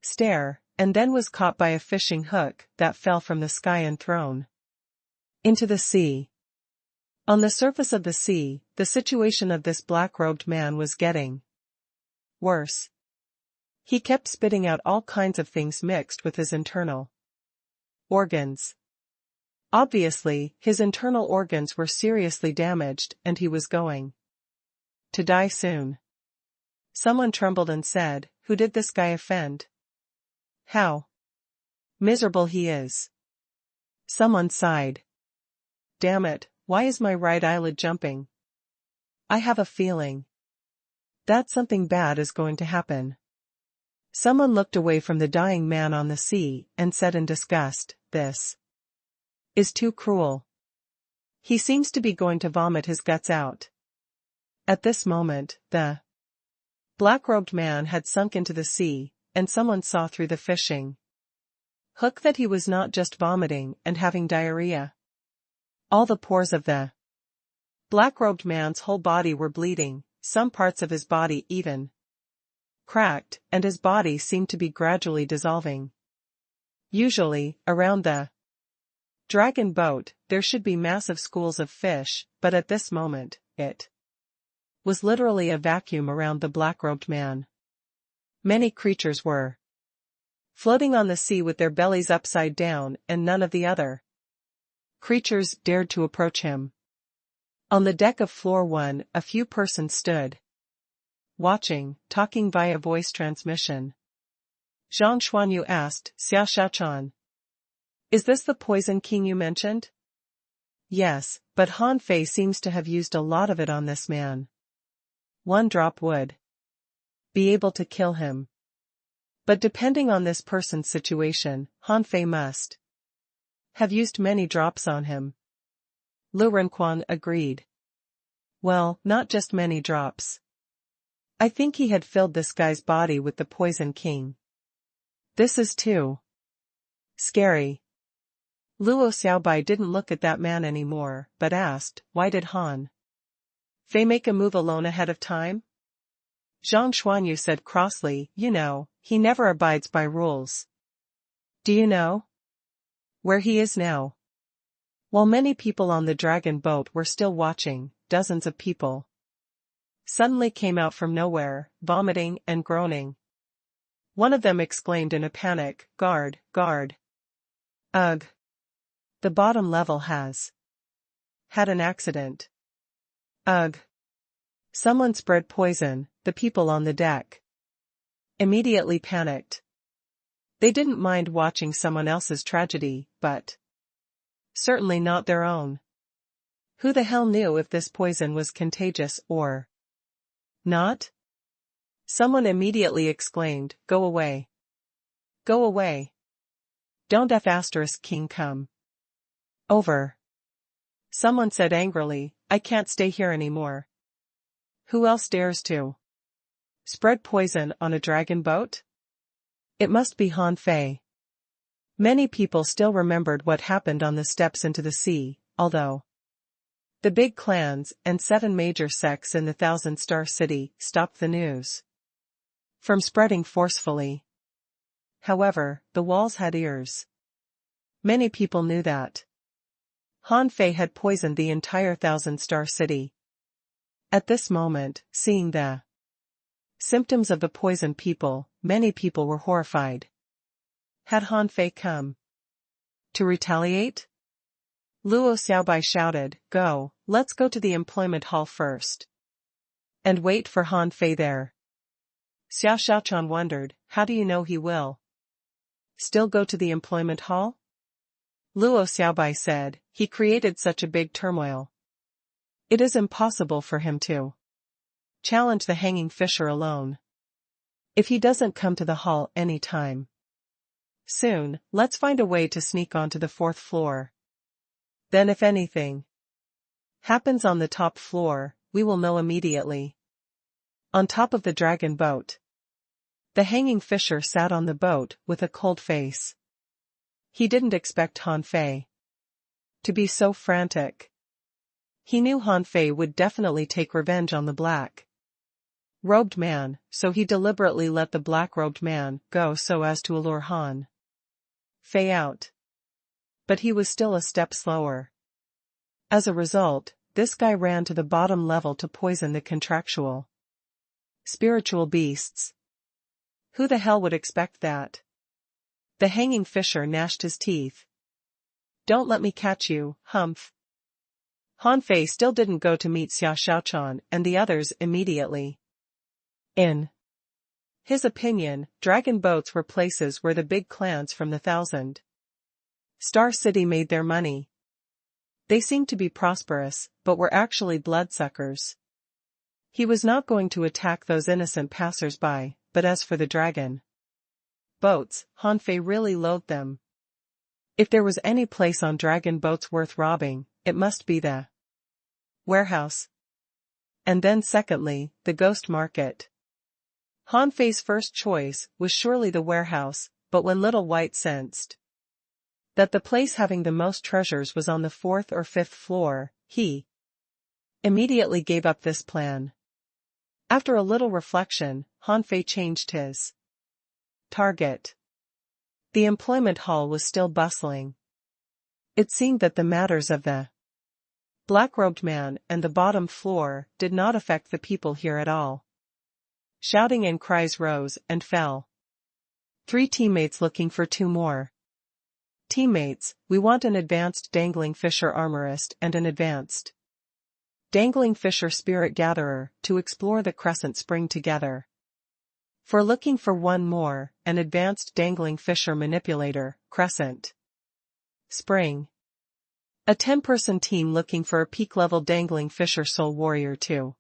stare, and then was caught by a fishing hook that fell from the sky and thrown into the sea. On the surface of the sea, the situation of this black-robed man was getting worse. He kept spitting out all kinds of things mixed with his internal organs. Obviously, his internal organs were seriously damaged and he was going to die soon. Someone trembled and said, "Who did this guy offend? How miserable he is." Someone sighed. "Damn it, why is my right eyelid jumping? I have a feeling that something bad is going to happen." Someone looked away from the dying man on the sea and said in disgust, "This is too cruel. He seems to be going to vomit his guts out." At this moment, the Black-robed man had sunk into the sea, and someone saw through the fishing hook that he was not just vomiting and having diarrhea. All the pores of the black-robed man's whole body were bleeding, some parts of his body even cracked, and his body seemed to be gradually dissolving. Usually, around the dragon boat, there should be massive schools of fish, but at this moment, it was literally a vacuum around the black-robed man. Many creatures were floating on the sea with their bellies upside down, and none of the other creatures dared to approach him. On the deck of floor 1, a few persons stood watching, talking via voice transmission. Zhang Xuanyu asked, Xia Shaochan, "Is this the poison king you mentioned?" "Yes, but Han Fei seems to have used a lot of it on this man. One drop would be able to kill him. But depending on this person's situation, Han Fei must have used many drops on him." Lu Renquan agreed. "Well, not just many drops. I think he had filled this guy's body with the poison king. This is too scary." Luo Xiaobai didn't look at that man anymore, but asked, "Why did Han Fei make a move alone ahead of time?" Zhang Xuanyu said crossly, "You know, he never abides by rules." "Do you know where he is now?" While many people on the dragon boat were still watching, dozens of people suddenly came out from nowhere, vomiting and groaning. One of them exclaimed in a panic, "Guard, guard! Ugh! The bottom level has had an accident. Ugh!" Someone spread poison. The people on the deck immediately panicked. They didn't mind watching someone else's tragedy, but certainly not their own. Who the hell knew if this poison was contagious or not? Someone immediately exclaimed, "Go away! Go away! Don't **king come over." Someone said angrily, "I can't stay here anymore. Who else dares to spread poison on a dragon boat? It must be Han Fei." Many people still remembered what happened on the steps into the sea, although the big clans and 7 major sects in the Thousand-Star City stopped the news from spreading forcefully. However, the walls had ears. Many people knew that Han Fei had poisoned the entire Thousand-Star City. At this moment, seeing the symptoms of the poisoned people, many people were horrified. Had Han Fei come to retaliate? Luo Xiaobai shouted, "Go, let's go to the employment hall first. And wait for Han Fei there." Xia Shaochan wondered, "How do you know he will still go to the employment hall?" Luo Xiaobai said, "He created such a big turmoil. It is impossible for him to challenge the hanging fisher alone. If he doesn't come to the hall any time soon, let's find a way to sneak onto the 4th floor. Then if anything happens on the top floor, we will know immediately." On top of the dragon boat, the hanging fisher sat on the boat with a cold face. He didn't expect Han Fei to be so frantic. He knew Han Fei would definitely take revenge on the black-robed man, so he deliberately let the black-robed man go so as to allure Han Fei out. But he was still a step slower. As a result, this guy ran to the bottom level to poison the contractual spiritual beasts. Who the hell would expect that? The hanging fisher gnashed his teeth. "Don't let me catch you, humph." Han Fei still didn't go to meet Xia Shaochan and the others immediately. In his opinion, dragon boats were places where the big clans from the Thousand-Star City made their money. They seemed to be prosperous, but were actually bloodsuckers. He was not going to attack those innocent passers-by, but as for the dragon boats, Han Fei really loathed them. If there was any place on dragon boats worth robbing, it must be the warehouse. And then secondly, the ghost market. Han Fei's first choice was surely the warehouse, but when Little White sensed that the place having the most treasures was on the 4th or 5th floor, he immediately gave up this plan. After a little reflection, Han Fei changed his target. The employment hall was still bustling. It seemed that the matters of the black-robed man and the bottom floor did not affect the people here at all. Shouting and cries rose and fell. 3 teammates looking for 2 more. Teammates, we want an advanced dangling fisher armorist and an advanced dangling fisher spirit gatherer to explore the crescent spring together. For looking for 1 more, an advanced dangling fisher manipulator, crescent spring. A 10-person team looking for a peak-level dangling fisher soul warrior to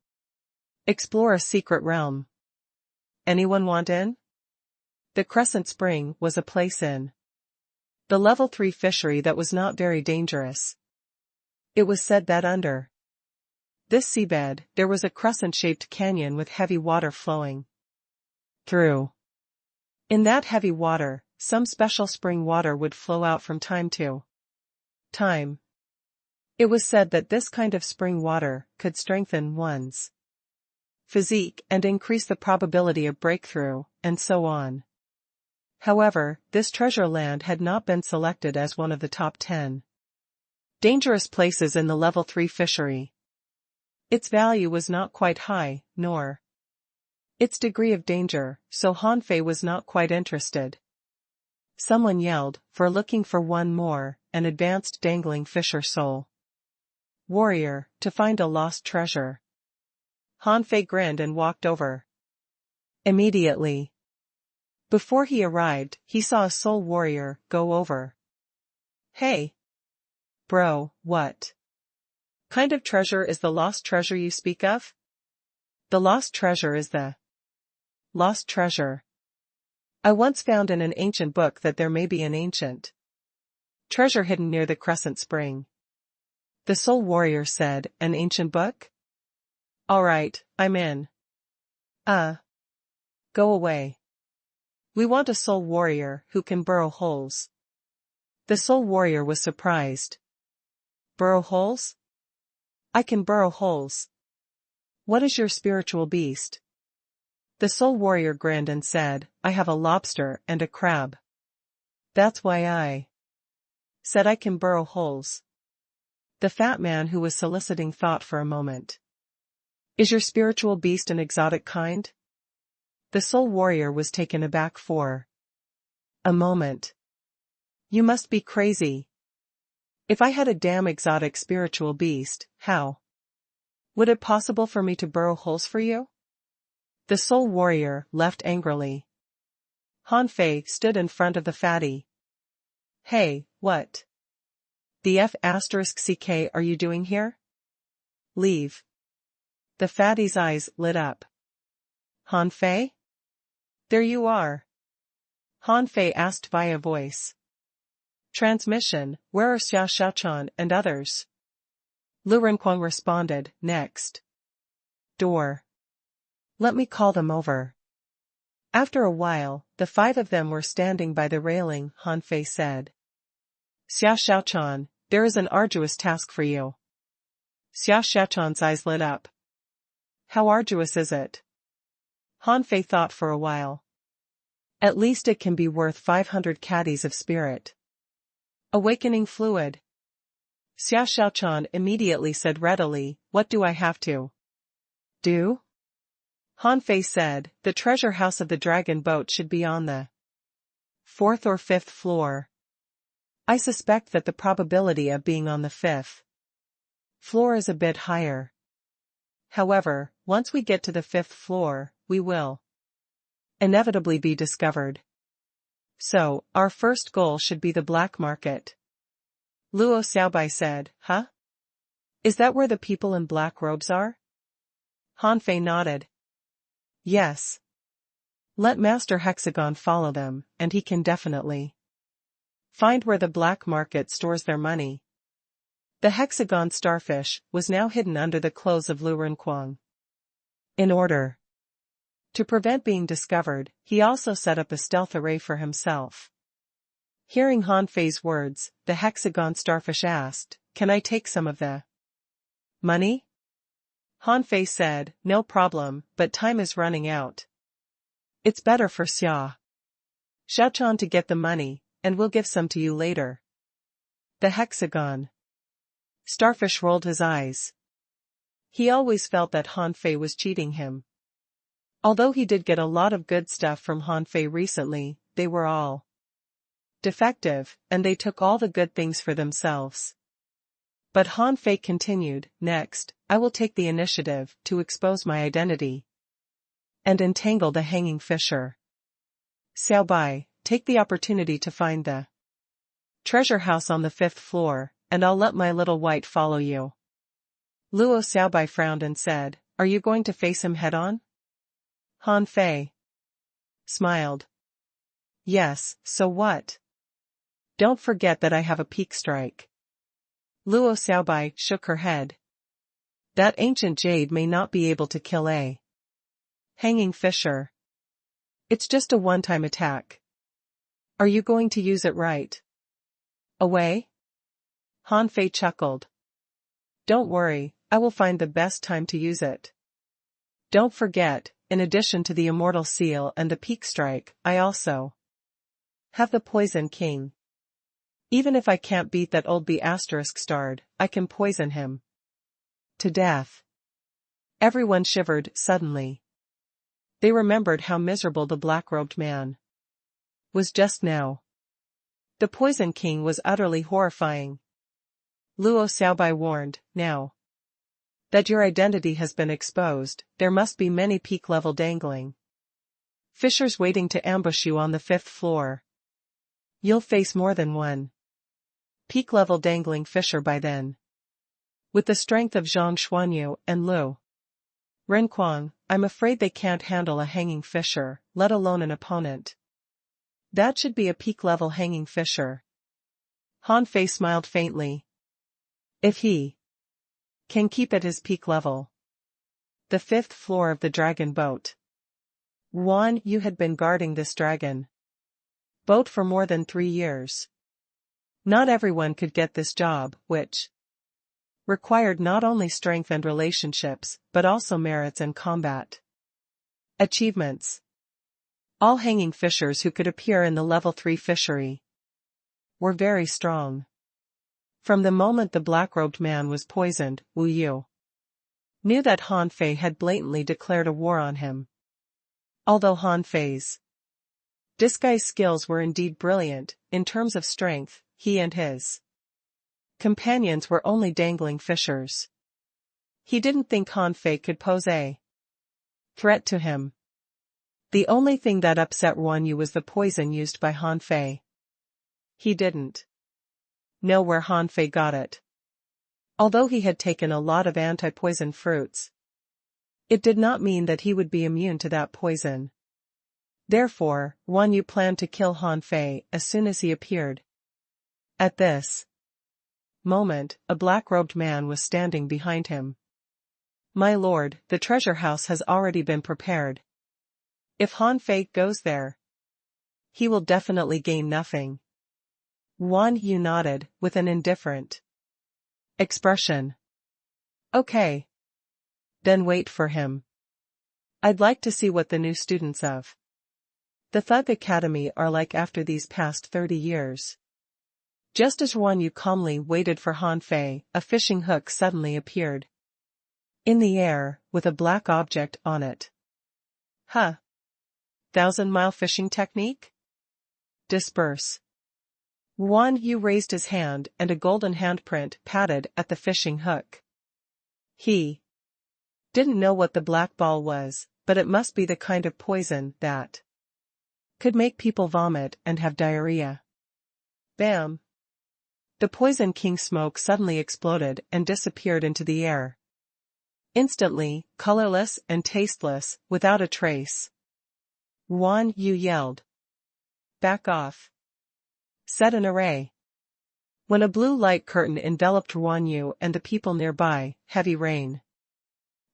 explore a secret realm. Anyone want in? The crescent spring was a place in the level 3 fishery that was not very dangerous. It was said that under this seabed there was a crescent-shaped canyon with heavy water flowing through. In that heavy water, some special spring water would flow out from time to time. It was said that this kind of spring water could strengthen one's physique and increase the probability of breakthrough, and so on. However, this treasure land had not been selected as one of the top 10 dangerous places in the level 3 fishery. Its value was not quite high, nor its degree of danger, so Han Fei was not quite interested. Someone yelled, for looking for 1 more, an advanced dangling fisher soul warrior, to find a lost treasure. Han Fei grinned and walked over. Immediately before he arrived, he saw a soul warrior go over. Hey! Bro, what kind of treasure is the lost treasure you speak of? The lost treasure is the lost treasure. I once found in an ancient book that there may be an ancient treasure hidden near the crescent spring. The soul warrior said, an ancient book? Alright, I'm in. Go away. We want a soul warrior who can burrow holes. The soul warrior was surprised. Burrow holes? I can burrow holes. What is your spiritual beast? The soul warrior grinned and said, I have a lobster and a crab. That's why I said I can burrow holes. The fat man who was soliciting thought for a moment. Is your spiritual beast an exotic kind? The soul warrior was taken aback for a moment. You must be crazy. If I had a damn exotic spiritual beast, how would it possible for me to burrow holes for you? The soul warrior left angrily. Han Fei stood in front of the fatty. Hey, what the F***ck are you doing here? Leave. The fatty's eyes lit up. Han Fei? There you are. Han Fei asked via voice transmission, where are Xiao Xiaochan and others? Lu Renquang responded, next door. Let me call them over. After a while, the 5 of them were standing by the railing. Han Fei said, Xiao Xiaochan, there is an arduous task for you. Xiao Xiaochan's eyes lit up. How arduous is it? Han Fei thought for a while. At least it can be worth 500 caddies of spirit awakening fluid. Xiao Xiaochan immediately said readily, what do I have to do? Han Fei said, the treasure house of the dragon boat should be on the 4th or 5th floor. I suspect that the probability of being on the 5th floor is a bit higher. However, once we get to the 5th floor, we will inevitably be discovered. So, our first goal should be the black market. Luo Xiaobai said, huh? Is that where the people in black robes are? Han Fei nodded. Yes. Let Master Hexagon follow them, and he can definitely find where the black market stores their money. The hexagon starfish was now hidden under the clothes of Lu Renquang. In order To prevent being discovered, he also set up a stealth array for himself. Hearing Han Fei's words, the hexagon starfish asked, "Can I take some of the money?" Han Fei said, "No problem, but time is running out. It's better for Xia Xiaochan to get the money, and we'll give some to you later." The hexagon starfish rolled his eyes. He always felt that Han Fei was cheating him. Although he did get a lot of good stuff from Han Fei recently, they were all defective, and they took all the good things for themselves. But Han Fei continued, "Next, I will take the initiative to expose my identity and entangle the hanging fisher. Xiao Bai, take the opportunity to find the treasure house on the 5th floor, and I'll let my little white follow you." Luo Xiaobai frowned and said, "Are you going to face him head-on?" Han Fei smiled. "Yes, so what? Don't forget that I have a peak strike." Luo Xiaobai shook her head. "That ancient jade may not be able to kill a hanging fisher. It's just a one-time attack. Are you going to use it right away?" Han Fei chuckled. "Don't worry, I will find the best time to use it. Don't forget, in addition to the immortal seal and the peak strike, I also have the poison king. Even if I can't beat that old bee **starred, I can poison him to death." Everyone shivered suddenly. They remembered how miserable the black-robed man was just now. The Poison King was utterly horrifying. Luo Xiaobai warned, "Now that your identity has been exposed, there must be many peak-level dangling fishers waiting to ambush you on the 5th floor. You'll face more than one peak-level dangling fisher by then." With the strength of Zhang Xuanyu and Lu Renquang, I'm afraid they can't handle a hanging fisher, let alone an opponent. That should be a peak-level hanging fisher. Han Fei smiled faintly. If he can keep at his peak level. The 5th floor of the dragon boat. Wan Yu had been guarding this dragon boat for more than 3 years. Not everyone could get this job, which required not only strength and relationships, but also merits and combat achievements. All hanging fishers who could appear in the level 3 fishery were very strong. From the moment the black-robed man was poisoned, Wu Yu knew that Han Fei had blatantly declared a war on him. Although Han Fei's disguise skills were indeed brilliant, in terms of strength, he and his companions were only dangling fishers. He didn't think Han Fei could pose a threat to him. The only thing that upset Wan Yu was the poison used by Han Fei. He didn't know where Han Fei got it. Although he had taken a lot of anti-poison fruits, it did not mean that he would be immune to that poison. Therefore, Wan Yu planned to kill Han Fei as soon as he appeared. At this moment, a black-robed man was standing behind him. "My lord, the treasure house has already been prepared. If Han Fei goes there, he will definitely gain nothing." Wan Yu nodded, with an indifferent expression. "Okay. Then wait for him. I'd like to see what the new students of the Thug Academy are like after these past 30 years. Just as Wan Yu calmly waited for Han Fei, a fishing hook suddenly appeared in the air, with a black object on it. "Huh. 1,000-mile fishing technique? Disperse." Wan Yu raised his hand and a golden handprint patted at the fishing hook. He didn't know what the black ball was, but it must be the kind of poison that could make people vomit and have diarrhea. Bam! The Poison King smoke suddenly exploded and disappeared into the air. Instantly, colorless and tasteless, without a trace. Wan Yu yelled, "Back off. Set an array." When a blue light curtain enveloped Wan Yu and the people nearby, heavy rain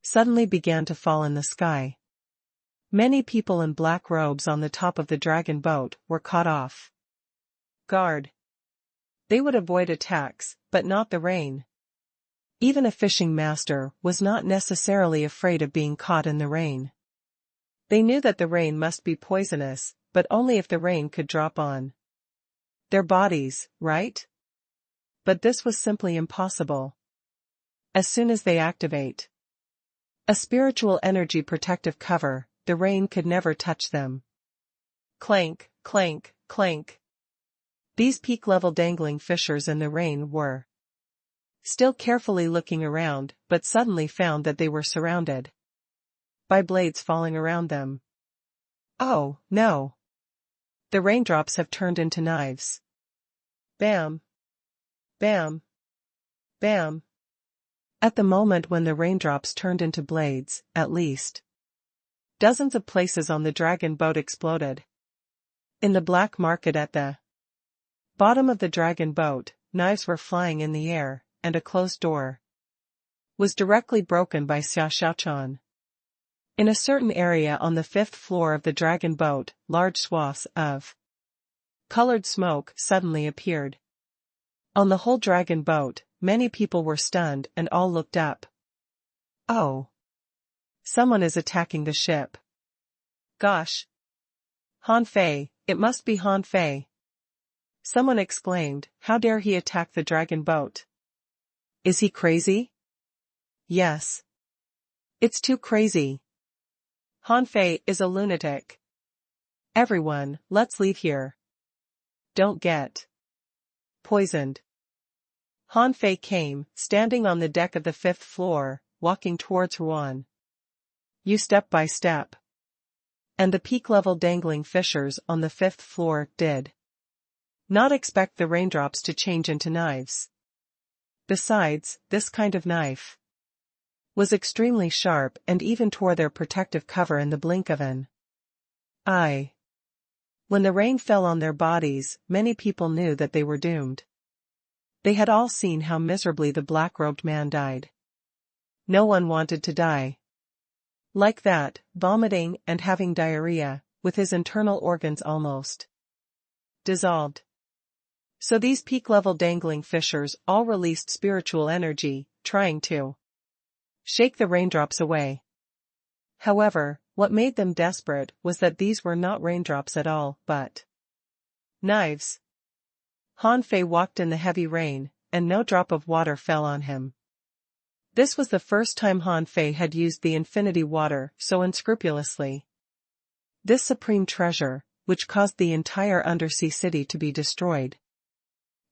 suddenly began to fall in the sky. Many people in black robes on the top of the dragon boat were caught off guard. They would avoid attacks, but not the rain. Even a fishing master was not necessarily afraid of being caught in the rain. They knew that the rain must be poisonous, but only if the rain could drop on their bodies, right? But this was simply impossible. As soon as they activate a spiritual energy protective cover, the rain could never touch them. Clank, clank, clank. These peak-level dangling fishers in the rain were still carefully looking around, but suddenly found that they were surrounded by blades falling around them. Oh, no! The raindrops have turned into knives. Bam! Bam! Bam! At the moment when the raindrops turned into blades, at least dozens of places on the dragon boat exploded. In the black market at the bottom of the dragon boat, knives were flying in the air, and a closed door was directly broken by Xia Xiaochan. In a certain area on the 5th floor of the dragon boat, large swaths of colored smoke suddenly appeared. On the whole dragon boat, many people were stunned and all looked up. Oh! Someone is attacking the ship. Gosh! Han Fei, it must be Han Fei! Someone exclaimed, how dare he attack the dragon boat? Is he crazy? Yes. It's too crazy. Han Fei is a lunatic. Everyone, let's leave here. Don't get poisoned. Han Fei came, standing on the deck of the 5th floor, walking towards Huan. You step by step. And the peak-level dangling fishers on the 5th floor did not expect the raindrops to change into knives. Besides, this kind of knife was extremely sharp and even tore their protective cover in the blink of an eye. When the rain fell on their bodies, many people knew that they were doomed. They had all seen how miserably the black-robed man died. No one wanted to die like that, vomiting and having diarrhea, with his internal organs almost dissolved. So these peak-level dangling fishers all released spiritual energy, trying to shake the raindrops away. However, what made them desperate was that these were not raindrops at all, but knives. Han Fei walked in the heavy rain, and no drop of water fell on him. This was the first time Han Fei had used the infinity water so unscrupulously. This supreme treasure, which caused the entire undersea city to be destroyed,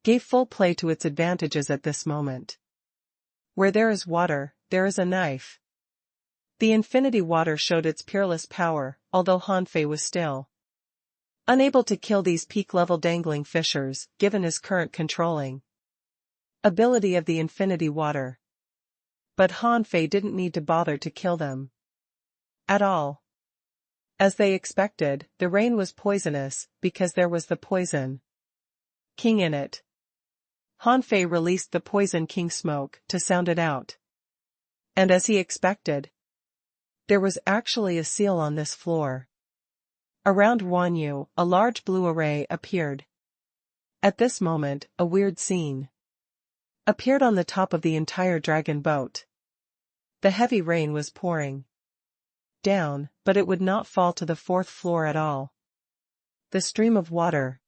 gave full play to its advantages at this moment. Where there is water, there is a knife. The infinity water showed its peerless power, although Han Fei was still unable to kill these peak-level dangling fishers, given his current controlling ability of the infinity water. But Han Fei didn't need to bother to kill them at all. As they expected, the rain was poisonous, because there was the poison king in it. Han Fei released the poison king smoke to sound it out. And as he expected, there was actually a seal on this floor. Around Wanyu, a large blue array appeared. At this moment, a weird scene appeared on the top of the entire dragon boat. The heavy rain was pouring down, but it would not fall to the 4th floor at all. The stream of water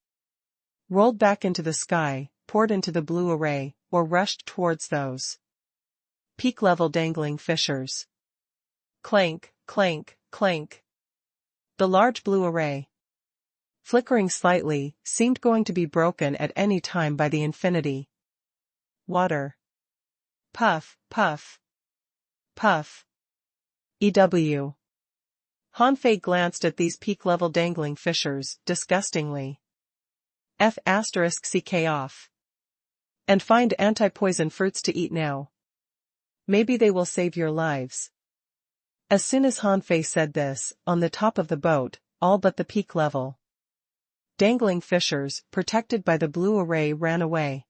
rolled back into the sky, poured into the blue array, or rushed towards those peak-level dangling fishers. Clank, clank, clank. The large blue array, flickering slightly, seemed going to be broken at any time by the infinity water. Puff, puff, puff. EW. Han Fei glanced at these peak-level dangling fishers, disgustingly. F***ck off. And find anti-poison fruits to eat now. Maybe they will save your lives. As soon as Han Fei said this, on the top of the boat, all but the peak-level dangling fishers, protected by the blue array, ran away.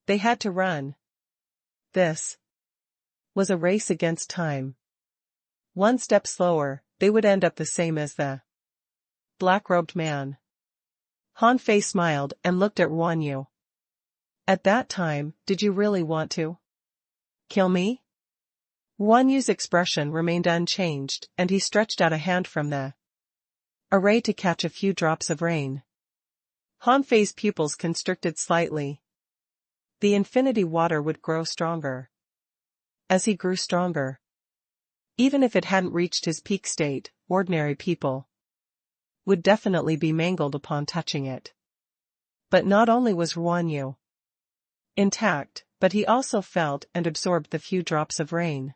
They had to run. This was a race against time. One step slower, they would end up the same as the black-robed man. Han Fei smiled and looked at Guan Yu. At that time, did you really want to kill me? Guan Yu's expression remained unchanged, and he stretched out a hand from the array to catch a few drops of rain. Han Fei's pupils constricted slightly. The infinity water would grow stronger. As he grew stronger, even if it hadn't reached his peak state, ordinary people would definitely be mangled upon touching it. But not only was Guan Yu intact, but he also felt and absorbed the few drops of rain.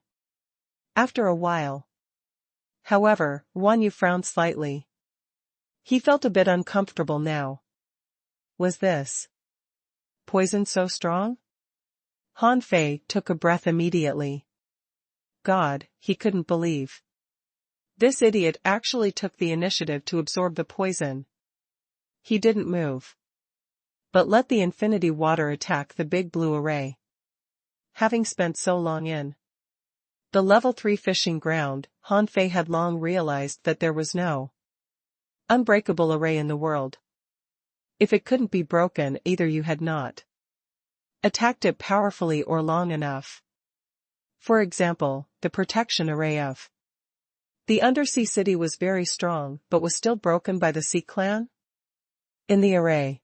After a while, however, Guan Yu frowned slightly. He felt a bit uncomfortable now. Was this poison so strong? Han Fei took a breath immediately. God, he couldn't believe. This idiot actually took the initiative to absorb the poison. He didn't move, but let the infinity water attack the big blue array. Having spent so long in the level 3 fishing ground, Han Fei had long realized that there was no unbreakable array in the world. If it couldn't be broken, either you had not attacked it powerfully or long enough. For example, the protection array of the undersea city was very strong but was still broken by the Sea Clan. In the array,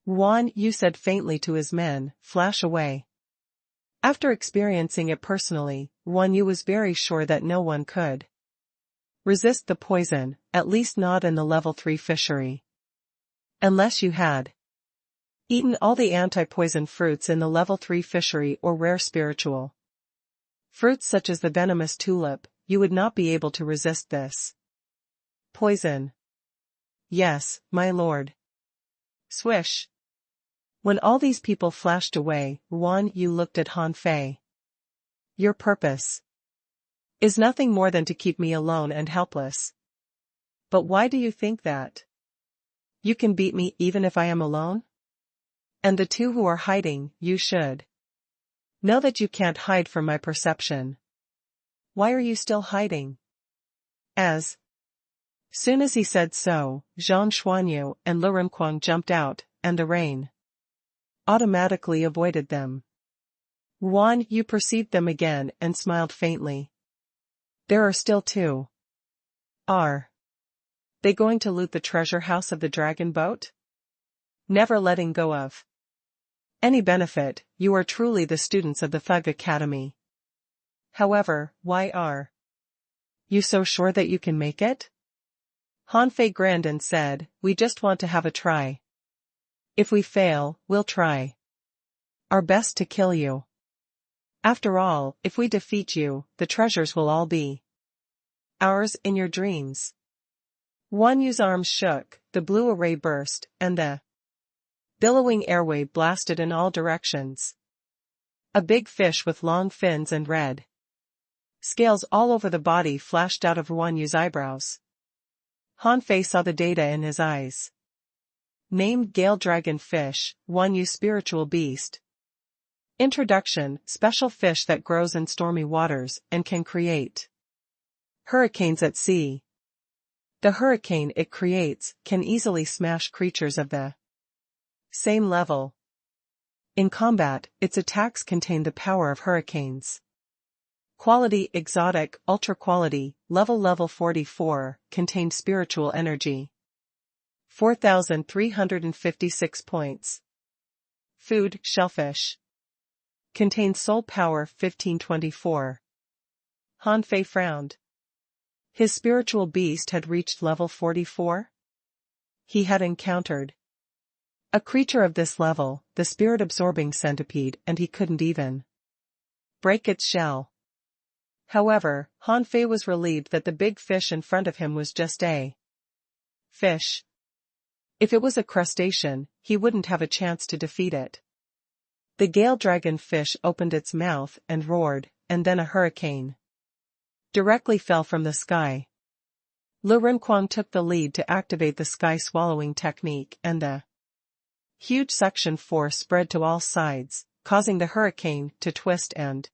Guan Yu said faintly to his men, "Flash away." After experiencing it personally, Guan Yu was very sure that no one could resist the poison, at least not in the level 3 fishery. Unless you had eaten all the anti-poison fruits in the level 3 fishery or rare spiritual fruits such as the venomous tulip, you would not be able to resist this poison. Yes, my lord. Swish. When all these people flashed away, Guan Yu looked at Han Fei. Your purpose is nothing more than to keep me alone and helpless. But why do you think that you can beat me even if I am alone? And the two who are hiding, you should know that you can't hide from my perception. Why are you still hiding? As soon as he said so, Zhang Xuanyu and Lu Renquang jumped out, and the rain automatically avoided them. Guan Yu perceived them again and smiled faintly. There are still two. Are they going to loot the treasure house of the dragon boat? Never letting go of any benefit, you are truly the students of the Thug Academy. However, why are you so sure that you can make it? Han Fei grinned and said, we just want to have a try. If we fail, we'll try our best to kill you. After all, if we defeat you, the treasures will all be ours in your dreams. Guan Yu's arms shook, the blue array burst, and the billowing airway blasted in all directions. A big fish with long fins and red scales all over the body flashed out of Guan Yu's eyebrows. Han Fei saw the data in his eyes. Named Gale Dragon Fish, Guan Yu Spiritual Beast. Introduction: special fish that grows in stormy waters and can create hurricanes at sea. The hurricane it creates can easily smash creatures of the same level. In combat, its attacks contain the power of hurricanes. Quality: exotic, ultra quality, level 44, contained spiritual energy. 4,356 points. Food: shellfish. Contained soul power 1524. Han Fei frowned. His spiritual beast had reached level 44? He had encountered a creature of this level, the spirit-absorbing centipede, and he couldn't even break its shell. However, Han Fei was relieved that the big fish in front of him was just a fish. If it was a crustacean, he wouldn't have a chance to defeat it. The Gale Dragon Fish opened its mouth and roared, and then a hurricane directly fell from the sky. Lu Renquang took the lead to activate the sky-swallowing technique, and the huge suction force spread to all sides, causing the hurricane to twist and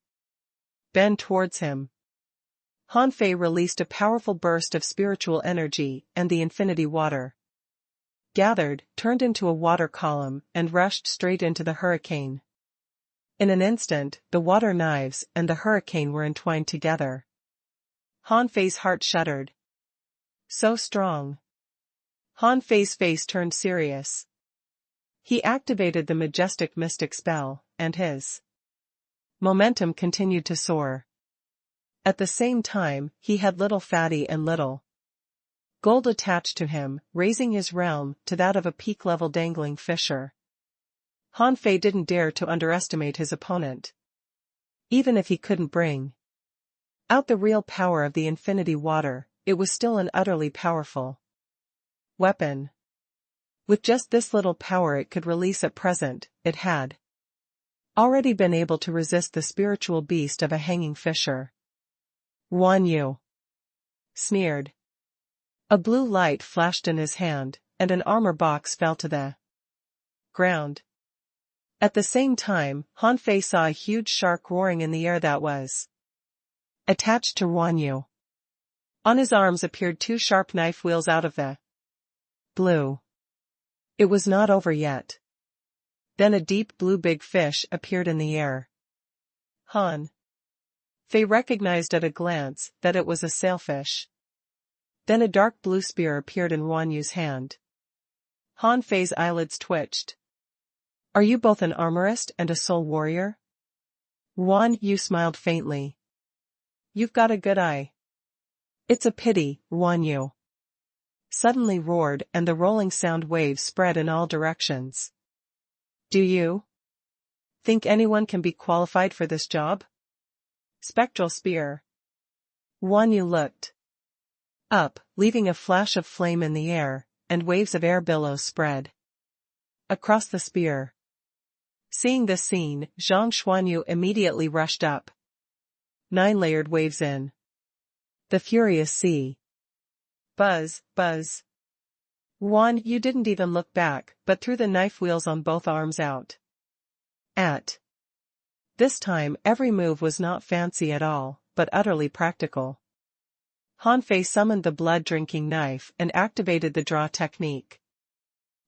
bend towards him. Han Fei released a powerful burst of spiritual energy, and the infinity water gathered, turned into a water column, and rushed straight into the hurricane. In an instant, the water knives and the hurricane were entwined together. Han Fei's heart shuddered. So strong. Han Fei's face turned serious. He activated the majestic mystic spell, and his momentum continued to soar. At the same time, he had little fatty and little gold attached to him, raising his realm to that of a peak-level dangling fisher. Han Fei didn't dare to underestimate his opponent. Even if he couldn't bring out the real power of the infinity water, it was still an utterly powerful weapon. With just this little power it could release at present, it had already been able to resist the spiritual beast of a hanging fisher. Guan Yu sneered. A blue light flashed in his hand, and an armor box fell to the ground. At the same time, Han Fei saw a huge shark roaring in the air that was attached to Guan Yu. On his arms appeared two sharp knife wheels out of the blue. It was not over yet. Then a deep blue big fish appeared in the air. Han Fei recognized at a glance that it was a sailfish. Then a dark blue spear appeared in Guan Yu's hand. Han Fei's eyelids twitched. Are you both an armorist and a soul warrior? Guan Yu smiled faintly. You've got a good eye. It's a pity, Guan Yu suddenly roared, and the rolling sound waves spread in all directions. Do you think anyone can be qualified for this job? Spectral spear. Guan Yu looked up, leaving a flash of flame in the air, and waves of air billows spread across the spear. Seeing this scene, Zhang Xuanyu immediately rushed up. 9-layered waves in the furious sea. Buzz, buzz. Guan Yu didn't even look back, but threw the knife wheels on both arms out. At this time every move was not fancy at all, but utterly practical. Han Fei summoned the blood-drinking knife and activated the draw technique.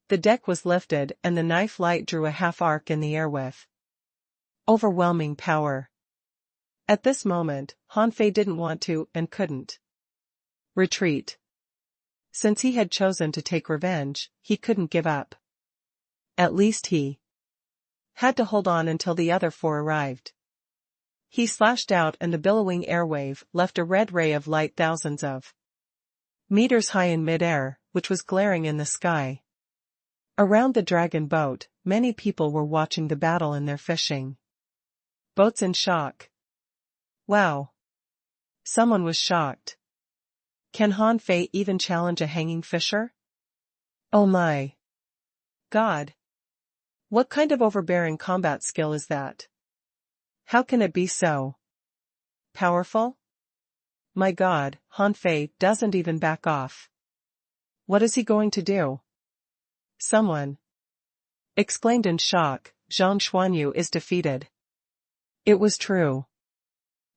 The deck was lifted and the knife light drew a half-arc in the air with overwhelming power. At this moment, Han Fei didn't want to and couldn't retreat. Since he had chosen to take revenge, he couldn't give up. At least he had to hold on until the other four arrived. He slashed out and the billowing airwave left a red ray of light thousands of meters high in mid-air, which was glaring in the sky. Around the dragon boat, many people were watching the battle in their fishing boats in shock. Wow! Someone was shocked. Can Han Fei even challenge a hanging fisher? Oh my God! What kind of overbearing combat skill is that? How can it be so powerful? My God, Han Fei doesn't even back off. What is he going to do? Someone exclaimed in shock, Zhang Xuanyu is defeated. It was true.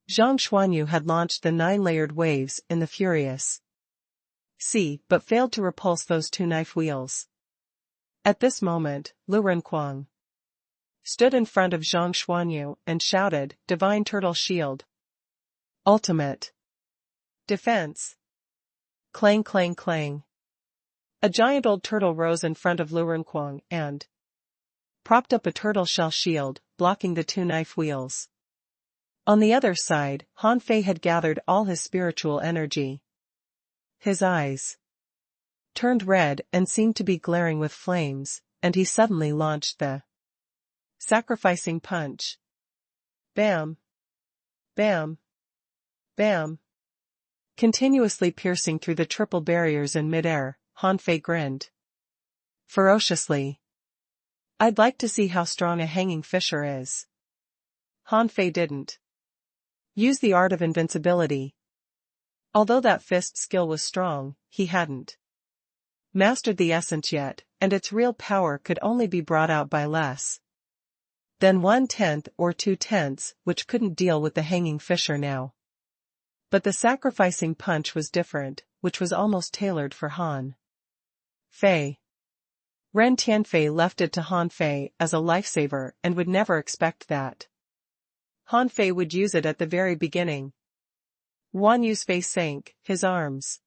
Zhang Xuanyu had launched the 9-layered waves in the furious sea, but failed to repulse those two knife wheels. At this moment, Lu Renkuang stood in front of Zhang Xuanyu and shouted, Divine Turtle Shield. Ultimate defense. Clang clang clang. A giant old turtle rose in front of Lu Renkuang and propped up a turtle shell shield, blocking the two knife wheels. On the other side, Han Fei had gathered all his spiritual energy. His eyes turned red and seemed to be glaring with flames, and he suddenly launched the sacrificing punch. Bam! Bam! Bam! Continuously piercing through the triple barriers in midair, Han Fei grinned ferociously. I'd like to see how strong a hanging fisher is. Han Fei didn't use the art of invincibility. Although that fist skill was strong, he hadn't mastered the essence yet, and its real power could only be brought out by less than 1/10 or 2/10, which couldn't deal with the hanging fisher now. But the sacrificing punch was different, which was almost tailored for Han Fei. Ren Tianfei left it to Han Fei as a lifesaver and would never expect that Han Fei would use it at the very beginning. Guan Yu's face sank, his arms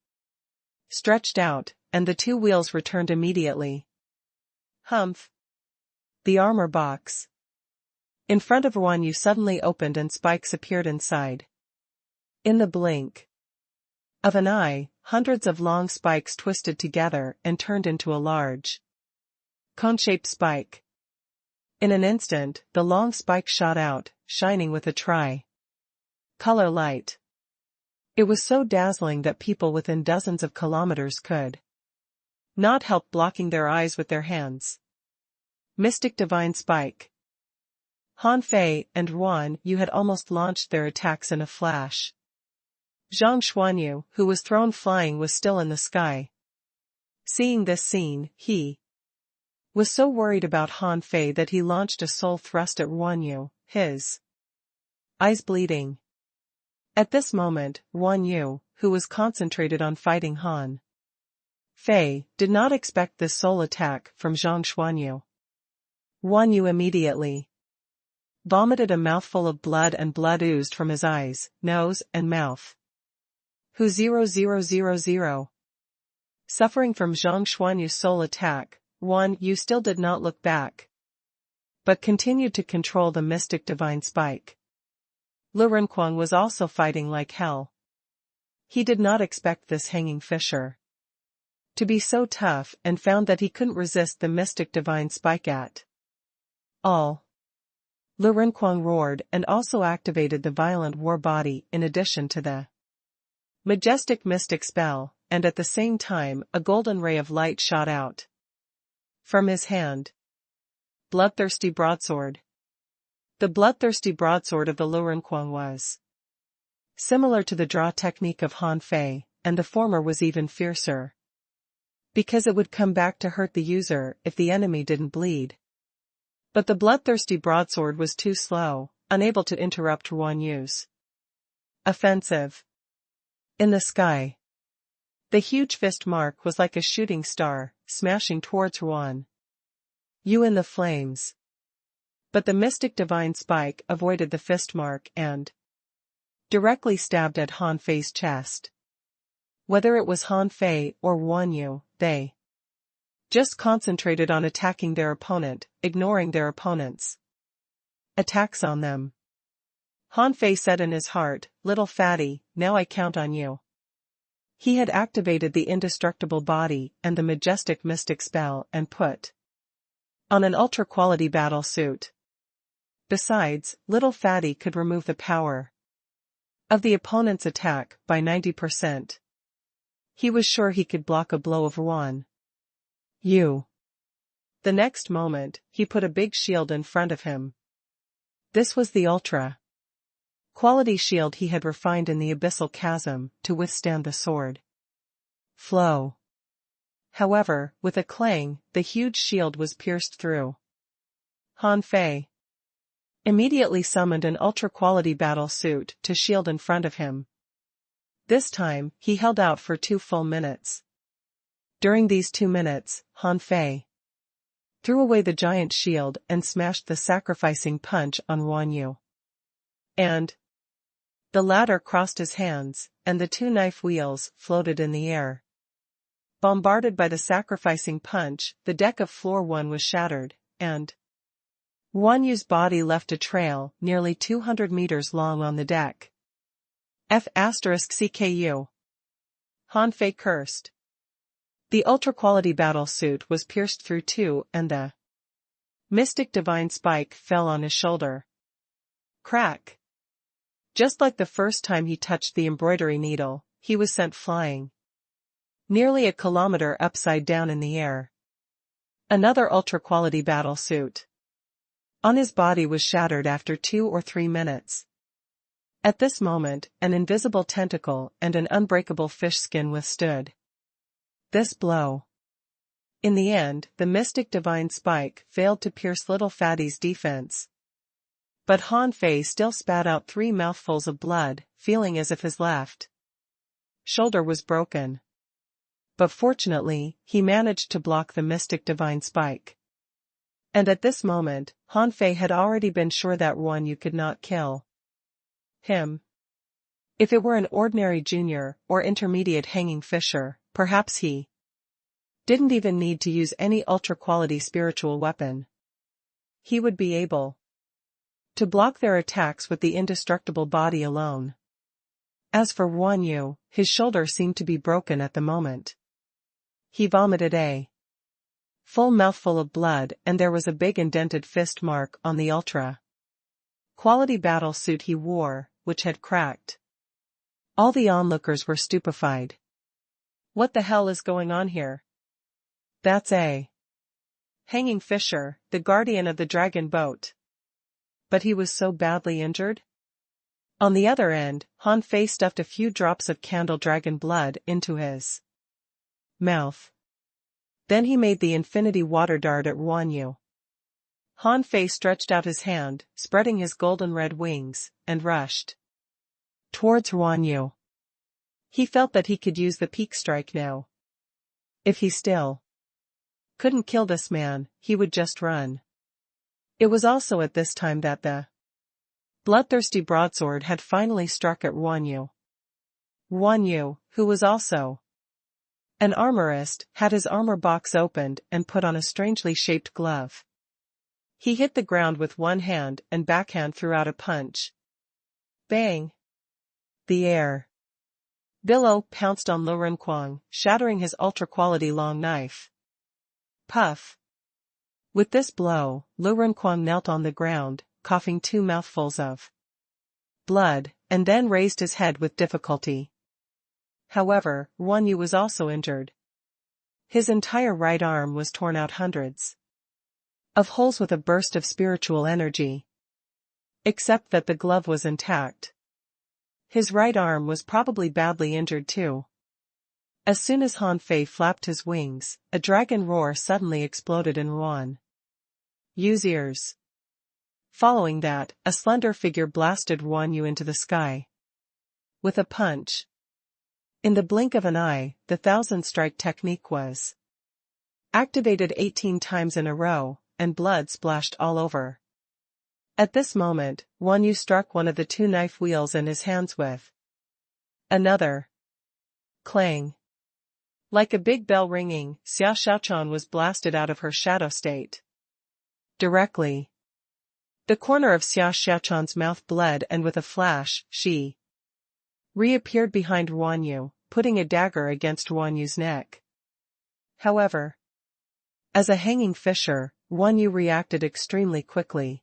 stretched out, and the two wheels returned immediately. Humph! The armor box in front of Guan Yu suddenly opened and spikes appeared inside. In the blink of an eye, hundreds of long spikes twisted together and turned into a large, cone-shaped spike. In an instant, the long spike shot out, shining with a tri-color light. It was so dazzling that people within dozens of kilometers could not help blocking their eyes with their hands. Mystic Divine Spike. Han Fei and Guan Yu had almost launched their attacks in a flash. Zhang Xuanyu, who was thrown flying, was still in the sky. Seeing this scene, he was so worried about Han Fei that he launched a soul thrust at Guan Yu, his eyes bleeding. At this moment, Guan Yu, who was concentrated on fighting Han Fei, did not expect this soul attack from Zhang Xuanyu. Guan Yu immediately vomited a mouthful of blood and blood oozed from his eyes, nose, and mouth. Hu 0000. Suffering from Zhang Xuanyu's soul attack, Guan Yu still did not look back, but continued to control the mystic divine spike. Lu Renquang was also fighting like hell. He did not expect this hanging fisher to be so tough and found that he couldn't resist the mystic divine spike at all. Lu Renquang roared and also activated the violent war body in addition to the majestic mystic spell, and at the same time a golden ray of light shot out from his hand. Bloodthirsty broadsword. The bloodthirsty broadsword of the Lu Renquang was similar to the draw technique of Han Fei, and the former was even fiercer, because it would come back to hurt the user if the enemy didn't bleed. But the bloodthirsty broadsword was too slow, unable to interrupt Guan Yu's offensive. In the sky, the huge fist mark was like a shooting star, smashing towards Guan Yu in the flames. But the mystic divine spike avoided the fist mark and directly stabbed at Han Fei's chest. Whether it was Han Fei or Guan Yu, they just concentrated on attacking their opponent, ignoring their opponent's attacks on them. Han Fei said in his heart, "Little fatty, now I count on you." He had activated the indestructible body and the majestic mystic spell and put on an ultra-quality battle suit. Besides, Little Fatty could remove the power of the opponent's attack by 90%. He was sure he could block a blow of Guan Yu. The next moment, he put a big shield in front of him. This was the ultra-quality shield he had refined in the abyssal chasm to withstand the sword flow. However, with a clang, the huge shield was pierced through. Han Fei immediately summoned an ultra-quality battle suit to shield in front of him. This time, he held out for 2 full minutes. During these 2 minutes, Han Fei threw away the giant shield and smashed the sacrificing punch on Guan Yu. And the latter crossed his hands, and the 2 knife wheels floated in the air. Bombarded by the sacrificing punch, the deck of floor 1 was shattered, and Guan Yu's body left a trail nearly 200 meters long on the deck. F***CKU. Han Fei cursed. The ultra-quality battle suit was pierced through too, and the mystic divine spike fell on his shoulder. Crack. Just like the first time he touched the embroidery needle, he was sent flying nearly a kilometer upside down in the air. Another ultra-quality battle suit on his body was shattered after 2 or 3 minutes. At this moment, an invisible tentacle and an unbreakable fish skin withstood this blow. In the end, the mystic divine spike failed to pierce Little Fatty's defense. But Han Fei still spat out 3 mouthfuls of blood, feeling as if his left shoulder was broken. But fortunately, he managed to block the mystic divine spike. And at this moment, Han Fei had already been sure that Ruan Yu could not kill him. If it were an ordinary junior or intermediate hanging fisher, perhaps he didn't even need to use any ultra-quality spiritual weapon. He would be able to block their attacks with the indestructible body alone. As for Ruan Yu, his shoulder seemed to be broken at the moment. He vomited a full mouthful of blood, and there was a big indented fist mark on the ultra-quality battle suit he wore, which had cracked. All the onlookers were stupefied. What the hell is going on here? That's a hanging fisher, the guardian of the dragon boat. But he was so badly injured? On the other end, Han Fei stuffed a few drops of candle dragon blood into his mouth. Then he made the infinity water dart at Ruan Yu. Han Fei stretched out his hand, spreading his golden red wings, and rushed towards Ruan Yu. He felt that he could use the peak strike now. If he still couldn't kill this man, he would just run. It was also at this time that the bloodthirsty broadsword had finally struck at Ruan Yu. Ruan Yu, who was also an armorist, had his armor box opened and put on a strangely shaped glove. He hit the ground with one hand and backhand threw out a punch. Bang! The air billow pounced on Lu Renquang, shattering his ultra-quality long knife. Puff! With this blow, Lu Renquang knelt on the ground, coughing 2 mouthfuls of blood, and then raised his head with difficulty. However, Ruan Yu was also injured. His entire right arm was torn out hundreds of holes with a burst of spiritual energy. Except that the glove was intact. His right arm was probably badly injured too. As soon as Han Fei flapped his wings, a dragon roar suddenly exploded in Ruan Yu's ears. Following that, a slender figure blasted Ruan Yu into the sky with a punch. In the blink of an eye, the 1000-strike technique was activated 18 times in a row, and blood splashed all over. At this moment, Ruan Yu struck one of the 2 knife wheels in his hands with another clang. Like a big bell ringing, Xia Xiaochuan was blasted out of her shadow state. Directly. The corner of Xia Xiaochuan's mouth bled, and with a flash, she reappeared behind Ruan Yu, putting a dagger against Ruan Yu's neck. However, as a hanging fisher, Ruan Yu reacted extremely quickly.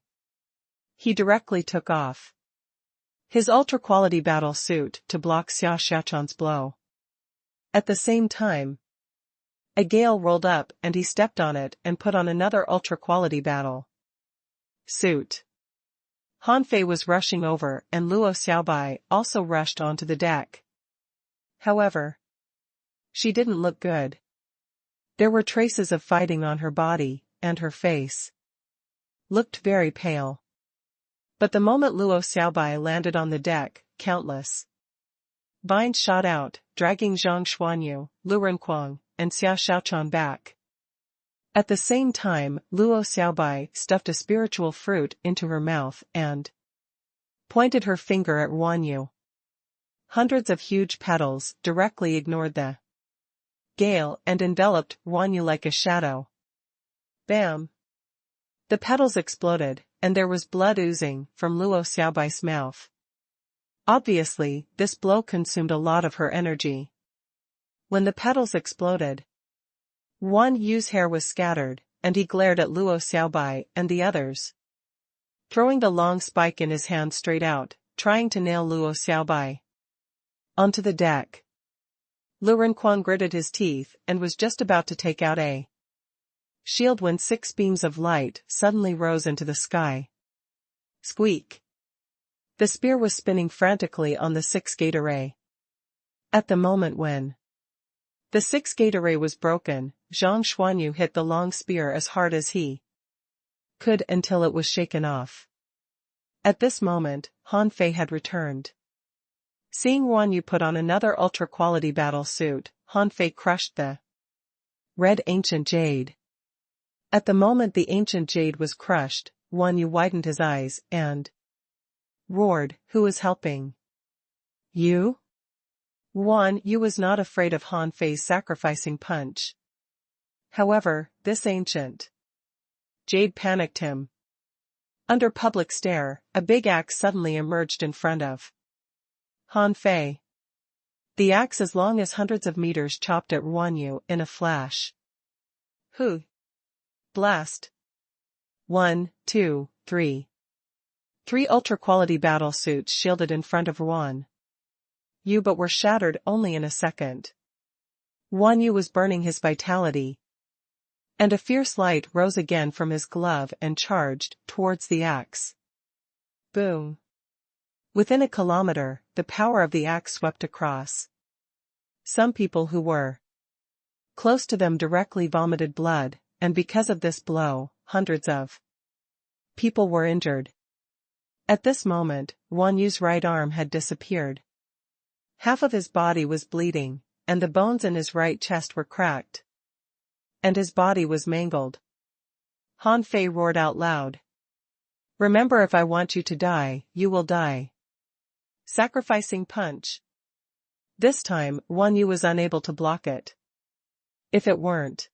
He directly took off his ultra-quality battle suit to block Xia Xiaochuan's blow. At the same time, a gale rolled up and he stepped on it and put on another ultra-quality battle suit. Han Fei was rushing over and Luo Xiaobai also rushed onto the deck. However, she didn't look good. There were traces of fighting on her body, and her face looked very pale. But the moment Luo Xiaobai landed on the deck, countless vines shot out, dragging Zhang Xuanyu, Lu Renquang, and Xia Xiaochuan back. At the same time, Luo Xiaobai stuffed a spiritual fruit into her mouth and pointed her finger at Ruan Yu. Hundreds of huge petals directly ignored the gale and enveloped Ruan Yu like a shadow. Bam! The petals exploded, and there was blood oozing from Luo Xiaobai's mouth. Obviously, this blow consumed a lot of her energy. When the petals exploded, Ruan Yu's hair was scattered, and he glared at Luo Xiaobai and the others, throwing the long spike in his hand straight out, trying to nail Luo Xiaobai onto the deck. Lu Renquang gritted his teeth and was just about to take out a shield when 6 beams of light suddenly rose into the sky. Squeak! The spear was spinning frantically on the 6-gate array. At the moment when the 6-gate array was broken, Zhang Xuanyu hit the long spear as hard as he could until it was shaken off. At this moment, Han Fei had returned. Seeing Guan Yu put on another ultra-quality battle suit, Han Fei crushed the red ancient jade. At the moment the ancient jade was crushed, Guan Yu widened his eyes and roared, "Who is helping? You?" Guan Yu was not afraid of Han Fei's sacrificing punch. However, this ancient jade panicked him. Under public stare, a big axe suddenly emerged in front of Han Fei. The axe as long as hundreds of meters chopped at Guan Yu in a flash. "Hu! Blast! 1, 2, 3. 3 ultra-quality battle suits shielded in front of Guan Yu but were shattered only in a second. Guan Yu was burning his vitality, and a fierce light rose again from his glove and charged towards the axe. Boom! Within a kilometer, the power of the axe swept across. Some people who were close to them directly vomited blood, and because of this blow, hundreds of people were injured. At this moment, Guan Yu's right arm had disappeared. Half of his body was bleeding, and the bones in his right chest were cracked. And his body was mangled. Han Fei roared out loud. "Remember, if I want you to die, you will die." Sacrificing punch. This time, Guan Yu was unable to block it. If it weren't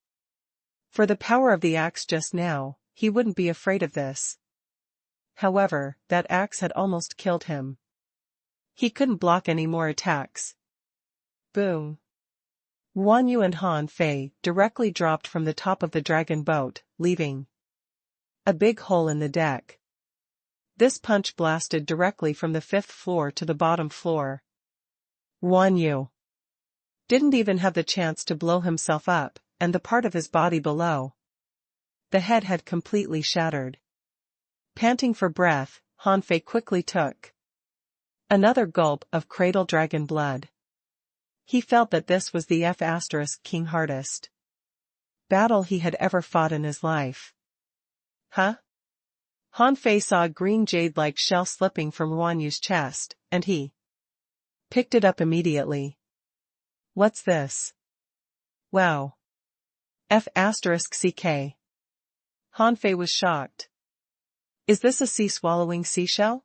for the power of the axe just now, he wouldn't be afraid of this. However, that axe had almost killed him. He couldn't block any more attacks. Boom! Guan Yu and Han Fei directly dropped from the top of the dragon boat, leaving a big hole in the deck. This punch blasted directly from the 5th floor to the bottom floor. Guan Yu didn't even have the chance to blow himself up, and the part of his body below the head had completely shattered. Panting for breath, Han Fei quickly took another gulp of cradle dragon blood. He felt that this was the King hardest battle he had ever fought in his life. Huh? Han Fei saw a green jade-like shell slipping from Guan Yu's chest, and he picked it up immediately. "What's this? Wow. F***ck. Han Fei was shocked. Is this a sea-swallowing seashell?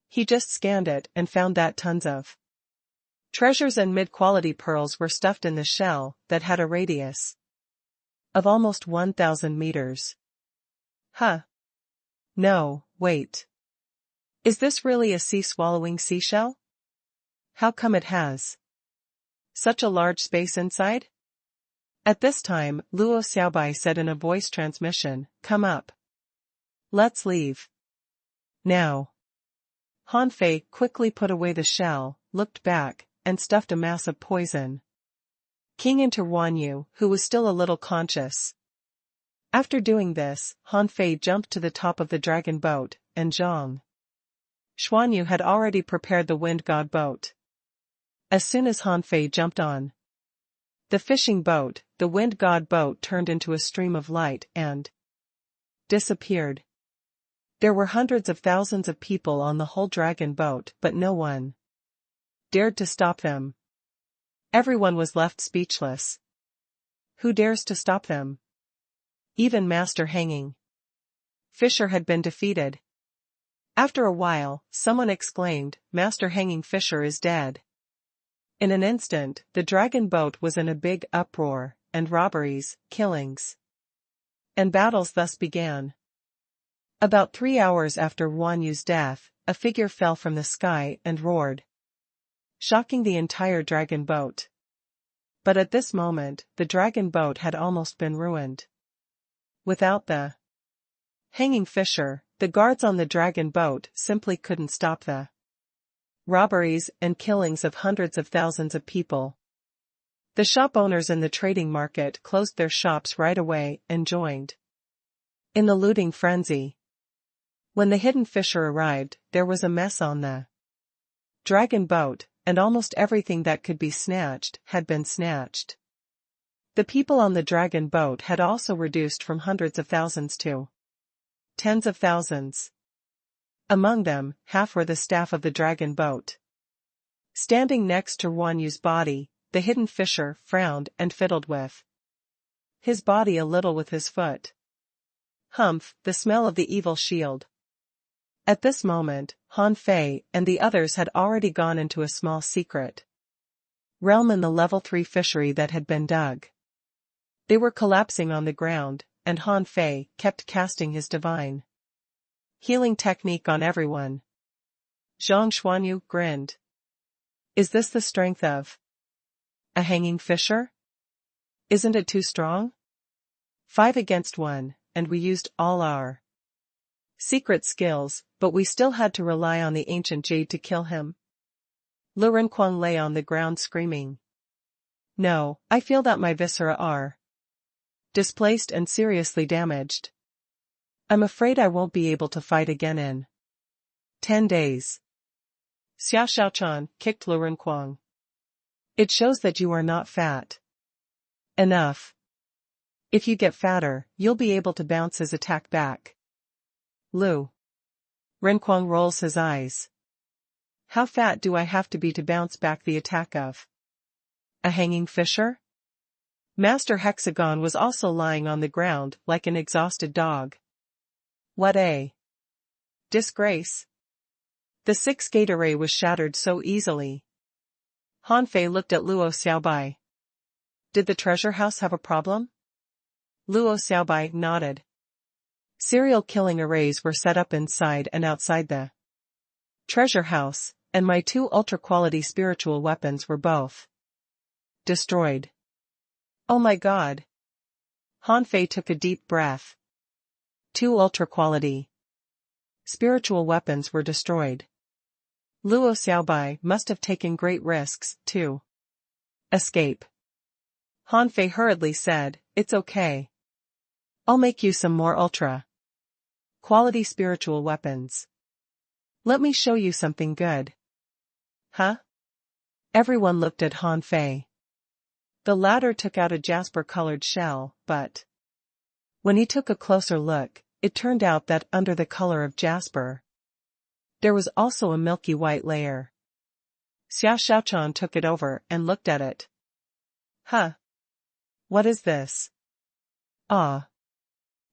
He just scanned it and found that tons of treasures and mid-quality pearls were stuffed in the shell that had a radius of almost 1,000 meters. Huh. No, wait. Is this really a sea-swallowing seashell? How come it has such a large space inside? At this time, Luo Xiaobai said in a voice transmission, "Come up. Let's leave. Now." Han Fei quickly put away the shell, looked back, and stuffed a mass of poison King into Guan Yu, who was still a little conscious. After doing this, Han Fei jumped to the top of the dragon boat, and Zhang Xuanyu had already prepared the wind god boat. As soon as Han Fei jumped on the fishing boat, the wind god boat turned into a stream of light and disappeared. There were hundreds of thousands of people on the whole dragon boat, but no one dared to stop them. Everyone was left speechless. Who dares to stop them? Even Master Hanging Fisher had been defeated. After a while, someone exclaimed, "Master Hanging Fisher is dead." In an instant, the dragon boat was in a big uproar, and robberies, killings, and battles thus began. About 3 hours after Guan Yu's death, a figure fell from the sky and roared, shocking the entire dragon boat. But at this moment, the dragon boat had almost been ruined. Without the Hanging Fisher, the guards on the dragon boat simply couldn't stop the robberies and killings of hundreds of thousands of people. The shop owners in the trading market closed their shops right away and joined in the looting frenzy. When the hidden Fisher arrived, there was a mess on the dragon boat, and almost everything that could be snatched had been snatched. The people on the dragon boat had also reduced from hundreds of thousands to tens of thousands. Among them, half were the staff of the dragon boat. Standing next to Huan Yu's body, the hidden fisher frowned and fiddled with his body a little with his foot. Humph, the smell of the evil shield. At this moment, Han Fei and the others had already gone into a small secret realm in the level 3 fishery that had been dug. They were collapsing on the ground, and Han Fei kept casting his divine healing technique on everyone. Zhang Xuanyu grinned. Is this the strength of a hanging fisher? Isn't it too strong? 5 against 1, and we used all our secret skills, but we still had to rely on the ancient jade to kill him. Lu Renquang lay on the ground screaming. No, I feel that my viscera are displaced and seriously damaged. I'm afraid I won't be able to fight again in 10 days. Xia Xiaochan kicked Lu Renquang. It shows that you are not fat enough. If you get fatter, you'll be able to bounce his attack back. Lu Renquang rolls his eyes. How fat do I have to be to bounce back the attack of a hanging fisher? Master Hexagon was also lying on the ground like an exhausted dog. What a disgrace. The 6 gate array was shattered so easily. Han Fei looked at Luo Xiaobai. Did the treasure house have a problem? Luo Xiaobai nodded. Serial killing arrays were set up inside and outside the treasure house, and my 2 ultra-quality spiritual weapons were both destroyed. Oh my god. Han Fei took a deep breath. 2 ultra-quality spiritual weapons were destroyed. Luo Xiaobai must have taken great risks, to escape. Han Fei hurriedly said, it's okay. I'll make you some more ultra-quality spiritual weapons. Let me show you something good. Huh? Everyone looked at Han Fei. The latter took out a jasper-colored shell, but when he took a closer look, it turned out that under the color of jasper, there was also a milky white layer. Xia Xiaochan took it over and looked at it. Huh? What is this? Ah.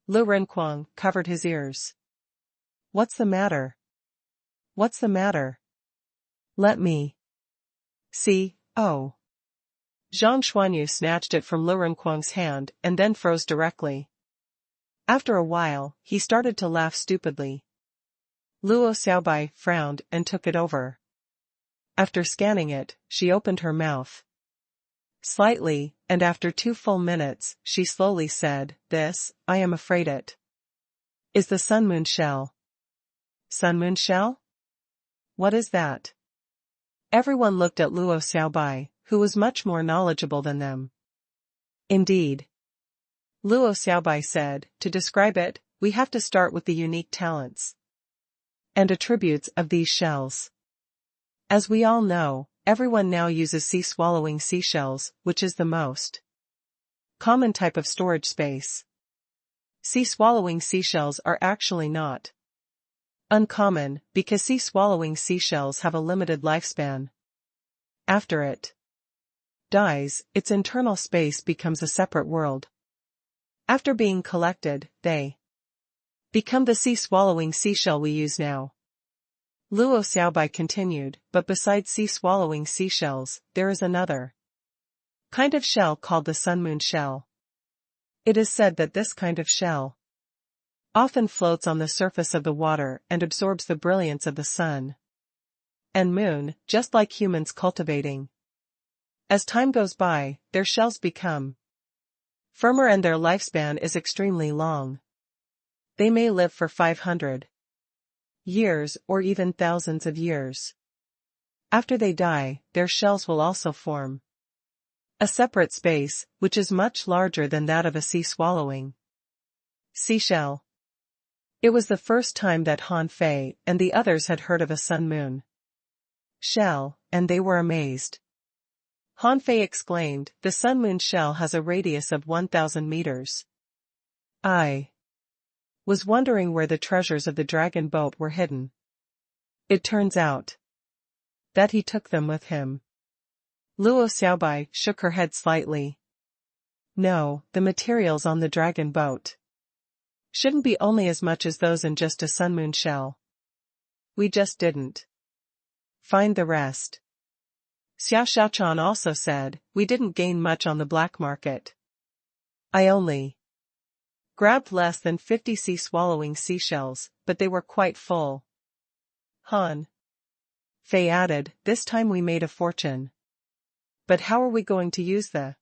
Lu Renquang covered his ears. What's the matter? What's the matter? Let me see. Oh. Zhang Xuanyu snatched it from Lu Renquang's hand and then froze directly. After a while, he started to laugh stupidly. Luo Xiaobai frowned and took it over. After scanning it, she opened her mouth slightly, and after 2 full minutes, she slowly said, this, I am afraid it is the Sun Moon shell. Sun Moon shell? What is that? Everyone looked at Luo Xiaobai, who was much more knowledgeable than them. Indeed. Luo Xiaobai said, to describe it, we have to start with the unique talents and attributes of these shells. As we all know, everyone now uses sea-swallowing seashells, which is the most common type of storage space. Sea-swallowing seashells are actually not uncommon, because sea-swallowing seashells have a limited lifespan. After it dies, its internal space becomes a separate world. After being collected, they become the sea-swallowing seashell we use now. Luo Xiaobai continued, but besides sea-swallowing seashells, there is another kind of shell called the Sun Moon shell. It is said that this kind of shell often floats on the surface of the water and absorbs the brilliance of the sun and moon, just like humans cultivating. As time goes by, their shells become firmer and their lifespan is extremely long. They may live for 500 years or even thousands of years. After they die, their shells will also form a separate space, which is much larger than that of a sea-swallowing seashell. It was the first time that Han Fei and the others had heard of a Sun Moon shell, and they were amazed. Han Fei exclaimed, the Sun Moon shell has a radius of 1,000 meters. I was wondering where the treasures of the dragon boat were hidden. It turns out that he took them with him. Luo Xiaobai shook her head slightly. No, the materials on the dragon boat shouldn't be only as much as those in just a sunmoon shell. We just didn't find the rest. Xiao Xiaochan also said, we didn't gain much on the black market. I only grabbed less than 50 sea-swallowing seashells, but they were quite full. Han Fei added, this time we made a fortune. But how are we going to use the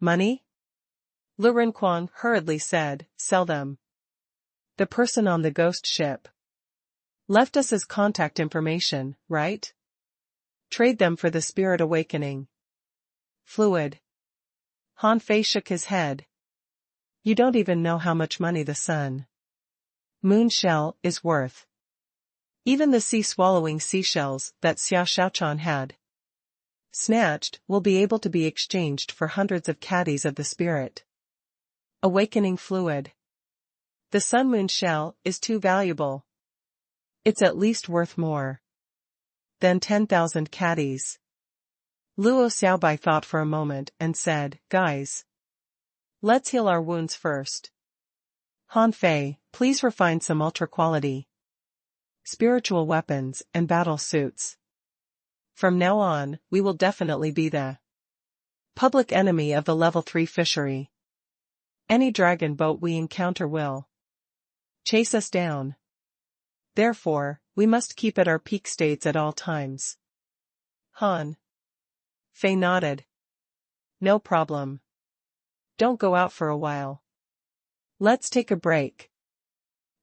money? Lu Rinquang hurriedly said, sell them. The person on the ghost ship left us as contact information, right? Trade them for the spirit awakening fluid. Han Fei shook his head. You don't even know how much money the sun moon shell is worth. Even the sea-swallowing seashells that Xiao Xiaochan had snatched will be able to be exchanged for hundreds of caddies of the spirit awakening fluid. The sun moon shell is too valuable. It's at least worth more than 10,000 caddies. Luo Xiaobai thought for a moment and said, guys, let's heal our wounds first. Han Fei, please refine some ultra-quality spiritual weapons and battle suits. From now on, we will definitely be the public enemy of the level 3 fishery. Any dragon boat we encounter will chase us down. Therefore, we must keep at our peak states at all times. Han Fei nodded. No problem. Don't go out for a while. Let's take a break.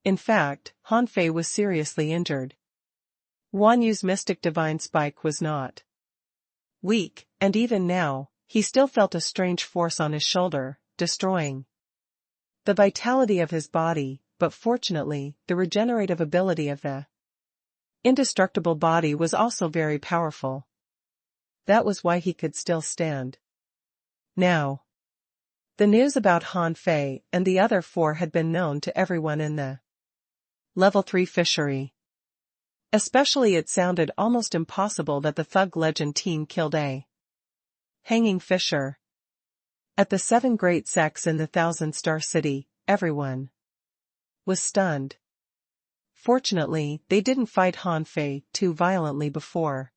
In fact, Han Fei was seriously injured. Guan Yu's mystic divine spike was not weak, and even now, he still felt a strange force on his shoulder, destroying the vitality of his body, but fortunately, the regenerative ability of the indestructible body was also very powerful. That was why he could still stand. Now, the news about Han Fei and the other 4 had been known to everyone in the level 3 fishery. Especially it sounded almost impossible that the Thug Legend team killed a hanging fisher. At the 7 great sects in the 1,000-star city, everyone was stunned. Fortunately, they didn't fight Han Fei too violently before.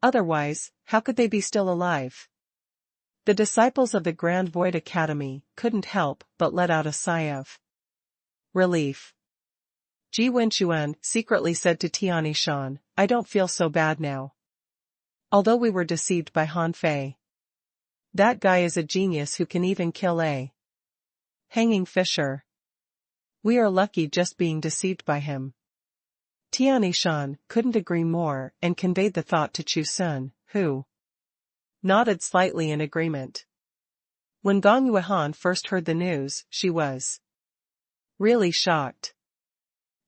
Otherwise, how could they be still alive? The disciples of the Grand Void Academy couldn't help but let out a sigh of relief. Ji Wenchuan secretly said to Tiani Shan, I don't feel so bad now. Although we were deceived by Han Fei. That guy is a genius who can even kill a hanging fisher. We are lucky just being deceived by him. Tiani Shan couldn't agree more and conveyed the thought to Chu Sun, who nodded slightly in agreement. When Gong Yuehan first heard the news, she was really shocked.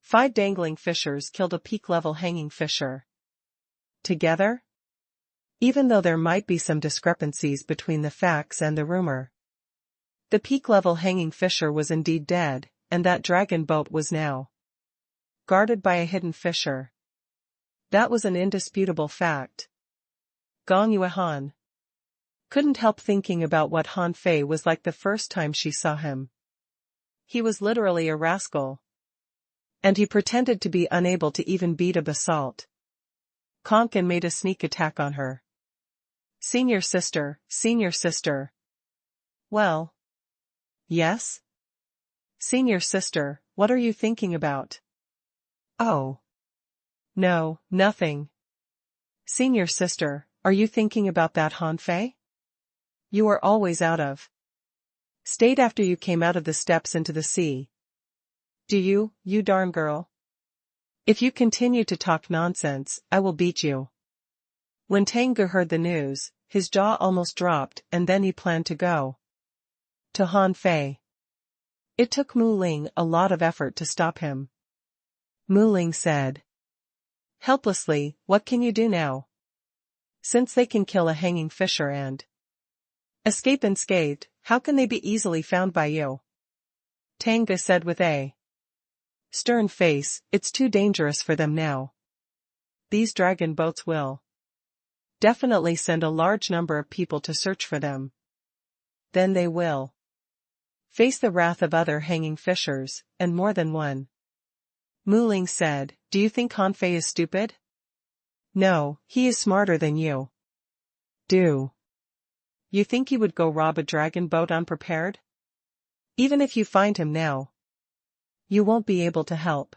5 dangling fishers killed a peak-level hanging fisher. Together? Even though there might be some discrepancies between the facts and the rumor. The peak-level hanging fisher was indeed dead, and that dragon boat was now guarded by a hidden fisher. That was an indisputable fact. Gong Yuehan couldn't help thinking about what Han Fei was like the first time she saw him. He was literally a rascal. And he pretended to be unable to even beat a basalt conch and made a sneak attack on her. Senior sister. Well. Yes? Senior sister, what are you thinking about? Oh. No, nothing. Senior sister, are you thinking about that Han Fei? You were always out of state after you came out of the steppes into the sea. Do you darn girl? If you continue to talk nonsense, I will beat you. When Tengu heard the news, his jaw almost dropped and then he planned to go to Han Fei. It took Mu Ling a lot of effort to stop him. Mu Ling said helplessly, what can you do now? Since they can kill a hanging fisher and escape unscathed, how can they be easily found by you? Tengu said with a stern face, it's too dangerous for them now. these dragon boats will definitely send a large number of people to search for them. Then they will face the wrath of other hanging fishers, and more than one. Mu Ling said, "Do you think Han Fei is stupid?" "No, he is smarter than you." "Do you think he would go rob a dragon boat unprepared? Even if you find him now, you won't be able to help.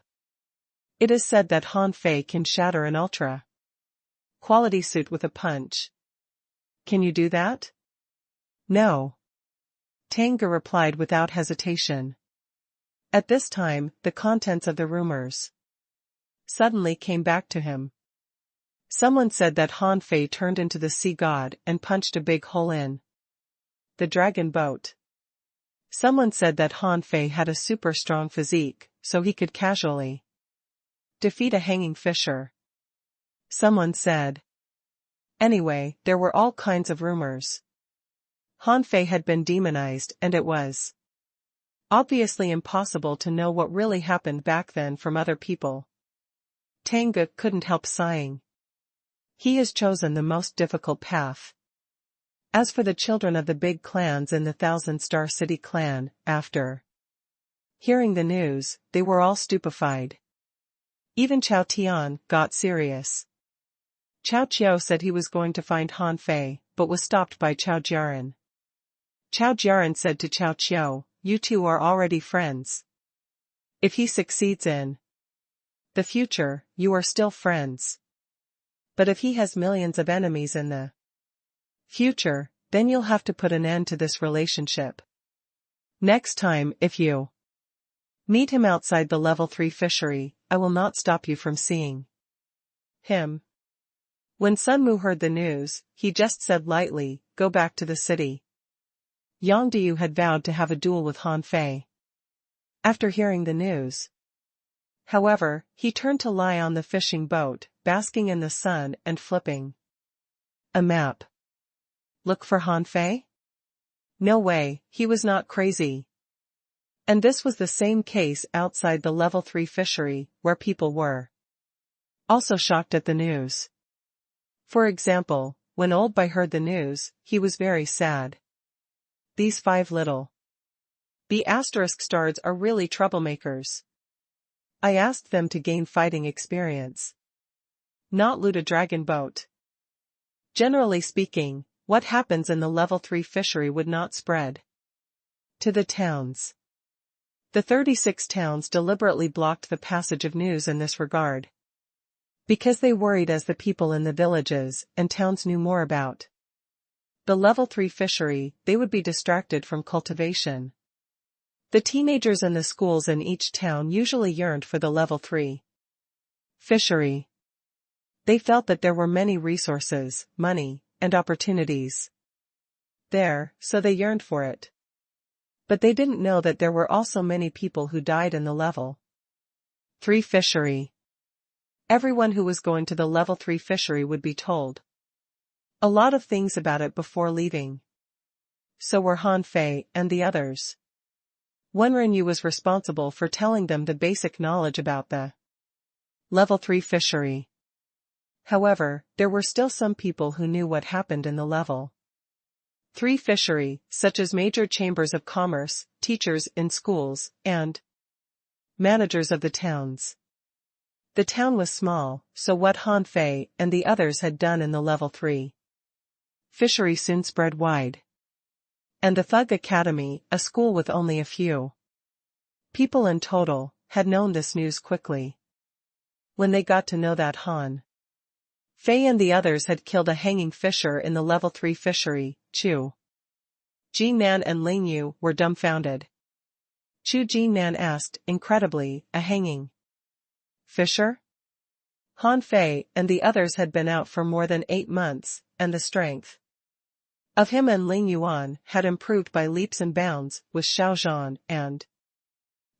It is said that Han Fei can shatter an ultra-quality suit with a punch. Can you do that?" "No," Tanga replied without hesitation. At this time, the contents of the rumors suddenly came back to him. Someone said that Han Fei turned into the sea god and punched a big hole in the dragon boat. Someone said that Han Fei had a super strong physique, so he could casually defeat a hanging fisher. Someone said. Anyway, there were all kinds of rumors. Han Fei had been demonized, and it was obviously impossible to know what really happened back then from other people. Tanga couldn't help sighing. He has chosen the most difficult path. As for the children of the big clans in the Thousand Star City clan, after hearing the news, they were all stupefied. Even Chao Tian got serious. Chao Chiao said he was going to find Han Fei, but was stopped by Chao Jiaran. Chao Jiaran said to Chao Chiao, "You two are already friends. If he succeeds in the future, you are still friends. But if he has millions of enemies in the future, then you'll have to put an end to this relationship. Next time, if you meet him outside the level 3 fishery, I will not stop you from seeing him." When Sun Mu heard the news, he just said lightly, "Go back to the city." Yang Diu had vowed to have a duel with Han Fei after hearing the news. However, he turned to lie on the fishing boat, basking in the sun and flipping a map. Look for Han Fei? No way, he was not crazy. And this was the same case outside the level 3 fishery, where people were also shocked at the news. For example, when Old Bai heard the news, he was very sad. These 5 little B** stars are really troublemakers. I asked them to gain fighting experience, not loot a dragon boat. Generally speaking, what happens in the level 3 fishery would not spread to the towns. The 36 towns deliberately blocked the passage of news in this regard, because they worried as the people in the villages and towns knew more about the level 3 fishery, they would be distracted from cultivation. The teenagers in the schools in each town usually yearned for the level 3 fishery. They felt that there were many resources, money, and opportunities there, so they yearned for it. But they didn't know that there were also many people who died in the level 3 fishery. Everyone who was going to the level 3 fishery would be told a lot of things about it before leaving. So were Han Fei and the others. Wenren was responsible for telling them the basic knowledge about the level 3 fishery. However, there were still some people who knew what happened in the level 3 fishery, such as major chambers of commerce, teachers in schools, and managers of the towns. The town was small, so what Han Fei and the others had done in the level 3 fishery soon spread wide. And the Thug Academy, a school with only a few people in total, had known this news quickly. When they got to know that Han Fei and the others had killed a hanging fisher in the level 3 fishery, Chu Jinan and Ling Yu were dumbfounded. Chu Jinan asked, incredibly, a hanging fisher? Han Fei and the others had been out for more than 8 months, and the strength of him and Ling Yuan had improved by leaps and bounds, with Xiao Zhan and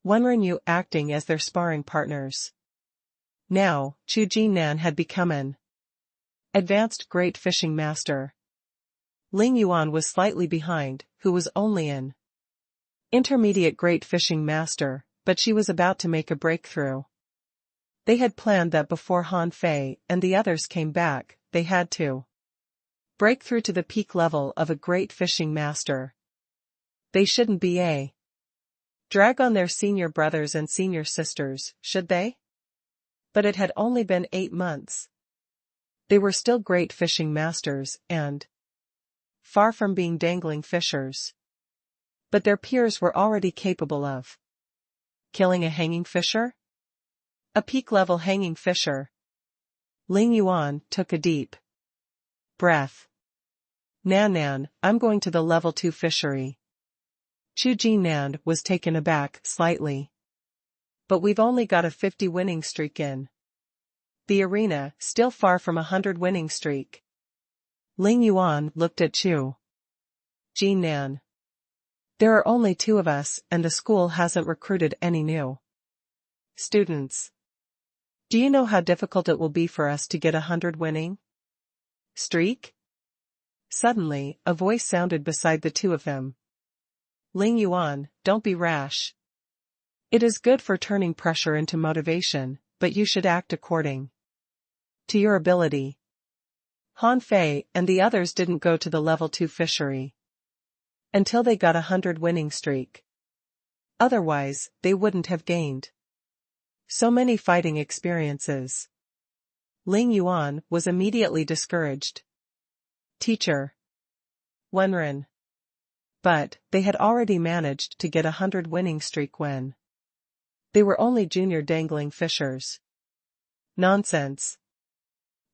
Wenren acting as their sparring partners. Now, Chu Jinan had become an advanced great fishing master. Ling Yuan was slightly behind, who was only an intermediate great fishing master, but she was about to make a breakthrough. They had planned that before Han Fei and the others came back, they had to break through to the peak level of a great fishing master. They shouldn't be a drag on their senior brothers and senior sisters, should they? But it had only been 8 months. They were still great fishing masters and far from being dangling fishers. But their peers were already capable of killing a hanging fisher? A peak-level hanging fisher. Ling Yuan took a deep breath. Nan, I'm going to the level 2 fishery. Chu Jinan was taken aback slightly. But we've only got a 50 winning streak in the arena, still far from 100 winning streak. Ling Yuan looked at Chu Jinan. There are only 2 of us and the school hasn't recruited any new students. Do you know how difficult it will be for us to get 100 winning streak? Suddenly, a voice sounded beside the 2 of them. Ling Yuan, don't be rash. It is good for turning pressure into motivation, but you should act according to your ability. Han Fei and the others didn't go to the level 2 fishery until they got 100 winning streak. Otherwise, they wouldn't have gained so many fighting experiences. Ling Yuan was immediately discouraged. Teacher Wenren. But, they had already managed to get 100 winning streak when they were only junior dangling fishers. Nonsense.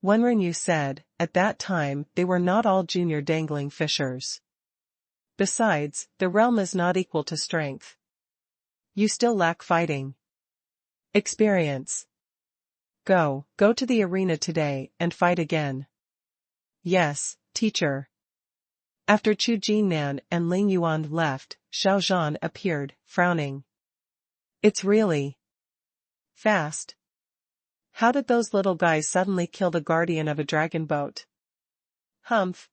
Wenren Yu said, at that time they were not all junior dangling fishers. Besides, the realm is not equal to strength. You still lack fighting experience. Go to the arena today and fight again. Yes, teacher. After Chu Jinan and Ling Yuan left, Xiao Zhan appeared, frowning. It's really fast. How did those little guys suddenly kill the guardian of a dragon boat? Humph.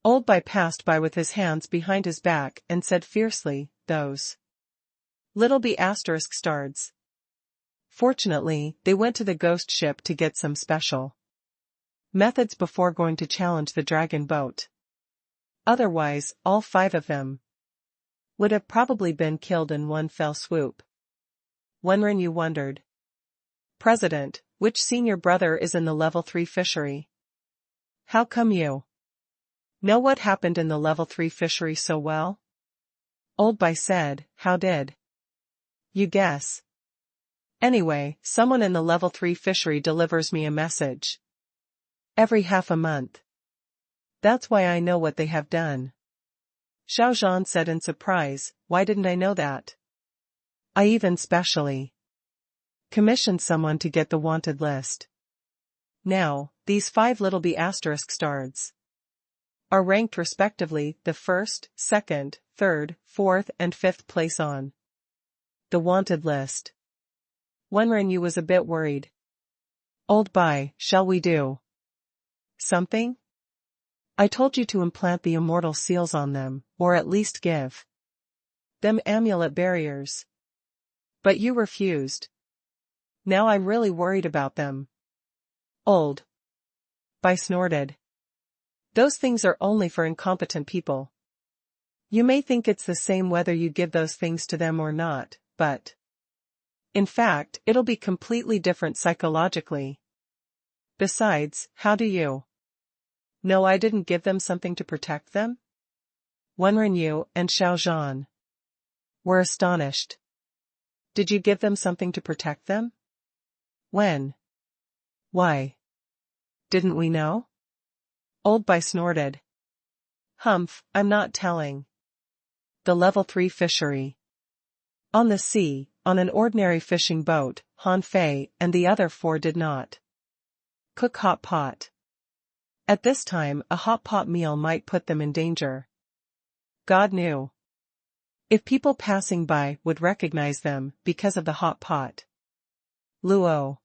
Old Bai passed by with his hands behind his back and said fiercely, those little B** stards. Fortunately, they went to the ghost ship to get some special methods before going to challenge the dragon boat. Otherwise, all 5 of them would have probably been killed in one fell swoop. Wenren Yu wondered. President, which senior brother is in the level 3 fishery? How come you know what happened in the level 3 fishery so well? Old Bai said, how did you guess? Anyway, someone in the level 3 fishery delivers me a message every half a month. That's why I know what they have done. Xiao Zhan said in surprise, why didn't I know that? I even specially commissioned someone to get the wanted list. Now, these 5 little B** stards are ranked respectively the 1st, 2nd, 3rd, 4th and 5th place on the wanted list. Wenren Yu was a bit worried. Old Bai, shall we do something? I told you to implant the immortal seals on them, or at least give them amulet barriers. But you refused. Now I'm really worried about them. Old Bai snorted. Those things are only for incompetent people. You may think it's the same whether you give those things to them or not, but in fact, it'll be completely different psychologically. Besides, how do you know I didn't give them something to protect them? Wenren Yu and Xiao Zhan were astonished. Did you give them something to protect them? When? Why? Didn't we know? Old Bai snorted. Humph, I'm not telling. The level 3 fishery. On the sea, on an ordinary fishing boat, Han Fei and the other 4 did not cook hot pot. At this time, a hot pot meal might put them in danger. God knew. If people passing by would recognize them because of the hot pot. Luo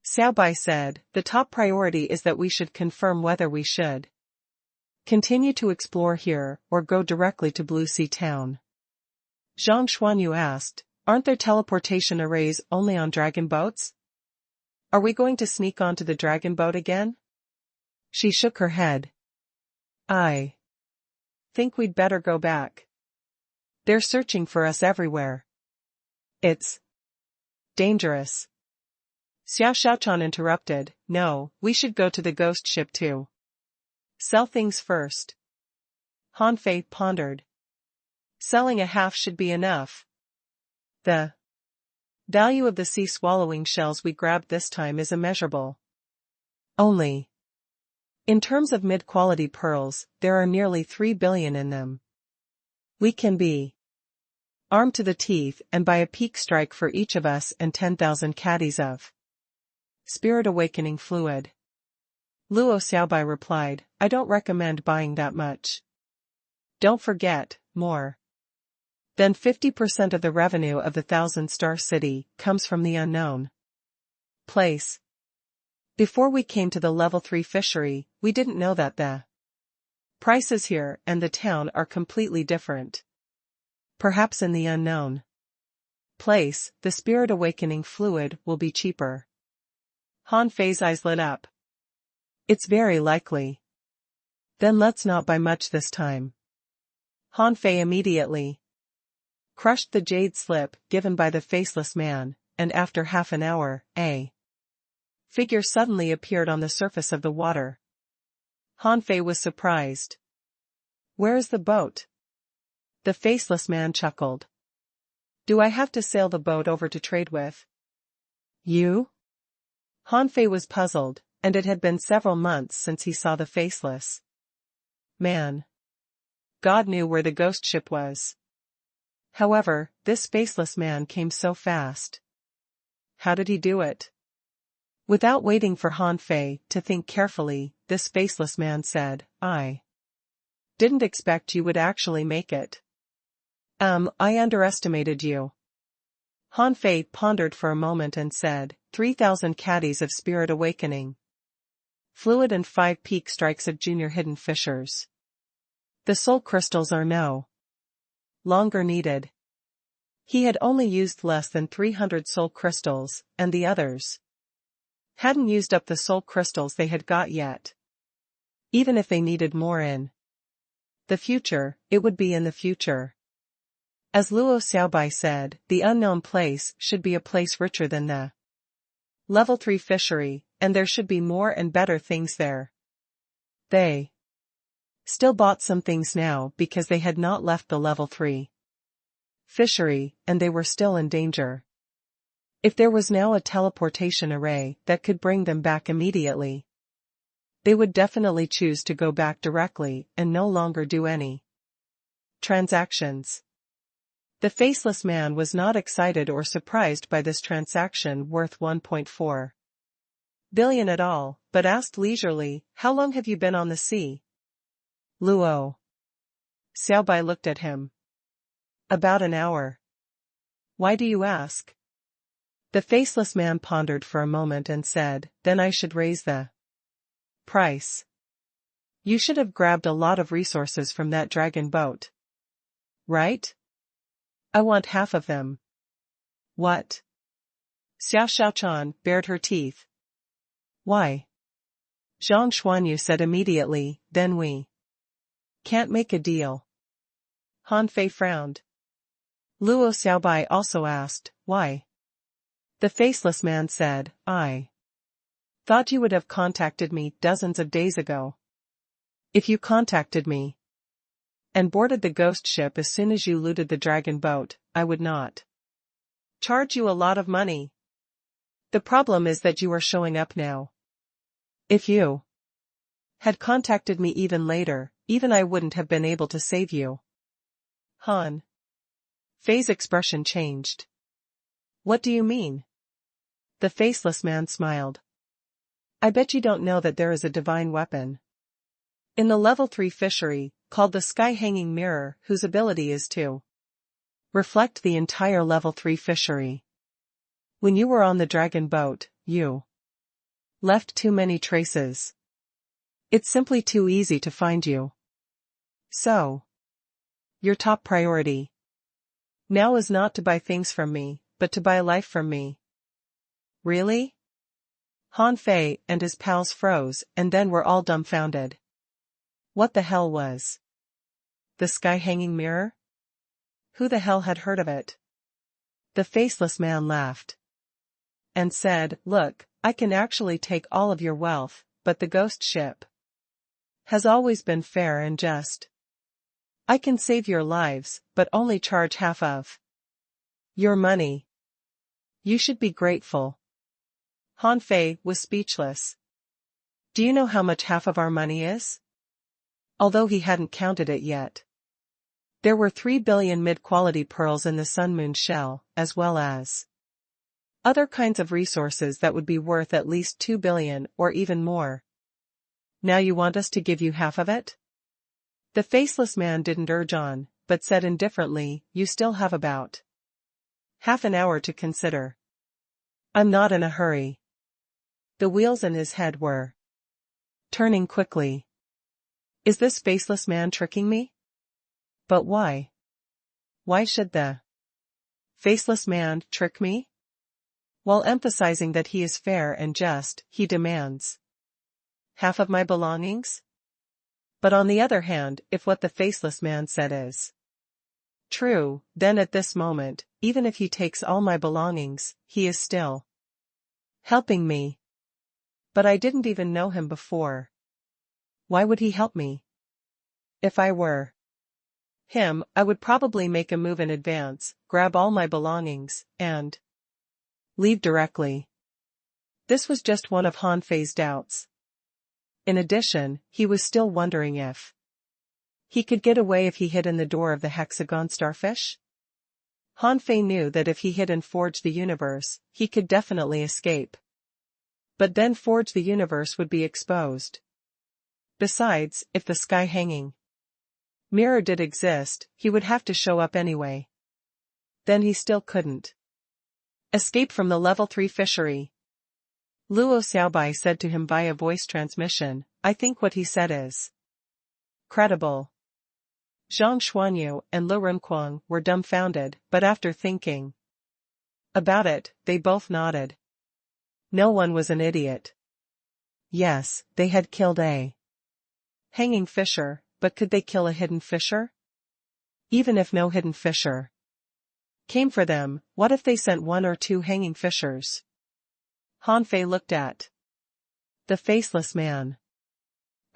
Xiao Bai said, the top priority is that we should confirm whether we should continue to explore here or go directly to Blue Sea Town. Zhang Xuanyu asked, aren't there teleportation arrays only on dragon boats? Are we going to sneak onto the dragon boat again? She shook her head. I think we'd better go back. They're searching for us everywhere. It's dangerous. Xiao Xiaochan interrupted. No, we should go to the ghost ship too. Sell things first. Han Fei pondered. Selling a half should be enough. The value of the sea-swallowing shells we grabbed this time is immeasurable. Only. In terms of mid-quality pearls, there are nearly 3 billion in them. We can be armed to the teeth and buy a peak strike for each of us and 10,000 caddies of spirit awakening fluid. Luo Xiaobai replied, I don't recommend buying that much. Don't forget, more than 50% of the revenue of the 1,000-star city comes from the unknown place. Before we came to the level 3 fishery, we didn't know that the prices here and the town are completely different. Perhaps in the unknown place, the spirit awakening fluid will be cheaper. Han Fei's eyes lit up. It's very likely. Then let's not buy much this time. Han Fei immediately crushed the jade slip given by the faceless man, and after half an hour, a figure suddenly appeared on the surface of the water. Han Fei was surprised. Where is the boat? The faceless man chuckled. Do I have to sail the boat over to trade with you? Han Fei was puzzled, and it had been several months since he saw the faceless man. God knew where the ghost ship was. However, this faceless man came so fast. How did he do it? Without waiting for Han Fei to think carefully, this faceless man said, I didn't expect you would actually make it. I underestimated you. Han Fei pondered for a moment and said, 3,000 caddies of spirit awakening fluid and 5 peak strikes of junior hidden fishers. The soul crystals are no longer needed. He had only used less than 300 soul crystals, and the others hadn't used up the soul crystals they had got yet. Even if they needed more in the future, it would be in the future. As Luo Xiaobai said, the unknown place should be a place richer than the level 3 fishery, and there should be more and better things there. They still bought some things now because they had not left the level 3 fishery, and they were still in danger. If there was now a teleportation array that could bring them back immediately, they would definitely choose to go back directly and no longer do any transactions. The faceless man was not excited or surprised by this transaction worth 1.4 billion at all, but asked leisurely, how long have you been on the sea? Luo Xiaobai looked at him. About an hour. Why do you ask? The faceless man pondered for a moment and said, then I should raise the price. You should have grabbed a lot of resources from that dragon boat. Right? I want half of them. What? Xiao Xiaochan bared her teeth. Why? Zhang Xuanyu said immediately, then we can't make a deal. Han Fei frowned. Luo Xiaobai also asked, why? The faceless man said, I thought you would have contacted me dozens of days ago. If you contacted me and boarded the ghost ship as soon as you looted the dragon boat, I would not charge you a lot of money. The problem is that you are showing up now. If you had contacted me even later, even I wouldn't have been able to save you. Han Fei's expression changed. What do you mean? The faceless man smiled. I bet you don't know that there is a divine weapon in the level 3 fishery, called the sky-hanging mirror, whose ability is to reflect the entire level 3 fishery. When you were on the dragon boat, you left too many traces. It's simply too easy to find you. So, your top priority now is not to buy things from me, but to buy life from me. Really? Han Fei and his pals froze and then were all dumbfounded. What the hell was the sky-hanging mirror? Who the hell had heard of it? The faceless man laughed and said, "Look, I can actually take all of your wealth, but the ghost ship has always been fair and just. I can save your lives, but only charge half of your money. You should be grateful." Han Fei was speechless. Do you know how much half of our money is? Although he hadn't counted it yet. There were 3 billion mid-quality pearls in the Sun Moon shell, as well as other kinds of resources that would be worth at least 2 billion or even more. Now you want us to give you half of it? The faceless man didn't urge on, but said indifferently, "You still have about half an hour to consider. I'm not in a hurry." The wheels in his head were turning quickly. Is this faceless man tricking me? But why? Why should the faceless man trick me? While emphasizing that he is fair and just, he demands half of my belongings? But on the other hand, if what the faceless man said is true, then at this moment, even if he takes all my belongings, he is still helping me. But I didn't even know him before. Why would he help me? If I were him, I would probably make a move in advance, grab all my belongings, and leave directly. This was just one of Han Fei's doubts. In addition, he was still wondering if he could get away if he hid in the door of the hexagon starfish. Han Fei knew that if he hid and forged the universe, he could definitely escape. But then forge the universe would be exposed. Besides, if the sky-hanging mirror did exist, he would have to show up anyway. Then he still couldn't escape from the level 3 fishery. Luo Xiaobai said to him via voice transmission, "I think what he said is credible." Zhang Xuanyu and Lu Renquang were dumbfounded, but after thinking about it, they both nodded. No one was an idiot. Yes, they had killed a hanging fisher, but could they kill a hidden fisher? Even if no hidden fisher came for them, what if they sent 1 or 2 hanging fishers? Han Fei looked at the faceless man.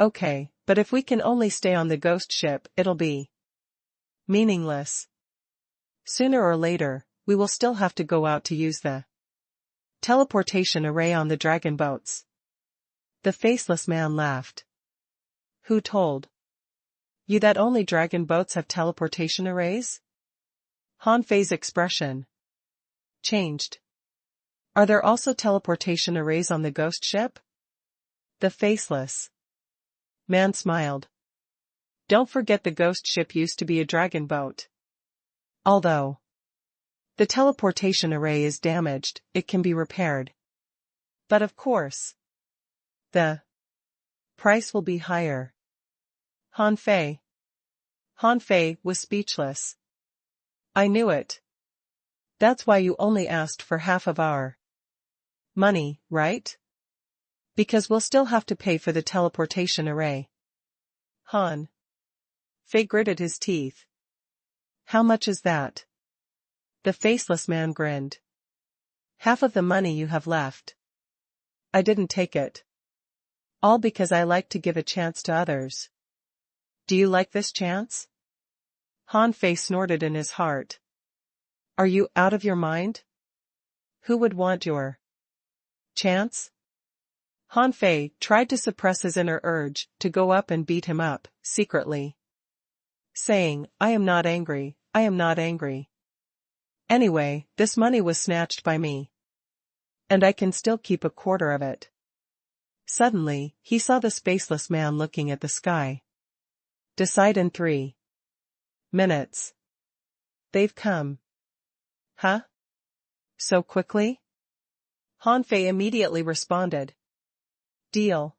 Okay, but if we can only stay on the ghost ship, it'll be meaningless. Sooner or later, we will still have to go out to use the teleportation array on the dragon boats. The faceless man laughed. Who told you that only dragon boats have teleportation arrays? Han Fei's expression changed. Are there also teleportation arrays on the ghost ship? The faceless man smiled. Don't forget the ghost ship used to be a dragon boat. Although the teleportation array is damaged, it can be repaired. But of course, the price will be higher. Han Fei was speechless. I knew it. That's why you only asked for half of our money, right? Because we'll still have to pay for the teleportation array. Han Fei gritted his teeth. How much is that? The faceless man grinned. Half of the money you have left. I didn't take it. All because I like to give a chance to others. Do you like this chance? Han Fei snorted in his heart. Are you out of your mind? Who would want your chance? Han Fei tried to suppress his inner urge to go up and beat him up, secretly saying, I am not angry, I am not angry. Anyway, this money was snatched by me. And I can still keep a quarter of it. Suddenly, he saw the faceless man looking at the sky. Decide in 3 minutes. They've come. Huh? So quickly? Han Fei immediately responded. Deal.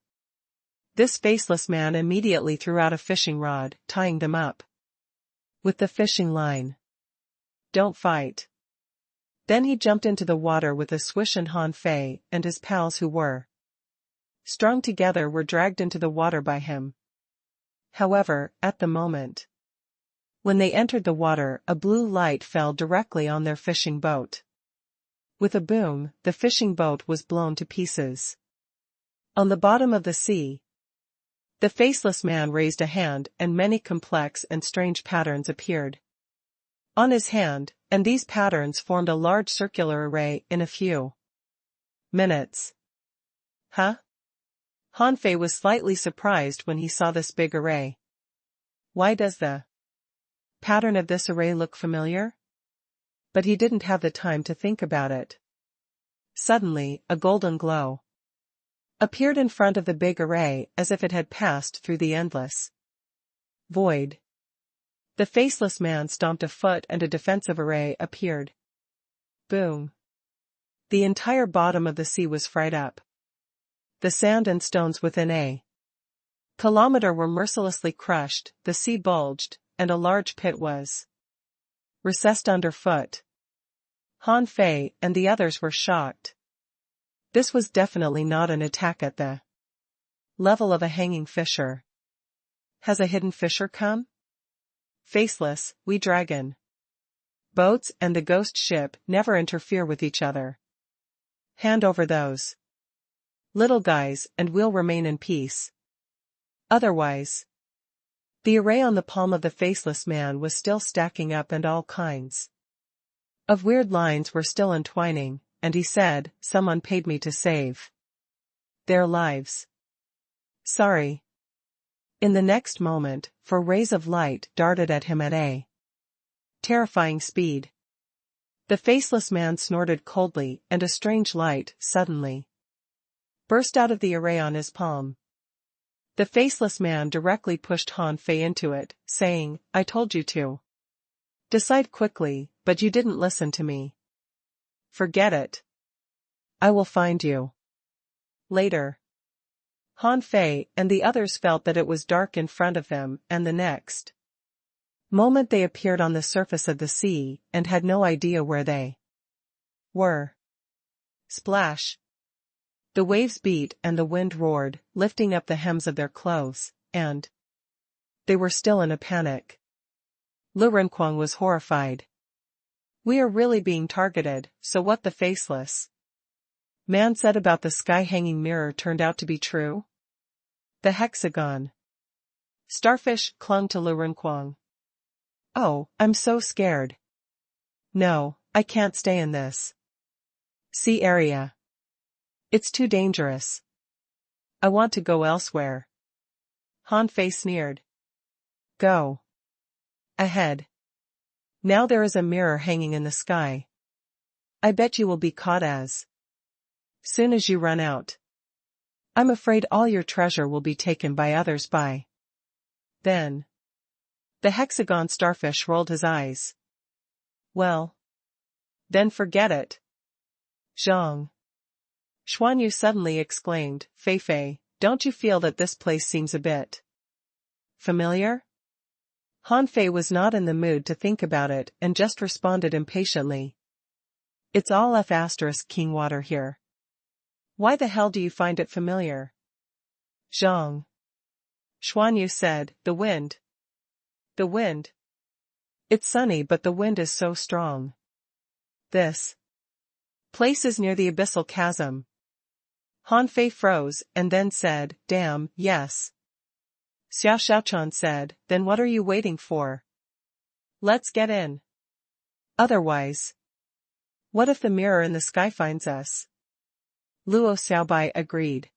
This faceless man immediately threw out a fishing rod, tying them up with the fishing line. Don't fight. Then he jumped into the water with a swish, and Han Fei and his pals who were strung together, were dragged into the water by him. However, at the moment when they entered the water, a blue light fell directly on their fishing boat. With a boom, the fishing boat was blown to pieces. On the bottom of the sea, the faceless man raised a hand, and many complex and strange patterns appeared on his hand, and these patterns formed a large circular array in a few minutes. Huh? Han Fei was slightly surprised when he saw this big array. Why does the pattern of this array look familiar? But he didn't have the time to think about it. Suddenly, a golden glow appeared in front of the big array, as if it had passed through the endless void. The faceless man stomped a foot and a defensive array appeared. Boom! The entire bottom of the sea was fried up. The sand and stones within a kilometer were mercilessly crushed, the sea bulged, and a large pit was recessed underfoot. Han Fei and the others were shocked. This was definitely not an attack at the level of a hanging fisher. Has a hidden fisher come? Faceless, we dragon boats and the ghost ship never interfere with each other. Hand over those little guys and we'll remain in peace. Otherwise. The array on the palm of the faceless man was still stacking up, and all kinds of weird lines were still entwining, and he said, "Someone paid me to save their lives. Sorry." In the next moment, four rays of light darted at him at a terrifying speed. The faceless man snorted coldly, and a strange light suddenly burst out of the array on his palm. The faceless man directly pushed Han Fei into it, saying, "I told you to decide quickly, but you didn't listen to me. Forget it. I will find you later." Han Fei and the others felt that it was dark in front of them, and the next moment they appeared on the surface of the sea, and had no idea where they were. Splash! The waves beat and the wind roared, lifting up the hems of their clothes, and they were still in a panic. Lu Renquang was horrified. "We are really being targeted, so what the faceless man said about the sky-hanging mirror turned out to be true?" The hexagon starfish clung to Lu Renquang. "Oh, I'm so scared. No, I can't stay in this sea area. It's too dangerous. I want to go elsewhere." Han Fei sneered. "Go ahead. Now there is a mirror hanging in the sky. I bet you will be caught as soon as you run out. I'm afraid all your treasure will be taken by others by then." The hexagon starfish rolled his eyes. "Well, then forget it." Zhang Xuanyu suddenly exclaimed, "Fei Fei, don't you feel that this place seems a bit familiar?" Han Fei was not in the mood to think about it and just responded impatiently. "It's all F*King water here. Why the hell do you find it familiar?" Zhang Xuanyu said, "The wind. The wind. It's sunny, but the wind is so strong. This place is near the abyssal chasm." Han Fei froze, and then said, "Damn, yes." Xiao Xiaochan said, "Then what are you waiting for? Let's get in. Otherwise, what if the mirror in the sky finds us?" Luo Xiaobai agreed.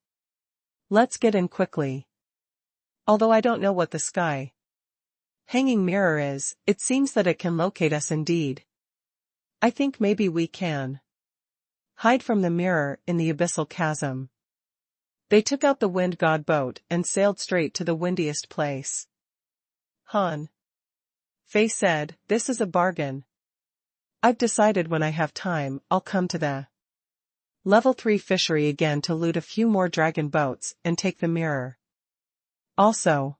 "Let's get in quickly. Although I don't know what the sky hanging mirror is, it seems that it can locate us indeed. I think maybe we can hide from the mirror in the abyssal chasm." They took out the wind god boat and sailed straight to the windiest place. Han Fei said, "This is a bargain. I've decided when I have time, I'll come to the level 3 fishery again to loot a few more dragon boats and take the mirror. Also."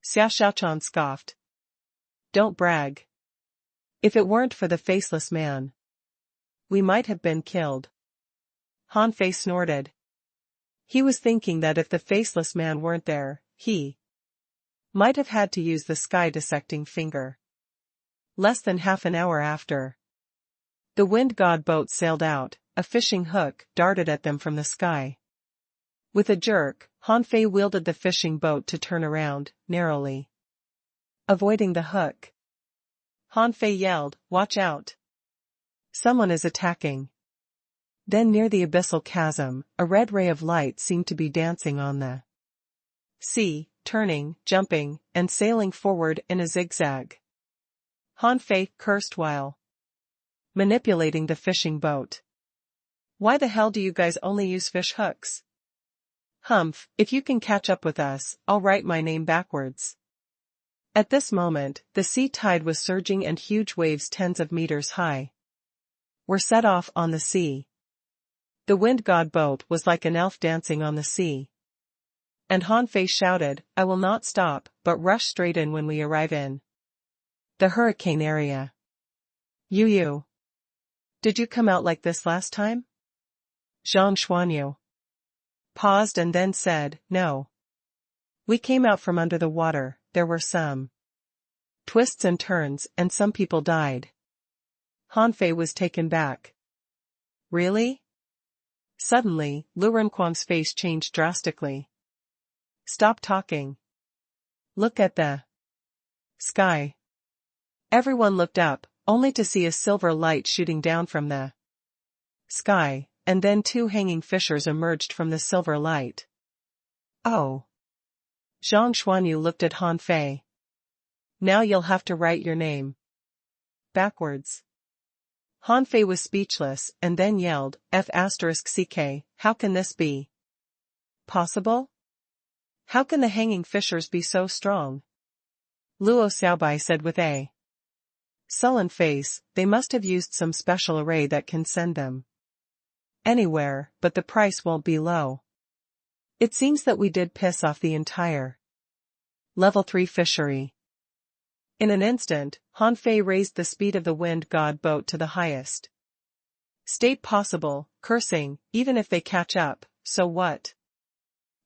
Xiao Xiaochan scoffed. "Don't brag. If it weren't for the faceless man, we might have been killed." Han Fei snorted. He was thinking that if the faceless man weren't there, he might have had to use the sky-dissecting finger. Less than half an hour after, the wind god boat sailed out, a fishing hook darted at them from the sky. With a jerk, Han Fei wielded the fishing boat to turn around, narrowly avoiding the hook. Han Fei yelled, "Watch out! Someone is attacking." Then near the abyssal chasm, a red ray of light seemed to be dancing on the sea, turning, jumping, and sailing forward in a zigzag. Han Fei cursed while manipulating the fishing boat. "Why the hell do you guys only use fish hooks? Humph, if you can catch up with us, I'll write my name backwards." At this moment, the sea tide was surging and huge waves tens of meters high were set off on the sea. The wind god boat was like an elf dancing on the sea. And Han Fei shouted, "I will not stop, but rush straight in when we arrive in the hurricane area." "You. Did you come out like this last time?" Zhang Xuanyu paused and then said, "No. We came out from under the water, there were some twists and turns, and some people died." Han Fei was taken back. "Really?" Suddenly, Lu Renkuang's face changed drastically. "Stop talking. Look at the sky." Everyone looked up, only to see a silver light shooting down from the sky, and then two hanging fishers emerged from the silver light. "Oh." Zhang Xuanyu looked at Han Fei. "Now you'll have to write your name backwards." Han Fei was speechless and then yelled, "F***ck, how can this be possible? How can the hanging fishers be so strong?" Luo Xiaobai said with a sullen face, "They must have used some special array that can send them anywhere, but the price won't be low. It seems that we did piss off the entire Level 3 fishery." In an instant, Han Fei raised the speed of the wind god boat to the highest state possible, cursing, "Even if they catch up, so what?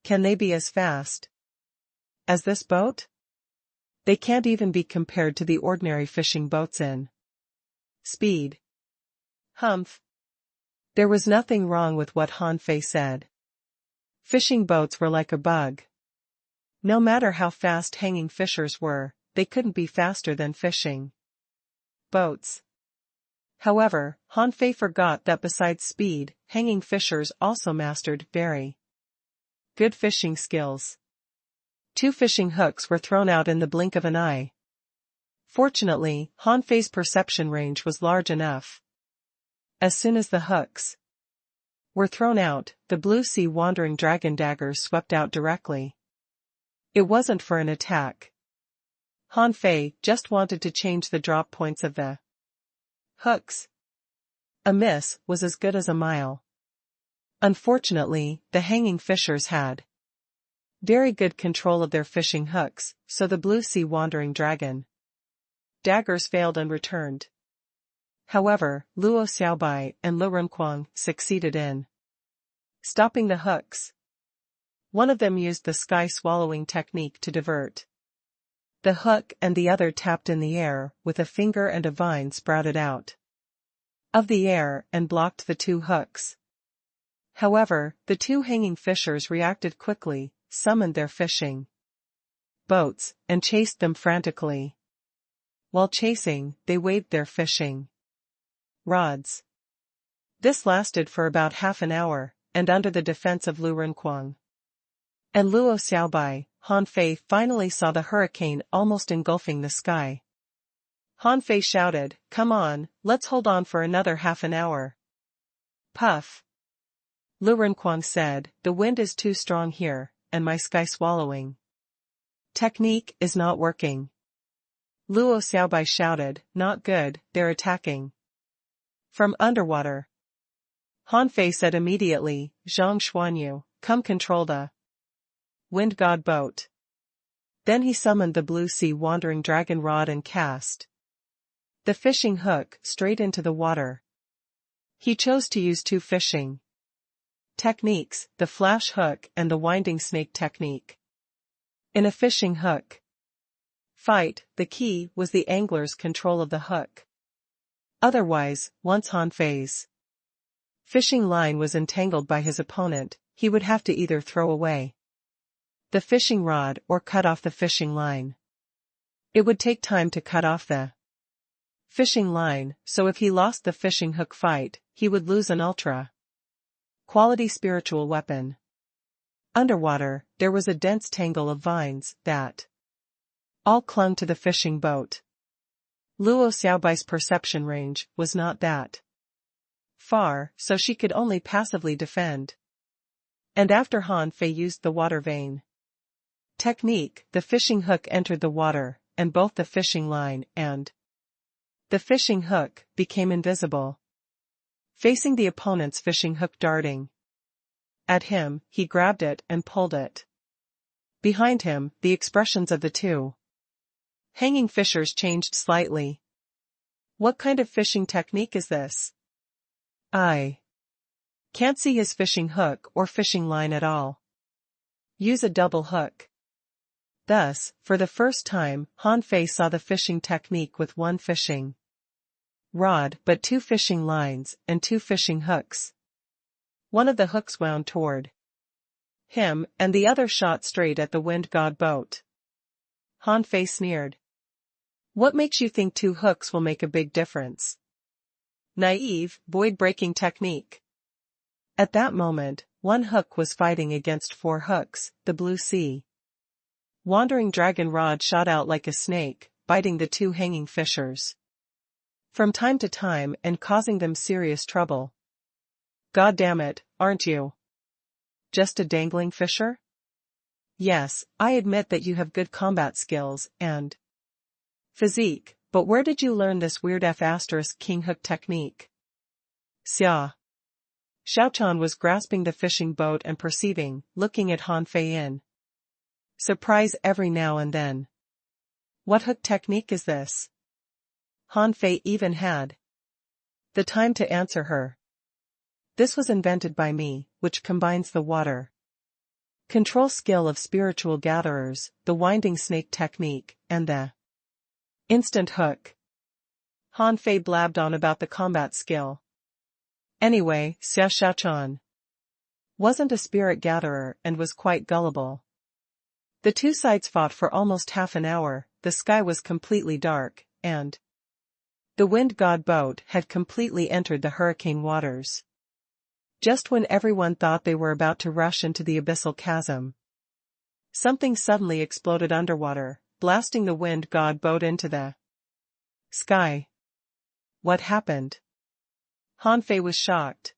Can they be as fast as this boat? They can't even be compared to the ordinary fishing boats in speed." Humph. There was nothing wrong with what Han Fei said. Fishing boats were like a bug. No matter how fast hanging fishers were, they couldn't be faster than fishing boats. However, Han Fei forgot that besides speed, hanging fishers also mastered very good fishing skills. 2 fishing hooks were thrown out in the blink of an eye. Fortunately, Han Fei's perception range was large enough. As soon as the hooks were thrown out, the blue sea wandering dragon daggers swept out directly. It wasn't for an attack. Han Fei just wanted to change the drop points of the hooks. A miss was as good as a mile. Unfortunately, the hanging fishers had very good control of their fishing hooks, so the blue sea wandering dragon daggers failed and returned. However, Luo Xiaobai and Lu Renkuang succeeded in stopping the hooks. One of them used the sky-swallowing technique to divert the hook, and the other tapped in the air with a finger, and a vine sprouted out of the air and blocked the 2 hooks. However, the 2 hanging fishers reacted quickly, summoned their fishing boats, and chased them frantically. While chasing, they waved their fishing rods. This lasted for about half an hour, and under the defense of Lu Renkuang and Luo Xiaobai, Han Fei finally saw the hurricane almost engulfing the sky. Han Fei shouted, "Come on, let's hold on for another half an hour." Puff. Lu Renkuang said, "The wind is too strong here, and my sky-swallowing technique is not working." Luo Xiaobai shouted, "Not good, they're attacking from underwater." Han Fei said immediately, "Zhang Xuanyu, come control the wind god boat." Then he summoned the blue sea wandering dragon rod and cast the fishing hook straight into the water. He chose to use 2 fishing Techniques: the flash hook and the winding snake technique. In a fishing hook fight, the key was the angler's control of the hook. Otherwise, once Han Fei's fishing line was entangled by his opponent, he would have to either throw away the fishing rod or cut off the fishing line. It would take time to cut off the fishing line, so if he lost the fishing hook fight, he would lose an ultra-quality spiritual weapon. Underwater, there was a dense tangle of vines that all clung to the fishing boat. Luo Xiaobai's perception range was not that far, so she could only passively defend. And after Han Fei used the water vein technique, the fishing hook entered the water, and both the fishing line and the fishing hook became invisible. Facing the opponent's fishing hook darting at him, he grabbed it and pulled it. Behind him, the expressions of the two hanging fishers changed slightly. What kind of fishing technique is this? I can't see his fishing hook or fishing line at all. Use a double hook. Thus, for the first time, Han Fei saw the fishing technique with one fishing rod but two fishing lines and two fishing hooks. One of the hooks wound toward him, and the other shot straight at the wind god boat. Han Fei sneered. What makes you think two hooks will make a big difference? Naive, void-breaking technique. At that moment, one hook was fighting against four hooks. The blue sea wandering dragon rod shot out like a snake, biting the two hanging fishers from time to time and causing them serious trouble. God damn it, aren't you just a dangling fisher? Yes, I admit that you have good combat skills and physique, but where did you learn this weird king hook technique? Xia Xiaochan was grasping the fishing boat and perceiving, looking at Han Fei in surprise every now and then. What hook technique is this? Han Fei even had the time to answer her. This was invented by me, which combines the water control skill of spiritual gatherers, the winding snake technique, and the instant hook. Han Fei blabbed on about the combat skill. Anyway, Xia Xiaochan wasn't a spirit gatherer and was quite gullible. The two sides fought for almost half an hour, the sky was completely dark, and the wind god boat had completely entered the hurricane waters. Just when everyone thought they were about to rush into the abyssal chasm, something suddenly exploded underwater, blasting the wind god boat into the sky. What happened? Han Fei was shocked.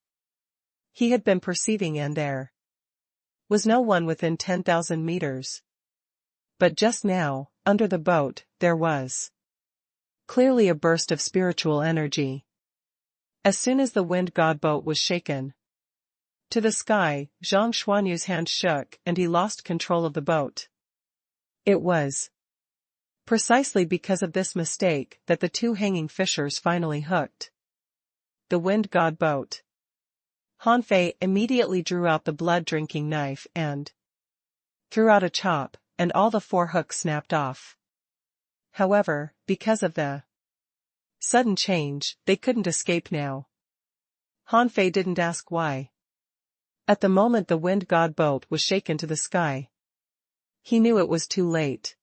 He had been perceiving and there was no one within 10,000 meters. But just now, under the boat, there was clearly a burst of spiritual energy. As soon as the wind god boat was shaken to the sky, Zhang Xuanyu's hand shook and he lost control of the boat. It was precisely because of this mistake that the two hanging fishers finally hooked the wind god boat. Han Fei immediately drew out the blood-drinking knife and threw out a chop, and all the four hooks snapped off. However, because of the sudden change, they couldn't escape now. Han Fei didn't ask why. At the moment the wind god boat was shaken to the sky, he knew it was too late.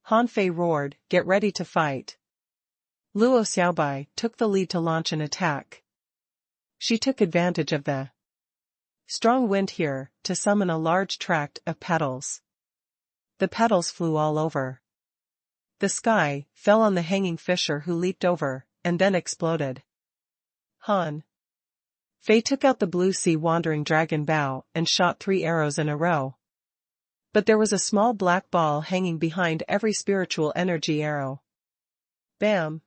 Han Fei roared, "Get ready to fight." Luo Xiaobai took the lead to launch an attack. She took advantage of the strong wind here to summon a large tract of petals. The petals flew all over the sky, fell on the hanging fisher who leaped over, and then exploded. Han Fei took out the blue sea wandering dragon bow and shot 3 arrows in a row. But there was a small black ball hanging behind every spiritual energy arrow. Bam!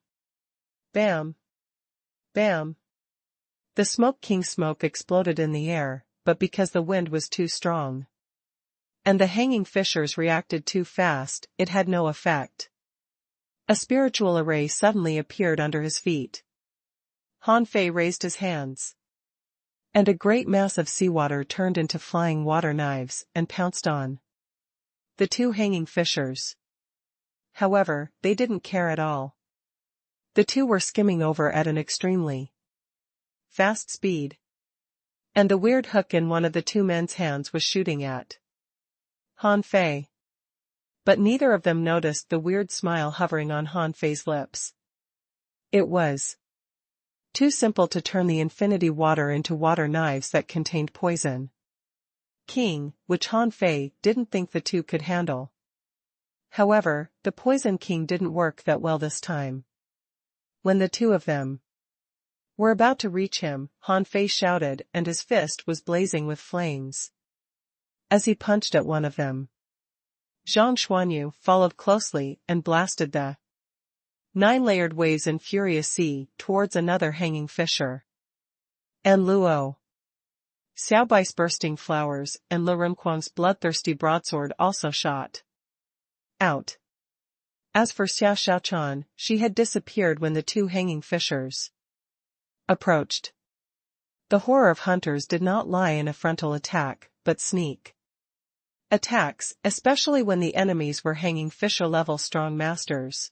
Bam! Bam! The Smoke King smoke exploded in the air, but because the wind was too strong and the hanging fishers reacted too fast, it had no effect. A spiritual array suddenly appeared under his feet. Han Fei raised his hands. And a great mass of seawater turned into flying water knives and pounced on the two hanging fishers. However, they didn't care at all. The two were skimming over at an extremely fast speed. And the weird hook in one of the two men's hands was shooting at Han Fei. But neither of them noticed the weird smile hovering on Han Fei's lips. It was too simple to turn the infinity water into water knives that contained poison king, which Han Fei didn't think the two could handle. However, the poison king didn't work that well this time. When the two of them were about to reach him, Han Fei shouted and his fist was blazing with flames. As he punched at one of them, Zhang Xuanyu followed closely and blasted the 9-layered waves in furious sea towards another hanging fisher. And Luo Xiaobai's bursting flowers and Lu Renkuang's bloodthirsty broadsword also shot out. As for Xia Xiaochan, she had disappeared when the two hanging fishers approached. The horror of hunters did not lie in a frontal attack, but sneak attacks, especially when the enemies were hanging fisher-level strong masters.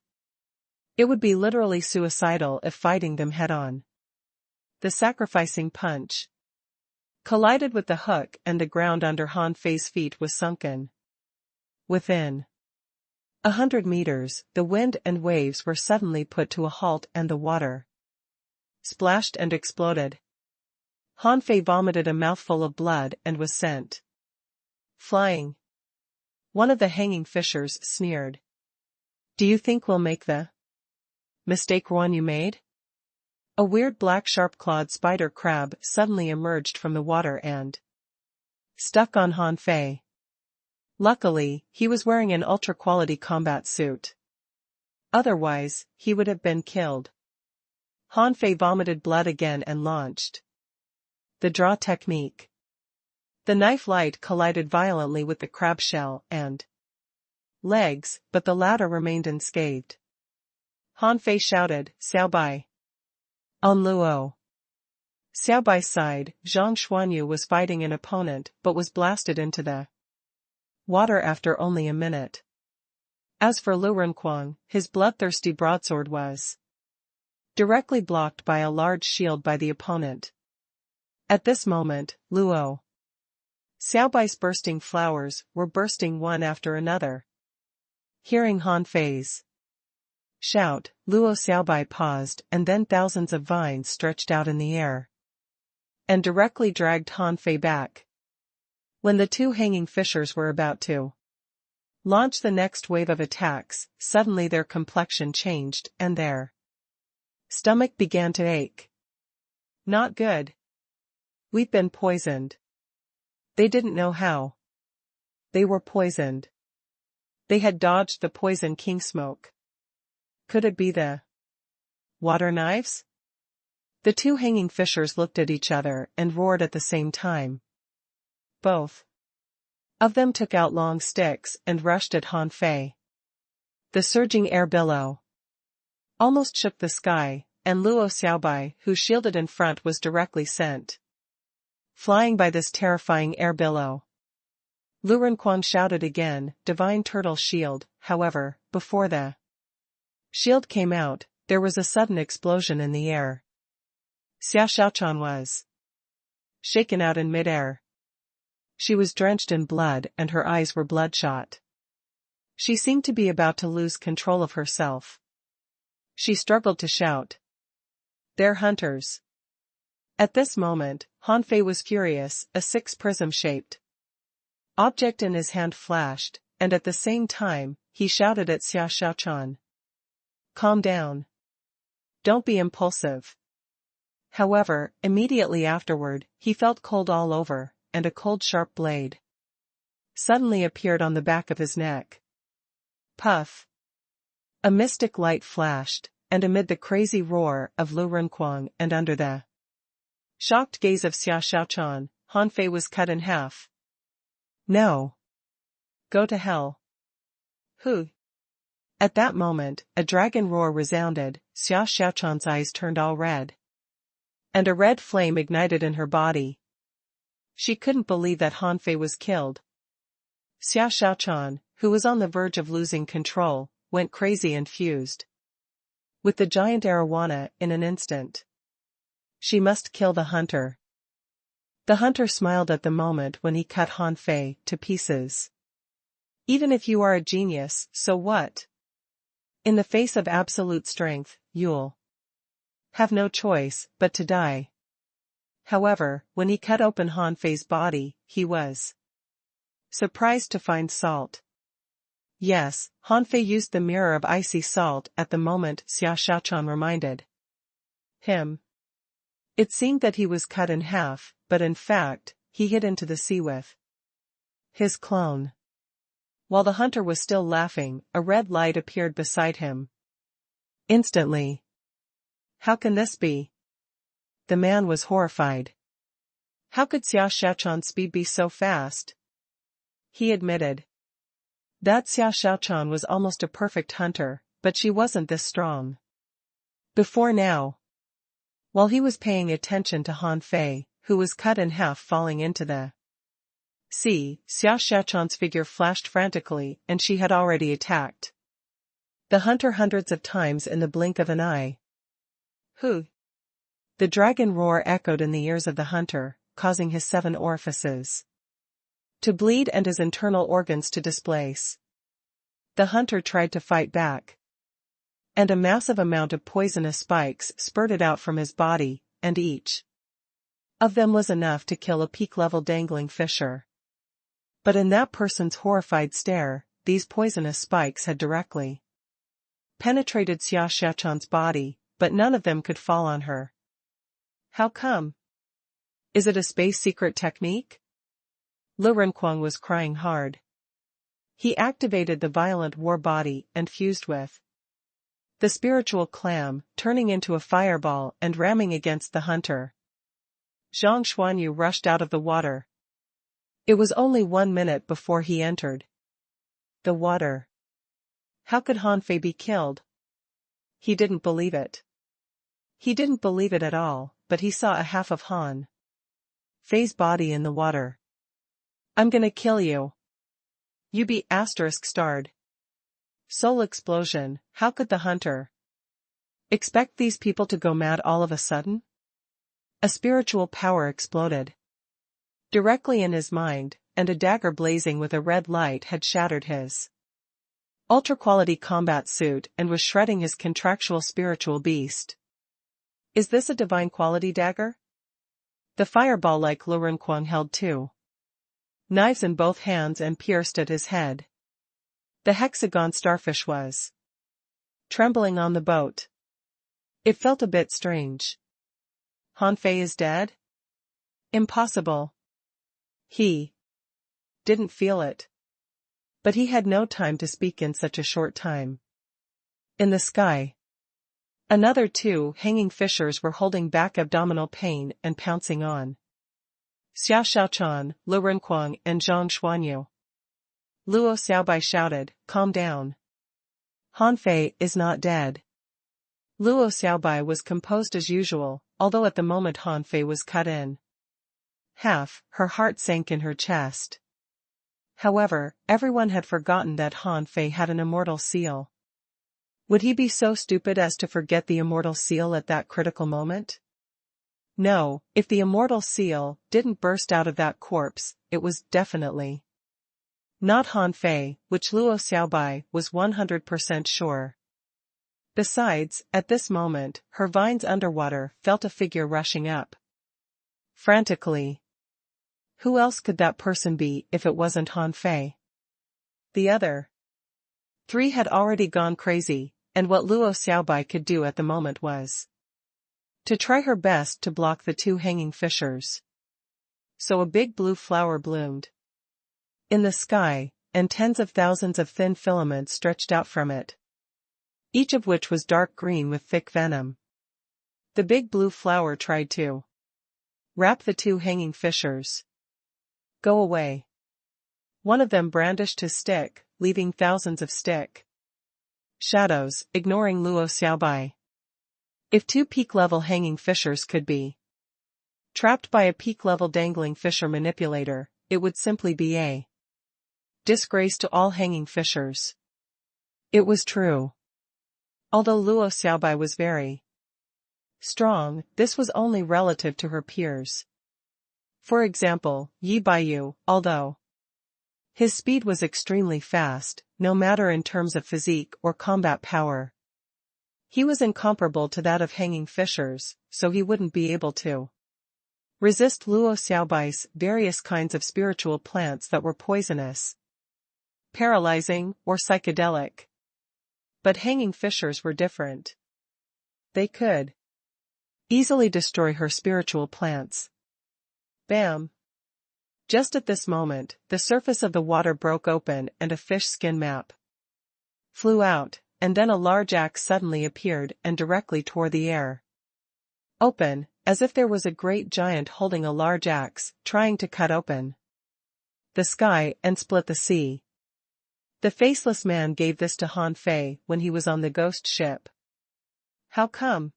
It would be literally suicidal if fighting them head-on. The sacrificing punch collided with the hook and the ground under Han Fei's feet was sunken. Within 100 meters, the wind and waves were suddenly put to a halt and the water splashed and exploded. Han Fei vomited a mouthful of blood and was sent flying. One of the hanging fishers sneered. "Do you think we'll make the mistake one you made?" A weird black sharp-clawed spider crab suddenly emerged from the water and stuck on Han Fei. Luckily, he was wearing an ultra-quality combat suit. Otherwise, he would have been killed. Han Fei vomited blood again and launched the draw technique. The knife light collided violently with the crab shell and legs, but the latter remained unscathed. Han Fei shouted, "Xiaobai!" On Luo Xiaobai's side, Zhang Xuanyu was fighting an opponent but was blasted into the water after only a minute. As for Lu Renkuang, his bloodthirsty broadsword was directly blocked by a large shield by the opponent. At this moment, Luo Xiaobai's bursting flowers were bursting one after another. Hearing Han Fei's shout, Luo Xiaobai paused and then thousands of vines stretched out in the air and directly dragged Han Fei back. When the two hanging fishers were about to launch the next wave of attacks, suddenly their complexion changed and their stomach began to ache. Not good. We've been poisoned. They didn't know how. They were poisoned. They had dodged the poison king smoke. Could it be the water knives? The two hanging fishers looked at each other and roared at the same time. Both of them took out long sticks and rushed at Han Fei. The surging air billow almost shook the sky, and Luo Xiaobai, who shielded in front, was directly sent flying by this terrifying air billow. Lu Renkuang shouted again, "Divine Turtle Shield," however, before the shield came out, there was a sudden explosion in the air. Xia Xiaochan was shaken out in midair. She was drenched in blood and her eyes were bloodshot. She seemed to be about to lose control of herself. She struggled to shout, "They're hunters!" At this moment, Han Fei was furious. A 6-prism-shaped object in his hand flashed, and at the same time, he shouted at Xia Xiaochan, "Calm down. Don't be impulsive." However, immediately afterward, he felt cold all over, and a cold sharp blade suddenly appeared on the back of his neck. Puff! A mystic light flashed, and amid the crazy roar of Lu Renkuang and under the shocked gaze of Xia Xiaochan, Han Fei was cut in half. "No. Go to hell." "Who?" At that moment, a dragon roar resounded. Xia Xiaochan's eyes turned all red. and a red flame ignited in her body. She couldn't believe that Han Fei was killed. Xia Xiaochan, who was on the verge of losing control, went crazy and fused with the giant arowana in an instant. She must kill the hunter. The hunter smiled at the moment when he cut Han Fei to pieces. Even if you are a genius, so what? In the face of absolute strength, you'll have no choice but to die. However, when he cut open Han Fei's body, he was surprised to find salt. Yes, Han Fei used the mirror of icy salt at the moment Xia Xiaochan reminded him. It seemed that he was cut in half, but in fact, he hit into the sea with his clone. While the hunter was still laughing, a red light appeared beside him. Instantly. How can this be? The man was horrified. How could Xia Xiaochan's speed be so fast? He admitted that Xia Xiaochan was almost a perfect hunter, but she wasn't this strong before now. While he was paying attention to Han Fei, who was cut in half falling into the sea, Xia Xiaochan's figure flashed frantically and she had already attacked the hunter hundreds of times in the blink of an eye. Hu! The dragon roar echoed in the ears of the hunter, causing his 7 orifices to bleed and his internal organs to displace. The hunter tried to fight back, and a massive amount of poisonous spikes spurted out from his body, and each of them was enough to kill a peak-level dangling fisher. But in that person's horrified stare, these poisonous spikes had directly penetrated Xia Xiaochan's body, but none of them could fall on her. How come? Is it a space secret technique? Lu Renkuang was crying hard. He activated the violent war body and fused with the spiritual clam, turning into a fireball and ramming against the hunter. Zhang Xuanyu rushed out of the water. It was only 1 minute before he entered the water. How could Han Fei be killed? He didn't believe it. He didn't believe it at all, but he saw a half of Han Fei's body in the water. I'm gonna kill you. You be **starred. Soul explosion. How could the hunter expect these people to go mad all of a sudden? A spiritual power exploded directly in his mind, and a dagger blazing with a red light had shattered his ultra-quality combat suit and was shredding his contractual spiritual beast. Is this a divine quality dagger? The fireball like Lu Renkuang held 2 knives in both hands and pierced at his head. The hexagon starfish was trembling on the boat. It felt a bit strange. Han Fei is dead? Impossible. He didn't feel it. But he had no time to speak in such a short time. In the sky, another 2 hanging fishers were holding back abdominal pain and pouncing on Xia Xiaochan, Lu Renkuang and Zhang Xuanyu. Luo Xiaobai shouted, "Calm down. Han Fei is not dead." Luo Xiaobai was composed as usual, although at the moment Han Fei was cut in half, her heart sank in her chest. However, everyone had forgotten that Han Fei had an immortal seal. Would he be so stupid as to forget the immortal seal at that critical moment? No, if the immortal seal didn't burst out of that corpse, it was definitely not Han Fei, which Luo Xiaobai was 100% sure. Besides, at this moment, her vines underwater felt a figure rushing up frantically. Who else could that person be if it wasn't Han Fei? The other 3 had already gone crazy, and what Luo Xiaobai could do at the moment was to try her best to block the 2 hanging fishers. So a big blue flower bloomed in the sky, and tens of thousands of thin filaments stretched out from it, each of which was dark green with thick venom. The big blue flower tried to wrap the 2 hanging fishers. Go away. One of them brandished his stick, leaving thousands of stick shadows, ignoring Luo Xiaobai. If 2 peak-level hanging fishers could be Trapped by a peak-level dangling fisher manipulator, it would simply be a disgrace to all hanging fishers. It was true. Although Luo Xiaobai was very strong, this was only relative to her peers. For example, Yi Baiyu, although his speed was extremely fast, no matter in terms of physique or combat power, he was incomparable to that of hanging fishers, so he wouldn't be able to resist Luo Xiaobai's various kinds of spiritual plants that were poisonous, paralyzing, or psychedelic. But hanging fishers were different. They could easily destroy her spiritual plants. Bam! Just at this moment, the surface of the water broke open and a fish skin map flew out, and then a large axe suddenly appeared and directly tore the air open, as if there was a great giant holding a large axe, trying to cut open the sky and split the sea. The faceless man gave this to Han Fei when he was on the ghost ship. How come?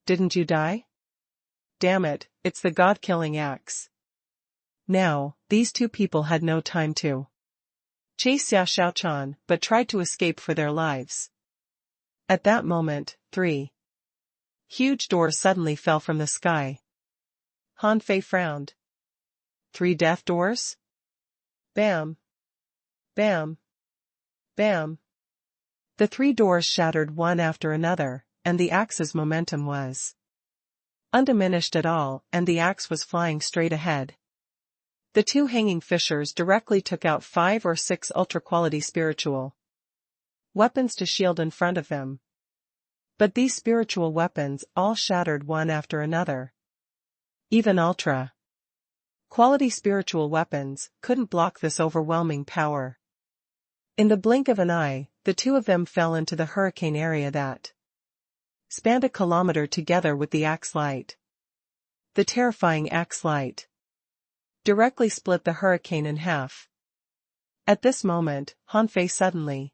Didn't you die? Damn it, it's the god-killing axe. Now, these two people had no time to chase Xia Xiaochan, but tried to escape for their lives. At that moment, 3 huge doors suddenly fell from the sky. Han Fei frowned. 3 death doors? Bam! Bam! Bam! The 3 doors shattered one after another, and the axe's momentum was undiminished at all, and the axe was flying straight ahead. The 2 hanging fishers directly took out 5 or 6 ultra-quality spiritual weapons to shield in front of them. But these spiritual weapons all shattered one after another. Even ultra-quality spiritual weapons couldn't block this overwhelming power. In the blink of an eye, the 2 of them fell into the hurricane area that spanned a kilometer together with the axe light. The terrifying axe light directly split the hurricane in half. At this moment, Han Fei suddenly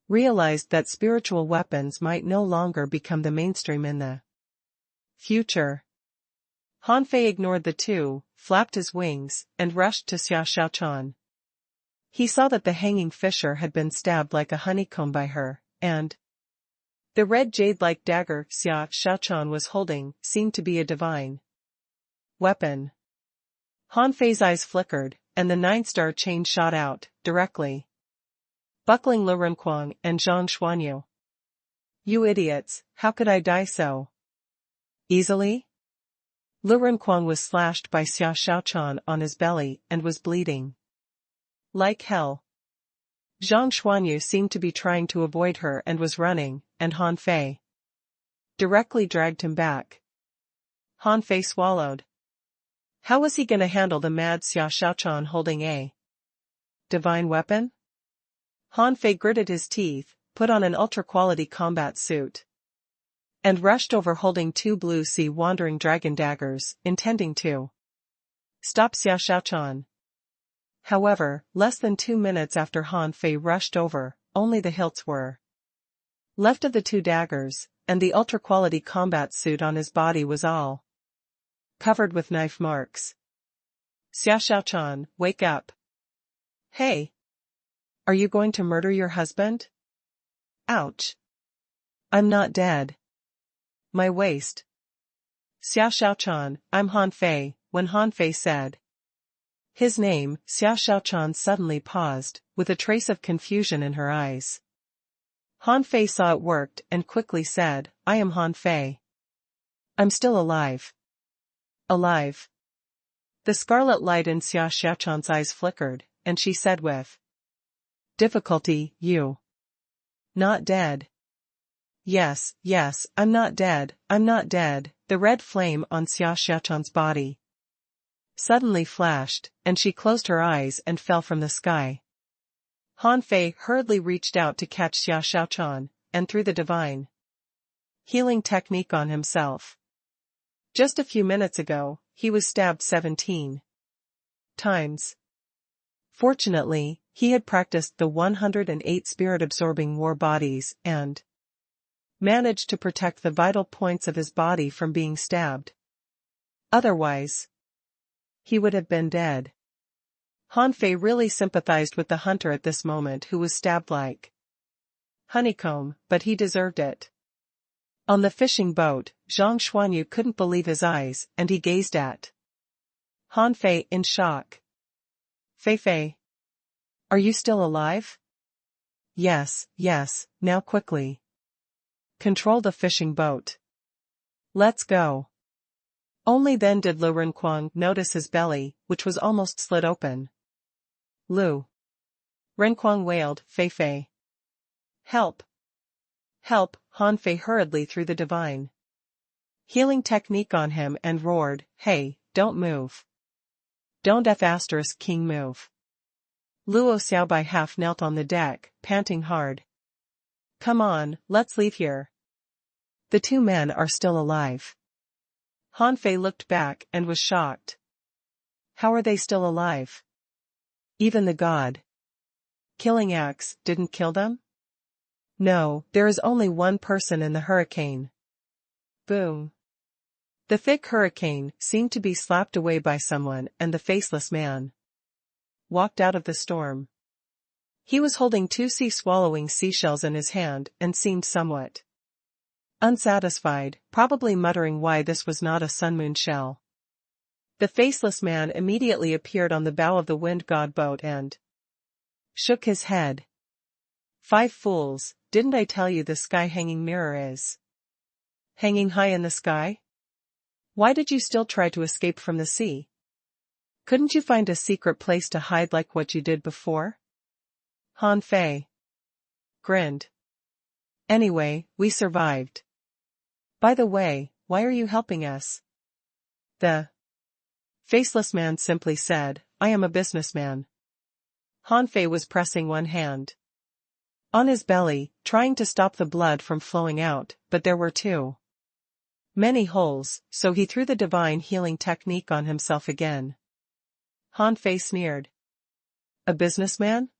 realized that spiritual weapons might no longer become the mainstream in the future. Han Fei ignored the 2, flapped his wings, and rushed to Xia Xiaochan. He saw that the hanging fisher had been stabbed like a honeycomb by her, and the red jade-like dagger Xia Xiaochan was holding seemed to be a divine weapon. Han Fei's eyes flickered, and the 9-star chain shot out, directly buckling Lu Renquang and Zhang Xuanyu. You idiots, how could I die so easily? Lu Renquang was slashed by Xia Xiaochan on his belly and was bleeding like hell. Zhang Xuanyu seemed to be trying to avoid her and was running, and Han Fei directly dragged him back. Han Fei swallowed. How was he gonna handle the mad Xia Xiaochan holding a divine weapon? Han Fei gritted his teeth, put on an ultra-quality combat suit, and rushed over holding 2 blue sea wandering dragon daggers, intending to stop Xia Xiaochan. However, less than 2 minutes after Han Fei rushed over, only the hilts were left of the 2 daggers, and the ultra-quality combat suit on his body was all covered with knife marks. Xia Xiaochan, wake up. Hey! Are you going to murder your husband? Ouch! I'm not dead. My waist. Xia Xiaochan, I'm Han Fei. When Han Fei said his name, Xia Xiaochan suddenly paused, with a trace of confusion in her eyes. Han Fei saw it worked and quickly said, I am Han Fei. I'm still alive. Alive. The scarlet light in Xia Xiaochan's eyes flickered, and she said with difficulty, you not dead? Yes, I'm not dead, I'm not dead. The red flame on Xia Xiaochan's body suddenly flashed, and she closed her eyes and fell from the sky. Han Fei hurriedly reached out to catch Xia Xiaochan, and threw the divine healing technique on himself. Just a few minutes ago, he was stabbed 17 times. Fortunately, he had practiced the 108 spirit-absorbing war bodies and managed to protect the vital points of his body from being stabbed. Otherwise, he would have been dead. Han Fei really sympathized with the hunter at this moment, who was stabbed like honeycomb, but he deserved it. On the fishing boat, Zhang Xuanyu couldn't believe his eyes, and he gazed at Han Fei in shock. Fei Fei, are you still alive? Yes, now quickly. Control the fishing boat. Let's go. Only then did Lu Renquang notice his belly, which was almost slit open. Lu Renquang wailed, Fei Fei. Help! Help! Han Fei hurriedly threw the divine healing technique on him and roared, Hey, don't move. Don't F***king move. Luo Xiaobai half knelt on the deck, panting hard. Come on, let's leave here. The two men are still alive. Han Fei looked back and was shocked. How are they still alive? Even the god killing axe didn't kill them? No, there is only one person in the hurricane. Boom. The thick hurricane seemed to be slapped away by someone, and the faceless man walked out of the storm. He was holding two sea-swallowing seashells in his hand and seemed somewhat unsatisfied, probably muttering why this was not a sunmoon shell. The faceless man immediately appeared on the bow of the wind god boat and shook his head. 5 fools, didn't I tell you the sky-hanging mirror is hanging high in the sky? Why did you still try to escape from the sea? Couldn't you find a secret place to hide like what you did before? Han Fei grinned. Anyway, we survived. By the way, why are you helping us? The faceless man simply said, I am a businessman. Han Fei was pressing one hand on his belly, trying to stop the blood from flowing out, but there were too many holes, so he threw the divine healing technique on himself again. Han Fei sneered. A businessman?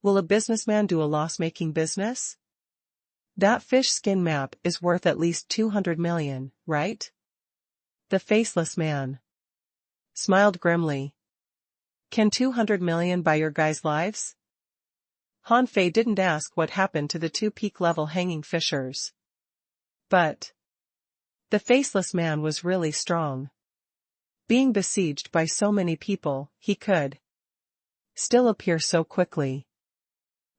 Will a businessman do a loss-making business? That fish skin map is worth at least 200 million, right? The faceless man smiled grimly. Can 200 million buy your guys' lives? Han Fei didn't ask what happened to the 2 peak-level hanging fishers. But the faceless man was really strong. Being besieged by so many people, he could still appear so quickly.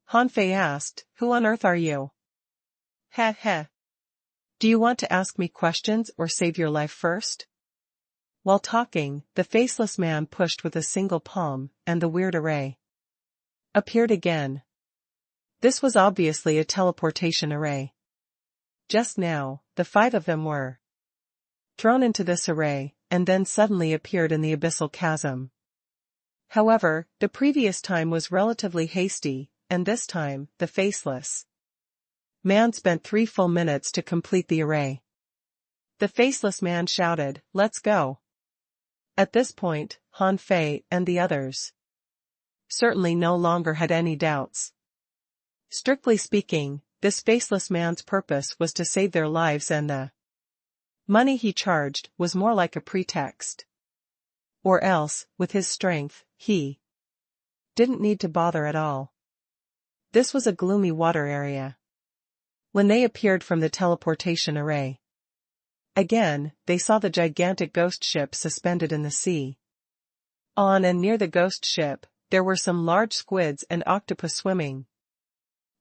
Han Fei asked, Who on earth are you? Heh heh. Do you want to ask me questions or save your life first? While talking, the faceless man pushed with a single palm, and the weird array appeared again. This was obviously a teleportation array. Just now, the 5 of them were thrown into this array, and then suddenly appeared in the abyssal chasm. However, the previous time was relatively hasty, and this time, the faceless man spent 3 full minutes to complete the array. The faceless man shouted, Let's go. At this point, Han Fei and the others certainly no longer had any doubts. Strictly speaking, this faceless man's purpose was to save their lives, and the money he charged was more like a pretext. Or else, with his strength, he didn't need to bother at all. This was a gloomy water area. When they appeared from the teleportation array again, they saw the gigantic ghost ship suspended in the sea. On and near the ghost ship, there were some large squids and octopus swimming.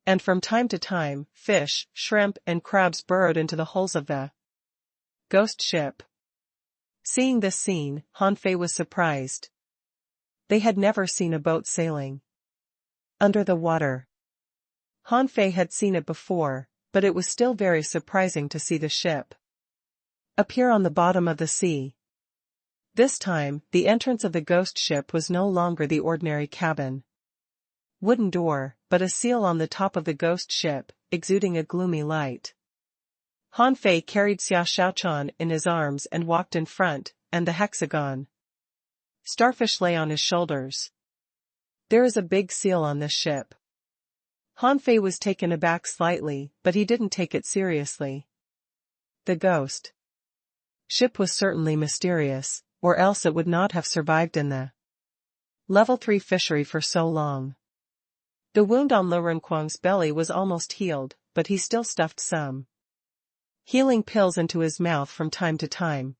And from time to time, fish, shrimp, and crabs burrowed into the holes of the ghost ship. Seeing this scene, Han Fei was surprised. They had never seen a boat sailing under the water. Han Fei had seen it before, but it was still very surprising to see the ship appear on the bottom of the sea. This time, the entrance of the ghost ship was no longer the ordinary cabin wooden door, but a seal on the top of the ghost ship, exuding a gloomy light. Han Fei carried Xia Shaochan in his arms and walked in front, and the hexagon starfish lay on his shoulders. There is a big seal on this ship. Han Fei was taken aback slightly, but he didn't take it seriously. The ghost Ship was certainly mysterious, or else it would not have survived in the Level 3 fishery for so long. The wound on Lu Renkuang's belly was almost healed, but he still stuffed some healing pills into his mouth from time to time.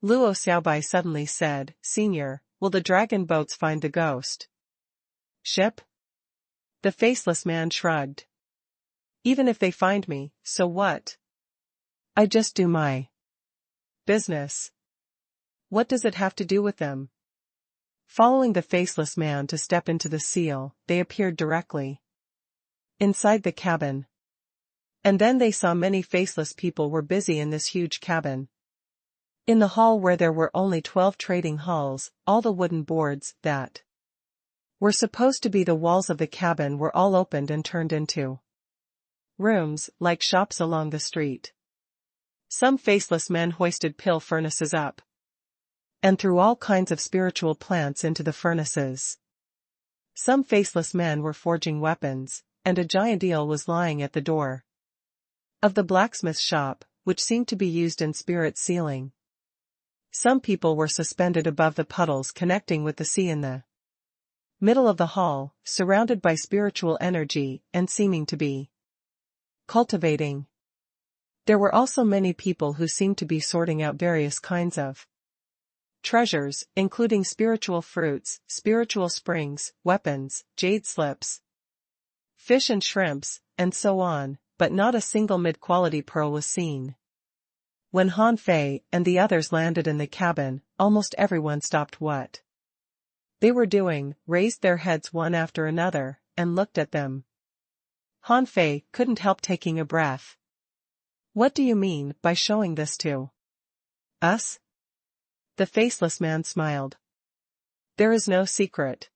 Luo Xiaobai suddenly said, "Senior, will the dragon boats find the ghost ship?" The faceless man shrugged. "Even if they find me, so what? I just do my business. What does it have to do with them?" Following the faceless man to step into the seal, they appeared directly inside the cabin. And then they saw many faceless people were busy in this huge cabin. In the hall where there were only 12 trading halls, all the wooden boards that were supposed to be the walls of the cabin were all opened and turned into rooms, like shops along the street. Some faceless men hoisted pill furnaces up and threw all kinds of spiritual plants into the furnaces. Some faceless men were forging weapons, and a giant eel was lying at the door of the blacksmith shop, which seemed to be used in spirit sealing. Some people were suspended above the puddles connecting with the sea in the middle of the hall, surrounded by spiritual energy and seeming to be cultivating. There were also many people who seemed to be sorting out various kinds of treasures, including spiritual fruits, spiritual springs, weapons, jade slips, fish and shrimps, and so on, but not a single mid-quality pearl was seen. When Han Fei and the others landed in the cabin, almost everyone stopped what they were doing, raised their heads one after another, and looked at them. Han Fei couldn't help taking a breath. "What do you mean by showing this to us?" The faceless man smiled. "There is no secret.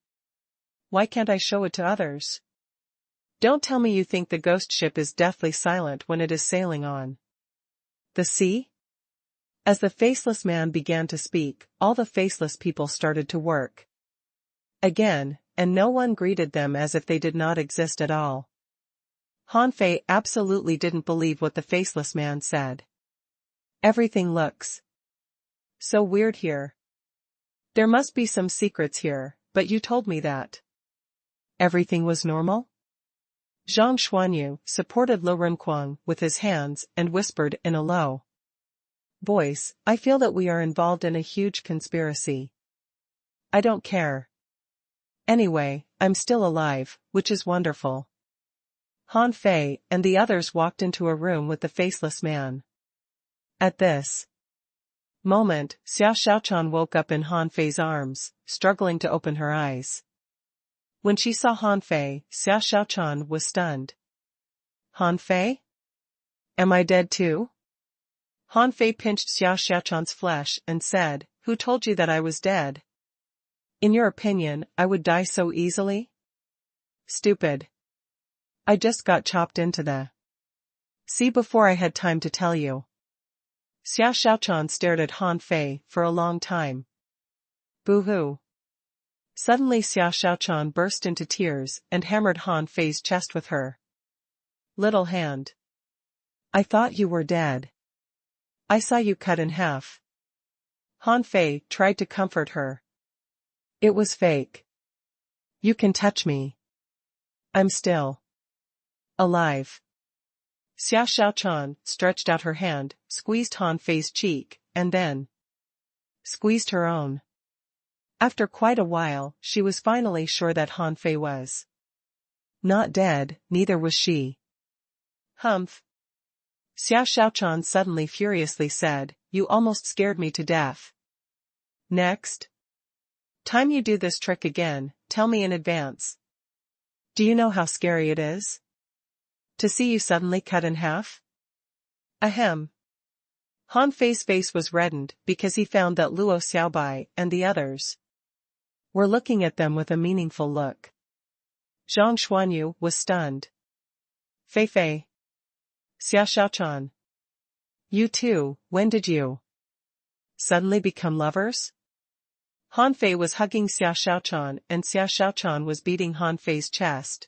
Why can't I show it to others? Don't tell me you think the ghost ship is deathly silent when it is sailing on the sea?" As the faceless man began to speak, all the faceless people started to work again, and no one greeted them as if they did not exist at all. Han Fei absolutely didn't believe what the faceless man said. "Everything looks so weird here. There must be some secrets here, but you told me that everything was normal?" Zhang Xuanyu supported Lu Renkuang with his hands and whispered in a low voice, "I feel that we are involved in a huge conspiracy. I don't care. Anyway, I'm still alive, which is wonderful." Han Fei and the others walked into a room with the faceless man. At this moment, Xia Xiaochan woke up in Han Fei's arms, struggling to open her eyes. When she saw Han Fei, Xia Xiaochan was stunned. "Han Fei? Am I dead too?" Han Fei pinched Xia Xiaochan's flesh and said, "Who told you that I was dead? In your opinion, I would die so easily? Stupid. I just got chopped into the sea before I had time to tell you." Xia Xiaochan stared at Han Fei for a long time. "Boo-hoo." Suddenly Xia Xiaochan burst into tears and hammered Han Fei's chest with her little hand. "I thought you were dead. I saw you cut in half." Han Fei tried to comfort her. "It was fake. You can touch me. I'm still alive." Xia Xiaochan stretched out her hand, squeezed Han Fei's cheek, and then squeezed her own. After quite a while, she was finally sure that Han Fei was not dead, neither was she. "Humph." Xia Xiaochan suddenly furiously said, "You almost scared me to death. Next time you do this trick again, tell me in advance. Do you know how scary it is to see you suddenly cut in half?" Ahem. Han Fei's face was reddened because he found that Luo Xiaobai and the others were looking at them with a meaningful look. Zhang Xuanyu was stunned. "Fei Fei. Xia Xiaochan. You too, when did you suddenly become lovers?" Han Fei was hugging Xia Xiaochan and Xia Xiaochan was beating Han Fei's chest,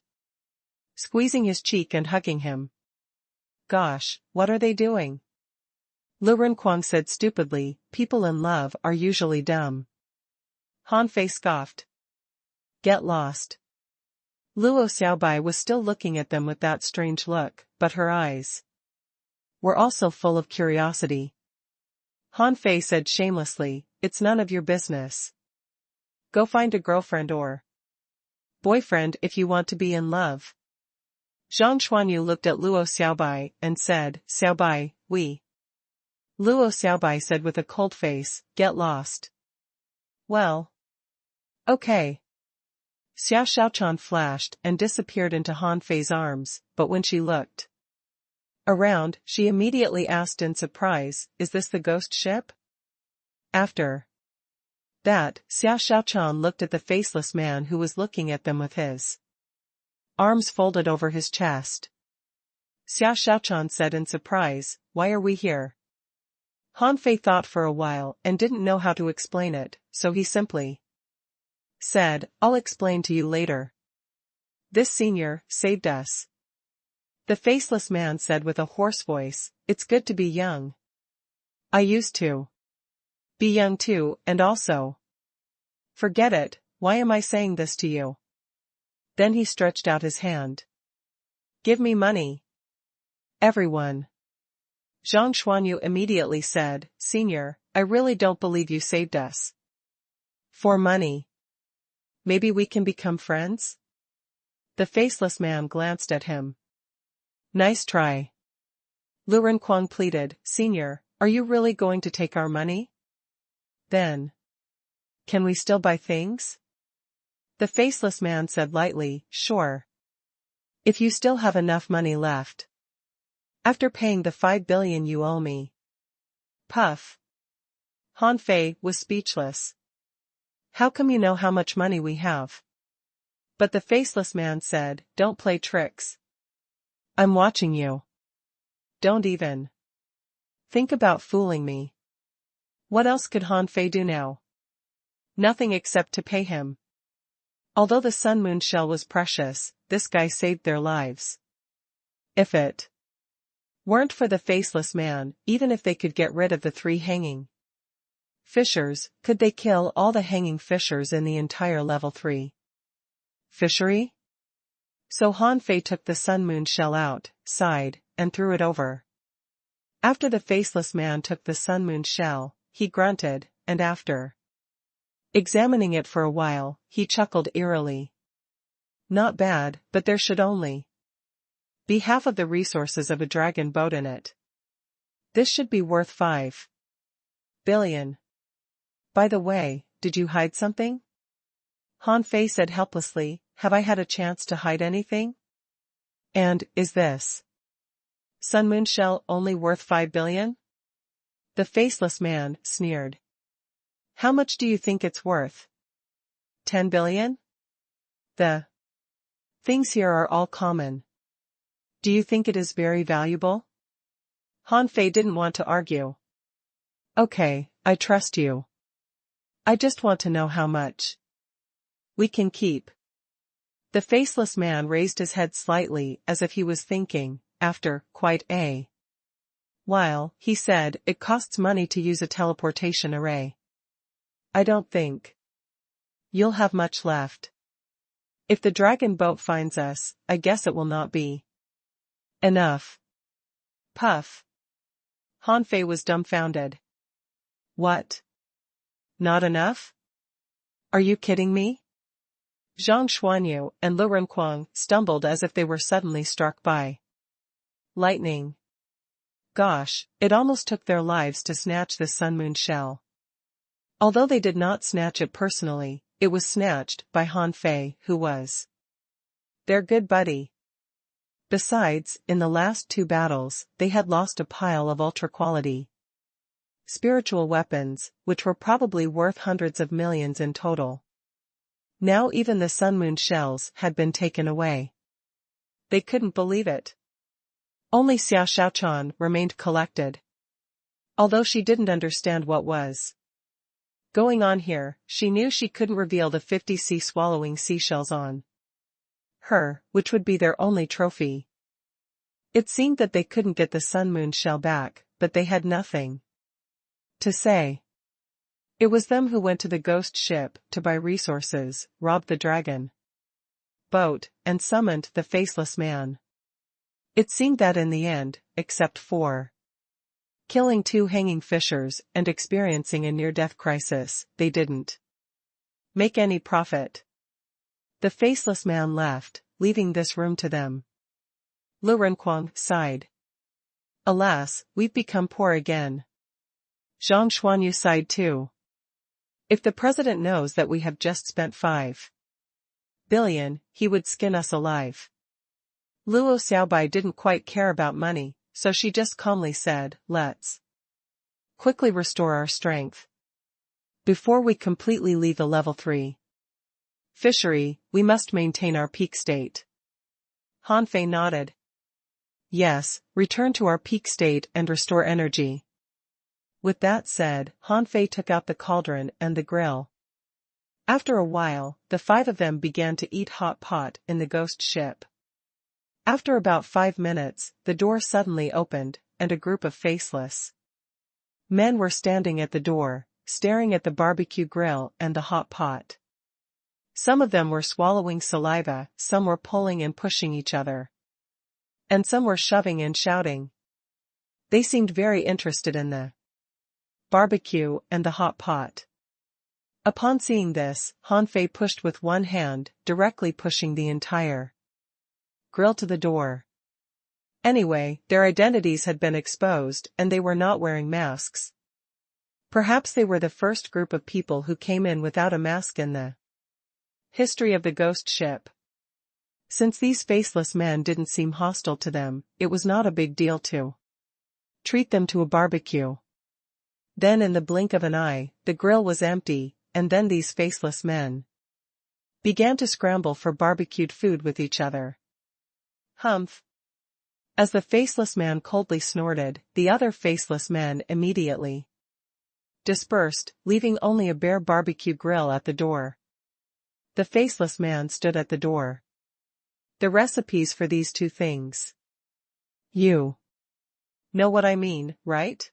squeezing his cheek and hugging him. "Gosh, what are they doing? Lu Renkuang said stupidly, people in love are usually dumb. Han Fei scoffed. Get lost. Luo Xiaobai was still looking at them with that strange look, but her eyes were also full of curiosity. Han Fei said shamelessly, it's none of your business. Go find a girlfriend or boyfriend if you want to be in love. Zhang Xuanyu looked at Luo Xiaobai and said, Xiaobai, we. Luo Xiaobai said with a cold face, get lost. Well. Okay. Xiao Xiaochan flashed and disappeared into Han Fei's arms, but when she looked around, she immediately asked in surprise, is this the ghost ship? After that, Xiao Xiaochan looked at the faceless man who was looking at them with his arms folded over his chest. Xiao Xiaochan said in surprise, why are we here? Han Fei thought for a while and didn't know how to explain it, so he simply said, I'll explain to you later. This senior saved us. The faceless man said with a hoarse voice, it's good to be young. I used to be young too, and also. Forget it, why am I saying this to you? Then he stretched out his hand. Give me money. Everyone. Zhang Xuanyu immediately said, Senior, I really don't believe you saved us. For money. Maybe we can become friends? The faceless man glanced at him. Nice try. Lu Renkuang pleaded, Senior, are you really going to take our money? Then. Can we still buy things? The faceless man said lightly, sure. If you still have enough money left. After paying the 5 billion you owe me. Puff. Han Fei was speechless. How come you know how much money we have? But the faceless man said, don't play tricks. I'm watching you. Don't even think about fooling me. What else could Han Fei do now? Nothing except to pay him. Although the sun moon shell was precious, this guy saved their lives. If it weren't for the faceless man, even if they could get rid of the 3 hanging fishers, could they kill all the hanging fishers in the entire level 3 fishery? So Han Fei took the sun moon shell out, sighed, and threw it over. After the faceless man took the sun moon shell, he grunted, and after examining it for a while, he chuckled eerily. Not bad, but there should only be half of the resources of a dragon boat in it. This should be worth 5 billion. By the way, did you hide something? Han Fei said helplessly, have I had a chance to hide anything? And, is this sun moon shell only worth 5 billion? The faceless man sneered. How much do you think it's worth? 10 billion? The things here are all common. Do you think it is very valuable? Han Fei didn't want to argue. Okay, I trust you. I just want to know how much we can keep. The faceless man raised his head slightly as if he was thinking, after quite a while, he said, it costs money to use a teleportation array. I don't think you'll have much left. If the dragon boat finds us, I guess it will not be enough. Puff. Han Fei was dumbfounded. What? Not enough? Are you kidding me? Zhang Xuanyu and Lu Renkuang stumbled as if they were suddenly struck by lightning. Gosh, it almost took their lives to snatch this sun moon shell. Although they did not snatch it personally, it was snatched by Han Fei, who was their good buddy. Besides, in the last 2 battles, they had lost a pile of ultra-quality spiritual weapons, which were probably worth hundreds of millions in total. Now even the sun moon shells had been taken away. They couldn't believe it. Only Xiao Xiaochan remained collected. Although she didn't understand what was going on here, she knew she couldn't reveal the 50 sea-swallowing seashells on her, which would be their only trophy. It seemed that they couldn't get the sun moon shell back, but they had nothing to say. It was them who went to the ghost ship to buy resources, robbed the dragon boat, and summoned the faceless man. It seemed that in the end, except for killing 2 hanging fishers and experiencing a near-death crisis, they didn't make any profit. The faceless man left, leaving this room to them. Lu Renkuang sighed. Alas, we've become poor again. Zhang Xuanyu sighed too. If the president knows that we have just spent 5 billion, he would skin us alive. Luo Xiaobai didn't quite care about money, so she just calmly said, let's quickly restore our strength before we completely leave the level 3 fishery. We must maintain our peak state. Han Fei nodded. Yes, return to our peak state and restore energy. With that said, Han Fei took out the cauldron and the grill. After a while, the 5 of them began to eat hot pot in the ghost ship. After about 5 minutes, the door suddenly opened, and a group of faceless men were standing at the door, staring at the barbecue grill and the hot pot. Some of them were swallowing saliva, some were pulling and pushing each other, and some were shoving and shouting. They seemed very interested in the barbecue and the hot pot. Upon seeing this, Han Fei pushed with one hand, directly pushing the entire grill to the door. Anyway, their identities had been exposed and they were not wearing masks. Perhaps they were the first group of people who came in without a mask in the history of the ghost ship. Since these faceless men didn't seem hostile to them, it was not a big deal to treat them to a barbecue. Then in the blink of an eye, the grill was empty, and then these faceless men began to scramble for barbecued food with each other. Humph! As the faceless man coldly snorted, the other faceless men immediately dispersed, leaving only a bare barbecue grill at the door. The faceless man stood at the door. The recipes for these 2 things. You know what I mean, right?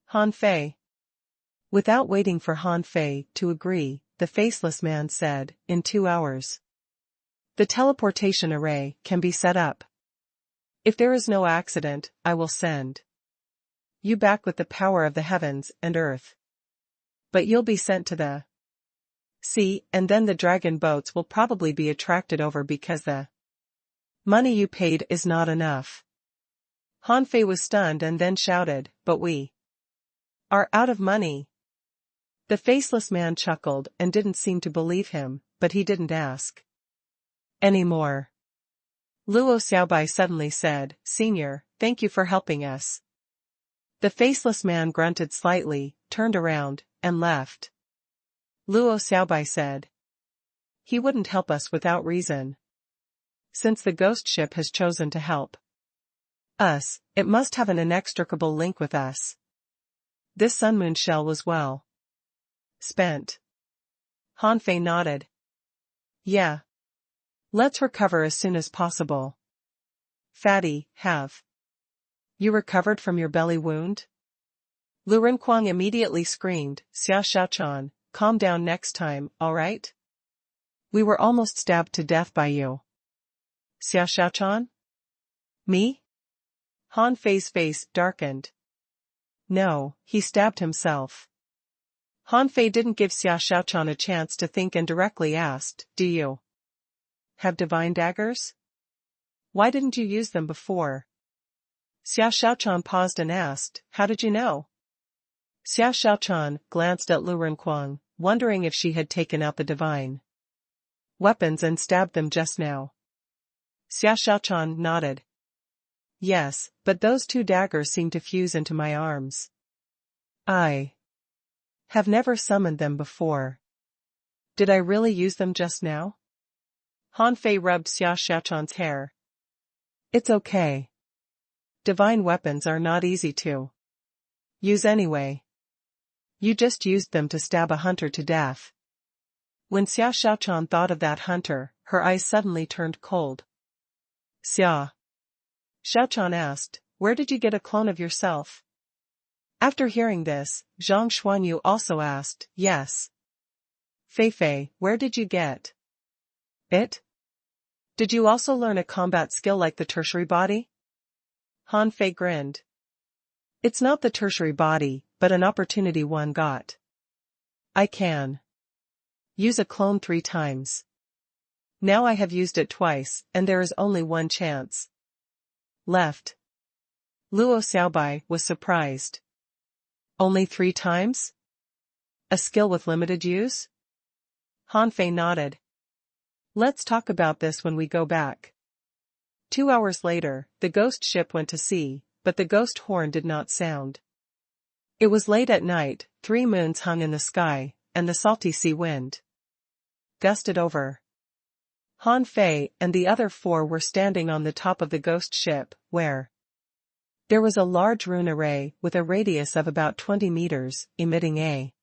Han Fei. Without waiting for Han Fei to agree, the faceless man said, in 2 hours. The teleportation array can be set up. If there is no accident, I will send you back with the power of the heavens and earth. But you'll be sent to the sea, and then the dragon boats will probably be attracted over because the money you paid is not enough. Han Fei was stunned and then shouted, but we are out of money. The faceless man chuckled and didn't seem to believe him, but he didn't ask any more. Luo Xiaobai suddenly said, Senior, thank you for helping us. The faceless man grunted slightly, turned around, and left. Luo Xiaobai said, he wouldn't help us without reason. Since the ghost ship has chosen to help us, it must have an inextricable link with us. This sunmoon shell was well spent. Han Fei nodded. Yeah. Let's recover as soon as possible. Fatty, have you recovered from your belly wound? Lu Renkuang immediately screamed, Xia Xiaochan, calm down next time, alright? We were almost stabbed to death by you. Xia Xiaochan? Me? Han Fei's face darkened. No, he stabbed himself. Han Fei didn't give Xia Xiaochan a chance to think and directly asked, do you have divine daggers? Why didn't you use them before? Xia Xiaochan paused and asked, how did you know? Xia Xiaochan glanced at Lu Renkuang, wondering if she had taken out the divine weapons and stabbed them just now. Xia Xiaochan nodded. Yes, but those 2 daggers seem to fuse into my arms. I have never summoned them before. Did I really use them just now? Han Fei rubbed Xia Xiaochan's hair. It's okay. Divine weapons are not easy to use anyway. You just used them to stab a hunter to death. When Xia Xiaochan thought of that hunter, her eyes suddenly turned cold. Xia Xiaochan asked, where did you get a clone of yourself? After hearing this, Zhang Xuanyu also asked, yes. Fei, where did you get it? Did you also learn a combat skill like the tertiary body? Han Fei grinned. It's not the tertiary body, but an opportunity one got. I can use a clone 3 times. Now I have used it twice, and there is only one chance left. Luo Xiaobai was surprised. Only 3 times? A skill with limited use? Han Fei nodded. Let's talk about this when we go back. 2 hours later, the ghost ship went to sea, but the ghost horn did not sound. It was late at night, 3 moons hung in the sky, and the salty sea wind gusted over. Han Fei and the other 4 were standing on the top of the ghost ship, where there was a large rune array with a radius of about 20 meters, emitting a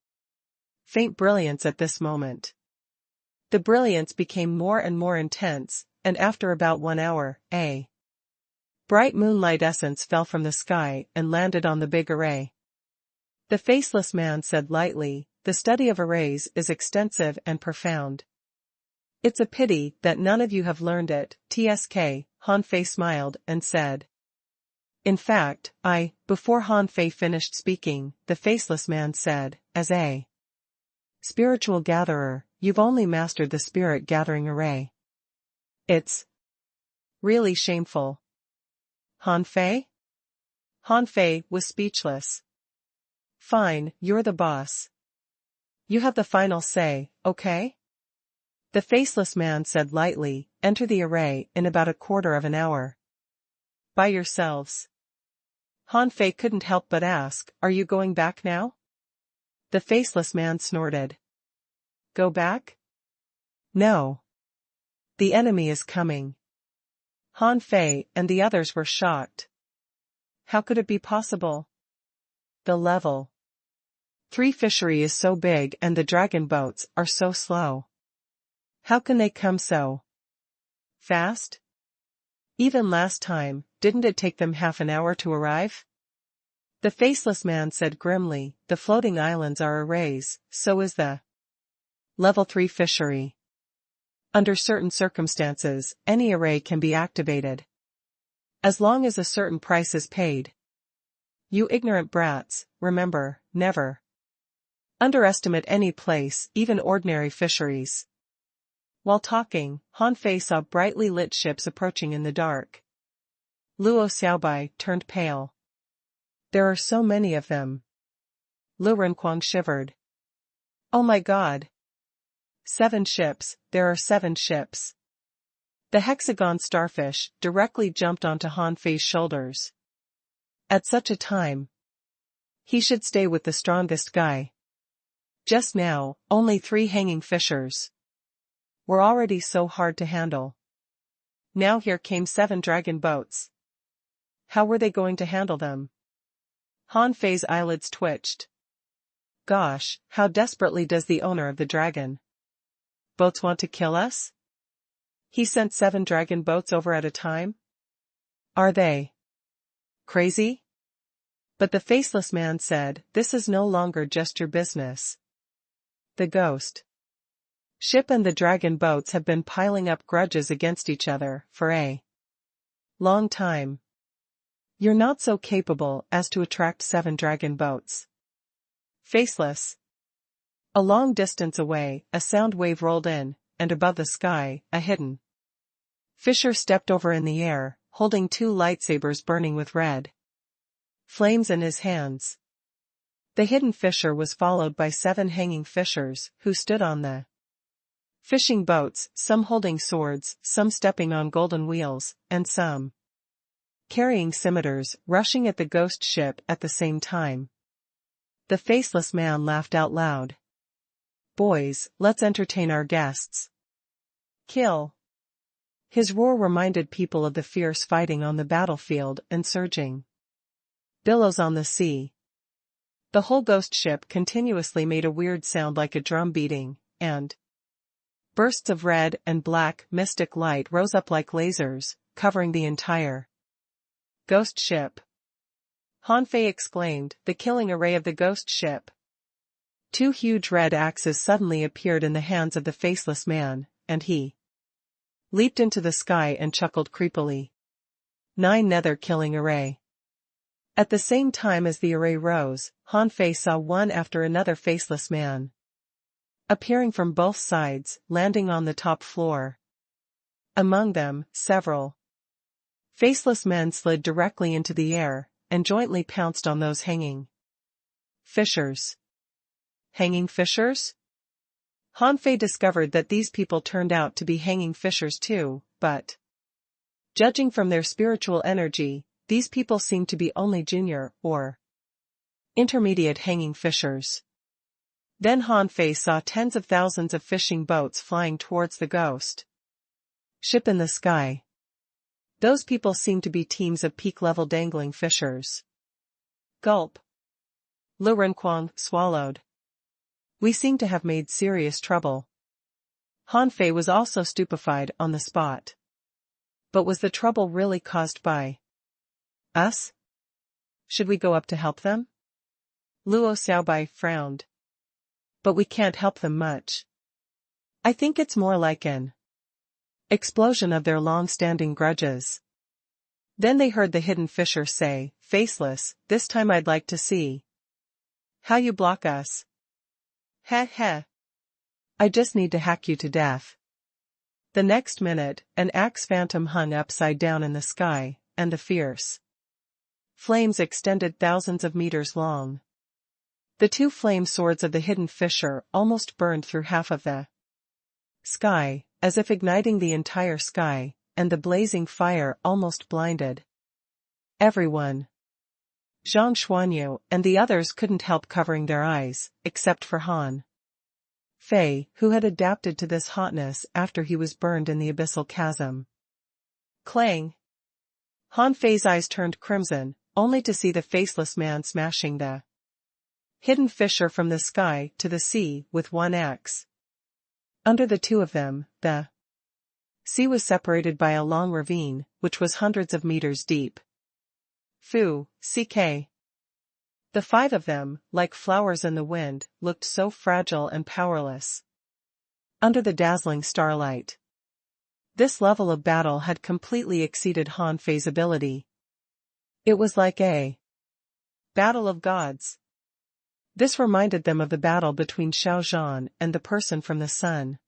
faint brilliance at this moment. The brilliance became more and more intense, and after about 1 hour, a bright moonlight essence fell from the sky and landed on the big array. The faceless man said lightly, the study of arrays is extensive and profound. It's a pity that none of you have learned it, TSK, Han Fei smiled and said. In fact, before Han Fei finished speaking, the faceless man said, as a spiritual gatherer, you've only mastered the spirit gathering array. It's really shameful. Han Fei? Han Fei was speechless. Fine, you're the boss. You have the final say, okay? The faceless man said lightly, enter the array in about a quarter of an hour. By yourselves. Han Fei couldn't help but ask, are you going back now? The faceless man snorted. Go back? No. The enemy is coming. Han Fei and the others were shocked. How could it be possible? The level 3 fishery is so big and the dragon boats are so slow. How can they come so fast? Even last time, didn't it take them half an hour to arrive? The faceless man said grimly, the floating islands are arrays, so is the level 3 fishery. Under certain circumstances, any array can be activated. As long as a certain price is paid. You ignorant brats, remember, never underestimate any place, even ordinary fisheries. While talking, Han Fei saw brightly lit ships approaching in the dark. Luo Xiaobai turned pale. There are so many of them. Lu Renquang shivered. Oh my god. 7 ships, there are 7 ships. The hexagon starfish directly jumped onto Han Fei's shoulders. At such a time, he should stay with the strongest guy. Just now, only 3 hanging fishers were already so hard to handle. Now here came 7 dragon boats. How were they going to handle them? Han Fei's eyelids twitched. Gosh, how desperately does the owner of the dragon boats want to kill us? He sent 7 dragon boats over at a time? Are they crazy? But the faceless man said, this is no longer just your business. The ghost ship and the dragon boats have been piling up grudges against each other for a long time. You're not so capable as to attract 7 dragon boats. Faceless. A long distance away, a sound wave rolled in, and above the sky, a hidden fisher stepped over in the air, holding 2 lightsabers burning with red flames in his hands. The hidden fisher was followed by 7 hanging fishers, who stood on the fishing boats, some holding swords, some stepping on golden wheels, and some carrying scimitars, rushing at the ghost ship at the same time. The faceless man laughed out loud. Boys, let's entertain our guests. Kill. His roar reminded people of the fierce fighting on the battlefield and surging billows on the sea. The whole ghost ship continuously made a weird sound like a drum beating, and bursts of red and black mystic light rose up like lasers, covering the entire ghost ship. Han Fei exclaimed, the killing array of the ghost ship. 2 huge red axes suddenly appeared in the hands of the faceless man, and he leaped into the sky and chuckled creepily. 9 nether killing array. At the same time as the array rose, Han Fei saw one after another faceless man appearing from both sides, landing on the top floor. Among them, several faceless men slid directly into the air, and jointly pounced on those hanging fissures. Hanging fissures? Han Fei discovered that these people turned out to be hanging fissures too, but judging from their spiritual energy, these people seemed to be only junior, or intermediate hanging fissures. Then Han Fei saw tens of thousands of fishing boats flying towards the ghost ship in the sky. Those people seemed to be teams of peak-level dangling fishers. Gulp. Lu Renquang swallowed. We seem to have made serious trouble. Han Fei was also stupefied on the spot. But was the trouble really caused by us? Should we go up to help them? Luo Xiaobai frowned. But we can't help them much. I think it's more like an explosion of their long-standing grudges. Then they heard the hidden fisher say, Faceless, this time I'd like to see how you block us. Heh heh. I just need to hack you to death. The next minute, an axe phantom hung upside down in the sky, and the fierce flames extended thousands of meters long. The 2 flame swords of the hidden fisher almost burned through half of the sky, as if igniting the entire sky, and the blazing fire almost blinded everyone. Zhang Xuanyu and the others couldn't help covering their eyes, except for Han Fei, who had adapted to this hotness after he was burned in the abyssal chasm. Clang! Han Fei's eyes turned crimson, only to see the faceless man smashing the hidden fisher from the sky to the sea with one axe. Under the 2 of them, the sea was separated by a long ravine, which was hundreds of meters deep. Fu, CK. The 5 of them, like flowers in the wind, looked so fragile and powerless under the dazzling starlight. This level of battle had completely exceeded Han Fei's ability. It was like a battle of gods. This reminded them of the battle between Xiao Zhan and the person from the sun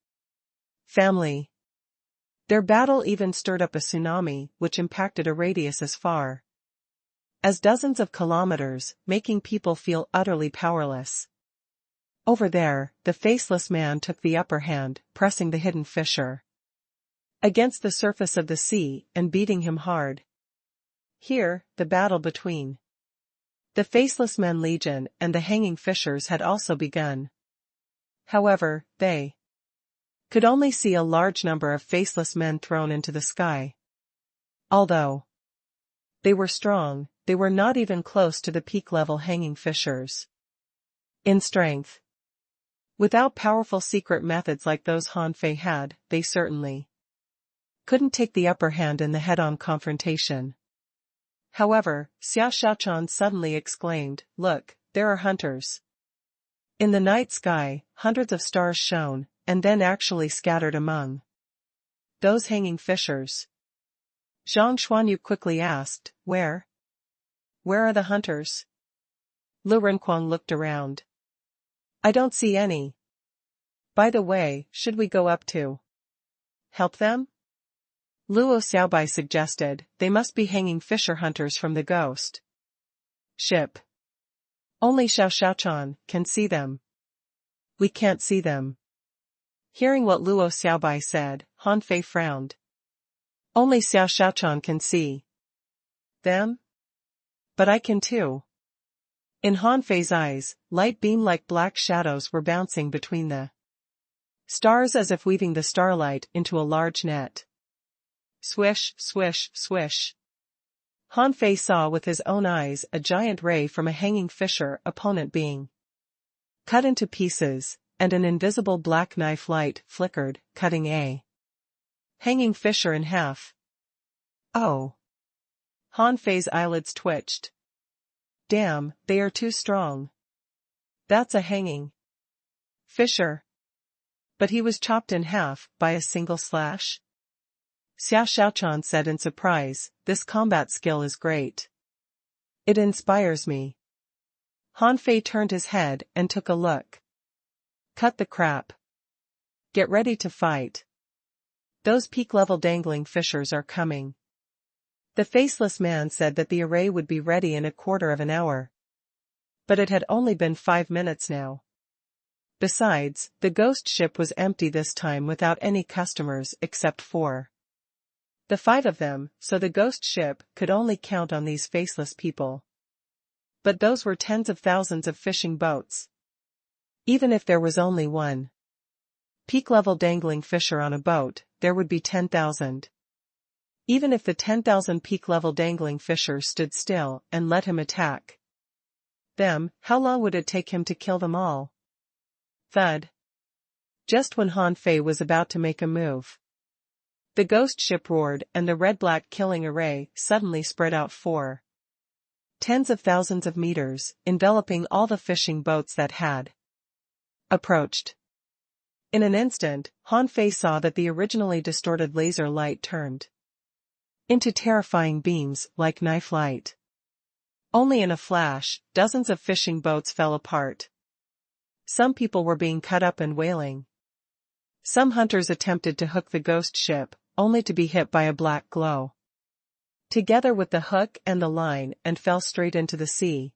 family. Their battle even stirred up a tsunami which impacted a radius as far as dozens of kilometers, making people feel utterly powerless. Over there, the faceless man took the upper hand, pressing the hidden fisher against the surface of the sea and beating him hard. Here, the battle between the Faceless Men Legion and the Hanging Fishers had also begun. However, they could only see a large number of faceless men thrown into the sky. Although they were strong, they were not even close to the peak-level Hanging Fishers in strength. Without powerful secret methods like those Han Fei had, they certainly couldn't take the upper hand in the head-on confrontation. However, Xia Xiaochan suddenly exclaimed, Look, there are hunters. In the night sky, hundreds of stars shone, and then actually scattered among those hanging fishers. Zhang Xuanyu quickly asked, Where? Where are the hunters? Lu Renquang looked around. I don't see any. By the way, should we go up to help them? Luo Xiaobai suggested, they must be hanging fisher hunters from the ghost ship. Only Xiao Xiaochan can see them. We can't see them. Hearing what Luo Xiaobai said, Han Fei frowned. Only Xiao Xiaochan can see them? But I can too. In Han Fei's eyes, light beam-like black shadows were bouncing between the stars as if weaving the starlight into a large net. Swish, swish, swish. Han Fei saw with his own eyes a giant ray from a hanging fisher opponent being cut into pieces, and an invisible black knife light flickered, cutting a hanging fisher in half. Oh! Han Fei's eyelids twitched. Damn, they are too strong. That's a hanging fisher. But he was chopped in half by a single slash? Xia Xiaochan said in surprise, this combat skill is great. It inspires me. Han Fei turned his head and took a look. Cut the crap. Get ready to fight. Those peak-level dangling fishers are coming. The faceless man said that the array would be ready in a quarter of an hour. But it had only been 5 minutes now. Besides, the ghost ship was empty this time without any customers except 4. The 5 of them, so the ghost ship could only count on these faceless people. But those were tens of thousands of fishing boats. Even if there was only one peak-level dangling fisher on a boat, there would be 10,000. Even if the 10,000 peak-level dangling fishers stood still and let him attack them, how long would it take him to kill them all? Thud. Just when Han Fei was about to make a move, the ghost ship roared and the red-black killing array suddenly spread out 4 tens of thousands of meters, enveloping all the fishing boats that had approached. In an instant, Han Fei saw that the originally distorted laser light turned into terrifying beams like knife light. Only in a flash, dozens of fishing boats fell apart. Some people were being cut up and wailing. Some hunters attempted to hook the ghost ship, only to be hit by a black glow together with the hook and the line and fell straight into the sea.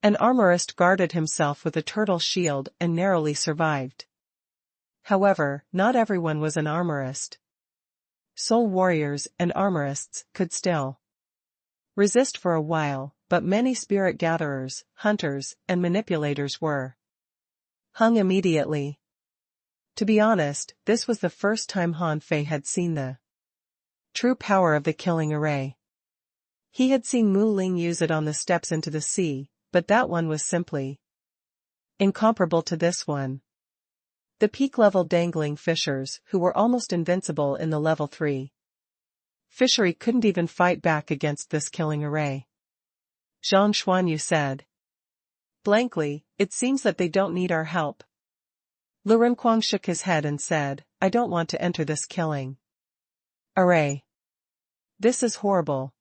An armorist guarded himself with a turtle shield and narrowly survived. However, not everyone was an armorist. Soul warriors and armorists could still resist for a while, but many spirit gatherers, hunters, and manipulators were hung immediately. To be honest, this was the first time Han Fei had seen the true power of the killing array. He had seen Mu Ling use it on the steps into the sea, but that one was simply incomparable to this one. The peak-level dangling fishers, who were almost invincible in the level 3 fishery, couldn't even fight back against this killing array. Zhang Xuanyu said blankly, it seems that they don't need our help. Lu Renquang shook his head and said, I don't want to enter this killing array. This is horrible.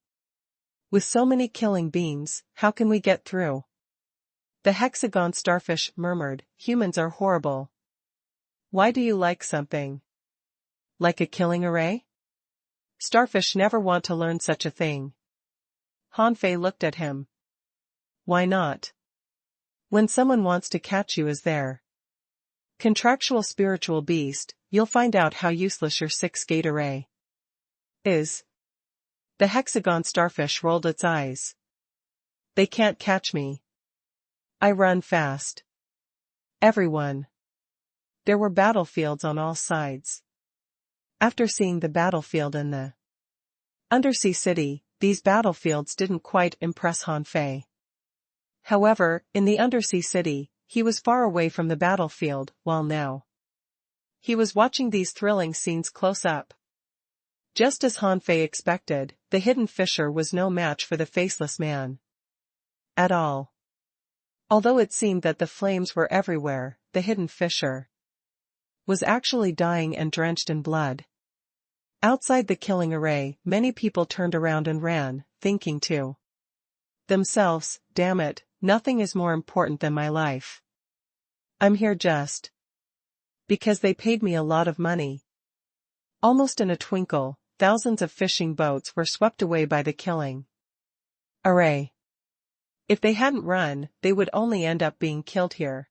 With so many killing beams, how can we get through? The hexagon starfish murmured, humans are horrible. Why do you like something like a killing array? Starfish never want to learn such a thing. Han Fei looked at him. Why not? When someone wants to catch you as their contractual spiritual beast, you'll find out how useless your 6-gate array is. The hexagon starfish rolled its eyes. They can't catch me. I run fast. Everyone. There were battlefields on all sides. After seeing the battlefield in the undersea city, these battlefields didn't quite impress Han Fei. However, in the undersea city, he was far away from the battlefield, while now he was watching these thrilling scenes close up. Just as Han Fei expected, the hidden fisher was no match for the faceless man at all. Although it seemed that the flames were everywhere, the hidden fisher was actually dying and drenched in blood. Outside the killing array, many people turned around and ran, thinking to themselves, damn it, nothing is more important than my life. I'm here just because they paid me a lot of money. Almost in a twinkle, thousands of fishing boats were swept away by the killing array. If they hadn't run, they would only end up being killed here.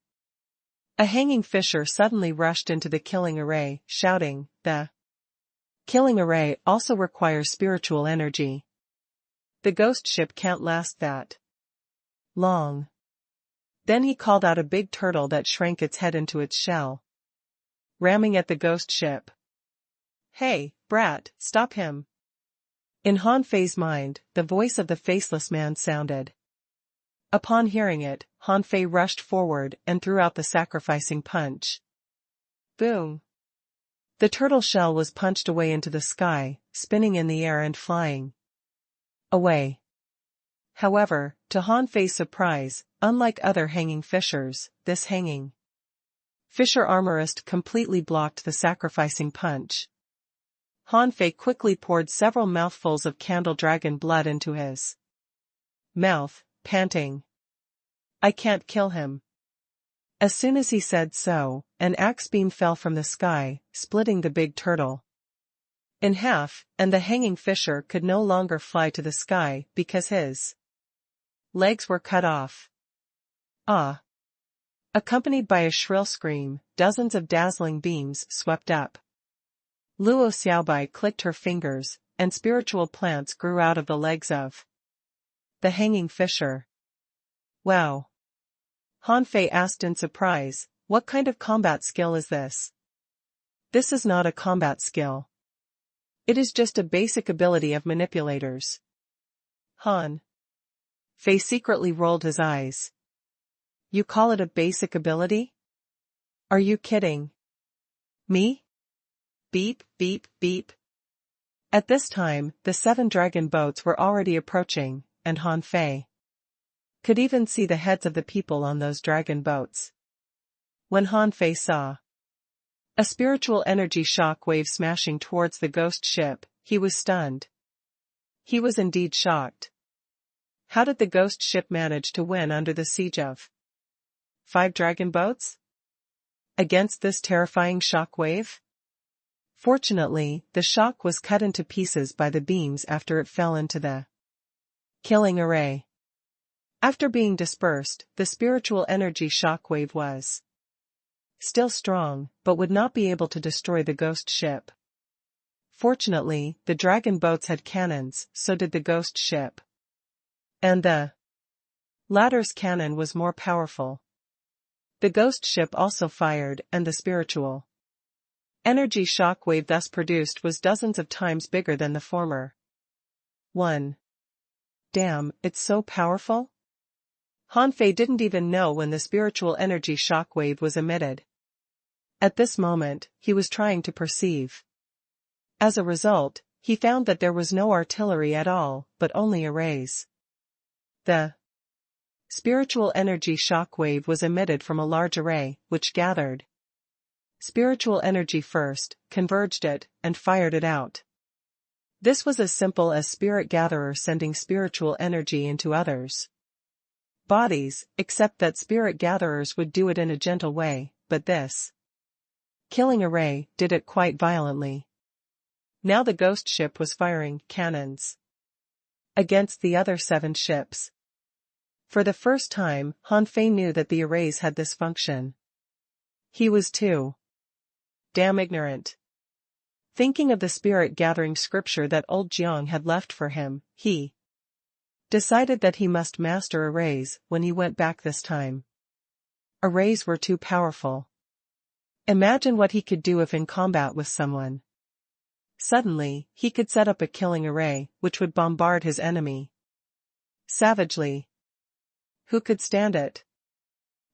A hanging fisher suddenly rushed into the killing array, shouting, the killing array also requires spiritual energy. The ghost ship can't last that long. Then he called out a big turtle that shrank its head into its shell, ramming at the ghost ship. Hey, brat, stop him. In Han Fei's mind, the voice of the faceless man sounded. Upon hearing it, Han Fei rushed forward and threw out the sacrificing punch. Boom! The turtle shell was punched away into the sky, spinning in the air and flying away. However, to Han Fei's surprise, unlike other hanging fishers, this hanging fisher armorist completely blocked the sacrificing punch. Han Fei quickly poured several mouthfuls of candle dragon blood into his mouth, panting, "I can't kill him." As soon as he said so, an axe beam fell from the sky, splitting the big turtle in half, and the hanging fisher could no longer fly to the sky because his legs were cut off. Ah! Accompanied by a shrill scream, dozens of dazzling beams swept up. Luo Xiaobai clicked her fingers, and spiritual plants grew out of the legs of the hanging fisher. "Wow!" Han Fei asked in surprise, "What kind of combat skill is this?" "This is not a combat skill. It is just a basic ability of manipulators." Han Fei secretly rolled his eyes. "You call it a basic ability? Are you kidding me?" Beep, beep, beep. At this time, the 7 dragon boats were already approaching, and Han Fei could even see the heads of the people on those dragon boats. When Han Fei saw a spiritual energy shock wave smashing towards the ghost ship, he was stunned. He was indeed shocked. How did the ghost ship manage to win under the siege of 5 dragon boats against this terrifying shock wave? Fortunately, the shock was cut into pieces by the beams after it fell into the killing array. After being dispersed, the spiritual energy shock wave was still strong, but would not be able to destroy the ghost ship. Fortunately, the dragon boats had cannons, so did the ghost ship. And the latter's cannon was more powerful. The ghost ship also fired, and the spiritual energy shock wave thus produced was dozens of times bigger than the former one. Damn, it's so powerful? Han Fei didn't even know when the spiritual energy shock wave was emitted. At this moment, he was trying to perceive. As a result, he found that there was no artillery at all, but only arrays. The spiritual energy shock wave was emitted from a large array, which gathered spiritual energy first, converged it, and fired it out. This was as simple as Spirit Gatherer sending spiritual energy into others' bodies, except that Spirit Gatherers would do it in a gentle way, but this killing array did it quite violently. Now the ghost ship was firing cannons against the other 7 ships. For the first time, Han Fei knew that the arrays had this function. He was too damn ignorant. Thinking of the spirit-gathering scripture that old Jiang had left for him, he decided that he must master arrays when he went back this time. Arrays were too powerful. Imagine what he could do if in combat with someone. Suddenly, he could set up a killing array, which would bombard his enemy savagely. Who could stand it?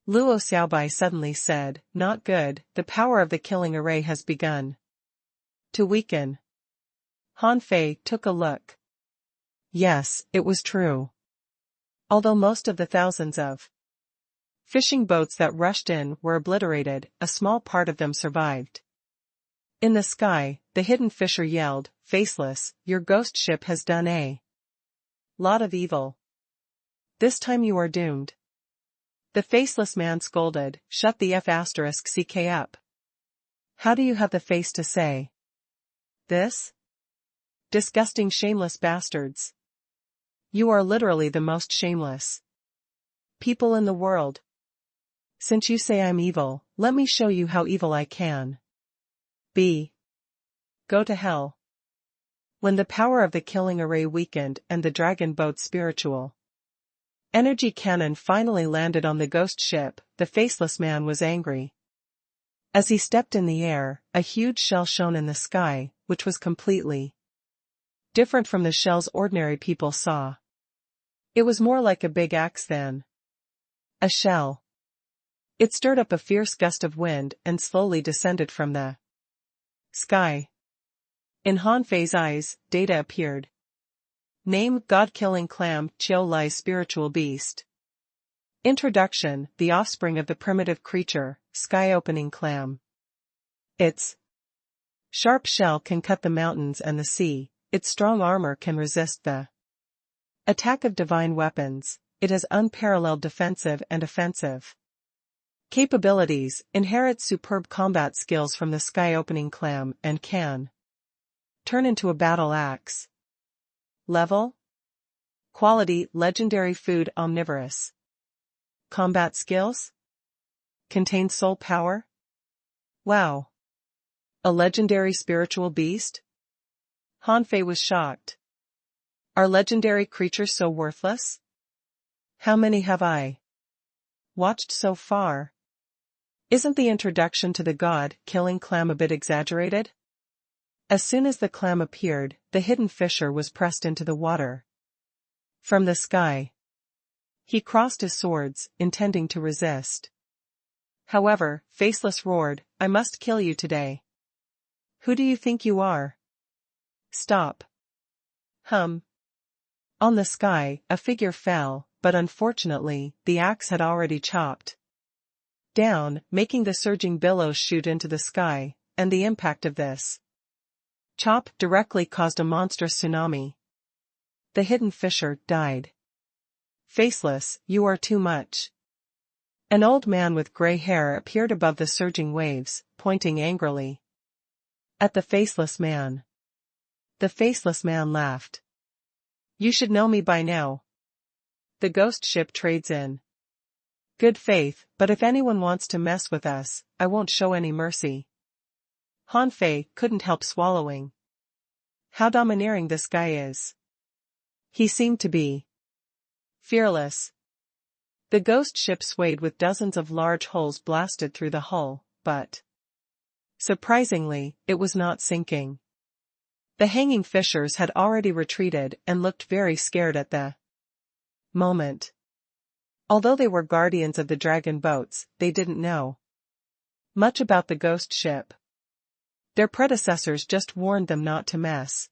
Luo Xiaobai suddenly said, "Not good, the power of the killing array has begun to weaken." Han Fei took a look. Yes, it was true. Although most of the thousands of fishing boats that rushed in were obliterated, a small part of them survived. In the sky, the hidden fisher yelled, "Faceless, your ghost ship has done a lot of evil. This time you are doomed." The faceless man scolded, "Shut the *CK up. How do you have the face to say this? Disgusting shameless bastards. You are literally the most shameless people in the world. Since you say I'm evil, let me show you how evil I can be. Go to hell." When the power of the killing array weakened and the dragon boat's spiritual energy cannon finally landed on the ghost ship, the faceless man was angry. As he stepped in the air, a huge shell shone in the sky, which was completely different from the shells ordinary people saw. It was more like a big axe than a shell. It stirred up a fierce gust of wind and slowly descended from the sky. In Han Fei's eyes, data appeared. Name: God-killing clam, Chio Lai spiritual beast. Introduction: the offspring of the primitive creature, sky-opening clam. Its sharp shell can cut the mountains and the sea, its strong armor can resist the attack of divine weapons, it has unparalleled defensive and offensive capabilities, inherits superb combat skills from the sky-opening clam, and can turn into a battle axe. Level: Quality: legendary food, omnivorous. Combat skills: contains soul power. Wow! A legendary spiritual beast? Hanfei was shocked. Are legendary creatures so worthless? How many have I watched so far? Isn't the introduction to the god-killing clam a bit exaggerated? As soon as the clam appeared, the hidden fisher was pressed into the water. From the sky, he crossed his swords, intending to resist. However, Faceless roared, "I must kill you today. Who do you think you are? Stop." On the sky, a figure fell, but unfortunately, the axe had already chopped down, making the surging billows shoot into the sky, and the impact of this chop directly caused a monstrous tsunami. The hidden fisher died. Faceless, you are too much. An old man with gray hair appeared above the surging waves, pointing angrily at the faceless man. The faceless man laughed. You should know me by now. The ghost ship trades in good faith, but if anyone wants to mess with us, I won't show any mercy. Hanfei couldn't help swallowing. How domineering this guy is. He seemed to be fearless. The ghost ship swayed with dozens of large holes blasted through the hull, but surprisingly, it was not sinking. The hanging fishers had already retreated and looked very scared at the moment. Although they were guardians of the dragon boats, they didn't know much about the ghost ship. Their predecessors just warned them not to mess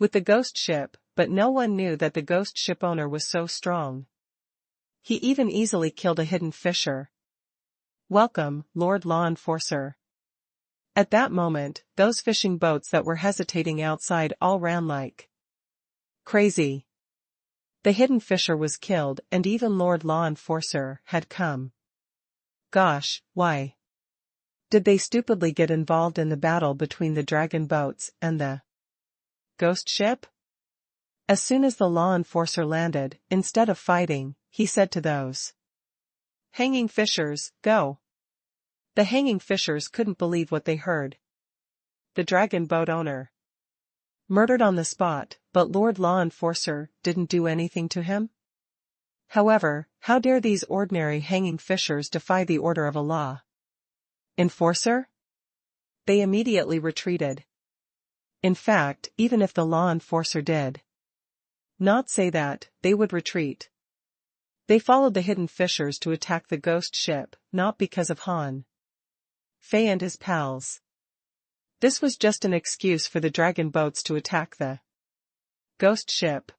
with the ghost ship, but no one knew that the ghost ship owner was so strong. He even easily killed a hidden fisher. Welcome, Lord Law Enforcer. At that moment, those fishing boats that were hesitating outside all ran like crazy. The hidden fisher was killed, and even Lord Law Enforcer had come. Gosh, why did they stupidly get involved in the battle between the dragon boats and the ghost ship? As soon as the law enforcer landed, instead of fighting, he said to those hanging fishers, "Go." The hanging fishers couldn't believe what they heard. The dragon boat owner murdered on the spot, but Lord Law Enforcer didn't do anything to him? However, how dare these ordinary hanging fishers defy the order of a law enforcer? They immediately retreated. In fact, even if the law enforcer did not say that, they would retreat. They followed the hidden fishers to attack the ghost ship, not because of Han Fei and his pals. This was just an excuse for the dragon boats to attack the ghost ship.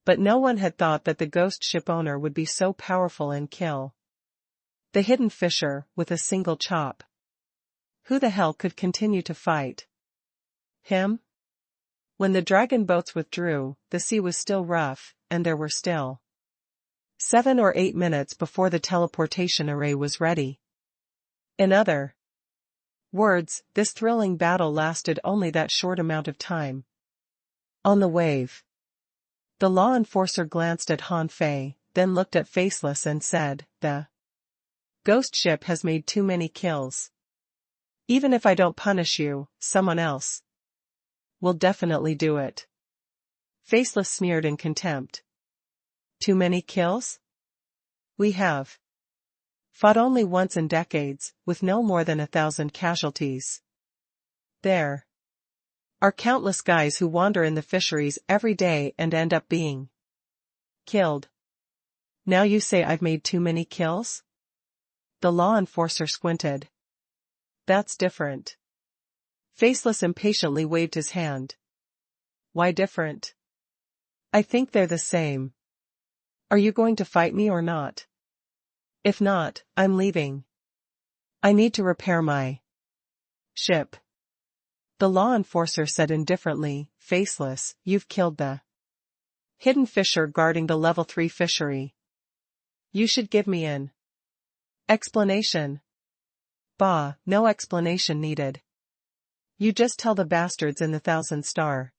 But no one had thought that the ghost ship owner would be so powerful and kill the hidden fisher with a single chop. Who the hell could continue to fight him? When the dragon boats withdrew, the sea was still rough, and there were still 7 or 8 minutes before the teleportation array was ready. In other words, this thrilling battle lasted only that short amount of time. On the wave, the law enforcer glanced at Han Fei, then looked at Faceless and said, "The ghost ship has made too many kills. Even if I don't punish you, someone else will definitely do it." Faceless sneered in contempt. Too many kills? We have fought only once in decades, with no more than 1,000 casualties. There are countless guys who wander in the fisheries every day and end up being killed. Now you say I've made too many kills? The law enforcer squinted. That's different. Faceless impatiently waved his hand. Why different? I think they're the same. Are you going to fight me or not? If not, I'm leaving. I need to repair my ship. The law enforcer said indifferently, faceless, you've killed the hidden fisher guarding the level 3 fishery. You should give me an explanation. Bah, no explanation needed. You just tell the bastards in the 1,000-star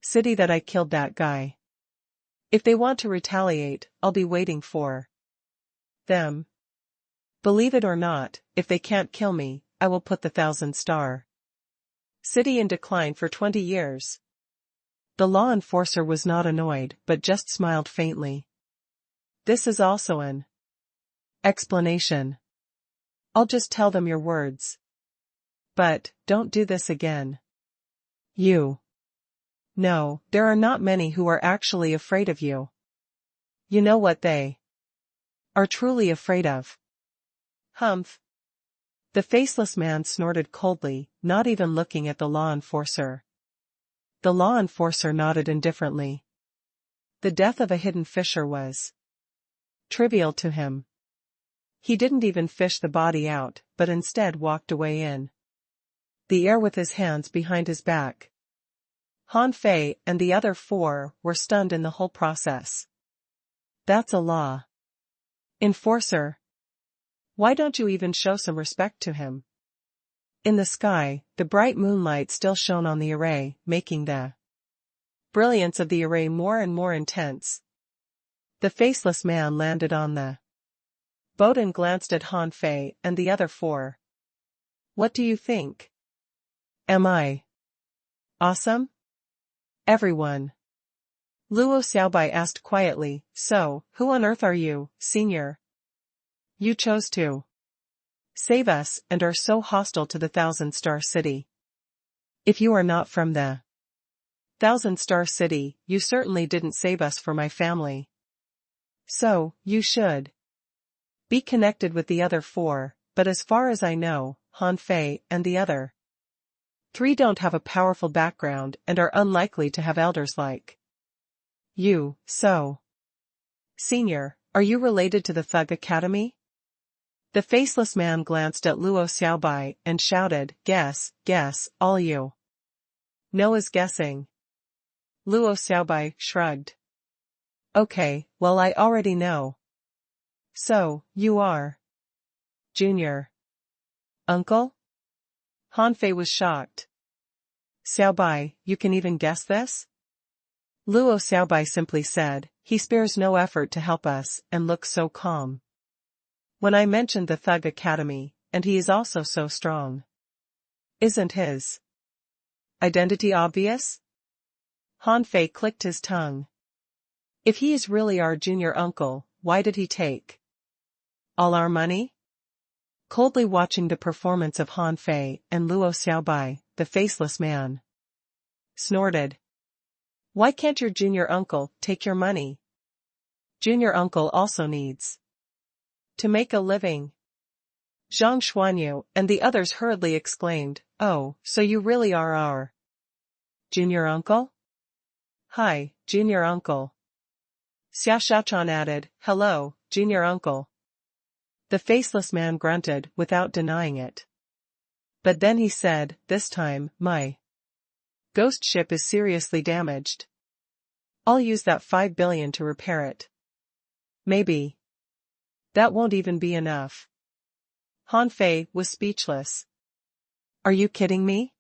city that I killed that guy. If they want to retaliate, I'll be waiting for them. Believe it or not, if they can't kill me, I will put the 1,000-star city in decline for 20 years. The law enforcer was not annoyed but just smiled faintly. This is also an explanation. I'll just tell them your words. But, don't do this again. You. No, there are not many who are actually afraid of you. You know what they are truly afraid of. Humph. The faceless man snorted coldly, not even looking at the law enforcer. The law enforcer nodded indifferently. The death of a hidden fisher was trivial to him. He didn't even fish the body out, but instead walked away in the air with his hands behind his back. Han Fei and the other 4 were stunned in the whole process. That's a law enforcer. Why don't you even show some respect to him? In the sky, the bright moonlight still shone on the array, making the brilliance of the array more and more intense. The faceless man landed on the boat and glanced at Han Fei and the other 4. What do you think? Am I awesome? Everyone. Luo Xiaobai asked quietly, so, who on earth are you, senior? You chose to save us and are so hostile to the 1,000-star city. If you are not from the 1,000-star city, you certainly didn't save us for my family. So, you should be connected with the other 4, but as far as I know, Han Fei and the other 3 don't have a powerful background and are unlikely to have elders like you, so. Senior, are you related to the Thug Academy? The faceless man glanced at Luo Xiaobai and shouted, guess, all you know is guessing. Luo Xiaobai shrugged. Okay, well I already know. So, you are Junior Uncle? Han Fei was shocked. Xiaobai, you can even guess this? Luo Xiaobai simply said, he spares no effort to help us, and looks so calm. When I mentioned the Thug Academy, and he is also so strong. Isn't his identity obvious? Han Fei clicked his tongue. If he is really our junior uncle, why did he take all our money? Coldly watching the performance of Han Fei and Luo Xiaobai, the faceless man snorted. Why can't your junior uncle take your money? Junior uncle also needs to make a living. Zhang Xuanyu and the others hurriedly exclaimed, oh, so you really are our junior uncle? Hi, junior uncle. Xia Shaochan added, hello, junior uncle. The faceless man grunted without denying it. But then he said, this time, my ghost ship is seriously damaged. I'll use that 5 billion to repair it. Maybe. That won't even be enough. Han Fei was speechless. Are you kidding me?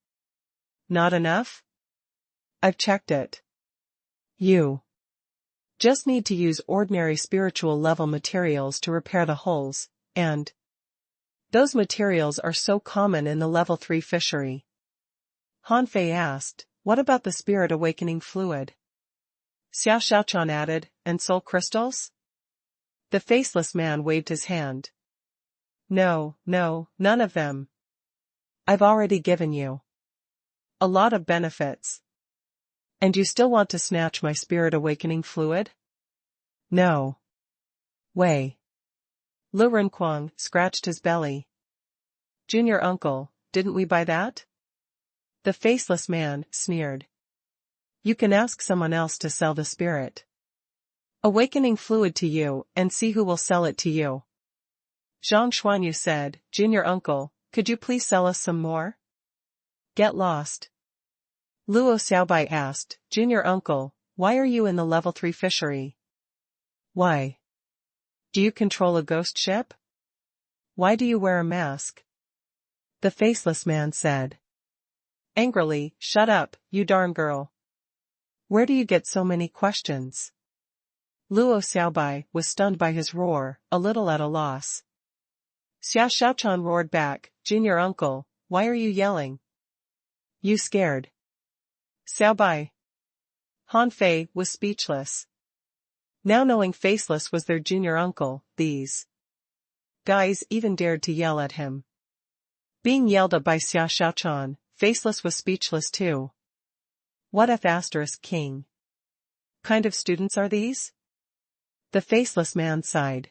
Not enough? I've checked it. You just need to use ordinary spiritual level materials to repair the holes, and those materials are so common in the level 3 fishery. Han Fei asked, what about the spirit awakening fluid? Xiao Shaochan added, and soul crystals? The faceless man waved his hand. No, none of them. I've already given you a lot of benefits. And you still want to snatch my spirit awakening fluid? No way. Lu Renquang scratched his belly. Junior uncle, didn't we buy that? The faceless man sneered. You can ask someone else to sell the spirit. Awakening fluid to you and see who will sell it to you. Zhang Xuanyu said, Junior uncle, could you please sell us some more? Get lost. Luo Xiaobai asked, Junior uncle, why are you in the level 3 fishery? Why? Do you control a ghost ship? Why do you wear a mask? The faceless man said. Angrily, shut up, you darn girl. Where do you get so many questions? Luo Xiaobai was stunned by his roar, a little at a loss. Xia Xiaochan roared back, Junior uncle, why are you yelling? You scared? Xiaobai. Han Fei was speechless. Now knowing Faceless was their junior uncle, these guys even dared to yell at him. Being yelled at by Xia Xiaochan, Faceless was speechless too. What F** king? Kind of students are these? The faceless man sighed.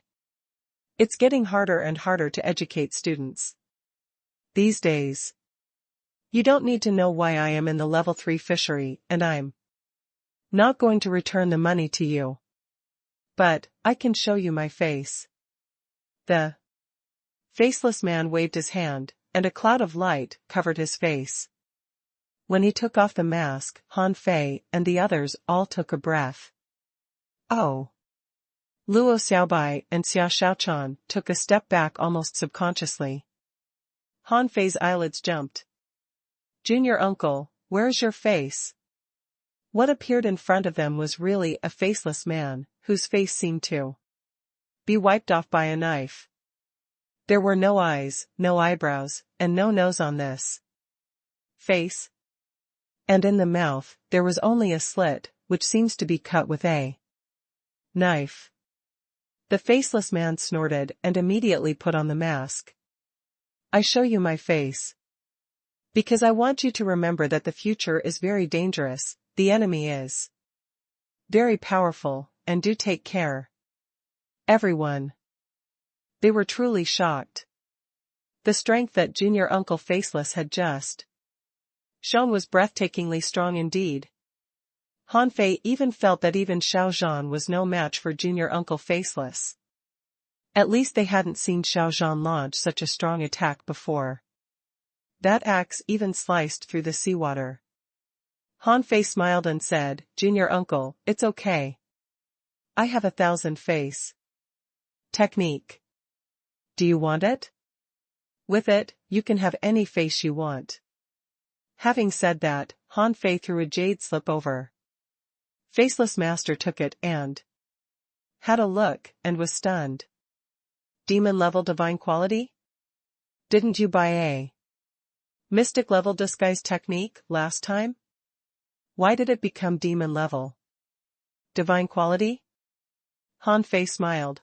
It's getting harder and harder to educate students these days. You don't need to know why I am in the level 3 fishery, and I'm not going to return the money to you. But, I can show you my face. The faceless man waved his hand, and a cloud of light covered his face. When he took off the mask, Han Fei and the others all took a breath. Oh! Luo Xiaobai and Xia Xiaochan took a step back almost subconsciously. Han Fei's eyelids jumped. Junior uncle, where's your face? What appeared in front of them was really a faceless man, whose face seemed to be wiped off by a knife. There were no eyes, no eyebrows, and no nose on this face. And in the mouth, there was only a slit, which seems to be cut with a knife. The faceless man snorted and immediately put on the mask. I show you my face because I want you to remember that the future is very dangerous, the enemy is very powerful, and do take care. Everyone. They were truly shocked. The strength that Junior Uncle Faceless had just shown was breathtakingly strong indeed. Han Fei even felt that even Xiao Zhan was no match for Junior Uncle Faceless. At least they hadn't seen Xiao Zhan launch such a strong attack before. That axe even sliced through the seawater. Han Fei smiled and said, Junior Uncle, it's okay. I have 1,000 face technique. Do you want it? With it, you can have any face you want. Having said that, Han Fei threw a jade slip over. Faceless Master took it and had a look and was stunned. Demon level divine quality? Didn't you buy a mystic level disguise technique last time? Why did it become demon level divine quality? Han Fei smiled.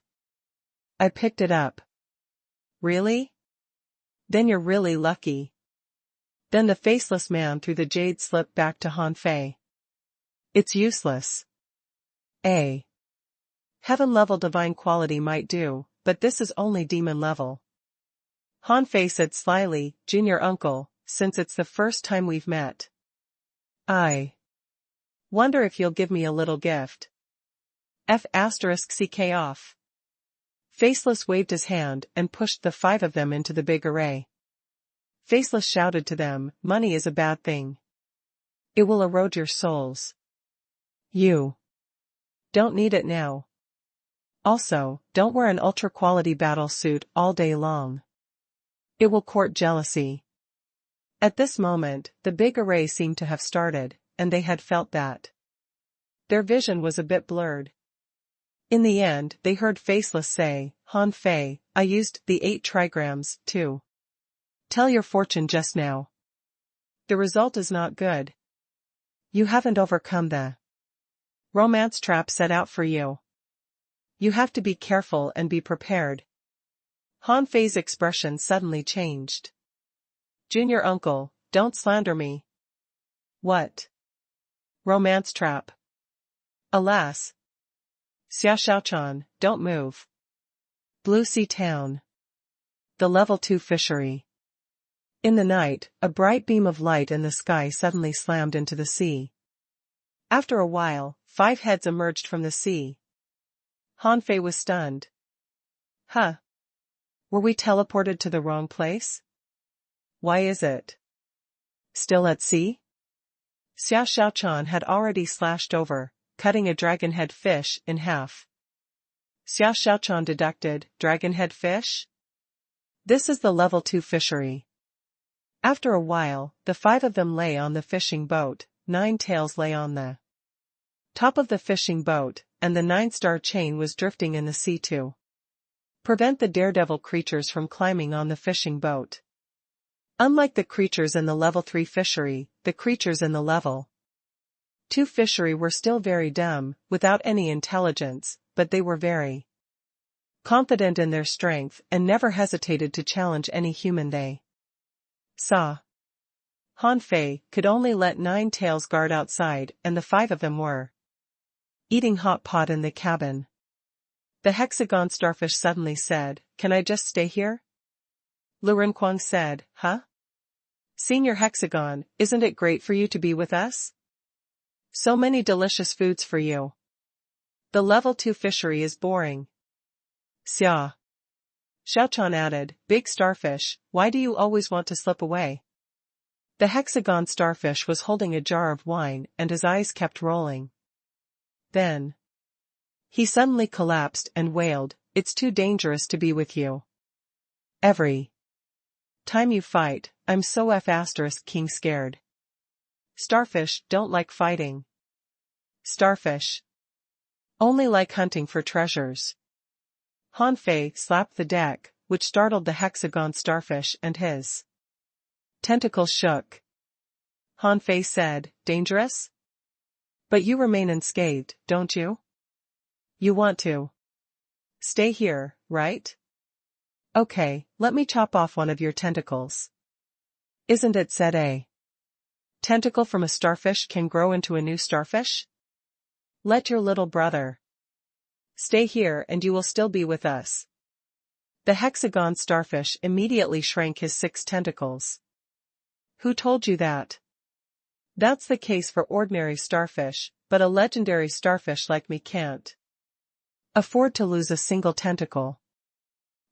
I picked it up. Really? Then you're really lucky. Then the faceless man threw the jade slip back to Han Fei. It's useless. A heaven level divine quality might do, but this is only demon level. Han Fei said slyly, Junior Uncle, since it's the first time we've met, I wonder if you'll give me a little gift. F***ck off. Faceless waved his hand and pushed the 5 of them into the big array. Faceless shouted to them, money is a bad thing. It will erode your souls. You don't need it now. Also, don't wear an ultra-quality battle suit all day long. It will court jealousy. At this moment, the big array seemed to have started, and they had felt that their vision was a bit blurred. In the end, they heard Faceless say, Han Fei, I used the 8 trigrams, to tell your fortune just now. The result is not good. You haven't overcome the romance trap set out for you. You have to be careful and be prepared. Han Fei's expression suddenly changed. Junior Uncle, don't slander me. What? Romance trap. Alas. Xia Xiaochan, don't move. Blue Sea Town. The level 2 fishery. In the night, a bright beam of light in the sky suddenly slammed into the sea. After a while, 5 heads emerged from the sea. Han Fei was stunned. Huh? Were we teleported to the wrong place? Why is it still at sea? Xiao Xiaochan had already slashed over, cutting a dragonhead fish in half. Xiao Xiaochan deducted, dragonhead fish? This is the level 2 fishery. After a while, the 5 of them lay on the fishing boat, 9 tails lay on the top of the fishing boat, and the 9-star chain was drifting in the sea to prevent the daredevil creatures from climbing on the fishing boat. Unlike the creatures in the level 3 fishery, the creatures in the level 2 fishery were still very dumb, without any intelligence, but they were very confident in their strength and never hesitated to challenge any human they saw. Han Fei could only let 9 tails guard outside, and the 5 of them were eating hot pot in the cabin. The hexagon starfish suddenly said, "Can I just stay here?" Lu Renquang said, "Huh? Senior Hexagon, isn't it great for you to be with us? So many delicious foods for you. The level 2 fishery is boring." Xia Xiaochan added, "Big starfish, why do you always want to slip away?" The hexagon starfish was holding a jar of wine and his eyes kept rolling. Then he suddenly collapsed and wailed, "It's too dangerous to be with you. Every time you fight, I'm so *king scared. Starfish don't like fighting. Starfish only like hunting for treasures." Han Fei slapped the deck, which startled the hexagon starfish and his tentacles shook. Han Fei said, "Dangerous? But you remain unscathed, don't you? You want to stay here, right? Okay, let me chop off one of your tentacles. Isn't it said a tentacle from a starfish can grow into a new starfish? Let your little brother stay here and you will still be with us." The hexagon starfish immediately shrank his 6 tentacles. "Who told you that?" "That's the case for ordinary starfish, but a legendary starfish like me can't afford to lose a single tentacle.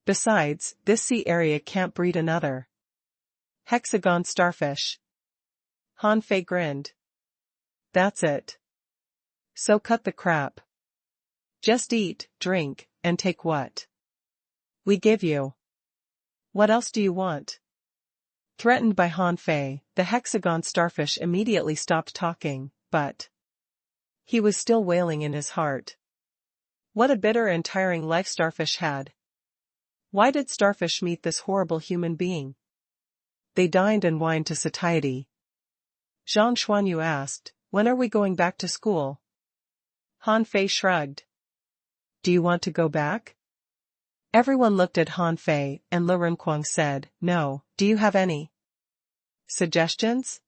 Besides, this sea area can't breed another hexagon starfish." Han Fei grinned. "That's it. So cut the crap. Just eat, drink, and take what we give you. What else do you want?" Threatened by Han Fei, the hexagon starfish immediately stopped talking, but he was still wailing in his heart. What a bitter and tiring life starfish had. Why did starfish meet this horrible human being? They dined and wined to satiety. Zhang Xuanyu asked, "When are we going back to school?" Han Fei shrugged. "Do you want to go back?" Everyone looked at Han Fei, and Lu Renquang said, "No, do you have any suggestions?"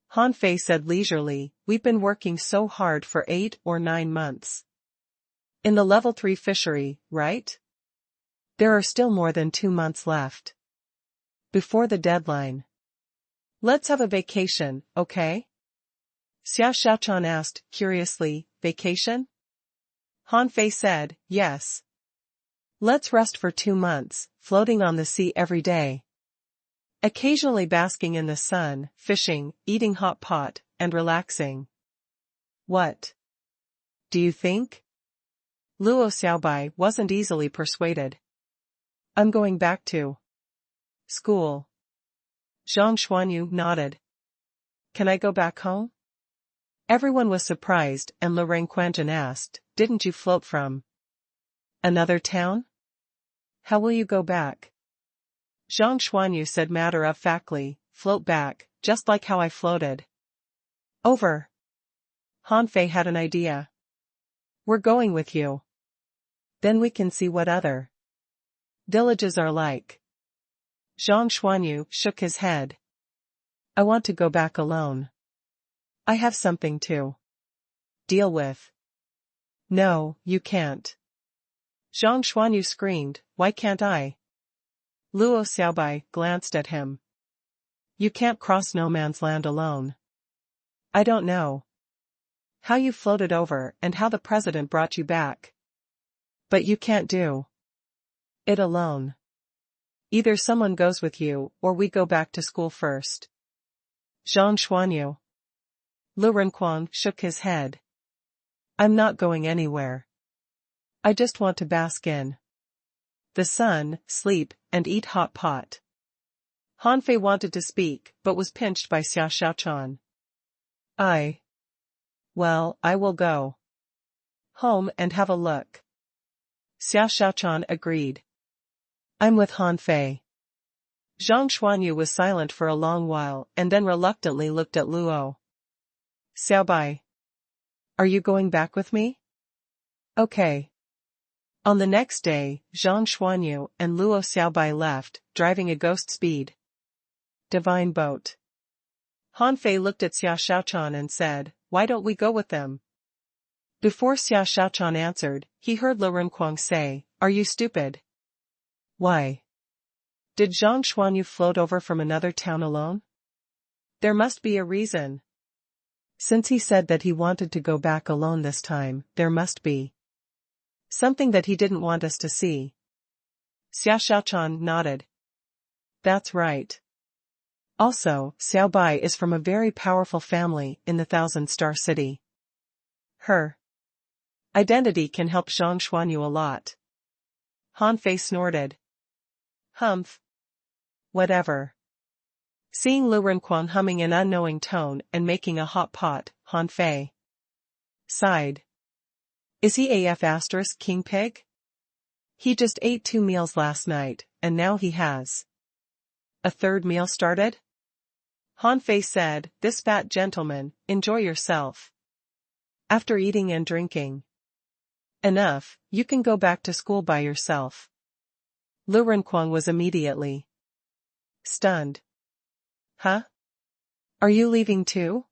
Han Fei said leisurely, "We've been working so hard for 8 or 9 months. In the level 3 fishery, right? There are still more than 2 months left before the deadline. Let's have a vacation, okay?" Xiao Xiaochan asked, curiously, "Vacation?" Han Fei said, "Yes. Let's rest for 2 months, floating on the sea every day. Occasionally basking in the sun, fishing, eating hot pot, and relaxing. What do you think?" Luo Xiaobai wasn't easily persuaded. "I'm going back to school." Zhang Xuanyu nodded. "Can I go back home?" Everyone was surprised, and Lu Renquanjian asked, "Didn't you float from another town? How will you go back?" Zhang Xuanyu said matter-of-factly, "Float back, just like how I floated over." Han Fei had an idea. "We're going with you. Then we can see what other villages are like." Zhang Xuanyu shook his head. "I want to go back alone. I have something to deal with." "No, you can't." Zhang Xuanyu screamed, "Why can't I?" Luo Xiaobai glanced at him. "You can't cross no man's land alone." "I don't know." How you floated over and how the president brought you back. But you can't do it alone. Either someone goes with you or we go back to school first. Zhang Xuanyu. Lu Renquan shook his head. I'm not going anywhere. I just want to bask in the sun, sleep, and eat hot pot. Han Fei wanted to speak, but was pinched by Xia Xiaochan. Well, I will go home and have a look. Xia Xiaochan agreed. I'm with Han Fei. Zhang Xuanyu was silent for a long while and then reluctantly looked at Luo. Xiaobai. Are you going back with me? Okay. On the next day, Zhang Xuanyu and Luo Xiaobai left, driving a ghost speed divine boat. Han Fei looked at Xia Xiaochan and said, why don't we go with them? Before Xia Xiaochan answered, he heard Lu Renquan say, are you stupid? Why? Did Zhang Xuanyu float over from another town alone? There must be a reason. Since he said that he wanted to go back alone this time, there must be something that he didn't want us to see. Xia Xiaochan nodded. That's right. Also, Xiaobai is from a very powerful family in the Thousand-Star City. Her identity can help Zhang Xuanyu a lot. Han Fei snorted. Humph. Whatever. Seeing Lu Renquan humming an unknowing tone and making a hot pot, Han Fei sighed. Is he AF * king pig? He just ate 2 meals last night, and now he has a third meal started? Han Fei said, this fat gentleman, enjoy yourself. After eating and drinking enough, you can go back to school by yourself. Lu Renquan was immediately stunned. Huh? Are you leaving too?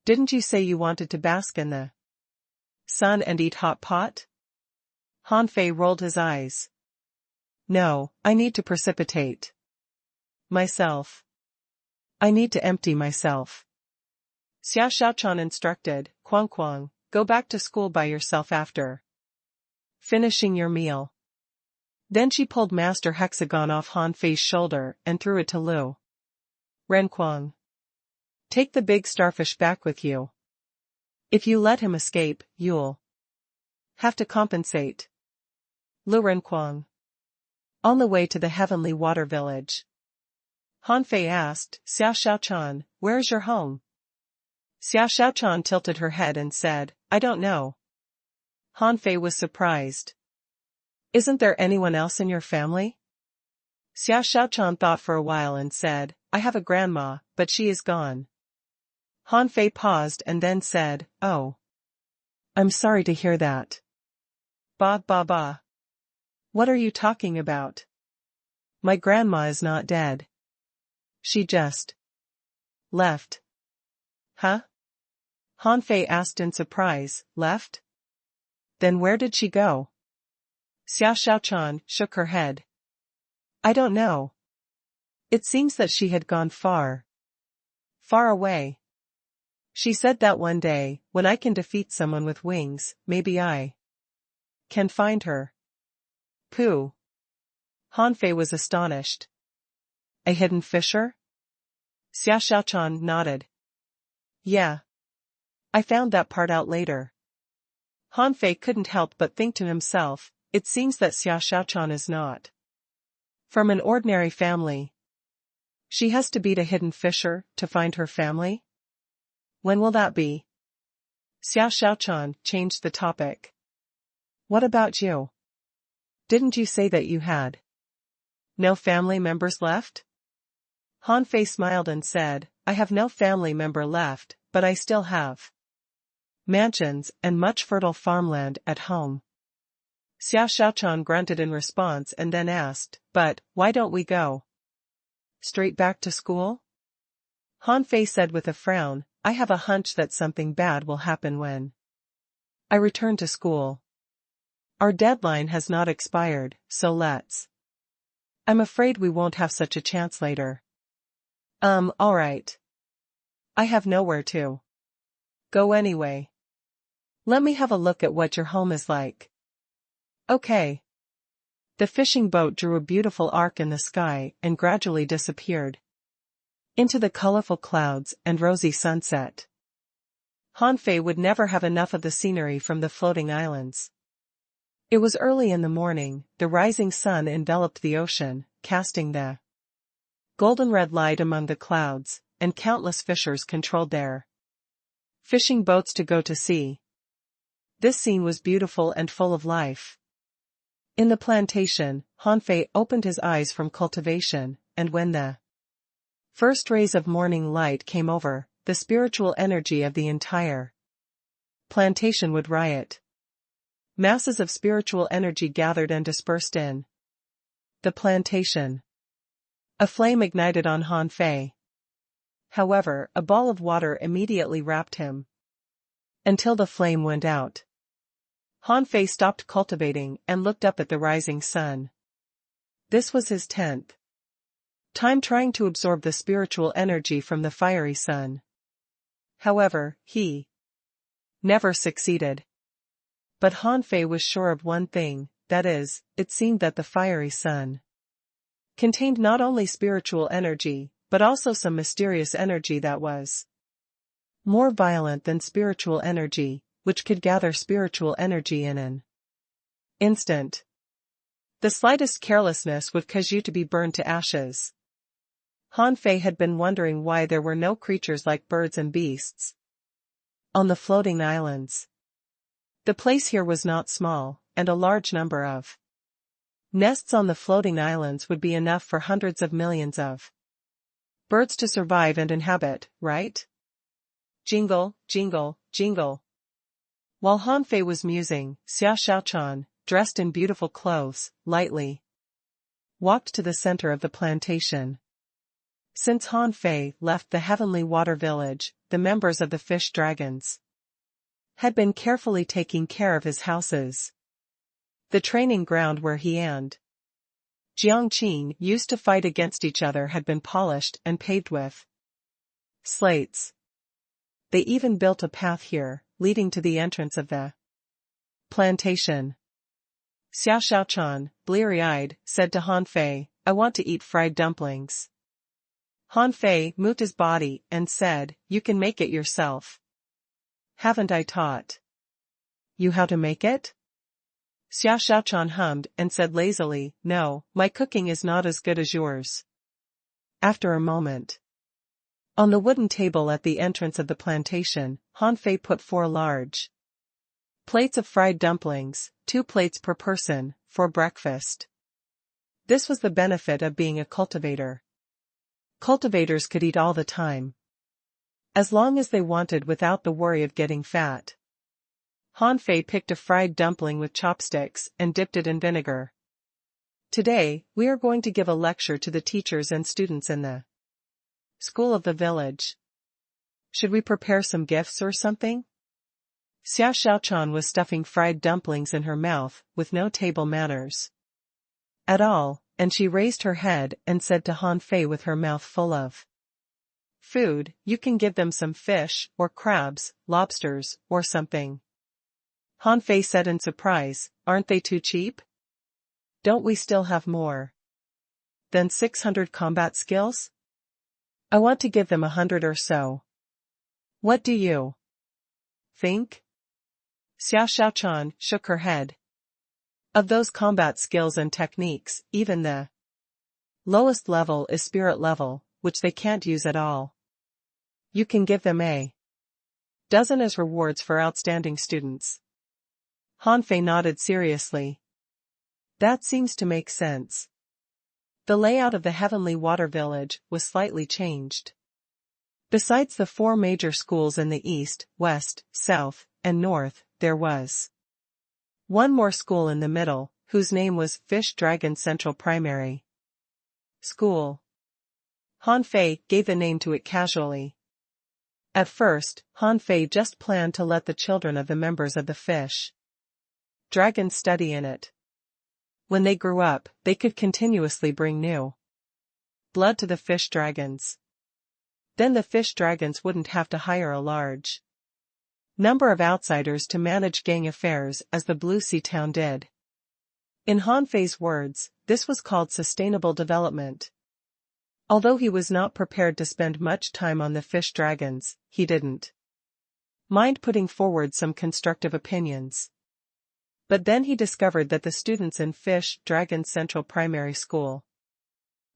Didn't you say you wanted to bask in the sun and eat hot pot? Han Fei rolled his eyes. No, I need to precipitate myself. I need to empty myself. Xia Xiaochan instructed, Quang Quang, go back to school by yourself after finishing your meal. Then she pulled Master Hexagon off Han Fei's shoulder and threw it to Lu Renquan. Take the big starfish back with you. If you let him escape, you'll have to compensate. Lu Renquan. On the way to the Heavenly Water Village, Han Fei asked, Xia Xiaochan, where's your home? Xia Xiaochan tilted her head and said, I don't know. Han Fei was surprised. Isn't there anyone else in your family? Xia Xiaochan thought for a while and said, I have a grandma, but she is gone. Han Fei paused and then said, oh. I'm sorry to hear that. Ba. What are you talking about? My grandma is not dead. She just left. Huh? Han Fei asked in surprise, left? Then where did she go? Xia Xiaochan shook her head. I don't know. It seems that she had gone far away. She said that one day, when I can defeat someone with wings, maybe I can find her. Pooh. Han Fei was astonished. A hidden fisher? Xia Xiaochan nodded. Yeah. I found that part out later. Han Fei couldn't help but think to himself, it seems that Xia Xiaochan is not from an ordinary family. She has to beat a hidden fisher to find her family? When will that be? Xia Xiaochan changed the topic. What about you? Didn't you say that you had no family members left? Han Fei smiled and said, I have no family member left, but I still have mansions and much fertile farmland at home. Xia Xiaochan grunted in response and then asked, but, why don't we go straight back to school? Han Fei said with a frown, I have a hunch that something bad will happen when I return to school. Our deadline has not expired, so let's. I'm afraid we won't have such a chance later. Alright. I have nowhere to go anyway. Let me have a look at what your home is like. Okay. The fishing boat drew a beautiful arc in the sky and gradually disappeared into the colorful clouds and rosy sunset. Hanfei would never have enough of the scenery from the floating islands. It was early in the morning, the rising sun enveloped the ocean, casting the golden-red light among the clouds, and countless fishers controlled their fishing boats to go to sea. This scene was beautiful and full of life. In the plantation, Hanfei opened his eyes from cultivation, and when the first rays of morning light came over, the spiritual energy of the entire plantation would riot. Masses of spiritual energy gathered and dispersed in the plantation. A flame ignited on Hanfei. However, a ball of water immediately wrapped him until the flame went out. Hanfei stopped cultivating and looked up at the rising sun. This was his 10th time trying to absorb the spiritual energy from the fiery sun. However, he never succeeded. But Hanfei was sure of one thing, that is, it seemed that the fiery sun contained not only spiritual energy, but also some mysterious energy that was more violent than spiritual energy, which could gather spiritual energy in an instant. The slightest carelessness would cause you to be burned to ashes. Hanfei had been wondering why there were no creatures like birds and beasts on the floating islands. The place here was not small, and a large number of nests on the floating islands would be enough for hundreds of millions of birds to survive and inhabit, right? Jingle, jingle, jingle. While Hanfei was musing, Xia Xiaochan, dressed in beautiful clothes, lightly walked to the center of the plantation. Since Hanfei left the Heavenly Water Village, the members of the Fish Dragons had been carefully taking care of his houses. The training ground where he and Jiangqin used to fight against each other had been polished and paved with slates. They even built a path here, leading to the entrance of the plantation. Xia Xiaochan, bleary-eyed, said to Hanfei, "I want to eat fried dumplings." Hanfei moved his body and said, "You can make it yourself. Haven't I taught you how to make it?" Xia Xiaochan hummed and said lazily, "No, my cooking is not as good as yours." After a moment, on the wooden table at the entrance of the plantation, Hanfei put 4 large plates of fried dumplings, 2 plates per person, for breakfast. This was the benefit of being a cultivator. Cultivators could eat all the time, as long as they wanted without the worry of getting fat. Hanfei picked a fried dumpling with chopsticks and dipped it in vinegar. "Today, we are going to give a lecture to the teachers and students in the school of the village. Should we prepare some gifts or something?" Xia Xiaochan was stuffing fried dumplings in her mouth, with no table manners at all, and she raised her head and said to Hanfei with her mouth full of food, "You can give them some fish, or crabs, lobsters, or something." Hanfei said in surprise, "Aren't they too cheap? Don't we still have more than 600 combat skills? I want to give them 100 or so. What do you think?" Xia Xiaochan shook her head. "Of those combat skills and techniques, even the lowest level is spirit level, which they can't use at all. You can give them a dozen as rewards for outstanding students." Hanfei nodded seriously. "That seems to make sense." The layout of the Heavenly Water Village was slightly changed. Besides the 4 major schools in the east, west, south, and north, there was one more school in the middle, whose name was Fish Dragon Central Primary School. Hanfei gave the name to it casually. At first, Hanfei just planned to let the children of the members of the Fish Dragons study in it. When they grew up, they could continuously bring new blood to the Fish Dragons. Then the Fish Dragons wouldn't have to hire a large number of outsiders to manage gang affairs as the Blue Sea town did. In Han Fei's words, this was called sustainable development. Although he was not prepared to spend much time on the fish dragons, he didn't mind putting forward some constructive opinions. But then he discovered that the students in Fish Dragon Central Primary School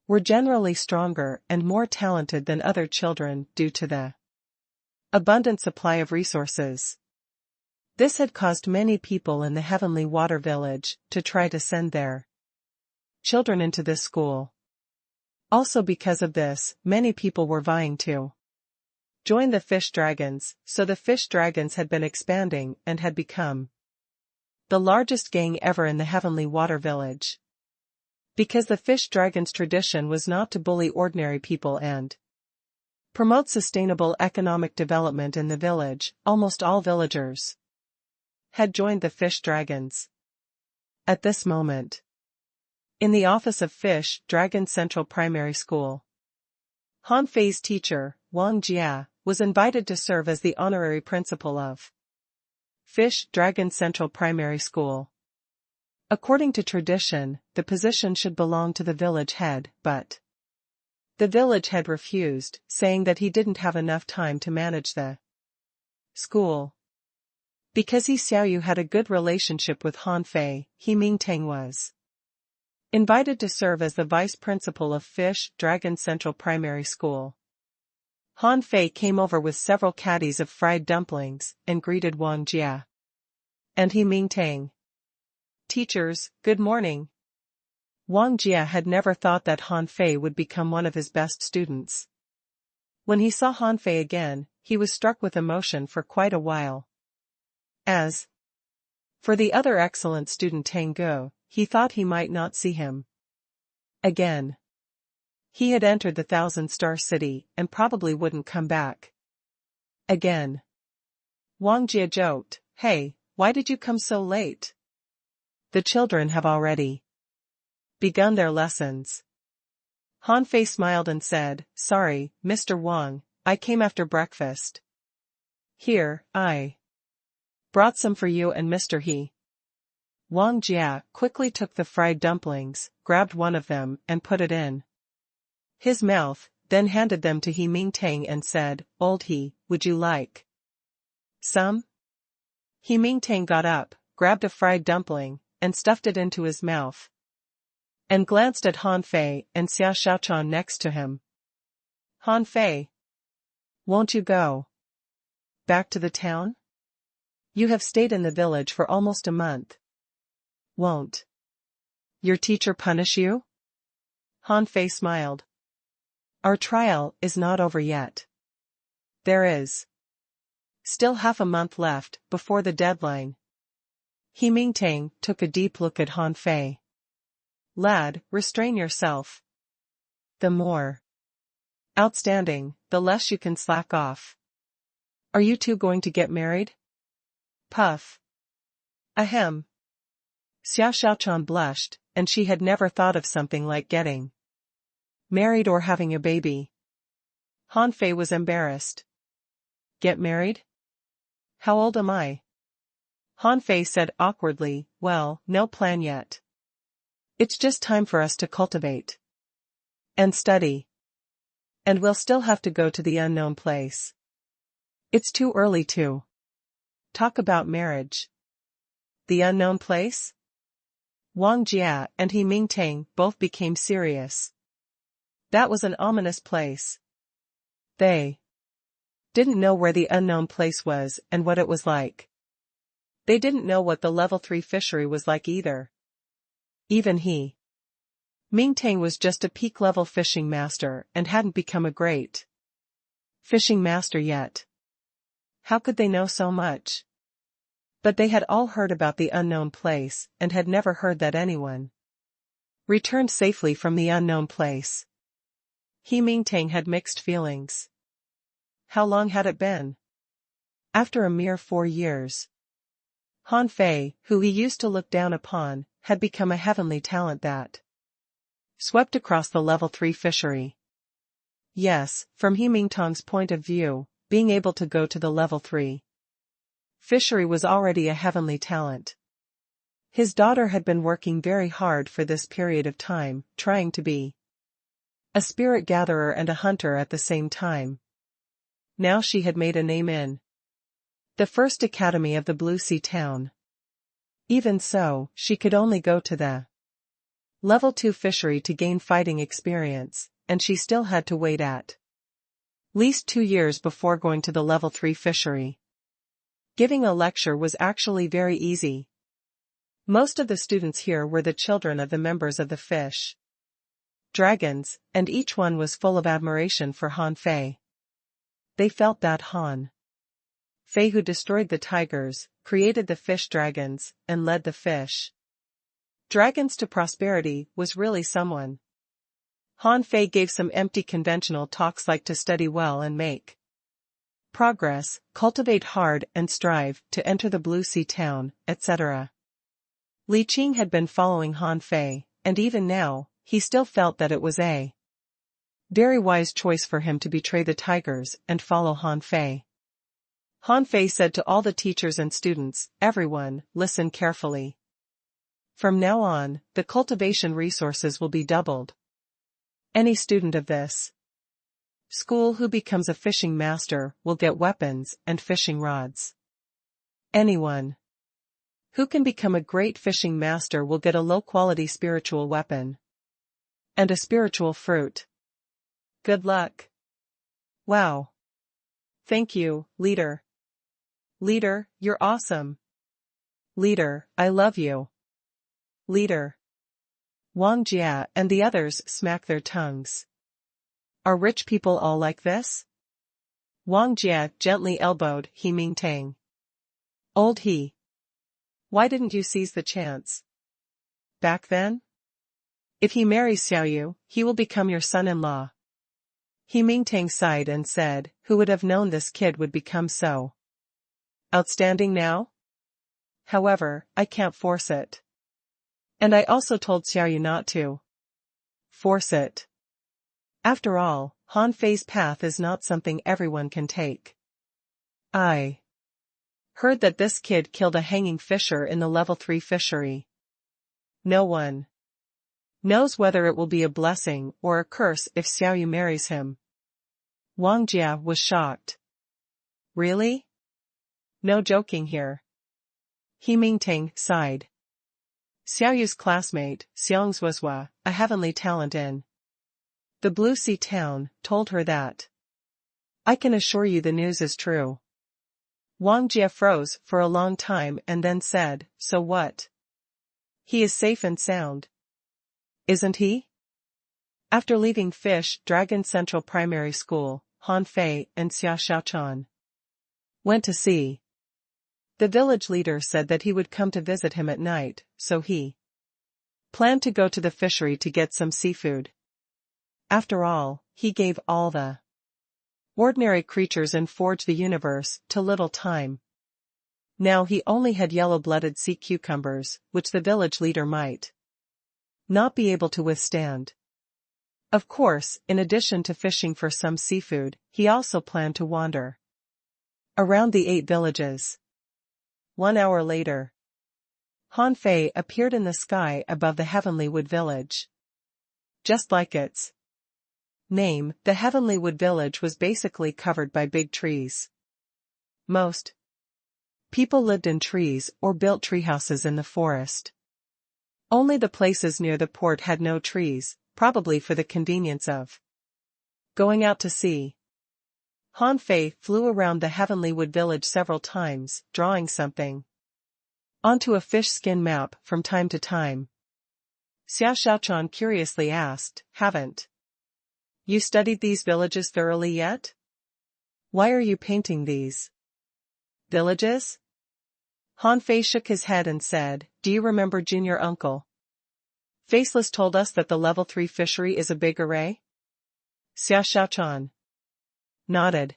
were generally stronger and more talented than other children due to the abundant supply of resources. This had caused many people in the Heavenly Water Village to try to send their children into this school. Also because of this, many people were vying to join the Fish Dragons, so the Fish Dragons had been expanding and had become the largest gang ever in the Heavenly Water Village. Because the Fish Dragons' tradition was not to bully ordinary people and promote sustainable economic development in the village, almost all villagers had joined the Fish Dragons. At this moment, in the office of Fish Dragon Central Primary School, Han Fei's teacher, Wang Jia, was invited to serve as the honorary principal of Fish Dragon Central Primary School. According to tradition, the position should belong to the village head, but the village head refused, saying that he didn't have enough time to manage the school. Because He Xiaoyu had a good relationship with Han Fei, He Mingtang was invited to serve as the vice principal of Fish Dragon Central Primary School. Han Fei came over with several caddies of fried dumplings and greeted Wang Jia and He Mingtang. Teachers, good morning. Wang Jia had never thought that Han Fei would become one of his best students. When he saw Han Fei again, he was struck with emotion for quite a while. As for the other excellent student Tang Go, he thought he might not see him again. He had entered the Thousand-Star City and probably wouldn't come back again. Wang Jia joked, "Hey, why did you come so late? The children have already begun their lessons." Han Fei smiled and said, "Sorry, Mr. Wang, I came after breakfast. Here, I brought some for you and Mr. He." Wang Jia quickly took the fried dumplings, grabbed one of them and put it in his mouth, then handed them to He Mingtang and said, "Old He, would you like some?" He Mingtang got up, grabbed a fried dumpling, and stuffed it into his mouth, and glanced at Han Fei and Xia Xiaochan next to him. "Han Fei, won't you go back to the town? You have stayed in the village for almost a month. Won't your teacher punish you?" Han Fei smiled. "Our trial is not over yet. There is still half a month left before the deadline." He Mingtang took a deep look at Han Fei. "Lad, restrain yourself. The more outstanding, the less you can slack off. Are you two going to get married?" Puff. Ahem. Xia Xiaochan blushed, and she had never thought of something like getting married or having a baby. Han Fei was embarrassed. "Get married? How old am I?" Han Fei said awkwardly, "Well, no plan yet. It's just time for us to cultivate and study. And we'll still have to go to the unknown place. It's too early to talk about marriage." The unknown place? Wang Jia and He Mingtang both became serious. That was an ominous place. They didn't know where the unknown place was and what it was like. They didn't know what the level 3 fishery was like either. Even He Mingtang was just a peak-level fishing master and hadn't become a great fishing master yet. How could they know so much? But they had all heard about the unknown place and had never heard that anyone returned safely from the unknown place. He Mingtang had mixed feelings. How long had it been? After a mere 4 years. Han Fei, who he used to look down upon, had become a heavenly talent that swept across the level 3 fishery. Yes, from He Mingtang's point of view, being able to go to the level 3 fishery was already a heavenly talent. His daughter had been working very hard for this period of time, trying to be a spirit gatherer and a hunter at the same time. Now she had made a name in the first academy of the Blue Sea town. Even so, she could only go to the Level 2 fishery to gain fighting experience, and she still had to wait at least 2 years before going to the Level 3 fishery. Giving a lecture was actually very easy. Most of the students here were the children of the members of the fish dragons, and each one was full of admiration for Han Fei. They felt that Han Fei, who destroyed the tigers, created the fish dragons, and led the fish dragons to prosperity, was really someone. Han Fei gave some empty conventional talks like to study well and make progress, cultivate hard and strive to enter the Blue Sea town, etc. Li Qing had been following Han Fei, and even now, he still felt that it was a very wise choice for him to betray the tigers and follow Han Fei. Han Fei said to all the teachers and students, "Everyone, listen carefully. From now on, the cultivation resources will be doubled. Any student of this school who becomes a fishing master will get weapons and fishing rods. Anyone who can become a great fishing master will get a low-quality spiritual weapon and a spiritual fruit. Good luck." Wow. Thank you, leader. Leader, you're awesome. Leader, I love you. Leader. Wang Jia and the others smacked their tongues. Are rich people all like this? Wang Jia gently elbowed He Mingtang. Old He. Why didn't you seize the chance back then? If he marries Xiaoyu, he will become your son-in-law. He Mingtang sighed and said, who would have known this kid would become so outstanding now? However, I can't force it. And I also told Xiaoyu not to force it. After all, Han Fei's path is not something everyone can take. I heard that this kid killed a hanging fisher in the Level 3 fishery. No one knows whether it will be a blessing or a curse if Xiaoyu marries him. Wang Jia was shocked. Really? No joking here. He Mingtang sighed. Xiaoyu's classmate, Xiang Zuozhua, a heavenly talent in the Blue Sea town, told her that. I can assure you the news is true. Wang Jia froze for a long time and then said, so what? He is safe and sound. Isn't he? After leaving Fish Dragon Central Primary School, Han Fei and Xia Xiaochan went to see. The village leader said that he would come to visit him at night, so he planned to go to the fishery to get some seafood. After all, he gave all the ordinary creatures in Forge the Universe to little time. Now he only had yellow-blooded sea cucumbers, which the village leader might not be able to withstand. Of course, in addition to fishing for some seafood, he also planned to wander around the 8 villages. 1 hour later, Han Fei appeared in the sky above the Heavenly Wood Village. Just like its name, the Heavenly Wood Village was basically covered by big trees. Most people lived in trees or built treehouses in the forest. Only the places near the port had no trees, probably for the convenience of going out to sea. Han Fei flew around the Heavenly Wood Village several times, drawing something onto a fish skin map from time to time. Xia Xiaochan curiously asked, haven't you studied these villages thoroughly yet? Why are you painting these villages? Han Fei shook his head and said, do you remember Junior Uncle Faceless told us that the Level 3 fishery is a big array? Xia Xiaochan nodded.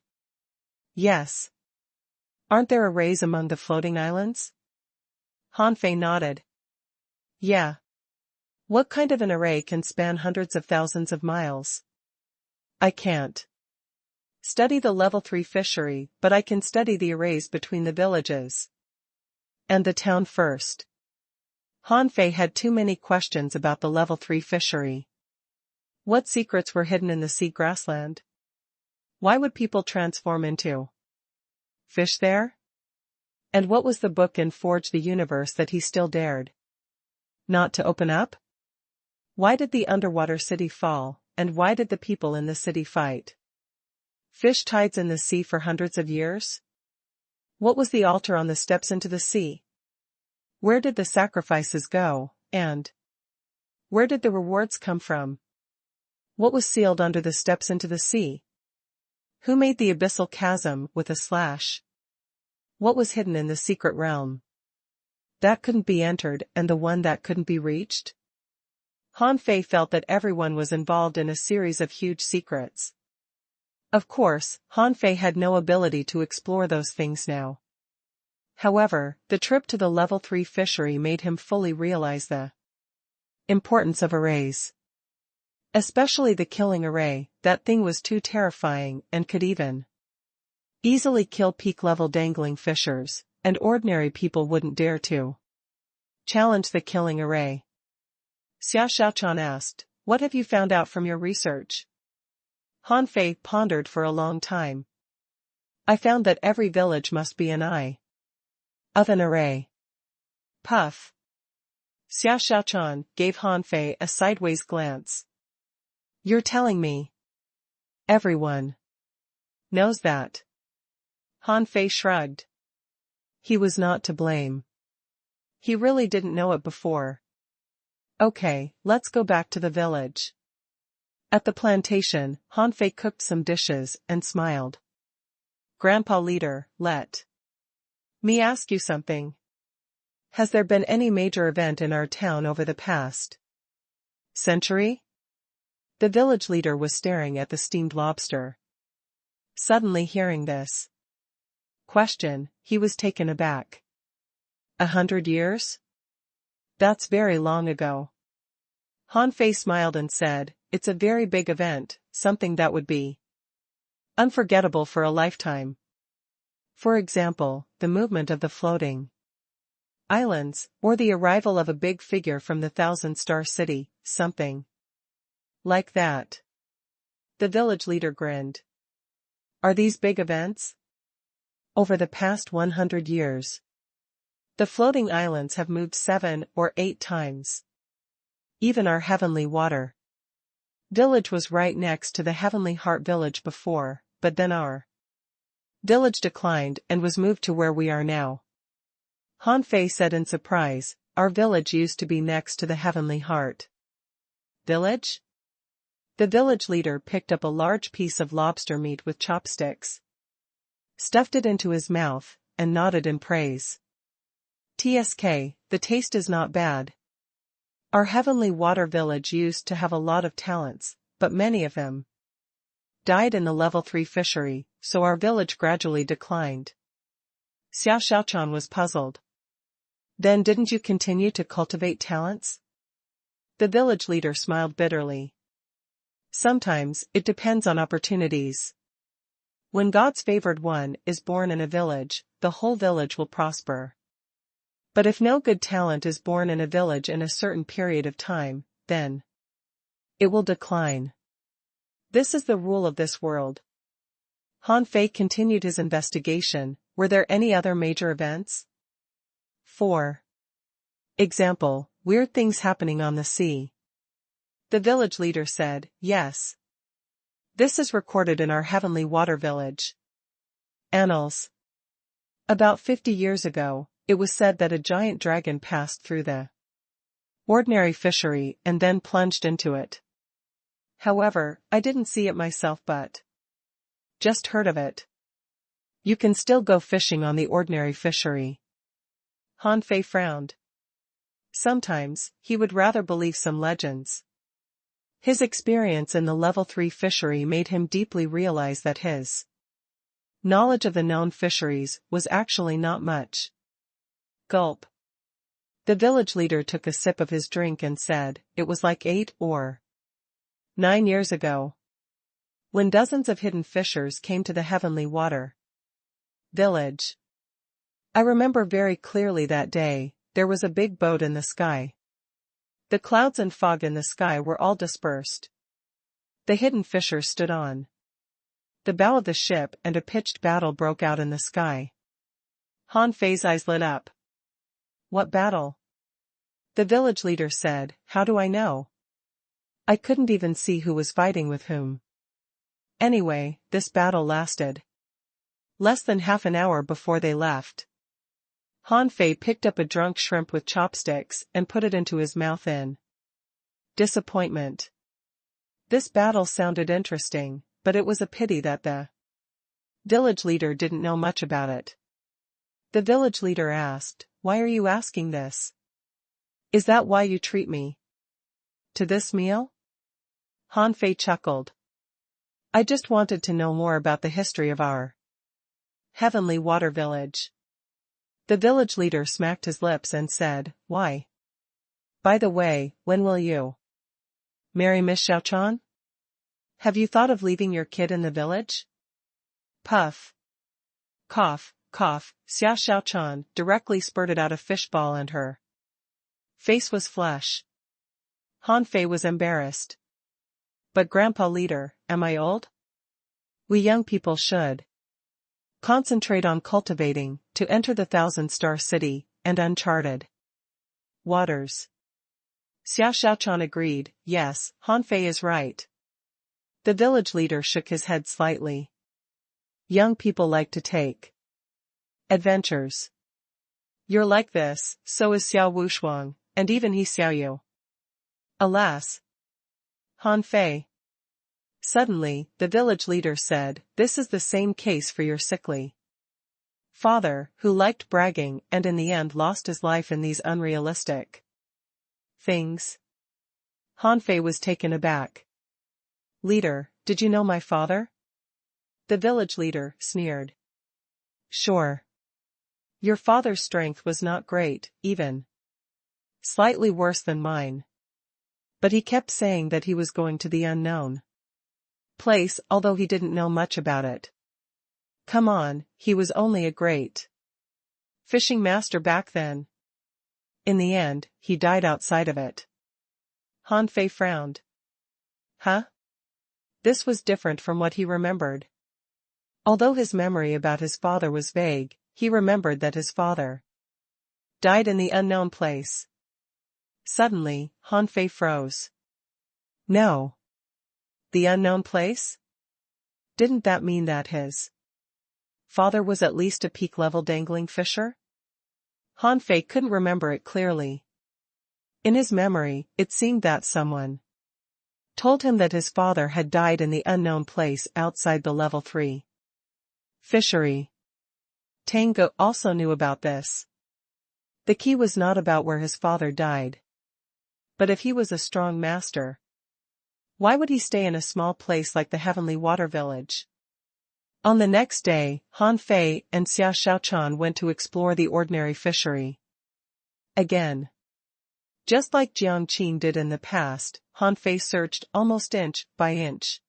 Yes. Aren't there arrays among the floating islands? Han Fei nodded. Yeah. What kind of an array can span hundreds of thousands of miles? I can't Study the level 3 fishery, but I can study the arrays between the villages and the town first. Han Fei had too many questions about the level 3 fishery. What secrets were hidden in the sea grassland? Why would people transform into fish there? And what was the book in Forge the Universe that he still dared not to open up? Why did the underwater city fall, and why did the people in the city fight fish tides in the sea for hundreds of years? What was the altar on the steps into the sea? Where did the sacrifices go, and where did the rewards come from? What was sealed under the steps into the sea? Who made the abyssal chasm with a slash? What was hidden in the secret realm that couldn't be entered and the one that couldn't be reached? Han Fei felt that everyone was involved in a series of huge secrets. Of course, Han Fei had no ability to explore those things now. However, the trip to the level 3 fishery made him fully realize the importance of arrays. Especially the killing array. That thing was too terrifying and could even easily kill peak-level dangling fishers, and ordinary people wouldn't dare to challenge the killing array. Xia Xiaochan asked, "What have you found out from your research?" Han Fei pondered for a long time. "I found that every village must be an eye of an array." Puff. Xia Xiaochan gave Han Fei a sideways glance. "You're telling me everyone knows that?" Han Fei shrugged. He was not to blame. He really didn't know it before. "Okay, let's go back to the village." At the plantation, Han Fei cooked some dishes and smiled. "Grandpa Leader, let me ask you something. Has there been any major event in our town over the past century?" The village leader was staring at the steamed lobster. Suddenly hearing this question, he was taken aback. 100 years? That's very long ago. Han Fei smiled and said, "It's a very big event, something that would be unforgettable for a lifetime. For example, the movement of the floating islands, or the arrival of a big figure from the thousand-star city, something like that." The village leader grinned. "Are these big events?" "Over the past 100 years, the floating islands have moved 7 or 8 times. Even our heavenly water village was right next to the Heavenly Heart village before, but then our village declined and was moved to where we are now." Han Fei said in surprise, "Our village used to be next to the Heavenly Heart village?" The village leader picked up a large piece of lobster meat with chopsticks, stuffed it into his mouth, and nodded in praise. "TSK, the taste is not bad. Our heavenly water village used to have a lot of talents, but many of them died in the level 3 fishery, so our village gradually declined." Xia Xiaochan was puzzled. "Then didn't you continue to cultivate talents?" The village leader smiled bitterly. "Sometimes, it depends on opportunities. When God's favored one is born in a village, the whole village will prosper. But if no good talent is born in a village in a certain period of time, then it will decline. This is the rule of this world." Han Fei continued his investigation. Were there any other major events? 4. Example, weird things happening on the sea. The village leader said, "Yes. This is recorded in our heavenly water village annals. About 50 years ago, it was said that a giant dragon passed through the ordinary fishery and then plunged into it. However, I didn't see it myself but just heard of it. You can still go fishing on the ordinary fishery." Han Fei frowned. Sometimes, he would rather believe some legends. His experience in the level 3 fishery made him deeply realize that his knowledge of the known fisheries was actually not much. Gulp. The village leader took a sip of his drink and said, "It was like 8 or 9 years ago. when dozens of hidden fishers came to the heavenly water village. I remember very clearly that day, there was a big boat in the sky. The clouds and fog in the sky were all dispersed. The hidden fishers stood on the bow of the ship and a pitched battle broke out in the sky. Han Fei's eyes lit up. What battle? The village leader said, how do I know? I couldn't even see who was fighting with whom. Anyway, this battle lasted less than half an hour before they left. Han Fei picked up a drunk shrimp with chopsticks and put it into his mouth in disappointment. This battle sounded interesting, but it was a pity that the village leader didn't know much about it. The village leader asked, why are you asking this? Is that why you treat me to this meal? Han Fei chuckled. I just wanted to know more about the history of our heavenly water village. The village leader smacked his lips and said, why? By the way, when will you marry Miss Xiaochan? Have you thought of leaving your kid in the village? Puff. Cough, cough, Xia Xiaochan directly spurted out a fishball and her face was flush. Han Fei was embarrassed. But Grandpa Leader, am I old? We young people should concentrate on cultivating, to enter the 1,000-star city, and uncharted waters. Xia Xiaochan agreed, yes, Han Fei is right. The village leader shook his head slightly. Young people like to take adventures. You're like this, so is Xiao Wushuang, and even he Xiaoyu. Alas. Han Fei. Suddenly, the village leader said, this is the same case for your sickly father, who liked bragging and in the end lost his life in these unrealistic things. Han Fei was taken aback. Leader, did you know my father? The village leader sneered. Sure. Your father's strength was not great, even slightly worse than mine. But he kept saying that he was going to the unknown place, although he didn't know much about it. Come on, he was only a great fishing master back then. In the end, he died outside of it. Han Fei frowned. Huh? This was different from what he remembered. Although his memory about his father was vague, he remembered that his father died in the unknown place. Suddenly, Han Fei froze. No. The unknown place? Didn't that mean that his father was at least a peak-level dangling fisher? Han Fei couldn't remember it clearly. In his memory, it seemed that someone told him that his father had died in the unknown place outside the level 3 fishery. Tango also knew about this. The key was not about where his father died. But if he was a strong master, why would he stay in a small place like the Heavenly Water Village? On the next day, Han Fei and Xia Xiaochan went to explore the ordinary fishery again. Just like Jiang Qin did in the past, Han Fei searched almost inch by inch,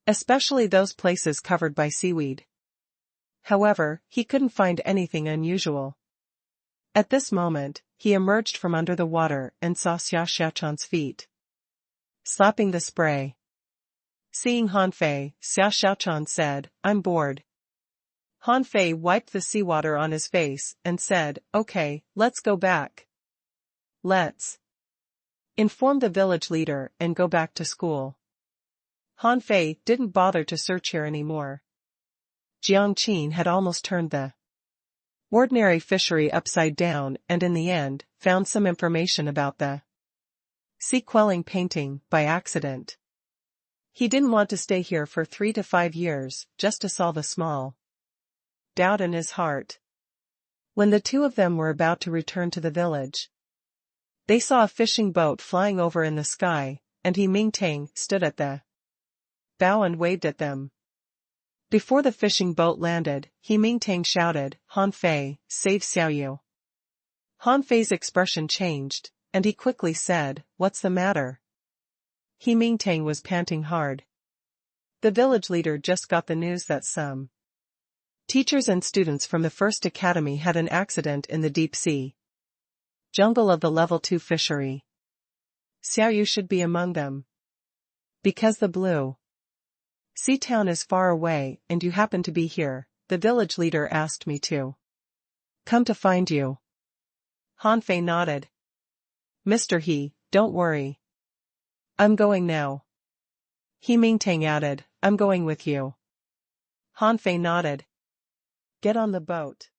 especially those places covered by seaweed. However, he couldn't find anything unusual. At this moment, he emerged from under the water and saw Xia Xiaochan's feet slapping the spray. Seeing Han Fei, Xia Xiaochan said, I'm bored. Han Fei wiped the seawater on his face and said, okay, let's go back. Let's inform the village leader and go back to school. Han Fei didn't bother to search here anymore. Jiang Qin had almost turned the ordinary fishery upside down and in the end, found some information about the sea quelling painting by accident. He didn't want to stay here for 3 to 5 years, just to solve a small doubt in his heart. When the two of them were about to return to the village, they saw a fishing boat flying over in the sky, and He Mingtang stood at the bow and waved at them. Before the fishing boat landed, He Mingtang shouted, Han Fei, save Xiaoyu. Han Fei's expression changed, and he quickly said, what's the matter? He Mingtang was panting hard. The village leader just got the news that some teachers and students from the first academy had an accident in the deep sea jungle of the level 2 fishery. Xiao Yu should be among them. Because the blue sea town is far away and you happen to be here, the village leader asked me to come to find you. Han Fei nodded. Mr. He, don't worry. I'm going now. He Mingtang added, I'm going with you. Han Fei nodded. Get on the boat.